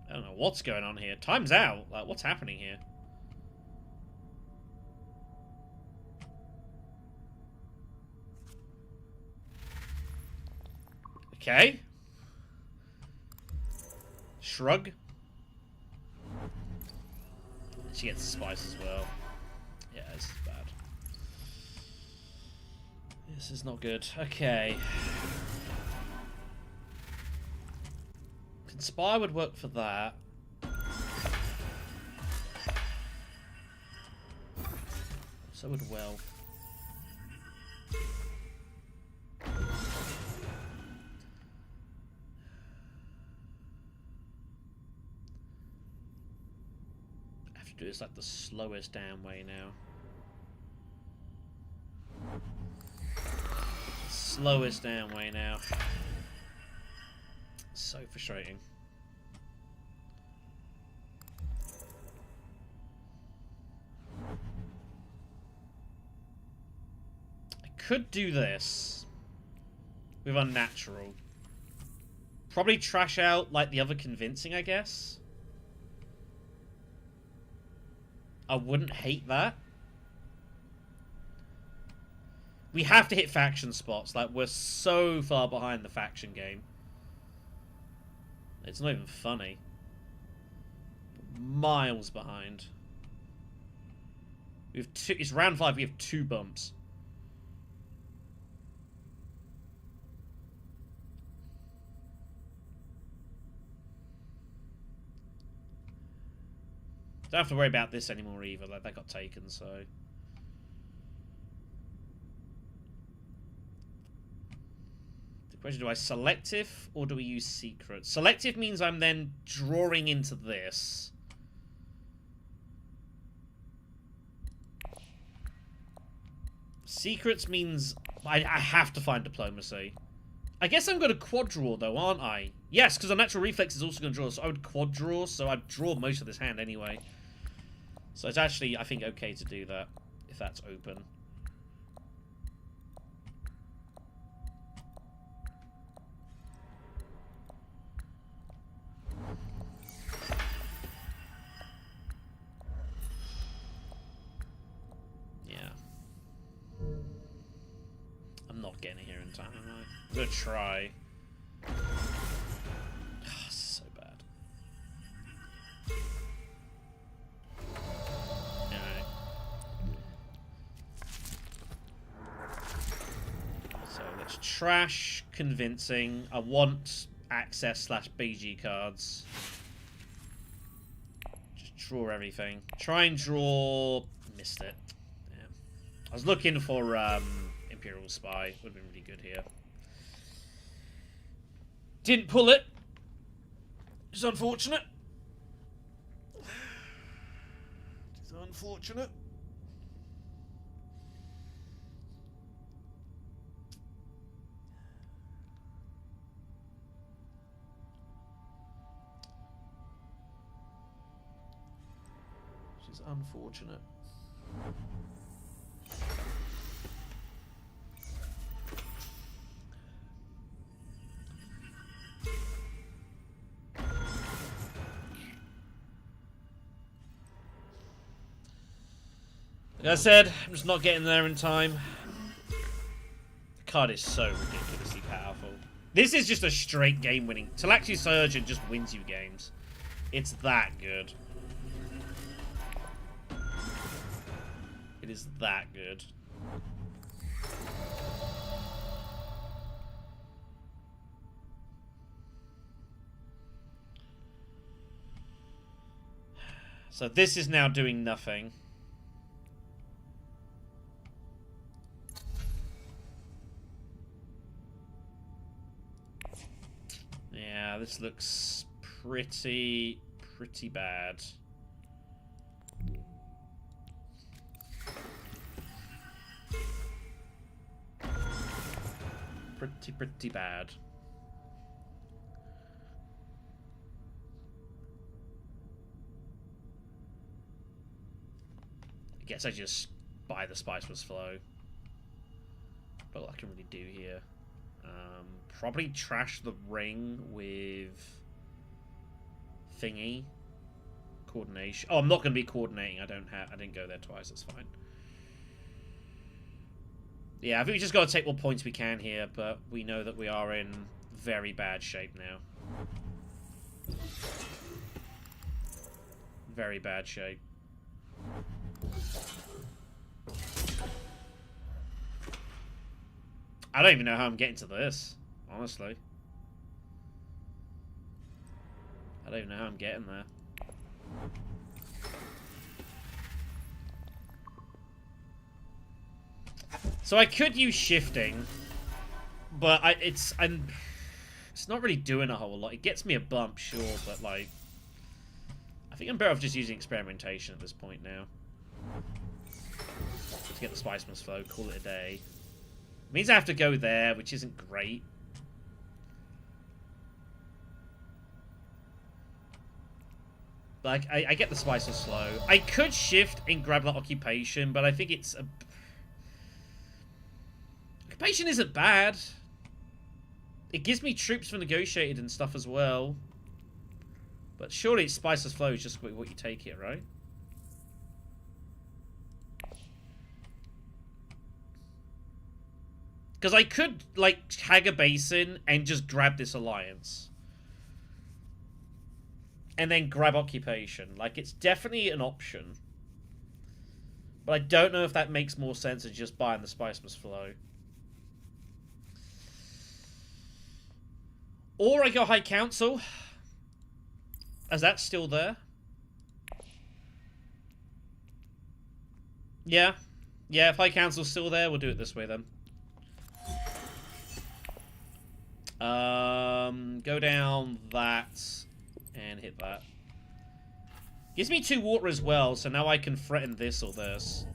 I don't know what's going on here. Time's out. Like, what's happening here? Okay. Shrug. She gets the spice as well. Yeah, this is bad. This is not good. Okay. Conspire would work for that. So would wealth. I have to do this like the slowest damn way now. Slowest damn way now. So frustrating. I could do this with Unnatural. Probably trash out like the other Convincing, I guess. I wouldn't hate that. We have to hit faction spots. Like, we're so far behind the faction game. It's not even funny. Miles behind. We have two. It's round 5. We have 2 bumps. Don't have to worry about this anymore either. Like, that got taken, so. The question: do I selective or do we use secret? Selective means I'm then drawing into this. Secrets means I have to find diplomacy. I guess I'm going to quad draw, though, aren't I? Yes, because a natural reflex is also going to draw, so I would quad draw, so I'd draw most of this hand anyway. So it's actually, I think, okay to do that, if that's open. Getting it here in time, am I? I'm gonna try. Oh, this is so bad. Alright. So let's trash convincing. I want access / BG cards. Just draw everything. Try and draw. Missed it. Yeah. I was looking for Imperial Spy. Would have been really good here. Didn't pull it. It's unfortunate. It's unfortunate. Which is unfortunate. Like I said, I'm just not getting there in time. The card is so ridiculously powerful. This is just a straight game winning. Talaxi Surgeon just wins you games. It's that good. It is that good. So this is now doing nothing. Yeah, this looks pretty bad. Pretty bad. I guess I just buy the Spiceless Flow. But I can really do here. Probably trash the ring with thingy. Coordination. Oh, I'm not going to be coordinating. I didn't go there twice. That's fine. Yeah, I think we just got to take what points we can here, but we know that we are in very bad shape now. Very bad shape. I don't even know how I'm getting to this, honestly. I don't even know how I'm getting there. So I could use shifting, but it's not really doing a whole lot. It gets me a bump, sure, but like, I think I'm better off just using experimentation at this point now. To get the Spiceman's Flow, call it a day. It means I have to go there, which isn't great. Like, I get the Spiceless Flow. I could shift and grab that Occupation, but I think it's a... Occupation isn't bad. It gives me troops for negotiated and stuff as well. But surely Spiceless Flow is just what you take here, right? Because I could, like, tag a basin and just grab this alliance. and then grab occupation. Like, it's definitely an option. But I don't know if that makes more sense than just buying the Spice Must Flow. Or I go High Council. As that's still there. Yeah. Yeah, if High Council's still there, we'll do it this way then. Go down that and hit that. Gives me 2 water as well, so now I can threaten this or this.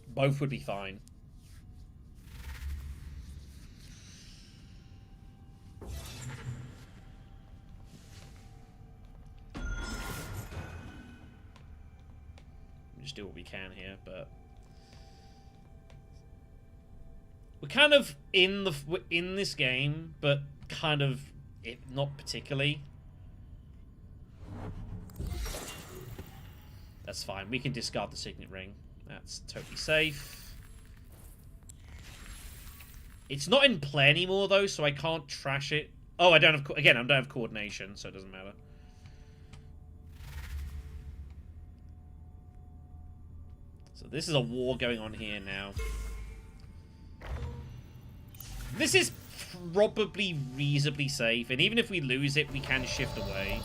Both would be fine. Just do what we can here, but we're kind of in this game, but kind of not particularly. That's fine. We can discard the Signet Ring. That's totally safe. It's not in play anymore though, so I can't trash it. Oh, I don't have I don't have coordination, so it doesn't matter. So this is a war going on here now. This is probably reasonably safe, and even if we lose it, we can shift away.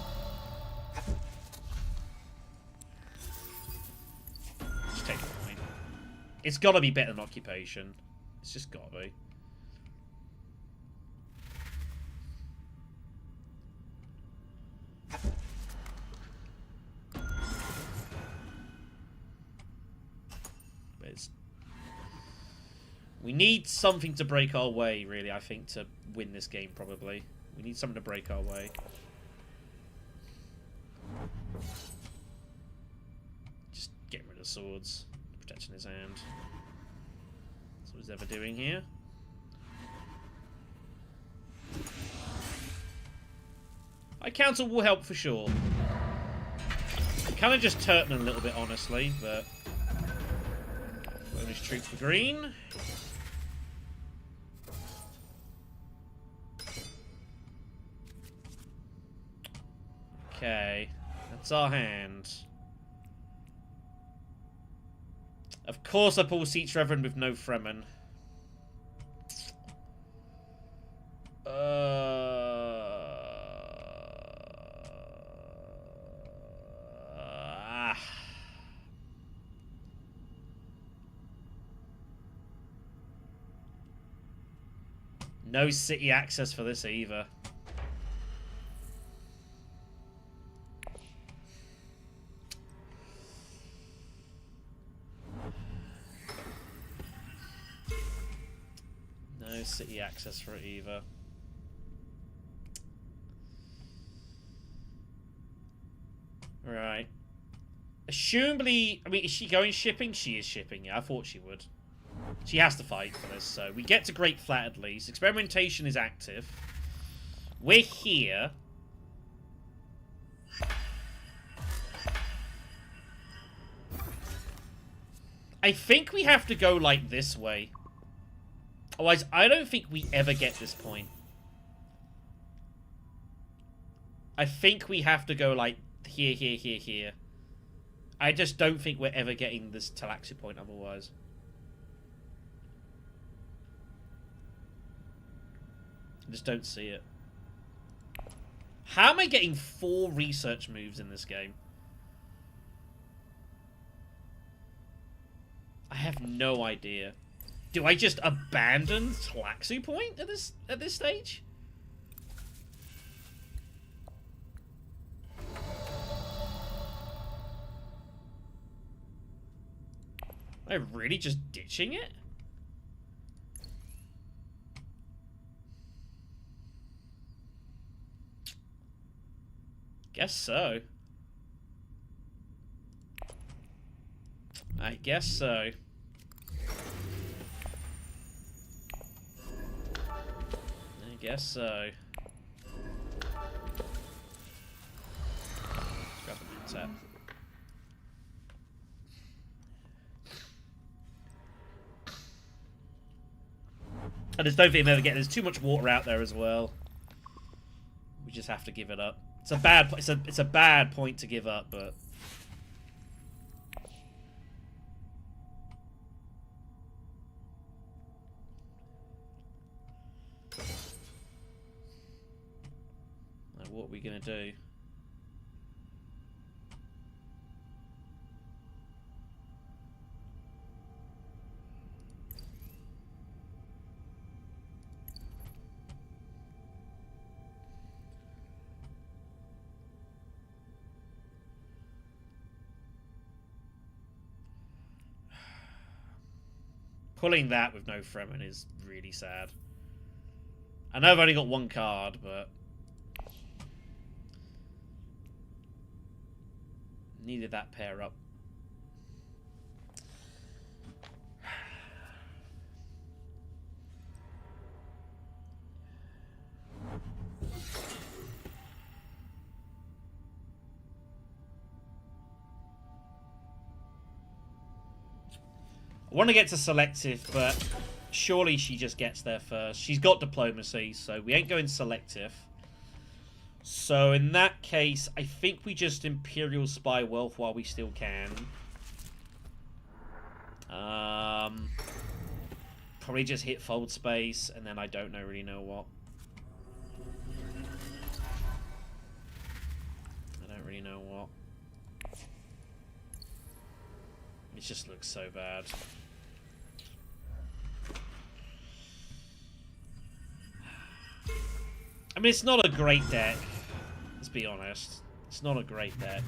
Just take a point. It's got to be better than occupation. It's just got to be. We need something to break our way, really, I think, to win this game, probably. We need something to break our way. Just getting rid of swords. Protecting his hand. That's what he's ever doing here. High Council will help for sure. Kind of just turning a little bit, honestly, but... Bonus troop for green. Okay, that's our hand. Of course I pull Siege Reverend with no Fremen. No city access for this either. No city access for it either. Right. Assumably, I mean, is she going shipping? She is shipping, yeah, I thought she would. She has to fight for this, so we get to Great Flat at least. Experimentation is active. We're here. I think we have to go, like, this way. Otherwise, I don't think we ever get this point. I think we have to go, like, here, here, here, here. I just don't think we're ever getting this Talaxu point otherwise. I just don't see it. How am I getting 4 research moves in this game? I have no idea. Do I just abandon Talaxu point at this stage? Am I really just ditching it? Guess so. I guess so. I guess so. Grab the tap. I just don't think I'm ever getting. There's too much water out there as well. We just have to give it up. It's a bad. It's a bad point to give up, but. Like, what are we gonna do? Pulling that with no Fremen is really sad. I know I've only got one card, but... needed that pair up. I want to get to selective, but surely she just gets there first. She's got diplomacy, so we ain't going selective. So in that case, I think we just Imperial Spy Wealth while we still can. Probably just hit Fold Space, and then I don't really know what. I don't really know what. It just looks so bad. I mean, it's not a great deck. Let's be honest. It's not a great deck.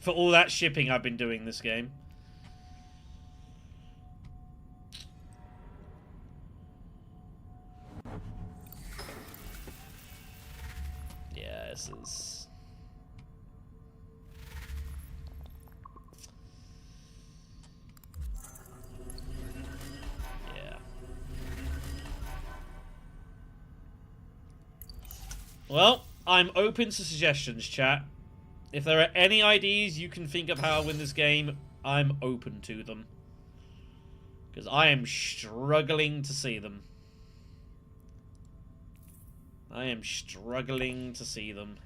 For all that shipping I've been doing this game. Yeah, this is... yeah. Well, I'm open to suggestions, chat. If there are any ideas you can think of how to win this game, I'm open to them. Because I am struggling to see them. I am struggling to see them.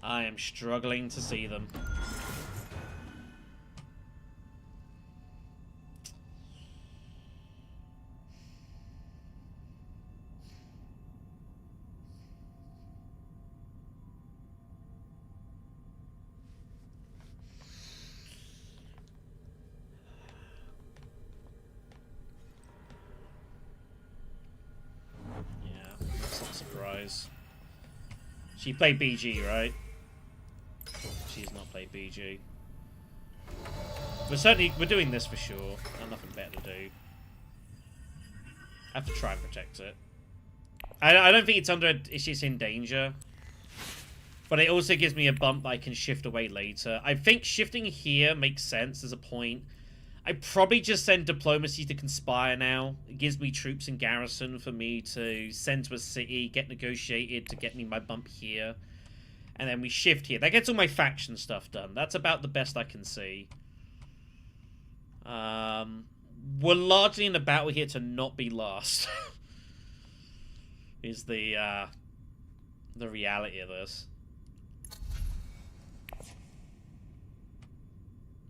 I am struggling to see them. Yeah, that's not a surprise. She played BG, right? She's not played BG. We're doing this for sure. There's nothing better to do. I have to try and protect it. I don't think it's in danger. But it also gives me a bump that I can shift away later. I think shifting here makes sense as a point. I probably just send diplomacy to conspire now. It gives me troops in garrison for me to send to a city, get negotiated to get me my bump here. And then we shift here. That gets all my faction stuff done. That's about the best I can see. We're largely in the battle here to not be last. Is the reality of this.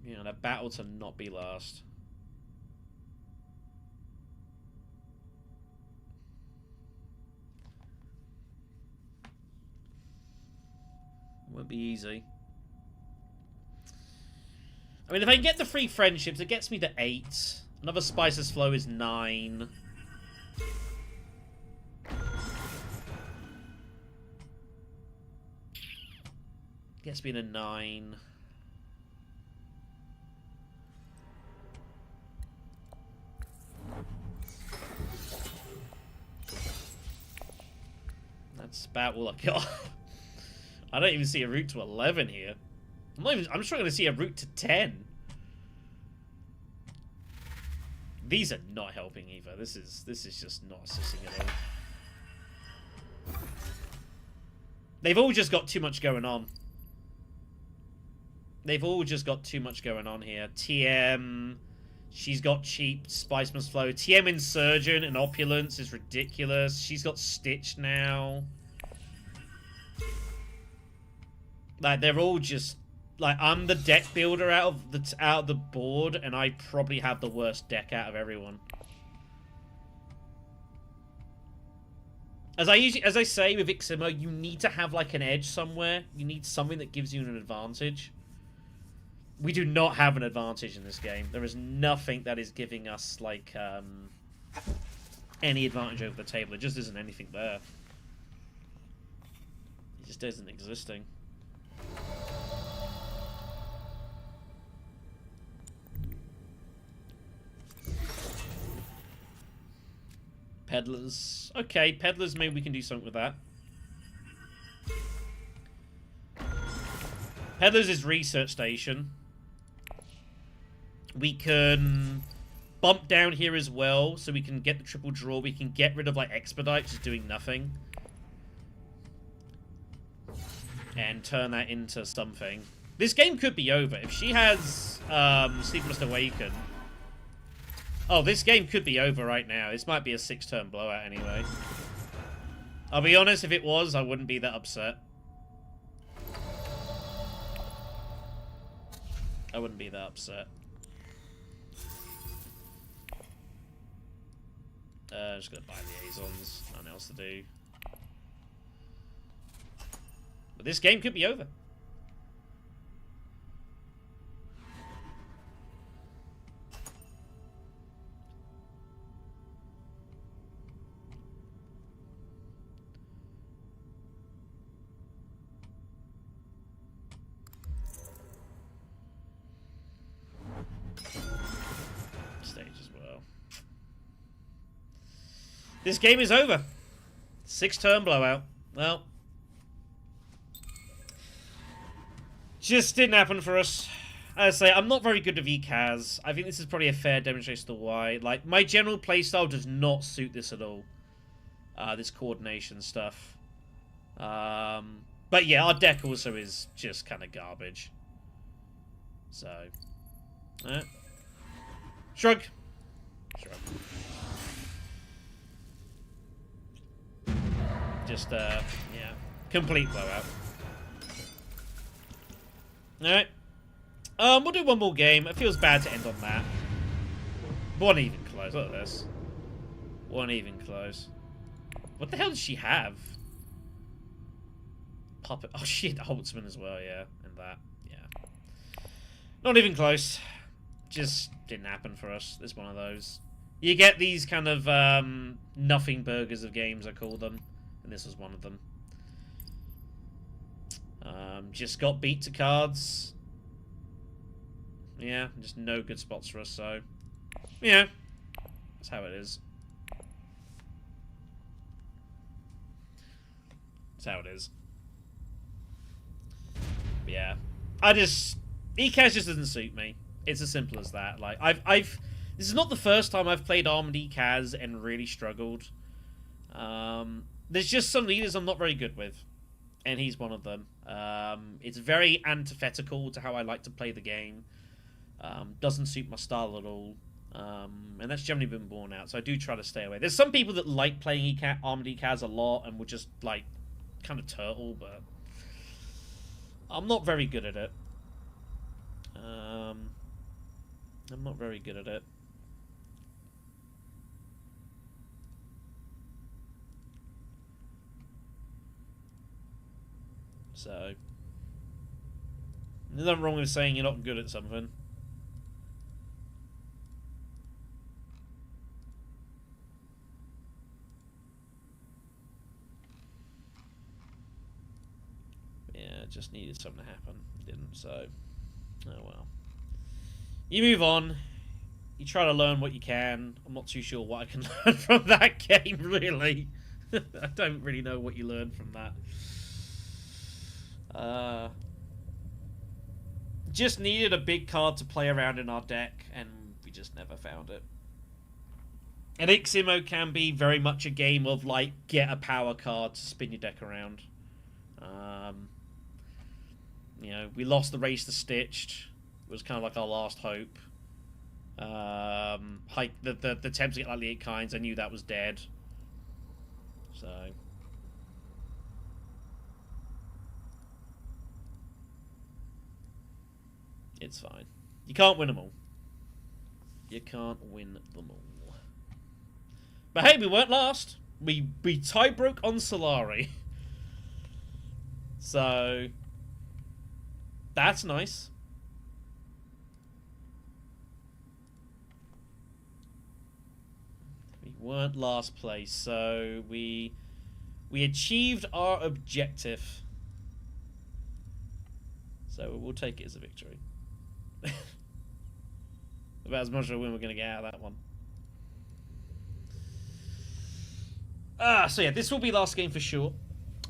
You know, the battle to not be last. Won't be easy. I mean, if I can get the 3 friendships, it gets me to 8. Another Spices Flow is 9. Gets me to 9. It's about all I got. I don't even see a route to 11 here. I'm struggling to see a route to 10. These are not helping either. This is just not assisting at all. They've all just got too much going on. They've all just got too much going on here. TM, she's got cheap, Spice Must Flow. TM Insurgent and Opulence is ridiculous. She's got Stitch now. Like, they're all just... Like, I'm the deck builder out of the board, and I probably have the worst deck out of everyone. As I say with Ix Immo, you need to have like an edge somewhere. You need something that gives you an advantage. We do not have an advantage in this game. There is nothing that is giving us like any advantage over the table. There just isn't anything there. It just isn't existing. Peddlers. Okay, peddlers, maybe we can do something with that. Peddlers is research station. We can bump down here as well, so we can get the triple draw. We can get rid of, like, expedite, just doing nothing. And turn that into something. This game could be over. If she has Sleep Must Awaken... Oh, this game could be over right now. This might be a 6-turn blowout anyway. I'll be honest, if it was, I wouldn't be that upset. I wouldn't be that upset. Just gonna buy liaisons. Nothing else to do. But this game could be over. This game is over. 6-turn blowout. Well, just didn't happen for us. As I say, I'm not very good with Ecaz. I think this is probably a fair demonstration of why. Like, my general playstyle does not suit this at all. This coordination stuff. But yeah, our deck also is just kind of garbage. So, shrug. Shrug. Just, yeah. Complete blowout. Alright. We'll do one more game. It feels bad to end on that. One even close. Look at this. One even close. What the hell does she have? Puppet. Oh, shit. Holtzman as well, yeah. And that. Yeah. Not even close. Just didn't happen for us. It's one of those. You get these kind of, nothing burgers of games, I call them. And this was one of them. Just got beat to cards. Yeah, just no good spots for us, so... Yeah. That's how it is. That's how it is. But yeah. Ecaz just doesn't suit me. It's as simple as that. Like, this is not the first time I've played Armand Ecaz and really struggled. There's just some leaders I'm not very good with, and he's one of them. It's very antithetical to how I like to play the game. Doesn't suit my style at all, and that's generally been borne out, so I do try to stay away. There's some people that like playing Armand Ecaz a lot and would just, like, kind of turtle, but I'm not very good at it. I'm not very good at it. So, there's nothing wrong with saying you're not good at something. Yeah, just needed something to happen. Didn't, so, oh well. You move on. You try to learn what you can. I'm not too sure what I can learn from that game, really. I don't really know what you learned from that. Just needed a big card to play around in our deck, and we just never found it. And Ix Immo can be very much a game of, like, get a power card to spin your deck around. You know, we lost the race to Stitched. It was kind of like our last hope. The attempt to get like the 8 kinds, I knew that was dead. So it's fine. You can't win them all. You can't win them all. But hey, we weren't last. We tie broke on Solari. So that's nice. We weren't last place, so we achieved our objective. So we'll take it as a victory. About as much of a win we're going to get out of that one. So yeah, this will be last game for sure.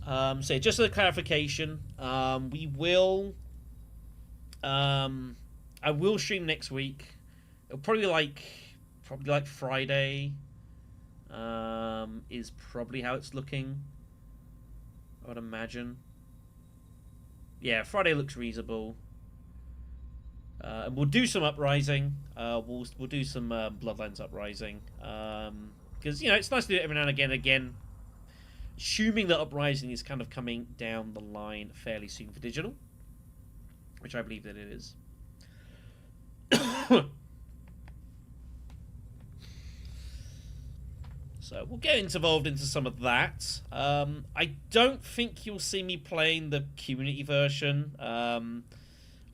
So yeah, just as a clarification, we will... I will stream next week. It'll probably like Friday. Is probably how it's looking. I would imagine. Yeah, Friday looks reasonable. And we'll do some Uprising. We'll do some Bloodlines Uprising. Because you know it's nice to do it every now and again. Assuming that Uprising is kind of coming down the line fairly soon for digital, which I believe that it is. So we'll get involved into some of that. I don't think you'll see me playing the community version. I'm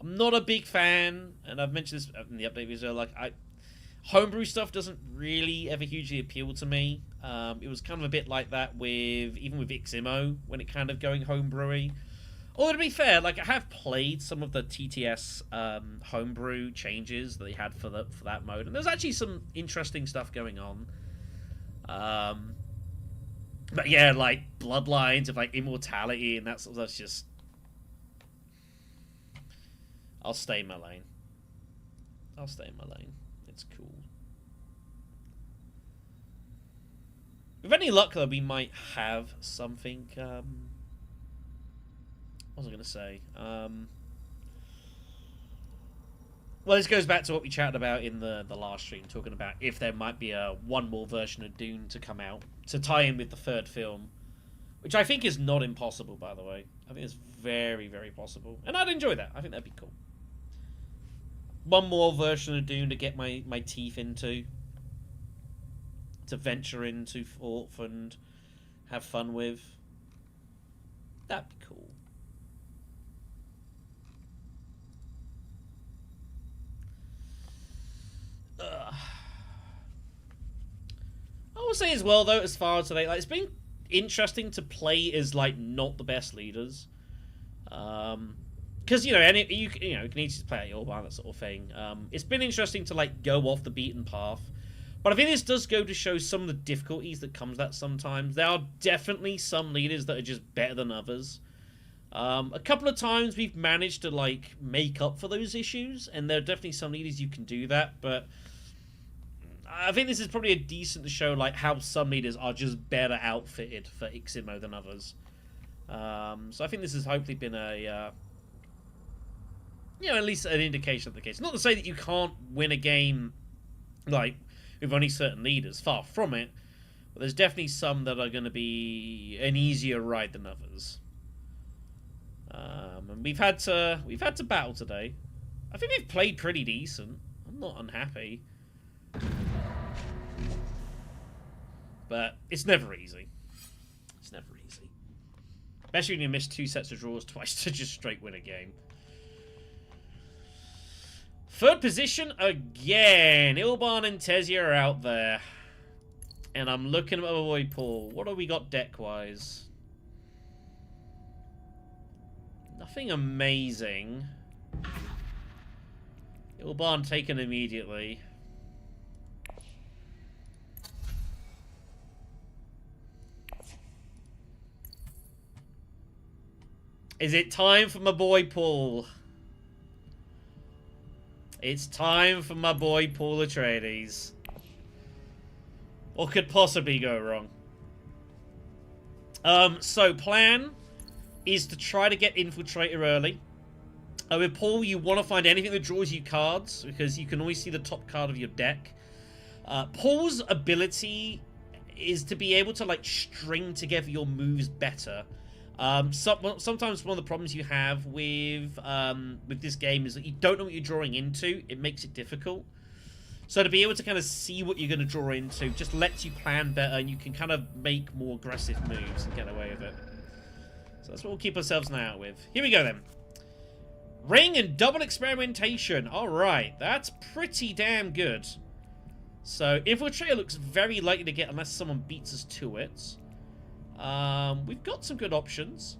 not a big fan, and I've mentioned this in the update video. Like, homebrew stuff doesn't really ever hugely appeal to me. It was kind of a bit like that with Ix Immo when it kind of going homebrewy. Although to be fair, like I have played some of the TTS homebrew changes that they had for that mode, and there's actually some interesting stuff going on. But yeah, like Bloodlines of like Immortality and that sort of stuff's just... I'll stay in my lane. It's cool. With any luck, though, we might have something... what was I going to say? Well, this goes back to what we chatted about in the last stream, talking about if there might be one more version of Dune to come out to tie in with the third film, which I think is not impossible, by the way. I think it's very, very possible, and I'd enjoy that. I think that'd be cool. One more version of Dune to get my teeth into, to venture into forth and have fun with. That'd be cool. I will say as well, though, as far as today, like, it's been interesting to play as like not the best leaders, because you can easily play at your bar, that sort of thing. It's been interesting to like go off the beaten path, but I think this does go to show some of the difficulties that comes that sometimes. There are definitely some leaders that are just better than others. A couple of times we've managed to like make up for those issues, and there are definitely some leaders you can do that, but I think this is probably a decent to show like how some leaders are just better outfitted for Ix Immo than others. So I think this has hopefully been a at least an indication of the case. Not to say that you can't win a game like with only certain leaders, far from it, but there's definitely some that are going to be an easier ride than others. And we've had to battle today. I think we've played pretty decent. I'm not unhappy. But it's never easy. It's never easy. Especially when you miss 2 sets of draws twice to just straight win a game. Third position again. Ilban and Tezia are out there. And I'm looking at my boy Paul. What have we got deck-wise? Nothing amazing. Ilban taken immediately. Is it time for my boy Paul? It's time for my boy Paul Atreides. What could possibly go wrong? So plan is to try to get Infiltrator early. With Paul, you want to find anything that draws you cards, because you can always see the top card of your deck. Paul's ability is to be able to, like, string together your moves better. Sometimes one of the problems you have with this game is that you don't know what you're drawing into. It makes it difficult. So to be able to kind of see what you're going to draw into just lets you plan better, and you can kind of make more aggressive moves and get away with it. So that's what we'll keep ourselves an eye out with. Here we go then. Ring and double experimentation. Alright, that's pretty damn good. So Infiltrator looks very likely to get unless someone beats us to it. We've got some good options.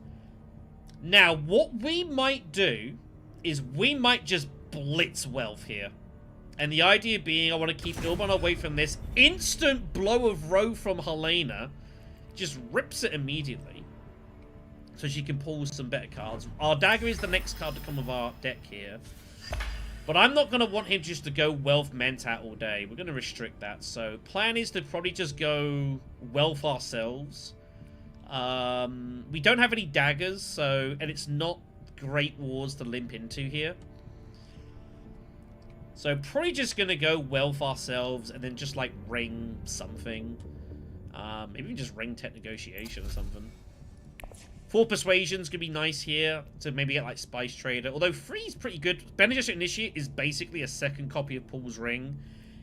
Now, what we might do is we might just blitz wealth here. And the idea being I want to keep Ilban away from this. Instant blow of row from Helena. Just rips it immediately. So she can pull some better cards. Our dagger is the next card to come with our deck here. But I'm not going to want him just to go wealth Mentat all day. We're going to restrict that. So plan is to probably just go wealth ourselves. We don't have any daggers, so, and it's not great wars to limp into here. So probably just gonna go wealth ourselves and then just like ring something. Maybe just ring tech negotiation or something. 4 persuasion's gonna be nice here to maybe get like Spice Trader. Although 3 is pretty good. Bene Gesserit Initiate is basically a second copy of Paul's Ring.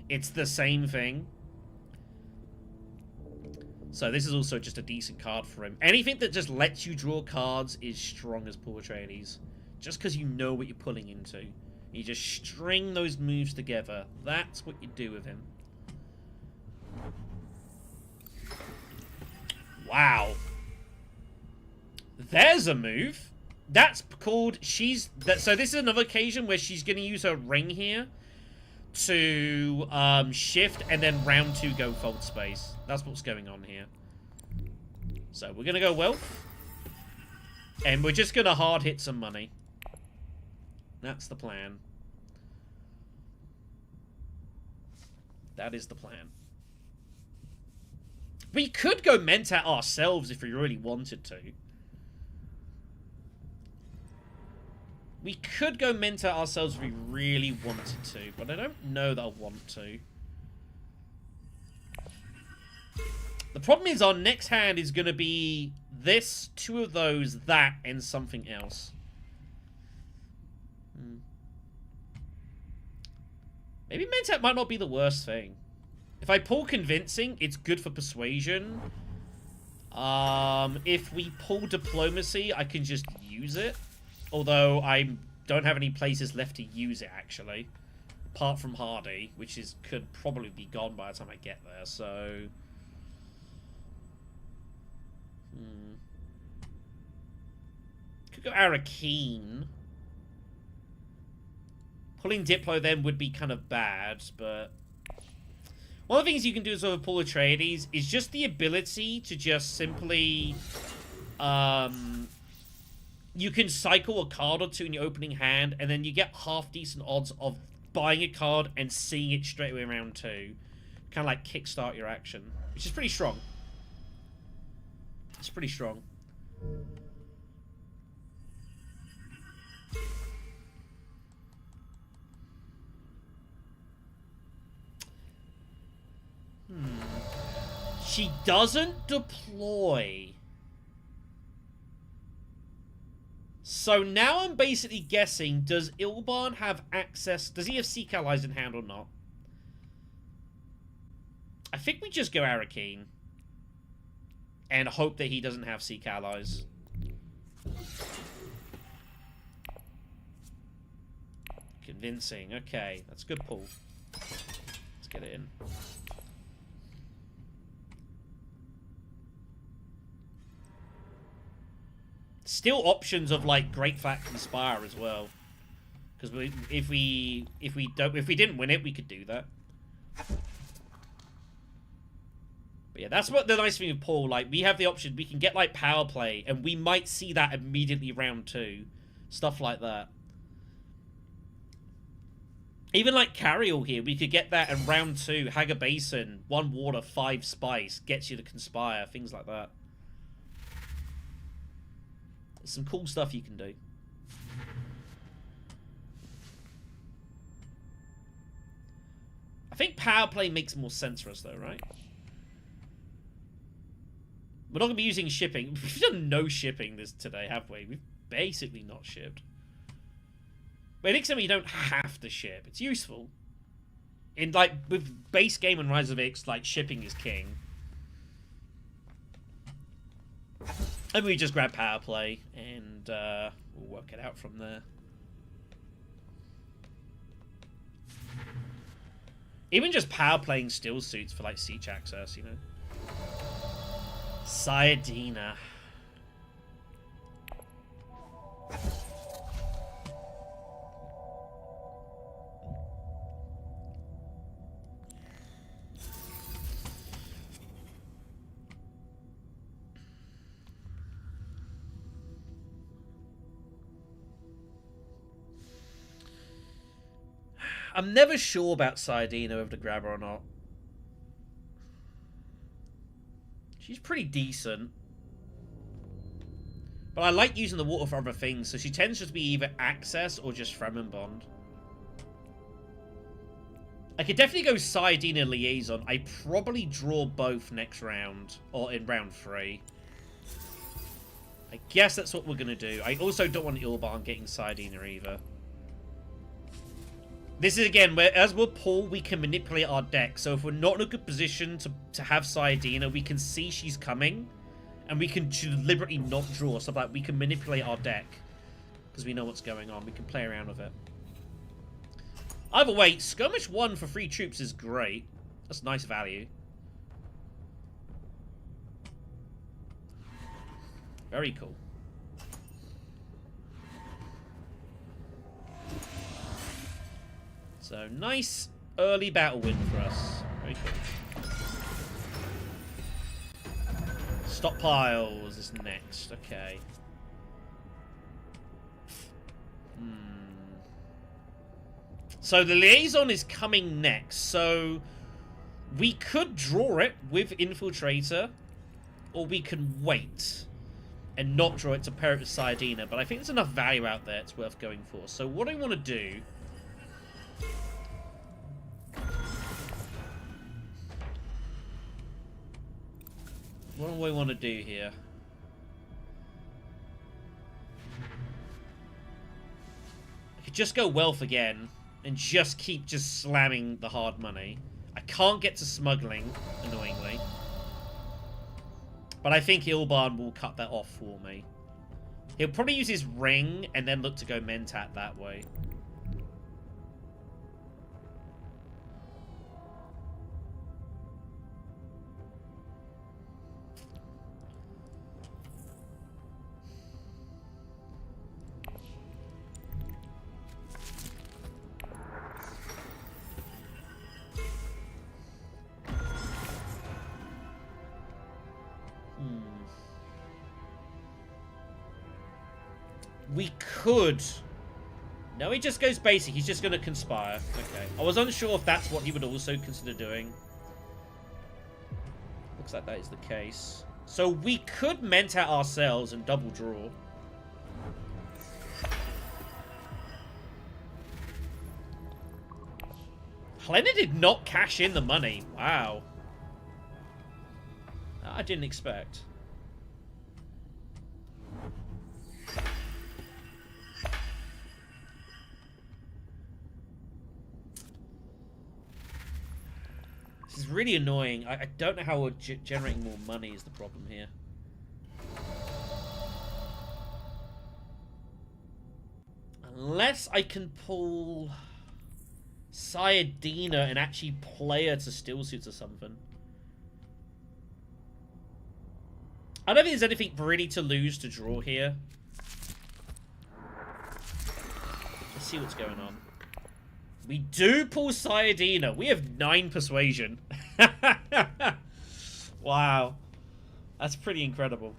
It's the same thing. So this is also just a decent card for him. Anything that just lets you draw cards is strong as Paul Atreides. Just because you know what you're pulling into. You just string those moves together. That's what you do with him. Wow. There's a move. That's called... So this is another occasion where she's going to use her ring here to shift and then round 2 go fold space. That's what's going on here. So we're going to go wealth. And we're just going to hard hit some money. That's the plan. That is the plan. We could go Mentat ourselves if we really wanted to. We could go Mentat ourselves if we really wanted to, but I don't know that I want to. The problem is our next hand is going to be this, 2 of those, that, and something else. Maybe Mentat might not be the worst thing. If I pull Convincing, it's good for Persuasion. If we pull Diplomacy, I can just use it. Although I don't have any places left to use it, actually. Apart from Hardy, which could probably be gone by the time I get there, so... Could go Arakeen. Pulling Diplo then would be kind of bad, but... One of the things you can do as well with Paul Atreides is just the ability to just simply... you can cycle a card or 2 in your opening hand, and then you get half-decent odds of buying a card and seeing it straight away in round 2. Kind of like kickstart your action, which is pretty strong. It's pretty strong. She doesn't deploy. So now I'm basically guessing, does Ilban have access... Does he have Seek Allies in hand or not? I think we just go Arakeen. And hope that he doesn't have Seek Allies. Convincing. Okay, that's a good pull. Let's get it in. Still options of like Great Fat Conspire as well, because if we didn't win it, we could do that. But yeah, that's what the nice thing with Paul. Like, we have the option. We can get, like, power play, and we might see that immediately round 2. Stuff like that. Even, like, Carriel here, we could get that in round 2. Hager Basin, 1 water, 5 spice. Gets you to conspire. Things like that. There's some cool stuff you can do. I think power play makes more sense for us, though, right? We're not going to be using shipping. We've done no shipping today, have we? We've basically not shipped. But in Ix Immo, you don't have to ship. It's useful. In, like, with base game and Rise of Ix, like, shipping is king. And we just grab power play, and we'll work it out from there. Even just power playing still suits for, like, siege access, you know? Sayadina. I'm never sure about Sayadina, whether to grab her or not. She's pretty decent. But I like using the water for other things, so she tends to be either access or just Fremen bond. I could definitely go Sayadina Liaison. I probably draw both next round, or in round 3. I guess that's what we're going to do. I also don't want Ilban getting Sayadina either. This is, again, where as we're Paul, we can manipulate our deck. So if we're not in a good position to have Sayadina, we can see she's coming. And we can deliberately not draw. So that we can manipulate our deck. Because we know what's going on. We can play around with it. Either way, Skirmish 1 for 3 troops is great. That's nice value. Very cool. So, nice early battle win for us. Very cool. Stockpiles is next. Okay. So, the Liaison is coming next. So, we could draw it with Infiltrator. Or we can wait. And not draw it to pair it with Sayadina. But I think there's enough value out there it's worth going for. So, what I want to do... What do I want to do here? I could just go Wealth again and just keep slamming the hard money. I can't get to smuggling, annoyingly. But I think Ilban will cut that off for me. He'll probably use his ring and then look to go Mentat that way. We could... No, he just goes basic. He's just going to conspire. Okay. I was unsure if that's what he would also consider doing. Looks like that is the case. So we could Mentat ourselves and double draw. Helena did not cash in the money. Wow. I didn't expect. This is really annoying. I don't know how we're generating more money is the problem here. Unless I can pull Sayadina and actually play her to still suits or something. I don't think there's anything really to lose to draw here. Let's see what's going on. We do pull Sayadina. We have 9 persuasion. Wow. That's pretty incredible.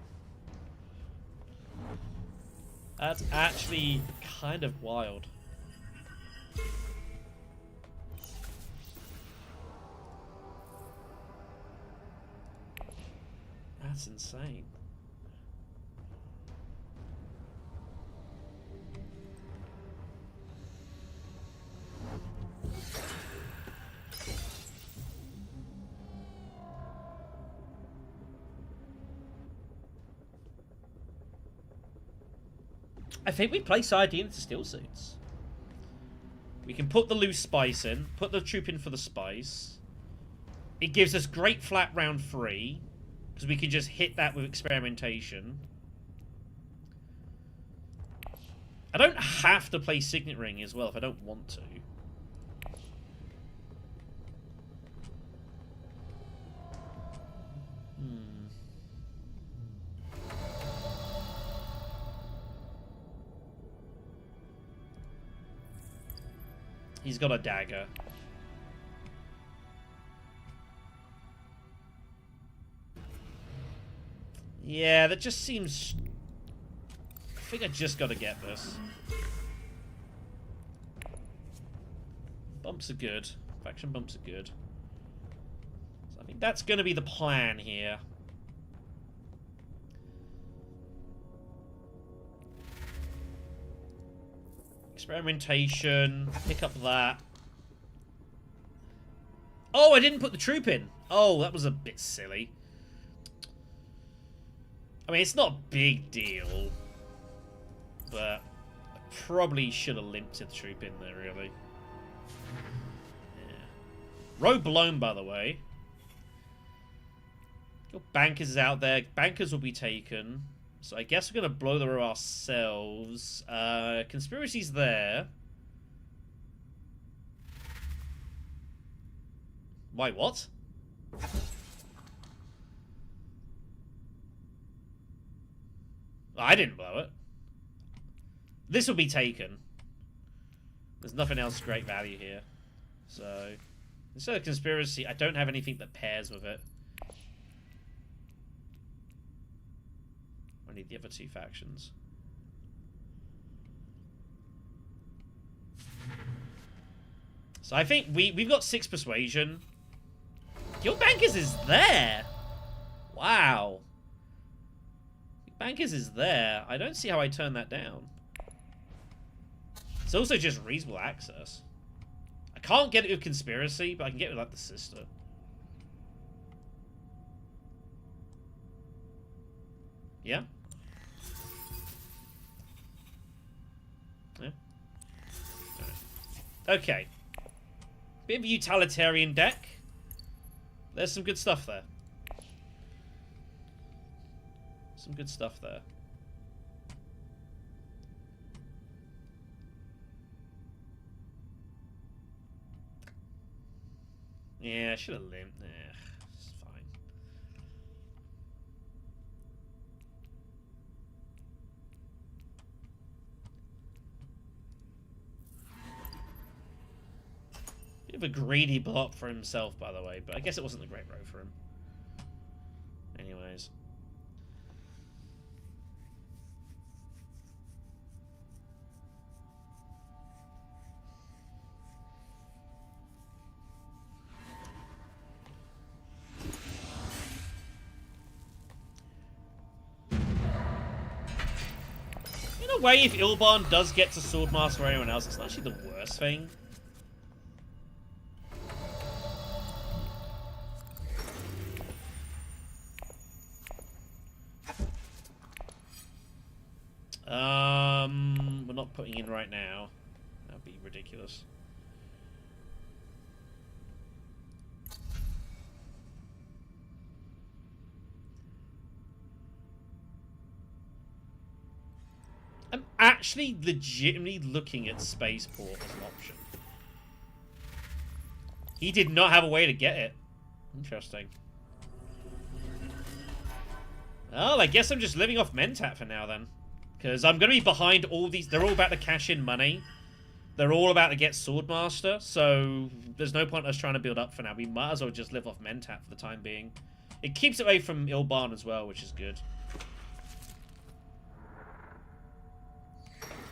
That's actually kind of wild. That's insane. I think we place ID into steel suits. We can put the loose spice in, put the troop in for the spice. It gives us great flat round 3, because we can just hit that with experimentation. I don't have to play Signet Ring as well if I don't want to. He's got a dagger. Yeah, that just seems... I think I just gotta get this. Bumps are good. Faction bumps are good. So I think that's gonna be the plan here. Experimentation. Pick up that. Oh, I didn't put the troop in. Oh, that was a bit silly. I mean, it's not a big deal. But I probably should have limped the troop in there, really. Yeah. Road blown, by the way. Your bankers is out there. Bankers will be taken. So I guess we're going to blow the road ourselves. Conspiracy's there. Why, what? I didn't blow it. This will be taken. There's nothing else great value here. So, instead of conspiracy, I don't have anything that pairs with it. I need the other two factions. So I think we've got 6 persuasion. Your bankers is there. Wow. Bankers is there. I don't see how I turn that down. It's also just reasonable access. I can't get it with conspiracy, but I can get it with like the sister. Yeah. Yeah. Right. Okay. Bit of a utilitarian deck. There's some good stuff there. Some good stuff there. Yeah, I should have limped. It's fine. Bit of a greedy block for himself, by the way, but I guess it wasn't the great row for him. Anyways. In a way, if Ilban does get to Swordmaster or anyone else, it's not actually the worst thing. We're not putting in right now. That'd be ridiculous. I'm actually legitimately looking at Spaceport as an option. He did not have a way to get it. Interesting. Well, I guess I'm just living off Mentat for now then. Because I'm going to be behind all these. They're all about to cash in money. They're all about to get Swordmaster. So there's no point us trying to build up for now. We might as well just live off Mentat for the time being. It keeps it away from Ilban as well, which is good.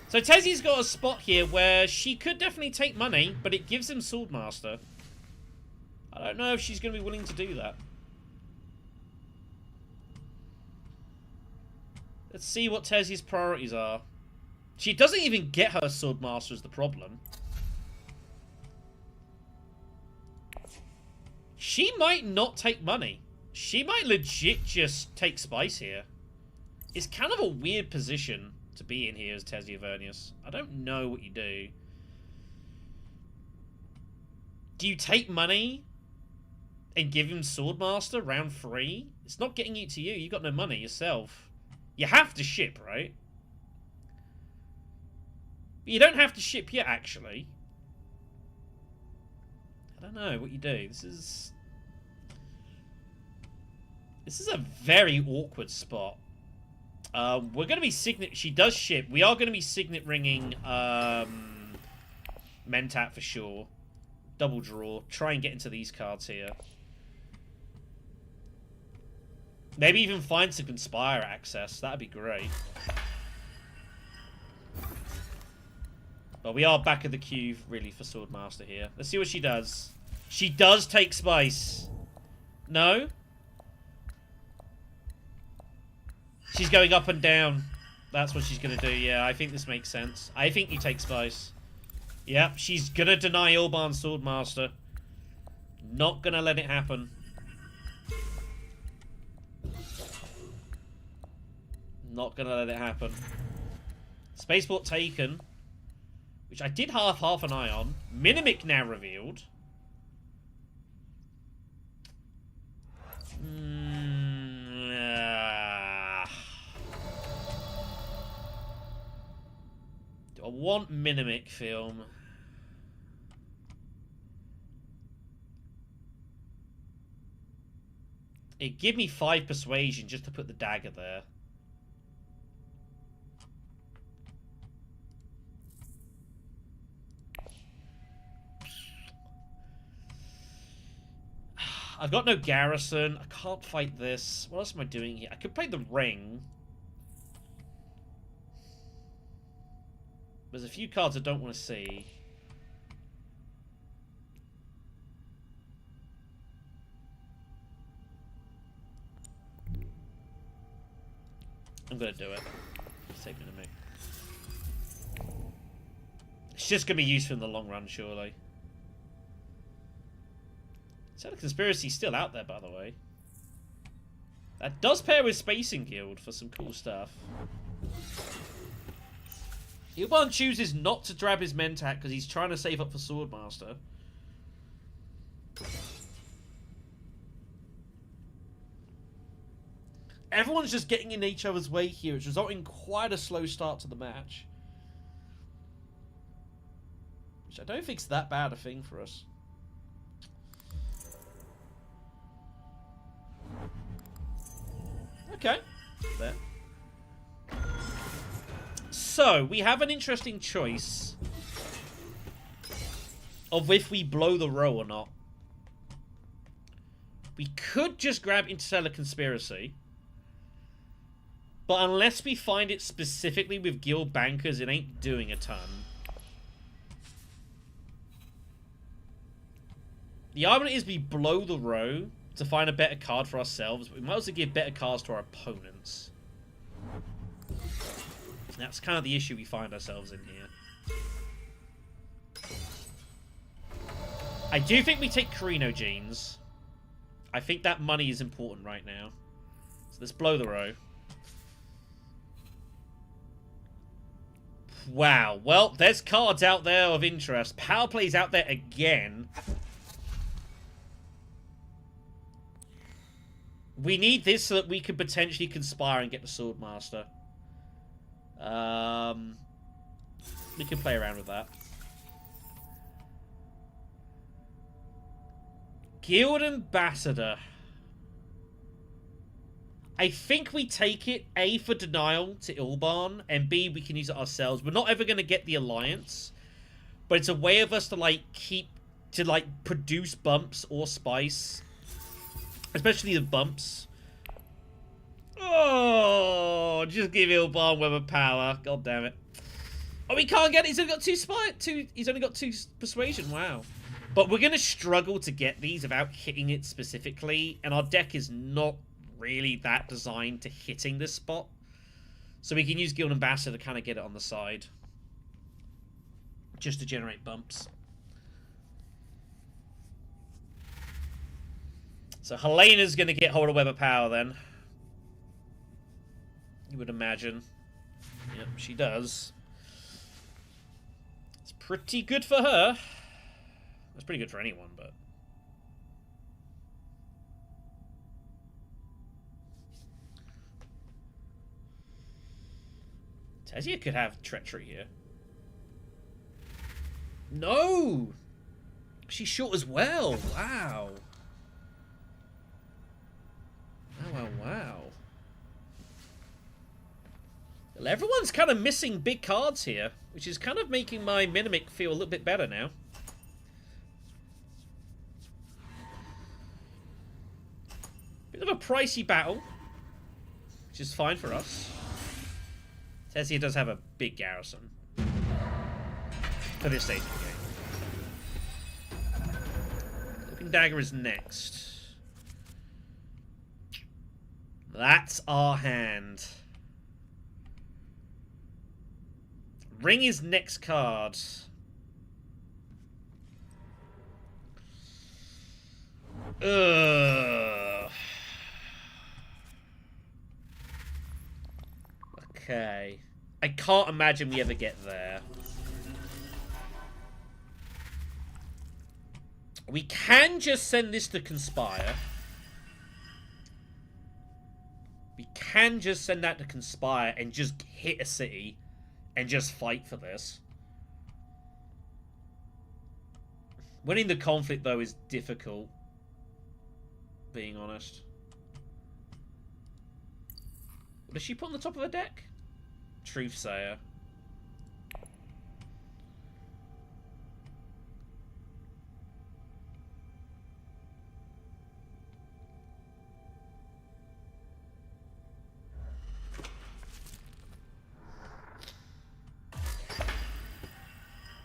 So Tezzy's got a spot here where she could definitely take money, but it gives him Swordmaster. I don't know if she's going to be willing to do that. Let's see what Tezzy's priorities are. She doesn't even get her Swordmaster is the problem. She might not take money. She might legit just take Spice here. It's kind of a weird position to be in here as Tessie Avernius. I don't know what you do. Do you take money and give him Swordmaster round 3? It's not getting it to you. You got no money yourself. You have to ship, right? But you don't have to ship yet, actually. I don't know what you do. This is a very awkward spot. We're going to be signet... She does ship. We are going to be signet ringing Mentat for sure. Double draw. Try and get into these cards here. Maybe even find some Conspire access. That'd be great. But we are back at the queue, really, for Swordmaster here. Let's see what she does. She does take Spice. No? She's going up and down. That's what she's going to do. Yeah, I think this makes sense. I think you take Spice. Yep, she's going to deny Ilban Swordmaster. Not going to let it happen. Not going to let it happen. Spaceport taken. Which I did half an eye on. Minimic now revealed. Do I want Minimic film? It give me 5 persuasion just to put the dagger there. I've got no garrison. I can't fight this. What else am I doing here? I could play the ring. There's a few cards I don't want to see. I'm going to do it. Let's take Minimic. It's just going to be useful in the long run, surely. So the Conspiracy's still out there, by the way. That does pair with Spacing Guild for some cool stuff. Ilban chooses not to grab his Mentat because he's trying to save up for Swordmaster. Everyone's just getting in each other's way here. It's resulting in quite a slow start to the match. Which I don't think's that bad a thing for us. Okay. There. So, we have an interesting choice of if we blow the row or not. We could just grab Interstellar Conspiracy. But unless we find it specifically with guild bankers, it ain't doing a ton. The argument is we blow the row to find a better card for ourselves, but we might also give better cards to our opponents. And that's kind of the issue we find ourselves in here. I do think we take Carinogenes. I think that money is important right now. So let's blow the row. Wow. Well, there's cards out there of interest. Power Play's out there again. We need this so that we can potentially conspire and get the Swordmaster. We can play around with that. Guild Ambassador. I think we take it, A, for denial to Ilban, and B, we can use it ourselves. We're not ever going to get the Alliance, but it's a way of us to, like, produce bumps or spice Especially the bumps. Oh, just give Ilban weather power. God damn it. Oh, he can't get it. He's only got he's only got 2 persuasion. Wow. But we're going to struggle to get these without hitting it specifically. And our deck is not really that designed to hitting this spot. So we can use Guild Ambassador to kind of get it on the side. Just to generate bumps. So Helena's going to get hold of weather power then. You would imagine. Yep, she does. It's pretty good for her. It's pretty good for anyone, but... Tezia could have treachery here. No! She's short as well. Wow. Wow, wow. Well, everyone's kind of missing big cards here, which is kind of making my Mimic feel a little bit better now. Bit of a pricey battle, which is fine for us. Tezia does have a big garrison for this stage of the game. Looking Dagger is next. That's our hand. Ring is next card. Ugh. Okay. I can't imagine we ever get there. We can just send this to Conspire. We can just send that to Conspire and just hit a city and just fight for this. Winning the conflict, though, is difficult. Being honest. What does she put on the top of her deck? Truthsayer.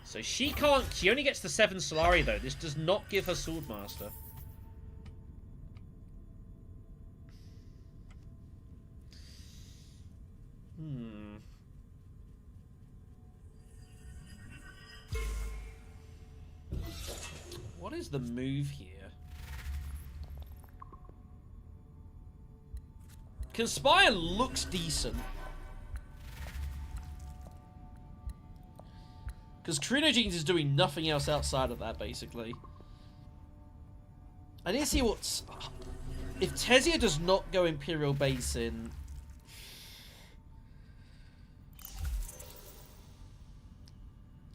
So she can't... She only gets the 7 Solari, though. This does not give her Swordmaster. What is the move here? Conspire looks decent. Because Crinogenes is doing nothing else outside of that, basically. I didn't see what's... If Tezia does not go Imperial Basin...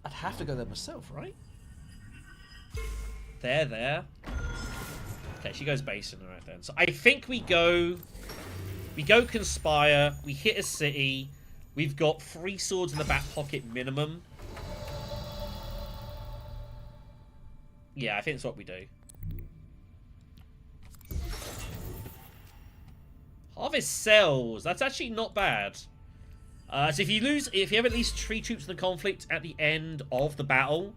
I'd have to go there myself, right? There. Okay, she goes Basin right then. So I think we go Conspire, we hit a city, we've got 3 swords in the back pocket minimum. Yeah, I think that's what we do. Harvest Cells. That's actually not bad. So if you have at least 3 troops in the conflict at the end of the battle,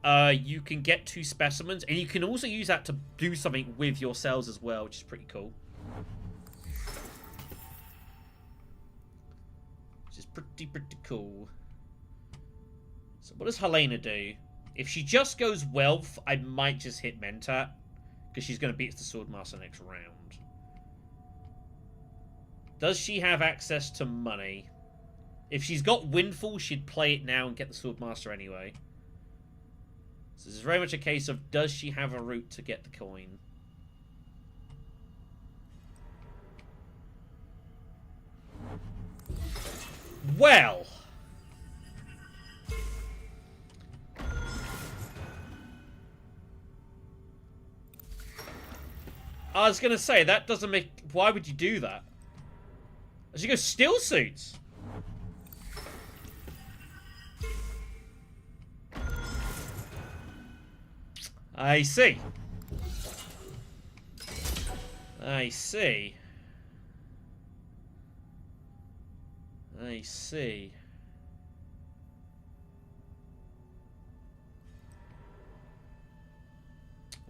you can get 2 specimens, and you can also use that to do something with your cells as well, which is pretty cool. Which is pretty cool. So what does Helena do? If she just goes Wealth, I might just hit Mentat, because she's going to beat the Swordmaster next round. Does she have access to money? If she's got Windfall, she'd play it now and get the Swordmaster anyway. So this is very much a case of, does she have a route to get the coin? Well... I was going to say, that doesn't make... Why would you do that? As you go Still Suits. I see. I see. I see.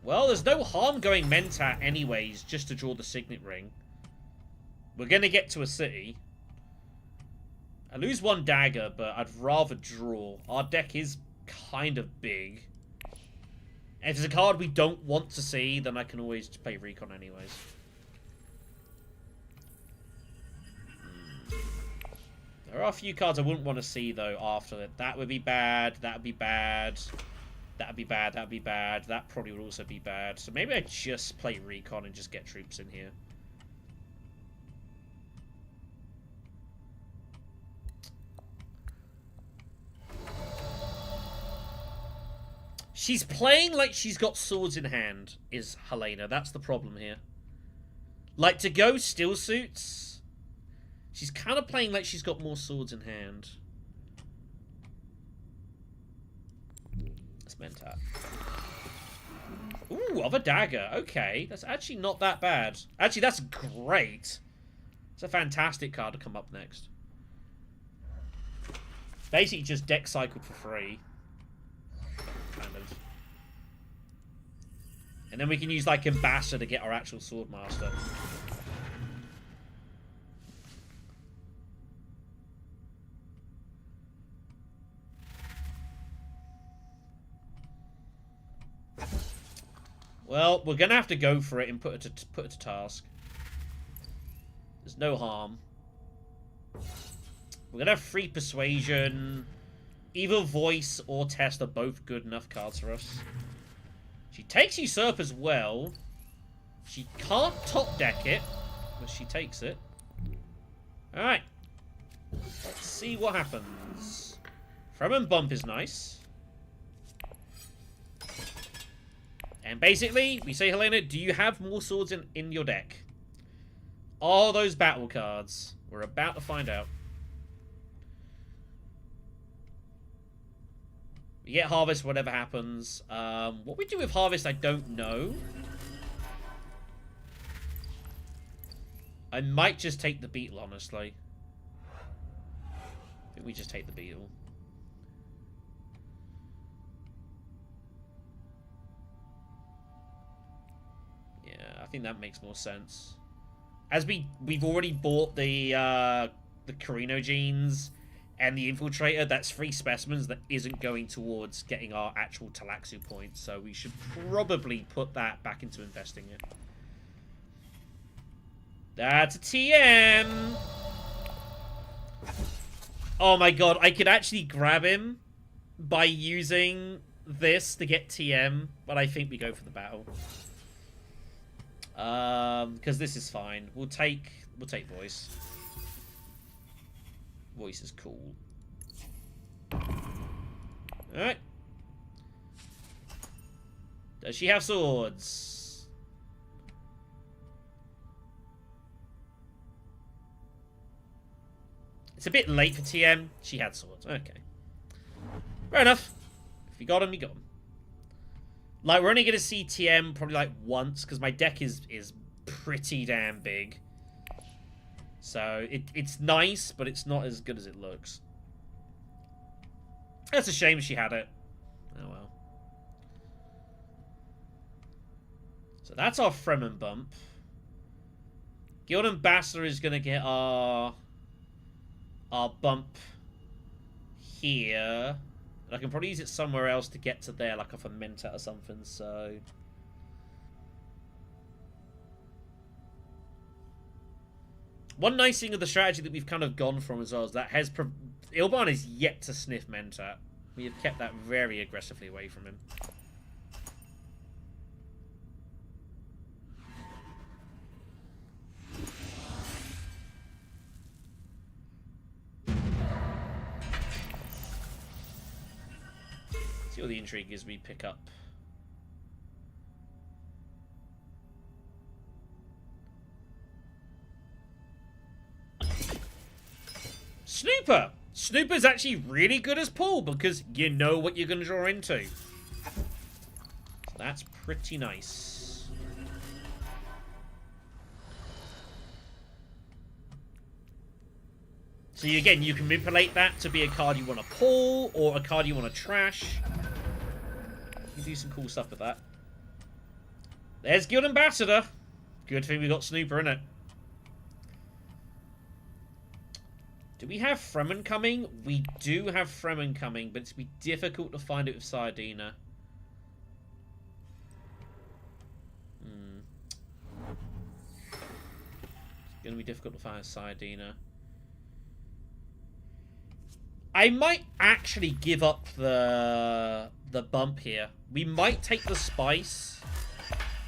Well, there's no harm going Mentat anyways, just to draw the Signet Ring. We're going to get to a city. I lose one dagger, but I'd rather draw. Our deck is kind of big. And if it's a card we don't want to see, then I can always play Recon anyways. There are a few cards I wouldn't want to see, though, after it. That would be bad. That would be bad. That would be bad. That would be bad. That probably would also be bad. So maybe I just play Recon and just get troops in here. She's playing like she's got swords in hand, is Helena. That's the problem here. Like, to go still suits, she's kind of playing like she's got more swords in hand. That's Mentat. Ooh, other dagger. Okay, that's actually not that bad. Actually, that's great. It's a fantastic card to come up next. Basically, just deck cycled for free. Kind of. And then we can use, like, Ambassador to get our actual Swordmaster. Well, we're going to have to go for it and put it to task. There's no harm. We're going to have free Persuasion. Either Voice or Test are both good enough cards for us. She takes Usurp as well. She can't top deck it, but she takes it. Alright. Let's see what happens. Fremen Bump is nice. And basically, we say, Helena, do you have more swords in your deck? Are those battle cards? We're about to find out. We get Harvest, whatever happens. What we do with Harvest, I don't know. I might just take the Beetle, honestly. I think we just take the Beetle. Yeah, I think that makes more sense. As we've already bought the Carino Genes and the Infiltrator, that's 3 specimens that isn't going towards getting our actual Talaxu points, so we should probably put that back into investing it. That's a TM! Oh my god, I could actually grab him by using this to get TM, but I think we go for the battle. Because this is fine. We'll take Voice. Voice is cool. Alright. Does she have swords? It's a bit late for TM. She had swords. Okay. Fair enough. If you got them, you got them. Like, we're only going to see TM probably, like, once, because my deck is pretty damn big. So, it's nice, but it's not as good as it looks. That's a shame she had it. Oh, well. So, that's our Fremen bump. Guild Ambassador is going to get our bump here. And I can probably use it somewhere else to get to there, like off a Mentat or something, so... One nice thing of the strategy that we've kind of gone from as well is that Ilban is yet to sniff Mentat. We have kept that very aggressively away from him. See what the intrigue is we pick up. Snooper! Snooper's actually really good as pull because you know what you're going to draw into. So that's pretty nice. So again, you can manipulate that to be a card you want to pull, or a card you want to trash. You can do some cool stuff with that. There's Guild Ambassador. Good thing we got Snooper in it. Do we have Fremen coming? We do have Fremen coming, but it's going to be difficult to find it with Sardina. It's going to be difficult to find Sardina. I might actually give up the bump here. We might take the spice,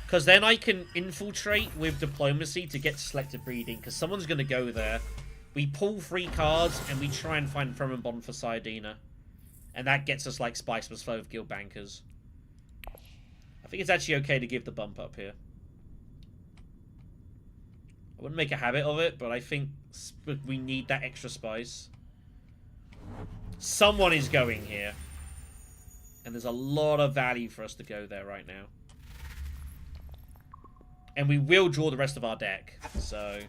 because then I can infiltrate with diplomacy to get selective breeding, because someone's going to go there. We pull 3 cards, and we try and find Fremen Bond for Sardina. And that gets us, like, Spice plus Flow of Guild Bankers. I think it's actually okay to give the bump up here. I wouldn't make a habit of it, but I think we need that extra spice. Someone is going here. And there's a lot of value for us to go there right now. And we will draw the rest of our deck. So...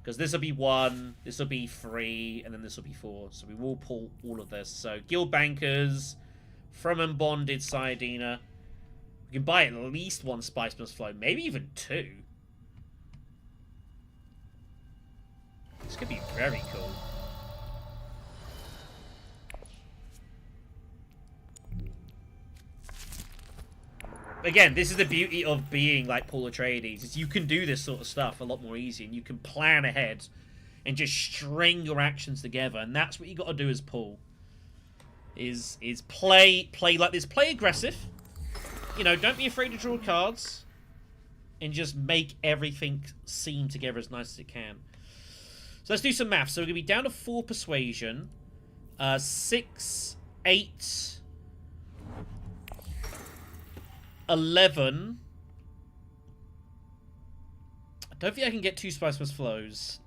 because this will be 1, this will be 3, and then this will be 4. So we will pull all of this. So Guild Bankers, Fremen Bonded Sardina. We can buy at least 1 Spice plus Flow, maybe even 2. This could be very cool. Again, this is the beauty of being like Paul Atreides, is you can do this sort of stuff a lot more easy, and you can plan ahead and just string your actions together, and that's what you got to do as Paul. Is play like this, play aggressive. You know, don't be afraid to draw cards, and just make everything seem together as nice as it can. So let's do some math. So we're gonna be down to 4 persuasion, 6, 8. 11. I don't think I can get 2 Spice plus Flows.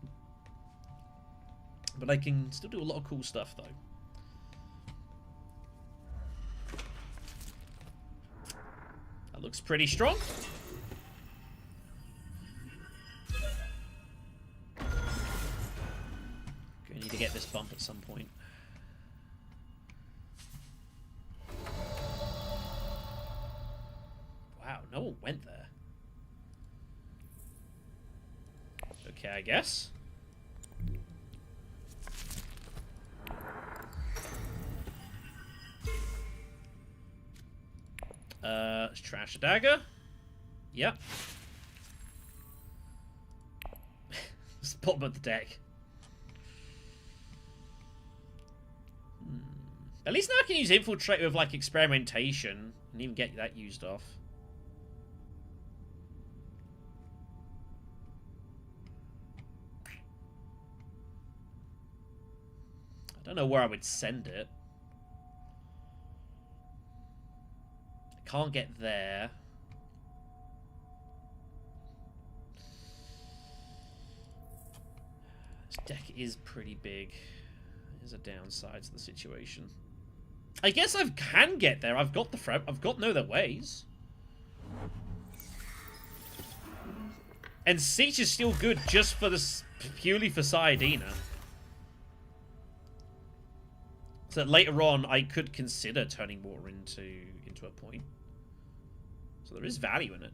But I can still do a lot of cool stuff, though. That looks pretty strong. Gonna need to get this bump at some point. Wow, no one went there. Okay, I guess. Let's trash a dagger. Yep. It's the bottom of the deck. At least now I can use Infiltrate with, like, Experimentation and even get that used off. I don't know where I would send it. I can't get there. This deck is pretty big. There's a downside to the situation. I guess I can get there. I've got the Fremen. I've got no other ways. And Siege is still good just for this, purely for Sardina. So that later on, I could consider turning water into a point. So there is value in it.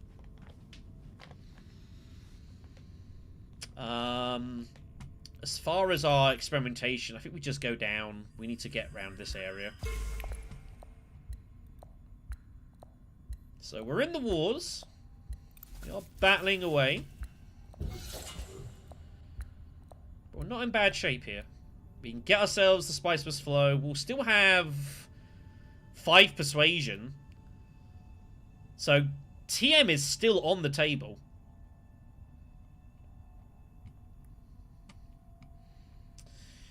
As far as our experimentation, I think we just go down. We need to get around this area. So we're in the wars. We are battling away. But we're not in bad shape here. We can get ourselves the Spice plus Flow. We'll still have 5 Persuasion. So TM is still on the table.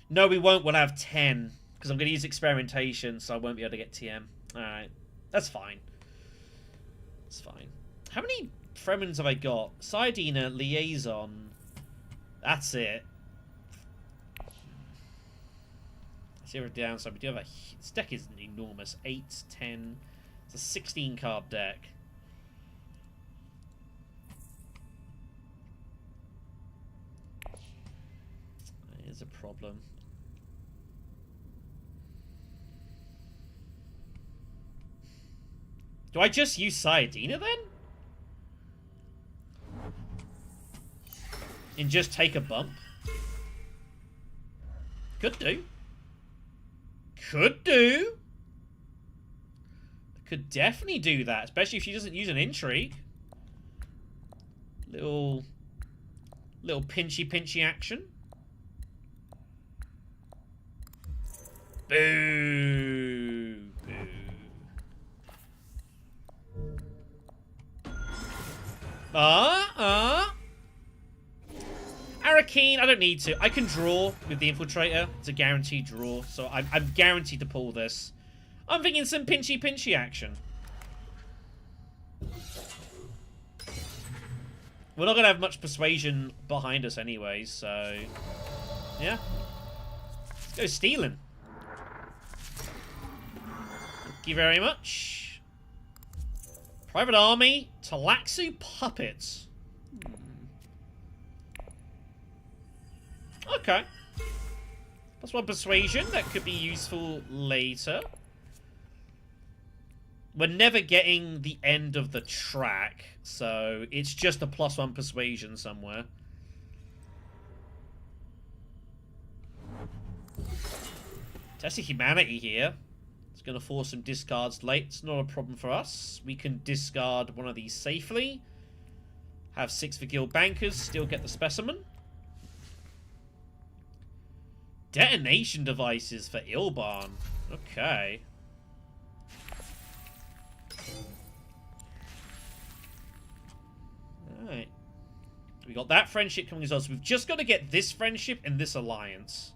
No, we won't. We'll have 10. Because I'm going to use Experimentation, so I won't be able to get TM. Alright. That's fine. That's fine. How many Fremens have I got? Sardina, Liaison. That's it. Zero downside. We do have a... This deck is enormous. 8, 10... It's a 16-card deck. There's a problem. Do I just use Sayadina then? And just take a bump? Could do. Could do. Could definitely do that, especially if she doesn't use an intrigue. Little pinchy action. Boo. Boo. Arakeen, I don't need to. I can draw with the Infiltrator. It's a guaranteed draw, so I'm guaranteed to pull this. I'm thinking some pinchy action. We're not going to have much persuasion behind us anyways, so... yeah. Let's go stealing. Thank you very much. Private Army, Talaxu Puppets. Okay. +1 persuasion, that could be useful later. We're never getting the end of the track, so it's just a +1 persuasion somewhere. Test of humanity here. It's going to force some discards late. It's not a problem for us. We can discard one of these safely. Have 6 for guild bankers. Still get the specimen. Detonation devices for Ilban. Okay. Alright. We got that friendship coming as well, so we've just got to get this friendship and this alliance.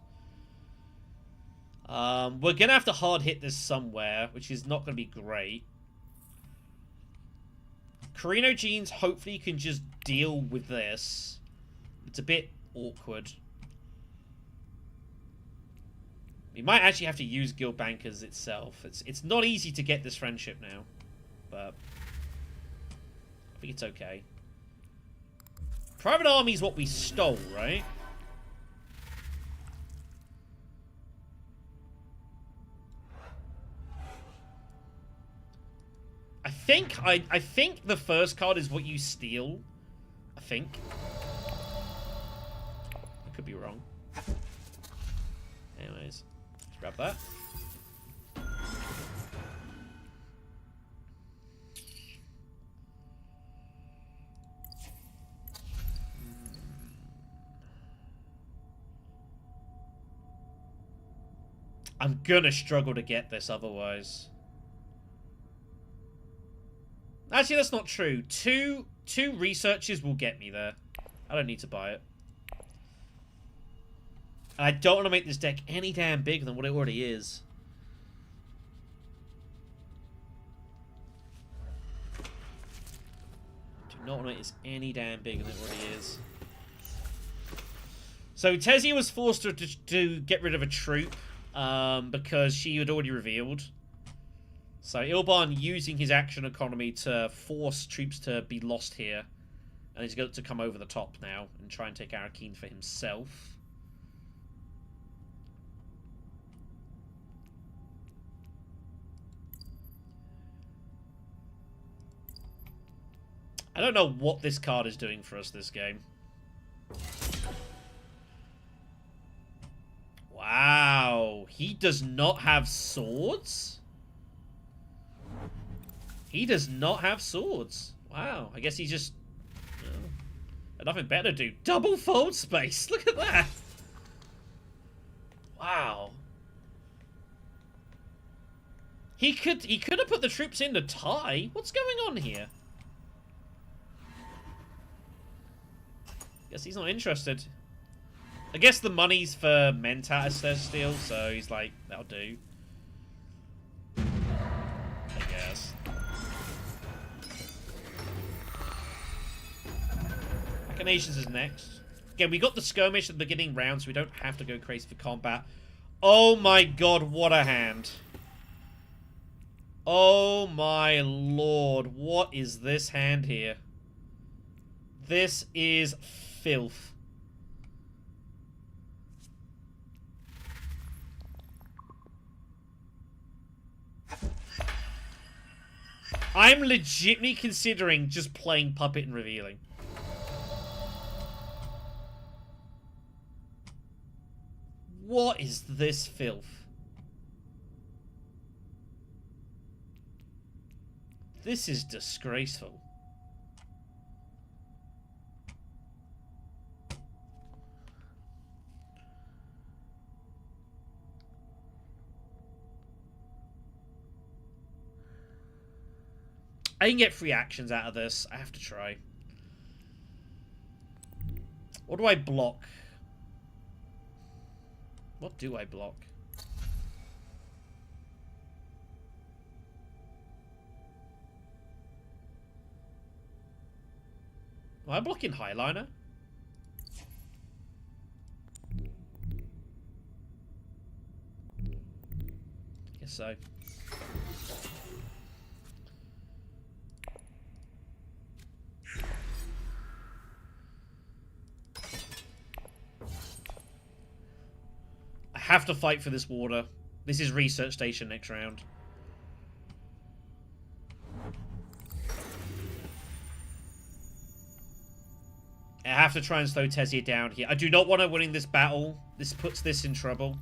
We're going to have to hard hit this somewhere, which is not going to be great. Carino Genes hopefully can just deal with this. It's a bit awkward. We might actually have to use Guild Bankers itself. It's not easy to get this friendship now, but I think it's okay. Private Army is what we stole, right? I think the first card is what you steal. I think. I could be wrong. Anyways, let's grab that. I'm gonna struggle to get this otherwise. Actually, that's not true. Two researches will get me there. I don't need to buy it. And I don't want to make this deck any damn bigger than what it already is. Do not want to make this any damn bigger than it already is. So Tezia was forced to get rid of a troop because she had already revealed. So Ilban using his action economy to force troops to be lost here. And he's got to come over the top now and try and take Arakeen for himself. I don't know what this card is doing for us this game. Wow. He does not have swords? He does not have swords. Wow. I guess he just... nothing better to do. Double fold space. Look at that. Wow. He could have put the troops in to tie. What's going on here? Guess he's not interested. I guess the money's for Mentat still, so he's like, that'll do. I guess. Machinations is next. Again, we got the skirmish at the beginning round, so we don't have to go crazy for combat. Oh my god, what a hand. Oh my lord, what is this hand here? This is filth. I'm legitimately considering just playing Puppet and revealing. What is this filth? This is disgraceful. I can get free actions out of this. I have to try. What do I block? What do I block? Am I blocking Highliner? Guess so. I have to fight for this water. This is research station next round. I have to try and slow Tessia down here. I do not want her winning this battle. This puts this in trouble.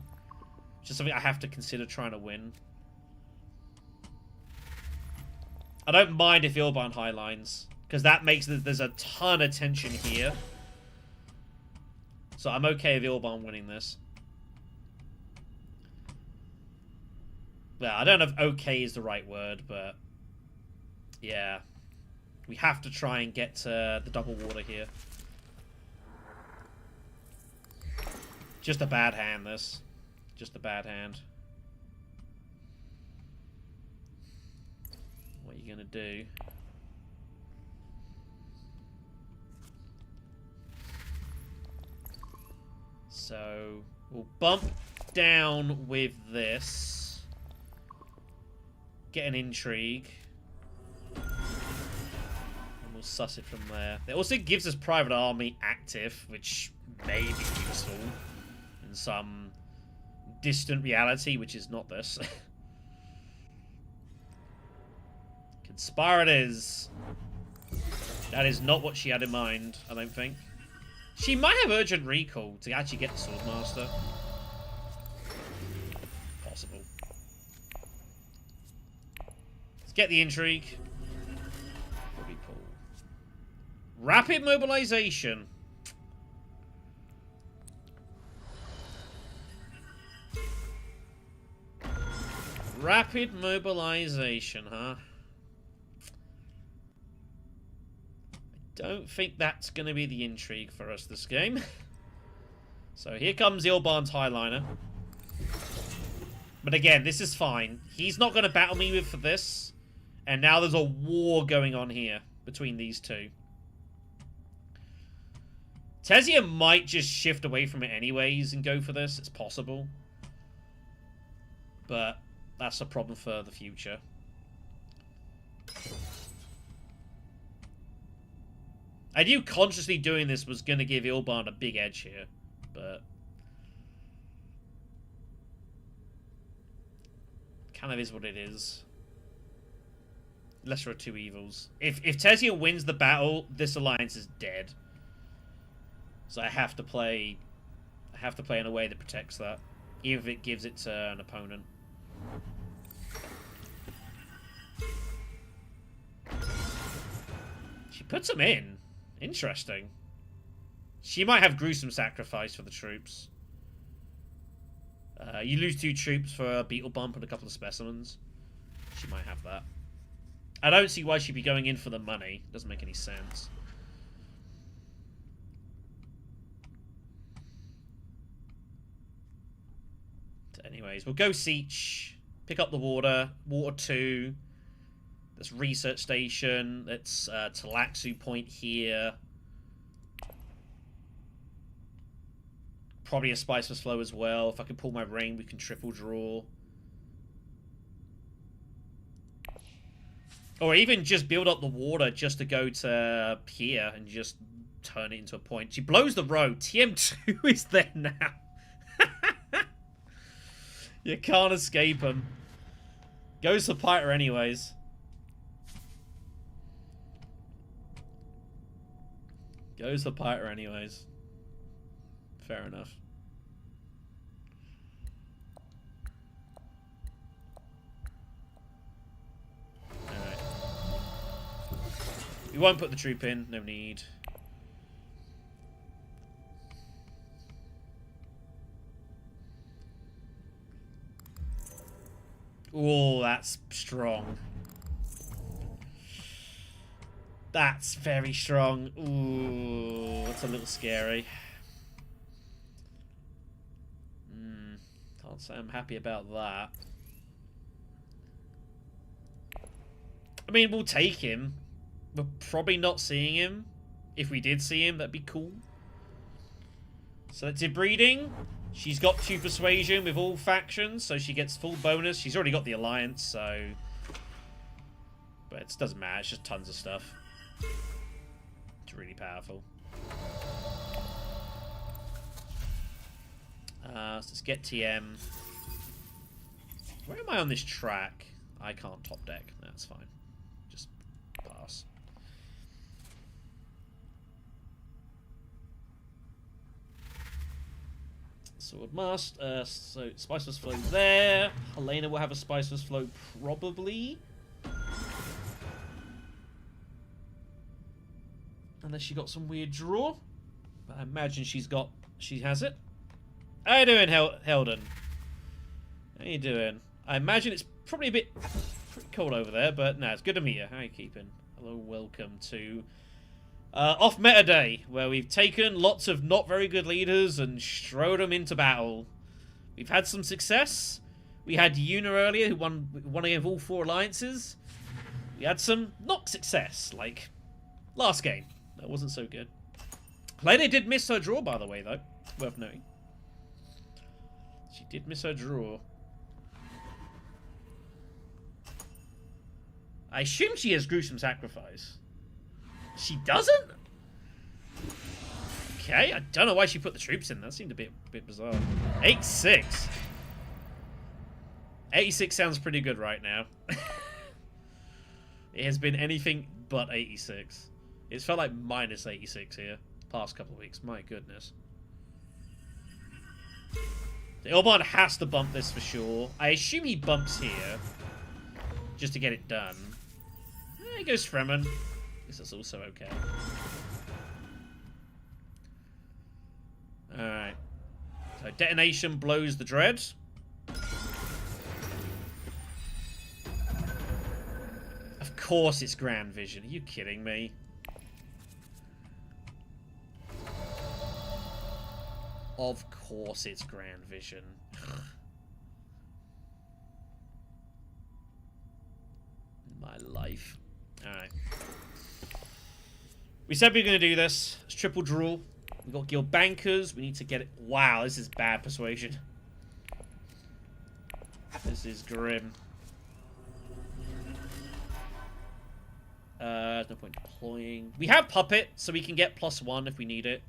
Just something I have to consider trying to win. I don't mind if Ilban highlines, because that makes there's a ton of tension here. So I'm okay with Ilban winning this. Well, I don't know if okay is the right word, but yeah. We have to try and get the double water here. Just a bad hand, this. Just a bad hand. What are you gonna do? So, we'll bump down with this. Get an intrigue. And we'll suss it from there. It also gives us private army active, which may be useful in some distant reality, which is not this. Conspire it is. That is not what she had in mind, I don't think. She might have urgent recall to actually get the Swordmaster. Possible. Let's get the intrigue. Rapid mobilization. Rapid mobilization, huh? I don't think that's going to be the intrigue for us this game. So here comes Ilban's Highliner. But again, this is fine. He's not going to battle me with for this. And now there's a war going on here between these two. Tessia might just shift away from it anyways and go for this. It's possible. But that's a problem for the future. I knew consciously doing this was going to give Ilban a big edge here. But kind of is what it is. Lesser of two evils. If Tessia wins the battle, this alliance is dead. So I have to play in a way that protects that, even if it gives it to an opponent. She puts him in. Interesting. She might have gruesome sacrifice for the troops. You lose 2 troops for a beetle bump and a couple of specimens. She might have that. I don't see why she'd be going in for the money. Doesn't make any sense. Anyways, we'll go Siege, pick up the water, Water 2, this research station, that's Talaxu point here. Probably a Spice for Slow as well. If I can pull my ring, we can triple draw. Or even just build up the water just to go to here and just turn it into a point. She blows the road. TM2 is there now. You can't escape him. Goes for Piter anyways. Goes the Piter anyways. Fair enough. Alright. We won't put the troop in, no need. Oh, that's strong. That's very strong. Ooh, that's a little scary. Can't say I'm happy about that. I mean, we'll take him. We're probably not seeing him. If we did see him, that'd be cool. Selective breeding. She's got 2 persuasion with all factions, so she gets full bonus. She's already got the alliance, so... But it doesn't matter, it's just tons of stuff. It's really powerful. So let's get TM. Where am I on this track? I can't top deck. That's fine. Just pass. Sword must. So Spiceless Flow there. Helena will have a Spiceless Flow probably. Unless she got some weird draw. But I imagine she has it. How you doing, Helden? How you doing? I imagine it's probably a bit pretty cold over there, but no, it's good to meet you. How you keeping? Hello, welcome to Off Meta Day, where we've taken lots of not very good leaders and strode them into battle. We've had some success. We had Yuna earlier, who won against all 4 alliances. We had some not success, like last game. That wasn't so good. Helena did miss her draw, by the way, though. Worth noting. She did miss her draw. I assume she has Gruesome Sacrifice. She doesn't? Okay, I don't know why she put the troops in. That seemed a bit bizarre. 86. 86 sounds pretty good right now. It has been anything but 86. It's felt like minus 86 here past couple of weeks. My goodness. The Armand has to bump this for sure. I assume he bumps here just to get it done. He goes Fremen. This is also okay. Alright. So detonation blows the dread. Of course it's Grand Vision. Are you kidding me? Of course it's Grand Vision. My life. Alright. We said we were going to do this. It's triple draw. We've got guild bankers. We need to get it. Wow, this is bad persuasion. This is grim. There's no point deploying. We have puppet, so we can get +1 if we need it.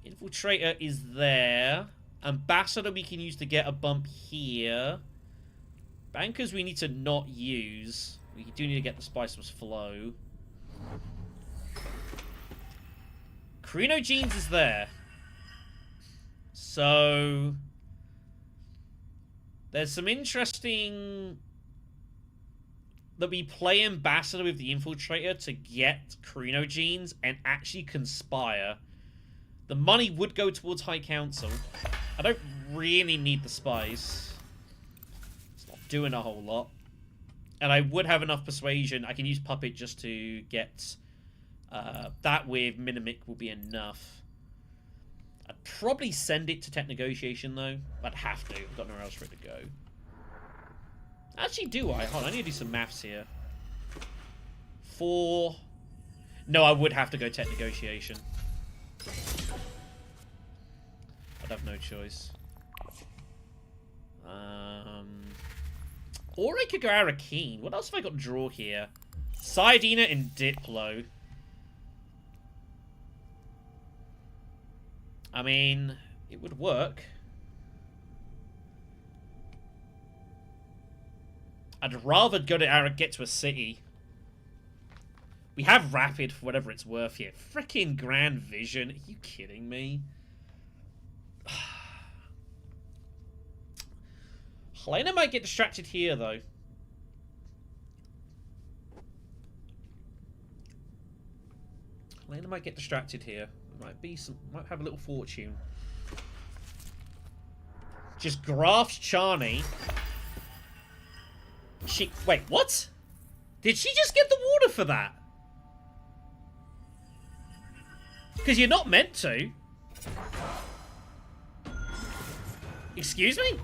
Infiltrator is there. Ambassador we can use to get a bump here. Bankers we need to not use. We do need to get the Spiceless Flow. Chronogenes is there. So there's some interesting that we play Ambassador with the Infiltrator to get Chronogenes and actually conspire. The money would go towards High Council. I don't really need the spice. It's not doing a whole lot. And I would have enough persuasion. I can use Puppet just to get that with Minimic will be enough. I'd probably send it to Tech Negotiation though. I'd have to. I've got nowhere else for it to go. Actually, do I? Hold on, I need to do some maths here. 4... No, I would have to go Tech Negotiation. I'd have no choice. Or I could go Arakeen. What else have I got to draw here? Sidina and Diplo. I mean, it would work. I'd rather go to get to a city. We have rapid for whatever it's worth here. Freaking grand vision. Are you kidding me? Helena might get distracted here, though. Helena might get distracted here. Might have a little fortune. Just Grafts Charney. Wait, what? Did she just get the water for that? Because you're not meant to. Excuse me?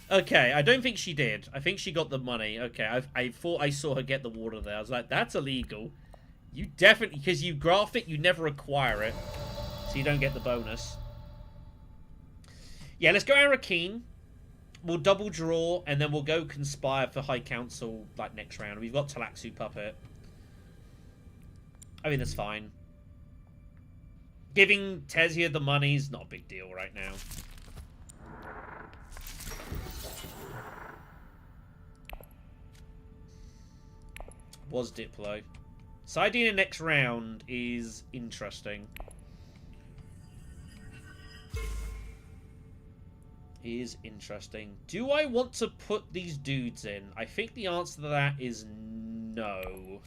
Okay, I don't think she did. I think she got the money. Okay, I thought I saw her get the water there. I was like, that's illegal. You definitely... Because you graft it, you never acquire it. So you don't get the bonus. Yeah, let's go Arakeen. We'll double draw, and then we'll go Conspire for High Council, like, next round. We've got Talaxu Puppet. I mean, that's fine. Giving Tezia the money's not a big deal right now. Was Diplo. Sidina next round is interesting. Is interesting. Do I want to put these dudes in? I think the answer to that is no.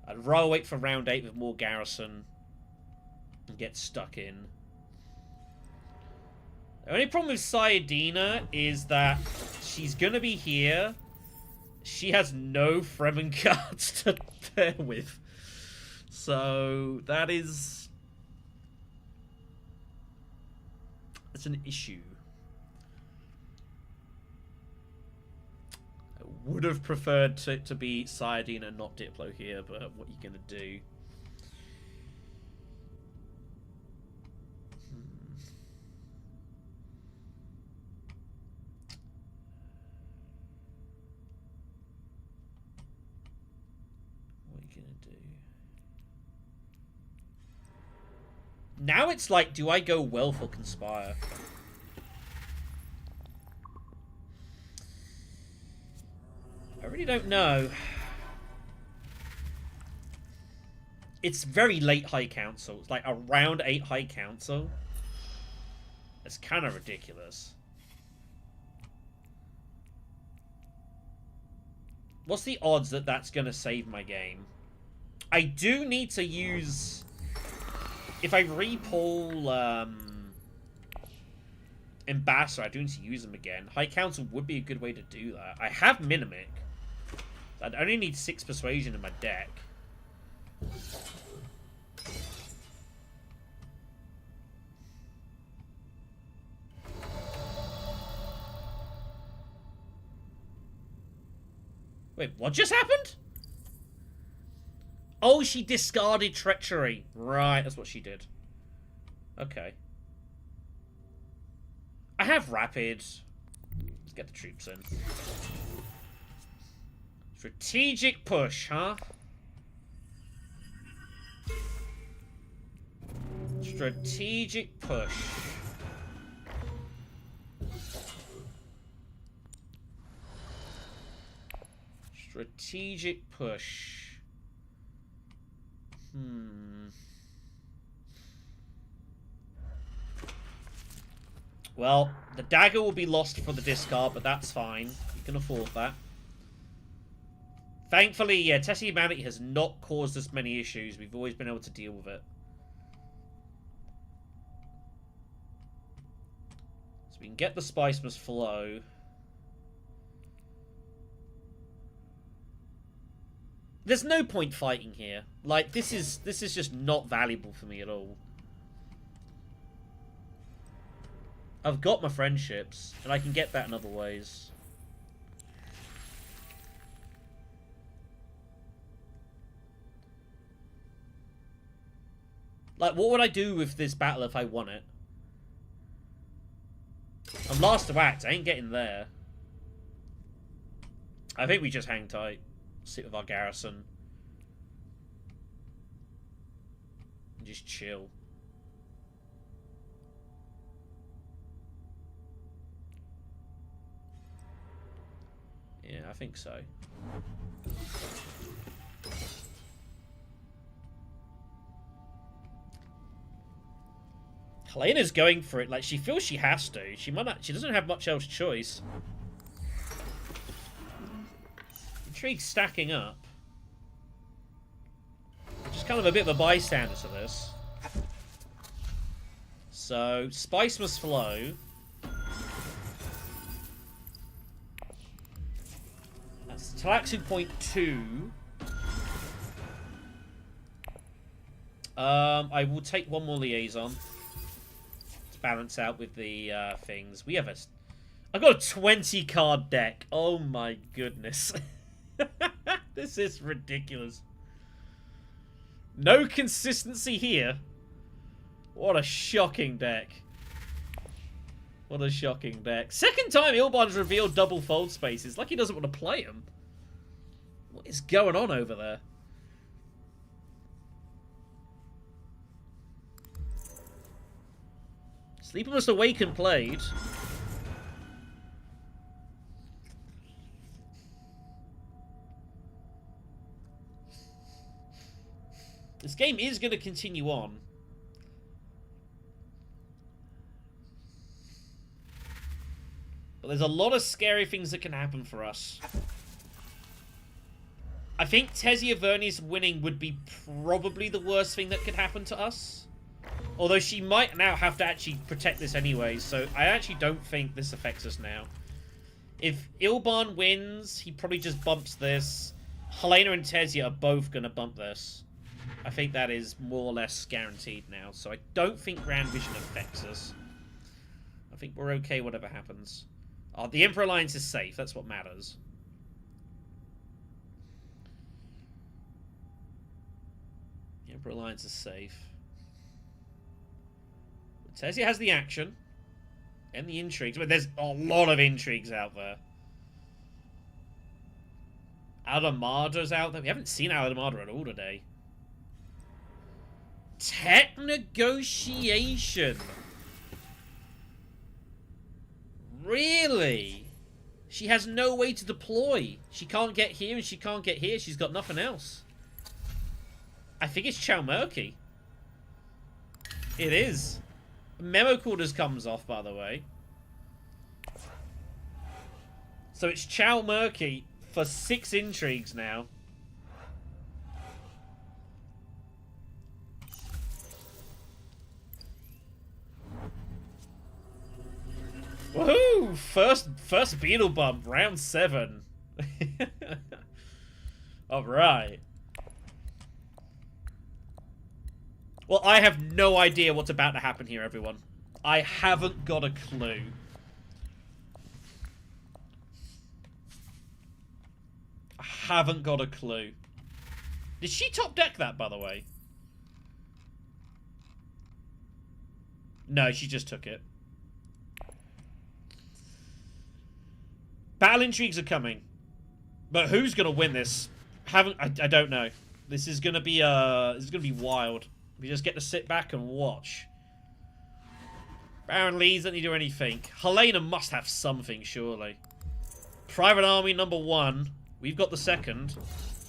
I'd rather wait for round 8 with more garrison and get stuck in. The only problem with Sayadina is that she's gonna be here. She has no Fremen cards to pair with. So that is... it's an issue. I would have preferred to be Sayadina and not Diplo here, but what are you going to do? Now it's like, do I go well for Conspire? I really don't know. It's very late High Council. It's like a round 8 High Council. It's kind of ridiculous. What's the odds that that's going to save my game? I do need to use... if I re-pull Ambassador, I do need to use them again. High Council would be a good way to do that. I have Minimic. I'd only need 6 Persuasion in my deck. Wait, what just happened? Oh, she discarded Treachery. Right, that's what she did. Okay. I have Rapid. Let's get the troops in. Strategic push, huh? Strategic push. Strategic push. Well, the dagger will be lost for the discard, but that's fine. You can afford that. Thankfully, yeah, Test Humanity has not caused us many issues. We've always been able to deal with it. So we can get the Spice Must Flow. There's no point fighting here. Like, this is just not valuable for me at all. I've got my friendships, and I can get that in other ways. Like, what would I do with this battle if I won it? I'm last to act. I ain't getting there. I think we just hang tight. Sit with our garrison. And just chill. I think so. Helena's going for it. Like, she feels she has to. She might not. She doesn't have much else choice. Intrigue's stacking up. Just kind of a bit of a bystander to this. So, spice must flow. That's Talaxu point 2. I will take one more liaison to balance out with the things. We have a... I've got a 20 card deck. Oh my goodness. This is ridiculous. No consistency here. What a shocking deck. What a shocking deck. Second time Ilbon's revealed double fold spaces. Like he doesn't want to play them. What is going on over there? Sleeper Must Awaken played. This game is going to continue on. But there's a lot of scary things that can happen for us. I think Tessia Vernius winning would be probably the worst thing that could happen to us. Although she might now have to actually protect this anyway, so I actually don't think this affects us now. If Ilban wins, he probably just bumps this. Helena and Tessia are both going to bump this. I think that is more or less guaranteed now, so I don't think Grand Vision affects us. I think we're okay whatever happens. The Emperor Alliance is safe, that's what matters. The Emperor Alliance is safe. Tessia has the action. And the intrigues, but there's a lot of intrigues out there. Armada's out there. We haven't seen Armada at all today. Tech negotiation. Really? She has no way to deploy. She can't get here and she can't get here. She's got nothing else. I think it's Chow Murky. It is. Memo Quarters comes off, by the way. So it's Chow Murky for 6 intrigues now. Woohoo! First beetle bump, round 7. Alright. Well, I have no idea what's about to happen here, everyone. I haven't got a clue. I haven't got a clue. Did she top deck that, by the way? No, she just took it. Battle intrigues are coming. But who's gonna win this? I don't know. This is gonna be wild. We just get to sit back and watch. Baron Lee doesn't need to do anything. Helena must have something, surely. Private Army number 1. We've got the second.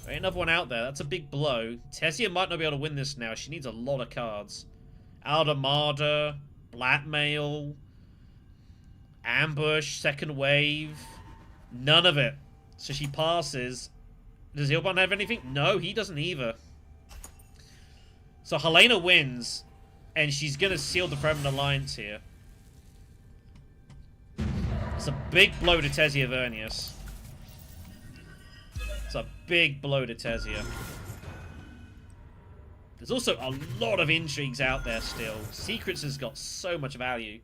There ain't another one out there. That's a big blow. Tessia might not be able to win this now. She needs a lot of cards. Armada, Blackmail, Ambush, Second Wave. None of it. So she passes. Does Ilban have anything? No, he doesn't either. So Helena wins, and she's going to seal the Fremen Alliance here. It's a big blow to Tessia Vernius. It's a big blow to Tessia. There's also a lot of intrigues out there still. Secrets has got so much value.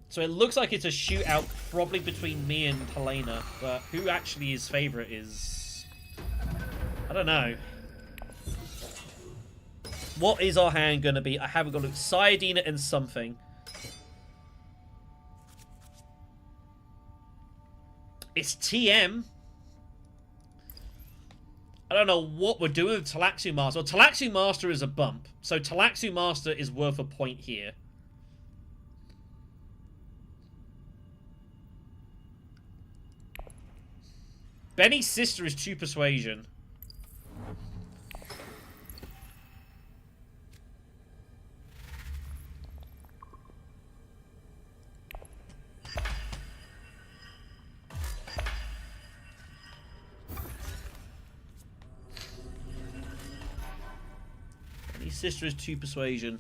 So it looks like it's a shootout probably between me and Helena, but who actually is favourite is... I don't know. What is our hand going to be? I haven't got a look. Sayadina and something. It's TM. I don't know what we're doing with Talaxu Master. Well, Talaxu Master is a bump. So Talaxu Master is worth a point here. Benny's sister is 2 persuasion. Benny's sister is 2 persuasion.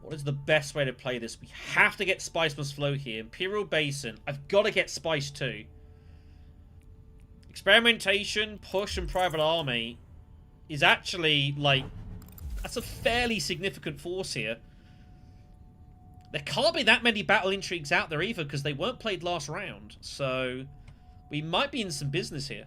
What is the best way to play this? We have to get Spice Must Flow here. Imperial Basin. I've got to get Spice too. Experimentation, Push, and Private Army is actually, like... That's a fairly significant force here. There can't be that many battle intrigues out there either, because they weren't played last round. So, we might be in some business here.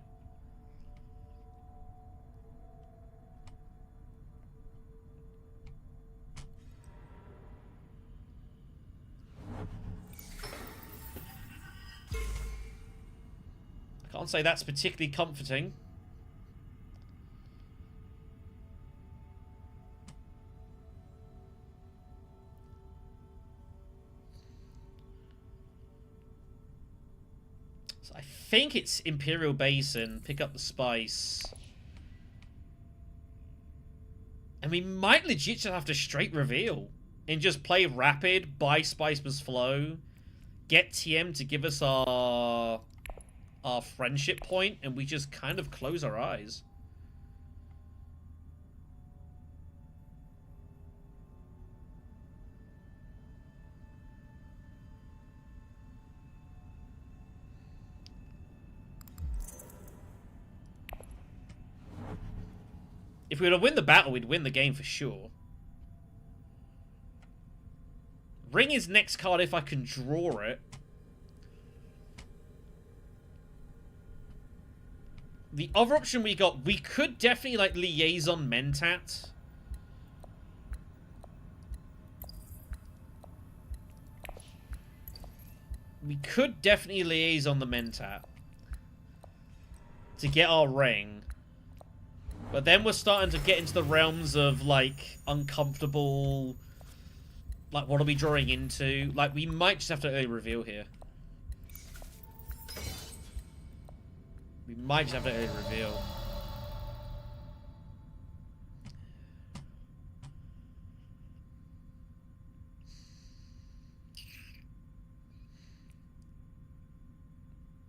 Can't say that's particularly comforting. So I think it's Imperial Basin. Pick up the spice. And we might legit just have to straight reveal. And just play rapid, buy Spice Must Flow. Get TM to give us our friendship point, and we just kind of close our eyes. If we were to win the battle, we'd win the game for sure. Ring is next card if I can draw it. The other option we got, we could definitely, like, Liaison Mentat. We could definitely Liaison the Mentat to get our ring. But then we're starting to get into the realms of, like, uncomfortable... Like, what are we drawing into? Like, we might just have to early reveal here. We might just have to early reveal.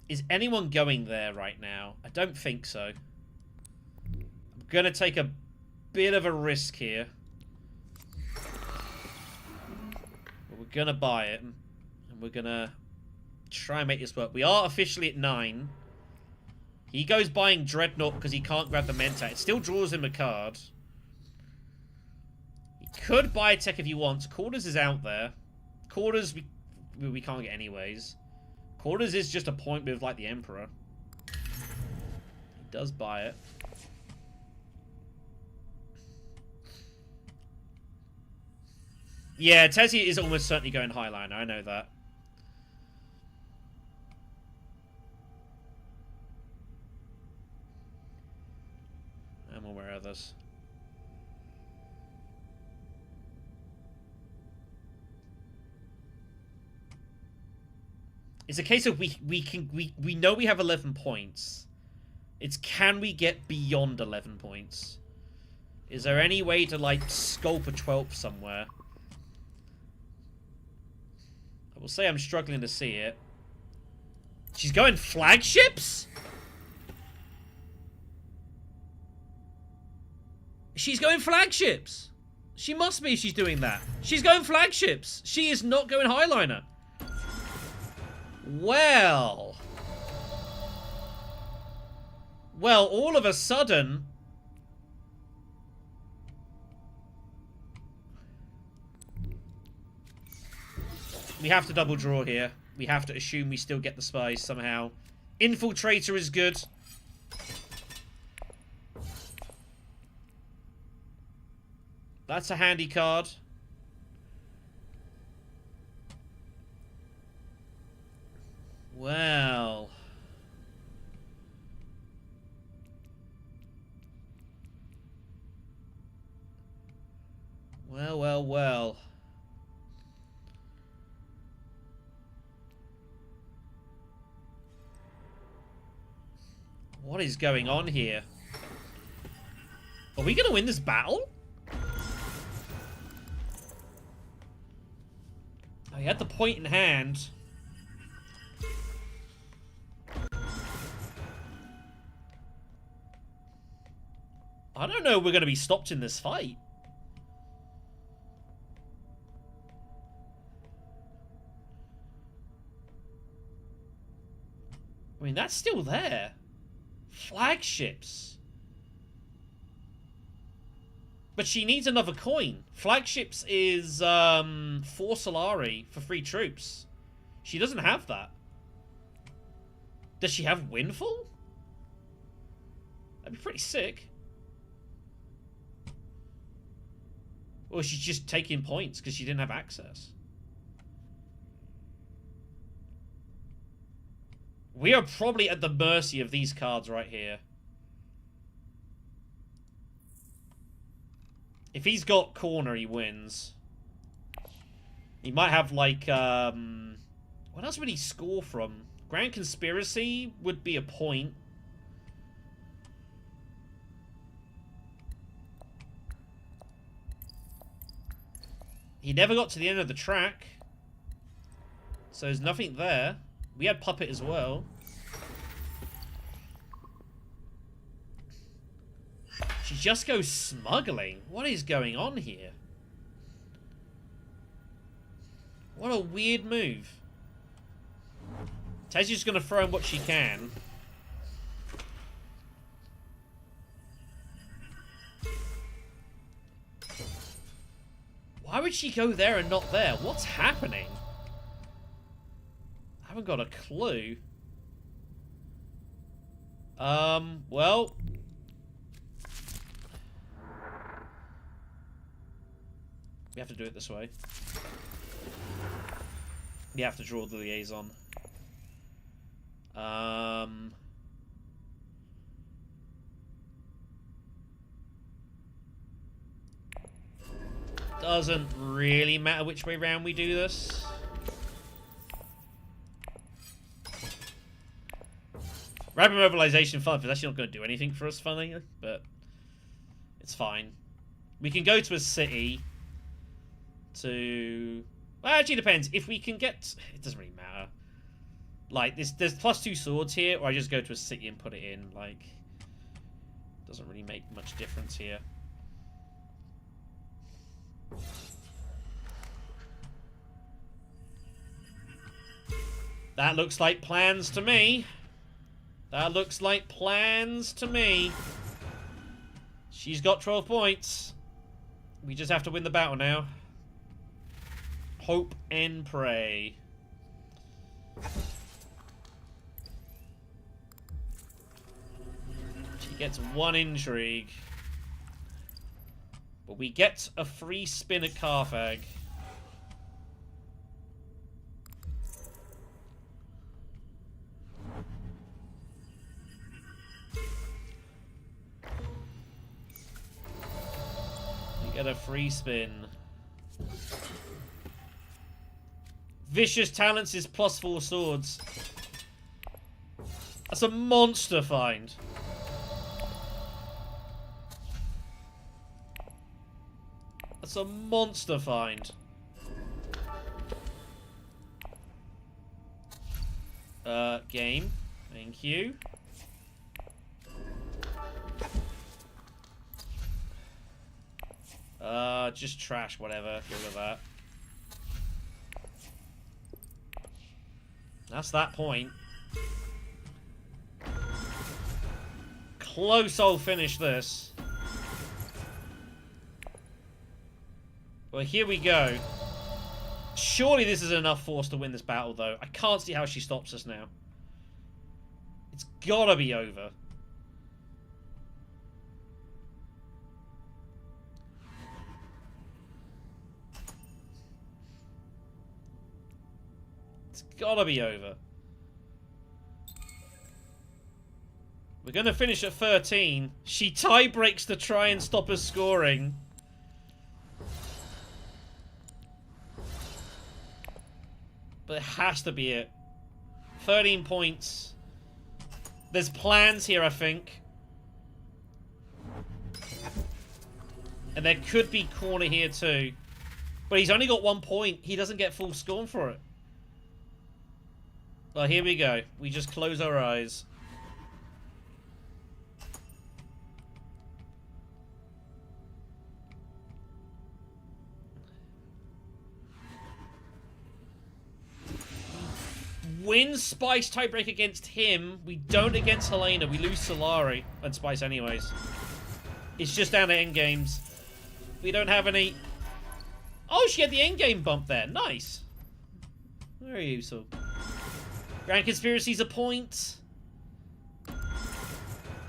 Is anyone going there right now? I don't think so. I'm going to take a bit of a risk here. But we're going to buy it. And we're going to try and make this work. We are officially at 9. He goes buying Dreadnought because he can't grab the Mentat. It still draws him a card. He could buy a tech if he wants. Quarters is out there. Quarters we can't get anyways. Quarters is just a point with, like, the Emperor. He does buy it. Yeah, Tessie is almost certainly going Highliner. I know that. I'm aware of this. It's a case of we know we have 11 points. It's can we get beyond 11 points? Is there any way to, like, sculpt a 12th somewhere? I will say I'm struggling to see it. She's going flagships? She's going flagships. She must be if she's doing that. She's going flagships. She is not going Highliner. Well. Well, all of a sudden... We have to double draw here. We have to assume we still get the spies somehow. Infiltrator is good. That's a handy card. Well. Well. What is going on here? Are we going to win this battle? Oh, he had the point in hand. I don't know if we're going to be stopped in this fight. I mean, that's still there. Flagships. But she needs another coin. Flagships is 4 Solari for 3 troops. She doesn't have that. Does she have Windfall? That'd be pretty sick. Or she's just taking points because she didn't have access. We are probably at the mercy of these cards right here. If he's got corner, he wins. He might have, like, what else would he score from? Grand Conspiracy would be a point. He never got to the end of the track. So there's nothing there. We had Puppet as well. She just goes smuggling. What is going on here? What a weird move. Tezzy's just going to throw in what she can. Why would she go there and not there? What's happening? I haven't got a clue. Well... we have to do it this way. You have to draw the liaison. Doesn't really matter which way round we do this. Rapid mobilization fun, but that's not going to do anything for us, funny, but it's fine. We can go to a city to... well, actually, it depends. If we can get... it doesn't really matter. Like, there's +2 swords here, or I just go to a city and put it in. Like, doesn't really make much difference here. That looks like plans to me. That looks like plans to me. She's got 12 points. We just have to win the battle now. Hope and pray. She gets 1 intrigue. But we get a free spin at Carthag. We get a free spin. Vicious Talents is +4 swords. That's a monster find. That's a monster find. Game. Thank you. Just trash, whatever. Get rid of that. That's that point. Close I'll finish this. Well, here we go. Surely this is enough force to win this battle, though. I can't see how she stops us now. It's gotta be over. It's gotta be over. We're gonna finish at 13. She tie breaks to try and stop us scoring. But it has to be it. 13 points. There's plans here, I think. And there could be corner here too. But he's only got 1 point. He doesn't get full scorn for it. Well, here we go. We just close our eyes. Win Spice tiebreak against him. We don't against Helena. We lose Solari and Spice anyways. It's just down to endgames. We don't have any... Oh, she had the endgame bump there. Nice. Very useful. Grand Conspiracy's a point.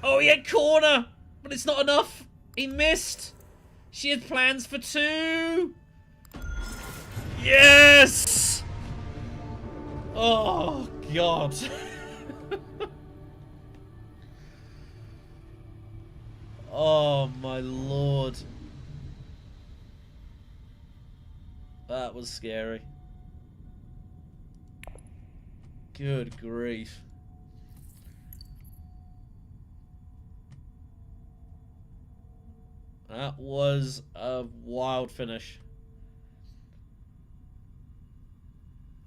Oh, he had corner. But it's not enough. He missed. She had plans for 2. Yes! Oh, God. Oh, my Lord. That was scary. Good grief. That was a wild finish.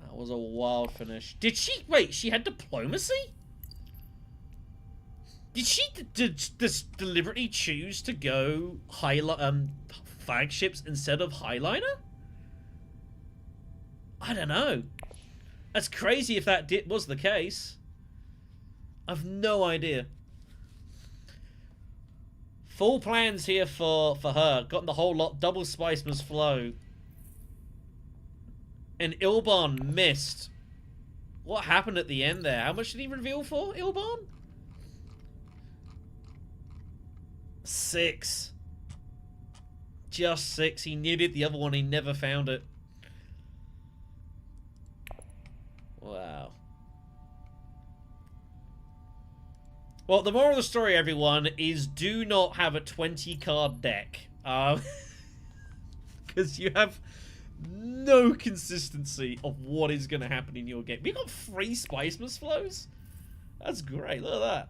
That was a wild finish. Did she... Wait, she had diplomacy? Did she deliberately choose to go flagships instead of highliner? I don't know. That's crazy if that was the case. I've no idea. Full plans here for her. Gotten the whole lot. Double Spice must flow. And Ilban missed. What happened at the end there? How much did he reveal for, Ilban? 6. Just 6. He needed the other one. He never found it. Wow. Well, the moral of the story, everyone, is do not have a 20-card deck. Because you have no consistency of what is going to happen in your game. We got 3 Spicemas flows? That's great. Look at that.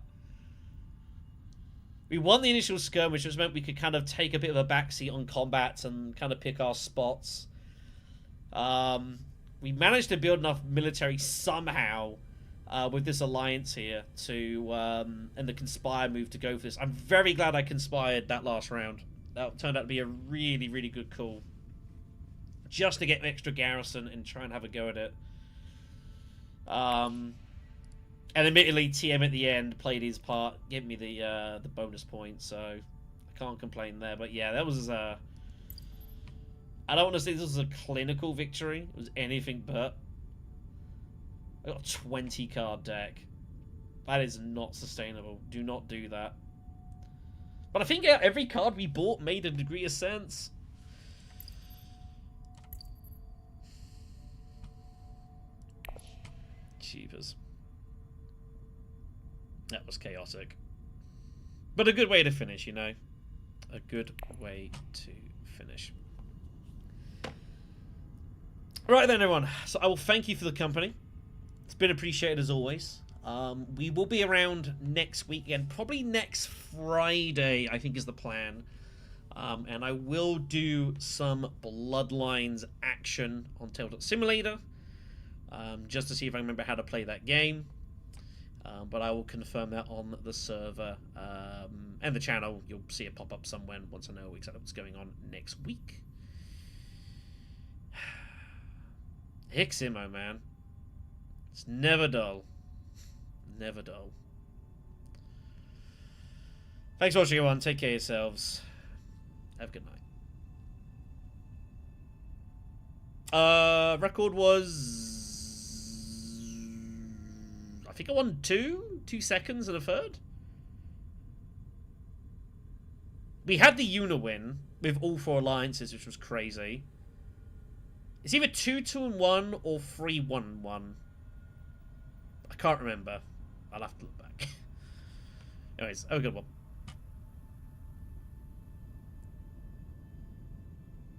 We won the initial skirmish, which meant we could kind of take a bit of a backseat on combats and kind of pick our spots. We managed to build enough military somehow with this alliance here to and the conspire move to go for this. I'm very glad I conspired that last round. That turned out to be a really, really good call. Just to get an extra garrison and try and have a go at it. And admittedly, TM at the end played his part, gave me the bonus point, so I can't complain there. But yeah, that was I don't want to say this was a clinical victory. It was anything but. I got a 20-card deck. That is not sustainable. Do not do that. But I think every card we bought made a degree of sense. Jeepers. That was chaotic. But a good way to finish, you know? A good way to finish. Right then, everyone. So I will thank you for the company. It's been appreciated as always. We will be around next week again. Probably next Friday, I think is the plan. And I will do some Bloodlines action on Tabletop Simulator. Just to see if I remember how to play that game. But I will confirm that on the server and the channel. You'll see it pop up somewhere once I know exactly what's going on next week. Ix Immo, man. It's never dull. Never dull. Thanks for watching, everyone. Take care of yourselves. Have a good night. Record was... I think I won 2 seconds and a third. We had the Yuna win with all 4 alliances, which was crazy. It's either 2-2-1 or 3-1-1. I can't remember. I'll have to look back. Anyways, have a good one.